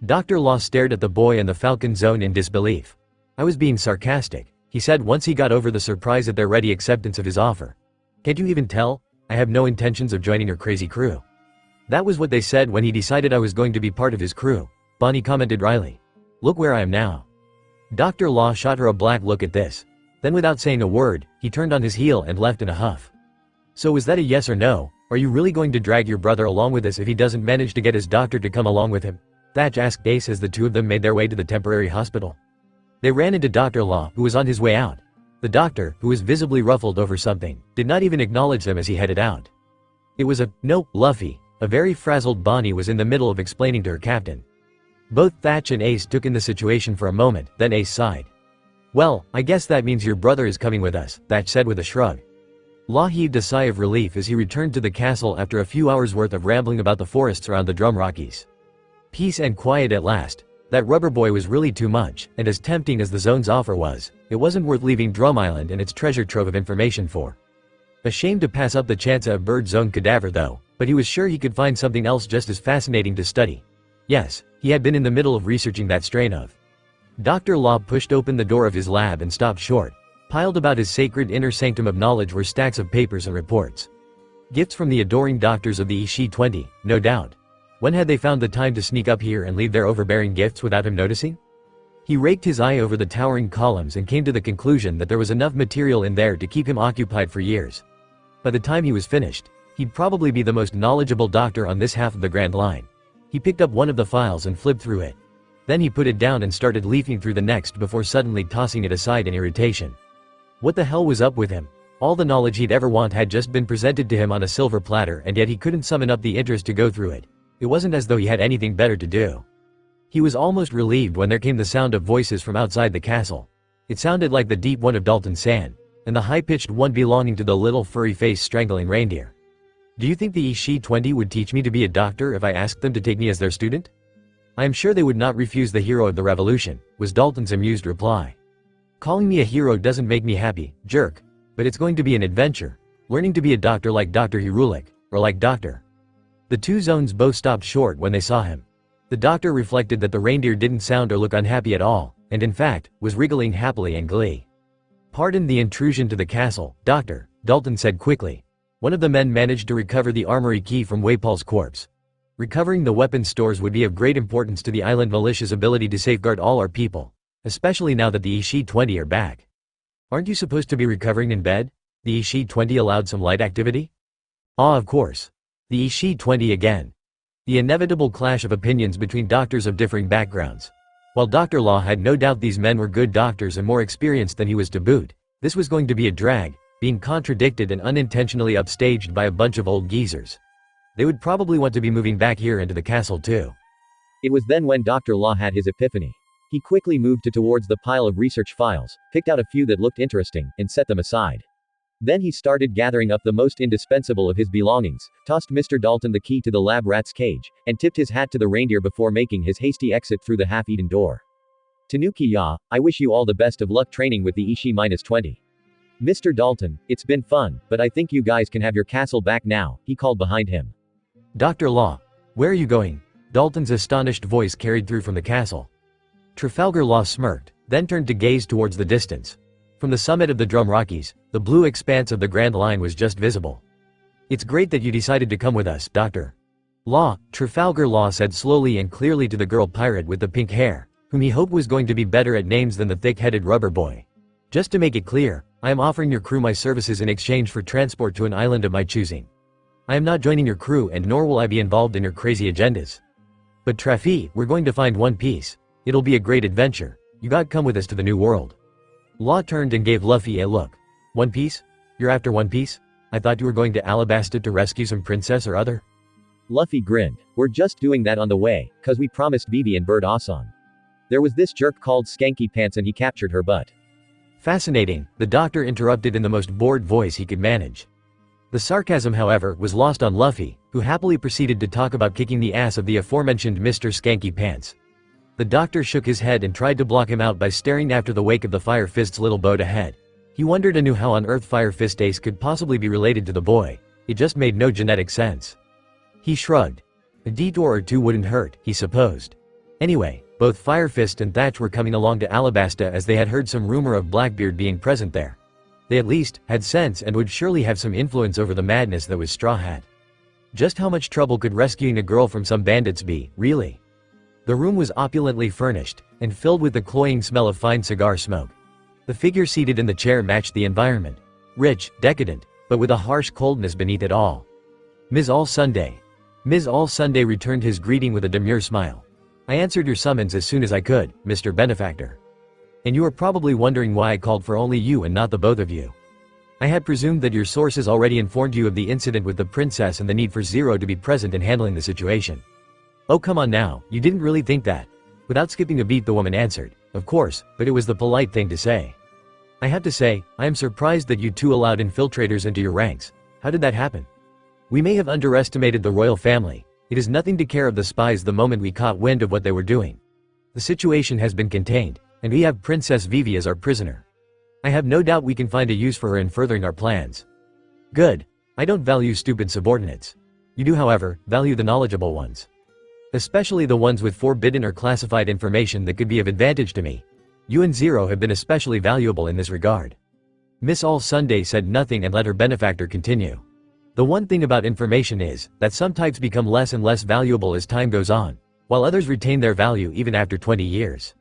Dr. Law stared at the boy in the Falcon Zone in disbelief. I was being sarcastic, he said once he got over the surprise at their ready acceptance of his offer. Can't you even tell? I have no intentions of joining your crazy crew. That was what they said when he decided I was going to be part of his crew, Bonnie commented wryly. Look where I am now. Dr. Law shot her a black look at this. Then without saying a word, he turned on his heel and left in a huff. So was that a yes or no? Are you really going to drag your brother along with us if he doesn't manage to get his doctor to come along with him? Thatch asked Ace as the two of them made their way to the temporary hospital. They ran into Dr. Law, who was on his way out. The doctor, who was visibly ruffled over something, did not even acknowledge them as he headed out. It was no, Luffy. A very frazzled Bonnie was in the middle of explaining to her captain. Both Thatch and Ace took in the situation for a moment, then Ace sighed. Well, I guess that means your brother is coming with us, Thatch said with a shrug. Law heaved a sigh of relief as he returned to the castle after a few hours worth of rambling about the forests around the Drum Rockies. Peace and quiet at last. That rubber boy was really too much, and as tempting as the zone's offer was, it wasn't worth leaving Drum Island and its treasure trove of information for. Ashamed to pass up the chance at a Bird Zone cadaver though, but he was sure he could find something else just as fascinating to study. Yes, he had been in the middle of researching that strain of. Dr. Law pushed open the door of his lab and stopped short. Piled about his sacred inner sanctum of knowledge were stacks of papers and reports. Gifts from the adoring doctors of the Ishi-20, no doubt. When had they found the time to sneak up here and leave their overbearing gifts without him noticing? He raked his eye over the towering columns and came to the conclusion that there was enough material in there to keep him occupied for years. By the time he was finished, he'd probably be the most knowledgeable doctor on this half of the Grand Line. He picked up one of the files and flipped through it. Then he put it down and started leafing through the next before suddenly tossing it aside in irritation. What the hell was up with him? All the knowledge he'd ever want had just been presented to him on a silver platter, and yet he couldn't summon up the interest to go through it. It wasn't as though he had anything better to do. He was almost relieved when there came the sound of voices from outside the castle. It sounded like the deep one of Dalton San, and the high-pitched one belonging to the little furry-faced strangling reindeer. Do you think the Ishi-20 would teach me to be a doctor if I asked them to take me as their student? I am sure they would not refuse the hero of the revolution, was Dalton's amused reply. Calling me a hero doesn't make me happy, jerk. But it's going to be an adventure. Learning to be a doctor like Dr. Hirulik, or like Dr. The two zones both stopped short when they saw him. The doctor reflected that the reindeer didn't sound or look unhappy at all, and in fact, was wriggling happily in glee. Pardon the intrusion to the castle, Doctor, Dalton said quickly. One of the men managed to recover the armory key from Waple's corpse. Recovering the weapons stores would be of great importance to the island militia's ability to safeguard all our people, especially now that the Ishi-20 are back. Aren't you supposed to be recovering in bed? The Ishi-20 allowed some light activity? Ah, of course. The Ishi-20 again. The inevitable clash of opinions between doctors of differing backgrounds. While Dr. Law had no doubt these men were good doctors and more experienced than he was to boot, this was going to be a drag, being contradicted and unintentionally upstaged by a bunch of old geezers. They would probably want to be moving back here into the castle too. It was then when Dr. Law had his epiphany. He quickly moved towards the pile of research files, picked out a few that looked interesting, and set them aside. Then he started gathering up the most indispensable of his belongings, tossed Mr. Dalton the key to the lab rat's cage, and tipped his hat to the reindeer before making his hasty exit through the half-eaten door. Tanuki-ya, I wish you all the best of luck training with the Ishii-20. Mr. Dalton, it's been fun, but I think you guys can have your castle back now, he called behind him. Dr. Law, where are you going? Dalton's astonished voice carried through from the castle. Trafalgar Law smirked, then turned to gaze towards the distance. From the summit of the Drum Rockies, the blue expanse of the Grand Line was just visible. It's great that you decided to come with us, Dr. Law, Trafalgar Law said slowly and clearly to the girl pirate with the pink hair, whom he hoped was going to be better at names than the thick-headed rubber boy. Just to make it clear, I am offering your crew my services in exchange for transport to an island of my choosing. I am not joining your crew and nor will I be involved in your crazy agendas. But Trafi, we're going to find One Piece. It'll be a great adventure. You gotta come with us to the New World. Law turned and gave Luffy a look. One Piece? You're after One Piece? I thought you were going to Alabasta to rescue some princess or other? Luffy grinned. We're just doing that on the way, cause we promised Vivi and Bird Asan. There was this jerk called Skanky Pants and he captured her butt. Fascinating, the doctor interrupted in the most bored voice he could manage. The sarcasm, however, was lost on Luffy, who happily proceeded to talk about kicking the ass of the aforementioned Mr. Skanky Pants. The doctor shook his head and tried to block him out by staring after the wake of the Fire Fist's little boat ahead. He wondered anew how on earth Fire Fist Ace could possibly be related to the boy. It just made no genetic sense. He shrugged. A detour or two wouldn't hurt, he supposed. Anyway, both Fire Fist and Thatch were coming along to Alabasta as they had heard some rumor of Blackbeard being present there. They at least had sense and would surely have some influence over the madness that was Straw Hat. Just how much trouble could rescuing a girl from some bandits be, really? The room was opulently furnished, and filled with the cloying smell of fine cigar smoke. The figure seated in the chair matched the environment. Rich, decadent, but with a harsh coldness beneath it all. Ms. All Sunday. Ms. All Sunday returned his greeting with a demure smile. I answered your summons as soon as I could, Mr. Benefactor. And you are probably wondering why I called for only you and not the both of you. I had presumed that your sources already informed you of the incident with the princess and the need for Zero to be present in handling the situation. Oh come on now, you didn't really think that? Without skipping a beat the woman answered, of course, but it was the polite thing to say. I have to say, I am surprised that you two allowed infiltrators into your ranks. How did that happen? We may have underestimated the royal family. It is nothing to care of the spies the moment we caught wind of what they were doing. The situation has been contained, and we have Princess Vivi as our prisoner. I have no doubt we can find a use for her in furthering our plans. Good. I don't value stupid subordinates. You do, however, value the knowledgeable ones. Especially the ones with forbidden or classified information that could be of advantage to me. You and Zero have been especially valuable in this regard. Miss All Sunday said nothing and let her benefactor continue. The one thing about information is that some types become less and less valuable as time goes on, while others retain their value even after 20 years.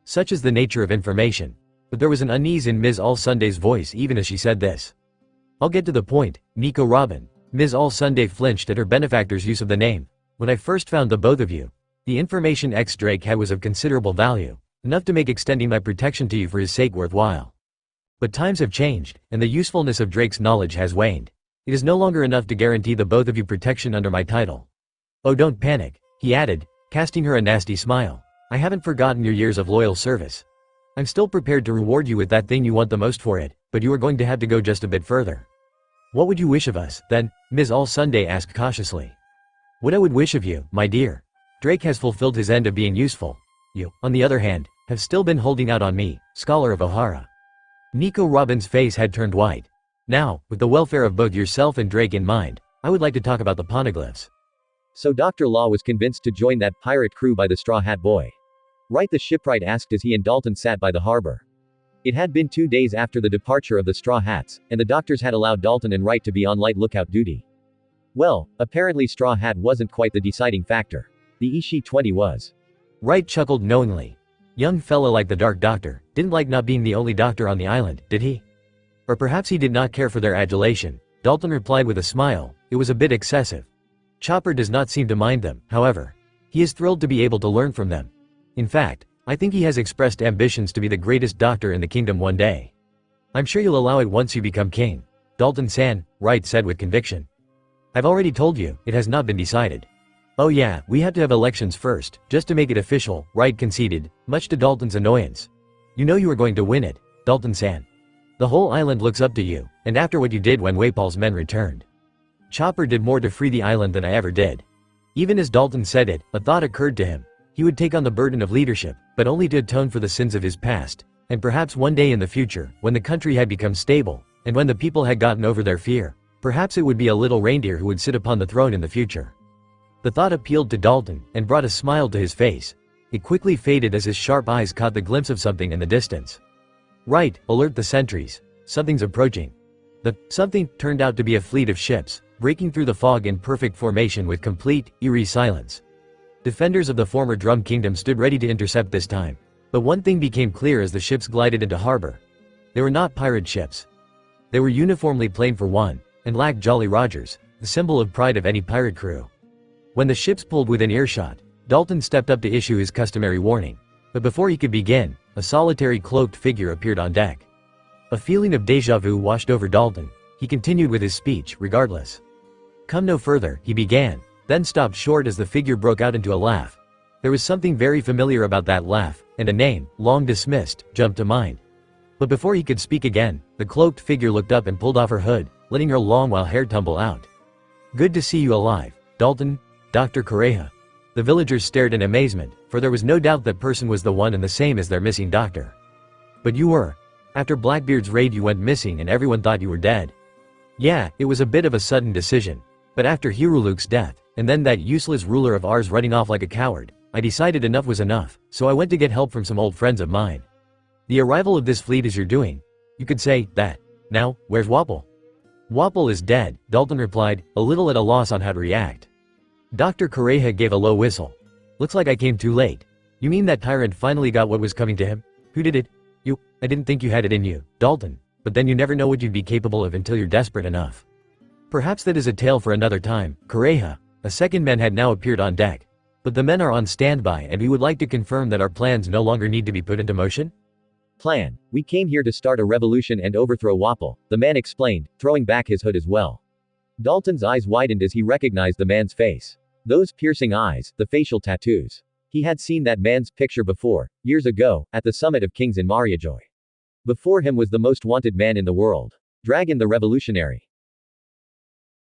Such is the nature of information. But there was an unease in Ms. All Sunday's voice even as she said this. I'll get to the point, Nico Robin. Ms. All Sunday flinched at her benefactor's use of the name. When I first found the both of you, the information X Drake had was of considerable value, enough to make extending my protection to you for his sake worthwhile. But times have changed, and the usefulness of Drake's knowledge has waned. It is no longer enough to guarantee the both of you protection under my title. Oh don't panic, he added, casting her a nasty smile. I haven't forgotten your years of loyal service. I'm still prepared to reward you with that thing you want the most for it, but you are going to have to go just a bit further. What would you wish of us, then? Ms. All Sunday asked cautiously. What I would wish of you, my dear. Drake has fulfilled his end of being useful. You, on the other hand, have still been holding out on me, scholar of Ohara. Nico Robin's face had turned white. Now, with the welfare of both yourself and Drake in mind, I would like to talk about the poneglyphs. So Dr. Law was convinced to join that pirate crew by the Straw Hat Boy. Right, the shipwright asked as he and Dalton sat by the harbor. It had been 2 days after the departure of the Straw Hats, and the doctors had allowed Dalton and Wright to be on light lookout duty. Well, apparently Straw Hat wasn't quite the deciding factor. The Ishii-20 was. Wright chuckled knowingly. Young fella like the Dark Doctor, didn't like not being the only doctor on the island, did he? Or perhaps he did not care for their adulation. Dalton replied with a smile, it was a bit excessive. Chopper does not seem to mind them, however. He is thrilled to be able to learn from them. In fact, I think he has expressed ambitions to be the greatest doctor in the kingdom one day. I'm sure you'll allow it once you become king. Dalton-san, Wright said with conviction. I've already told you, it has not been decided. Oh yeah, we had to have elections first, just to make it official, Wright conceded, much to Dalton's annoyance. You know you were going to win it, Dalton-san. The whole island looks up to you, and after what you did when Waple's men returned. Chopper did more to free the island than I ever did. Even as Dalton said it, a thought occurred to him. He would take on the burden of leadership, but only to atone for the sins of his past, and perhaps one day in the future, when the country had become stable, and when the people had gotten over their fear, perhaps it would be a little reindeer who would sit upon the throne in the future. The thought appealed to Dalton, and brought a smile to his face. It quickly faded as his sharp eyes caught the glimpse of something in the distance. Right, alert the sentries. Something's approaching. The something turned out to be a fleet of ships, breaking through the fog in perfect formation with complete, eerie silence. Defenders of the former Drum Kingdom stood ready to intercept this time. But one thing became clear as the ships glided into harbor. They were not pirate ships. They were uniformly plain for one, and lacked Jolly Rogers, the symbol of pride of any pirate crew. When the ships pulled within earshot, Dalton stepped up to issue his customary warning. But before he could begin, a solitary cloaked figure appeared on deck. A feeling of déjà vu washed over Dalton. He continued with his speech, regardless. Come no further, he began, then stopped short as the figure broke out into a laugh. There was something very familiar about that laugh, and a name, long dismissed, jumped to mind. But before he could speak again, the cloaked figure looked up and pulled off her hood, letting her long white hair tumble out. Good to see you alive, Dalton, Dr. Kurahadal. The villagers stared in amazement, for there was no doubt that person was the one and the same as their missing doctor. But you were. After Blackbeard's raid you went missing and everyone thought you were dead. Yeah, it was a bit of a sudden decision. But after Hiruluk's death, and then that useless ruler of ours running off like a coward, I decided enough was enough, so I went to get help from some old friends of mine. The arrival of this fleet is your doing. You could say that. Now, where's Waple? Waple is dead, Dalton replied, a little at a loss on how to react. Dr. Kurahadal gave a low whistle. Looks like I came too late. You mean that tyrant finally got what was coming to him? Who did it? You. I didn't think you had it in you, Dalton. But then you never know what you'd be capable of until you're desperate enough. Perhaps that is a tale for another time, Kurahadal. A second man had now appeared on deck. But the men are on standby and we would like to confirm that our plans no longer need to be put into motion? Plan. We came here to start a revolution and overthrow Waple, the man explained, throwing back his hood as well. Dalton's eyes widened as he recognized the man's face. Those piercing eyes, the facial tattoos. He had seen that man's picture before, years ago, at the Summit of Kings in Mariajoy. Before him was the most wanted man in the world. Dragon the Revolutionary.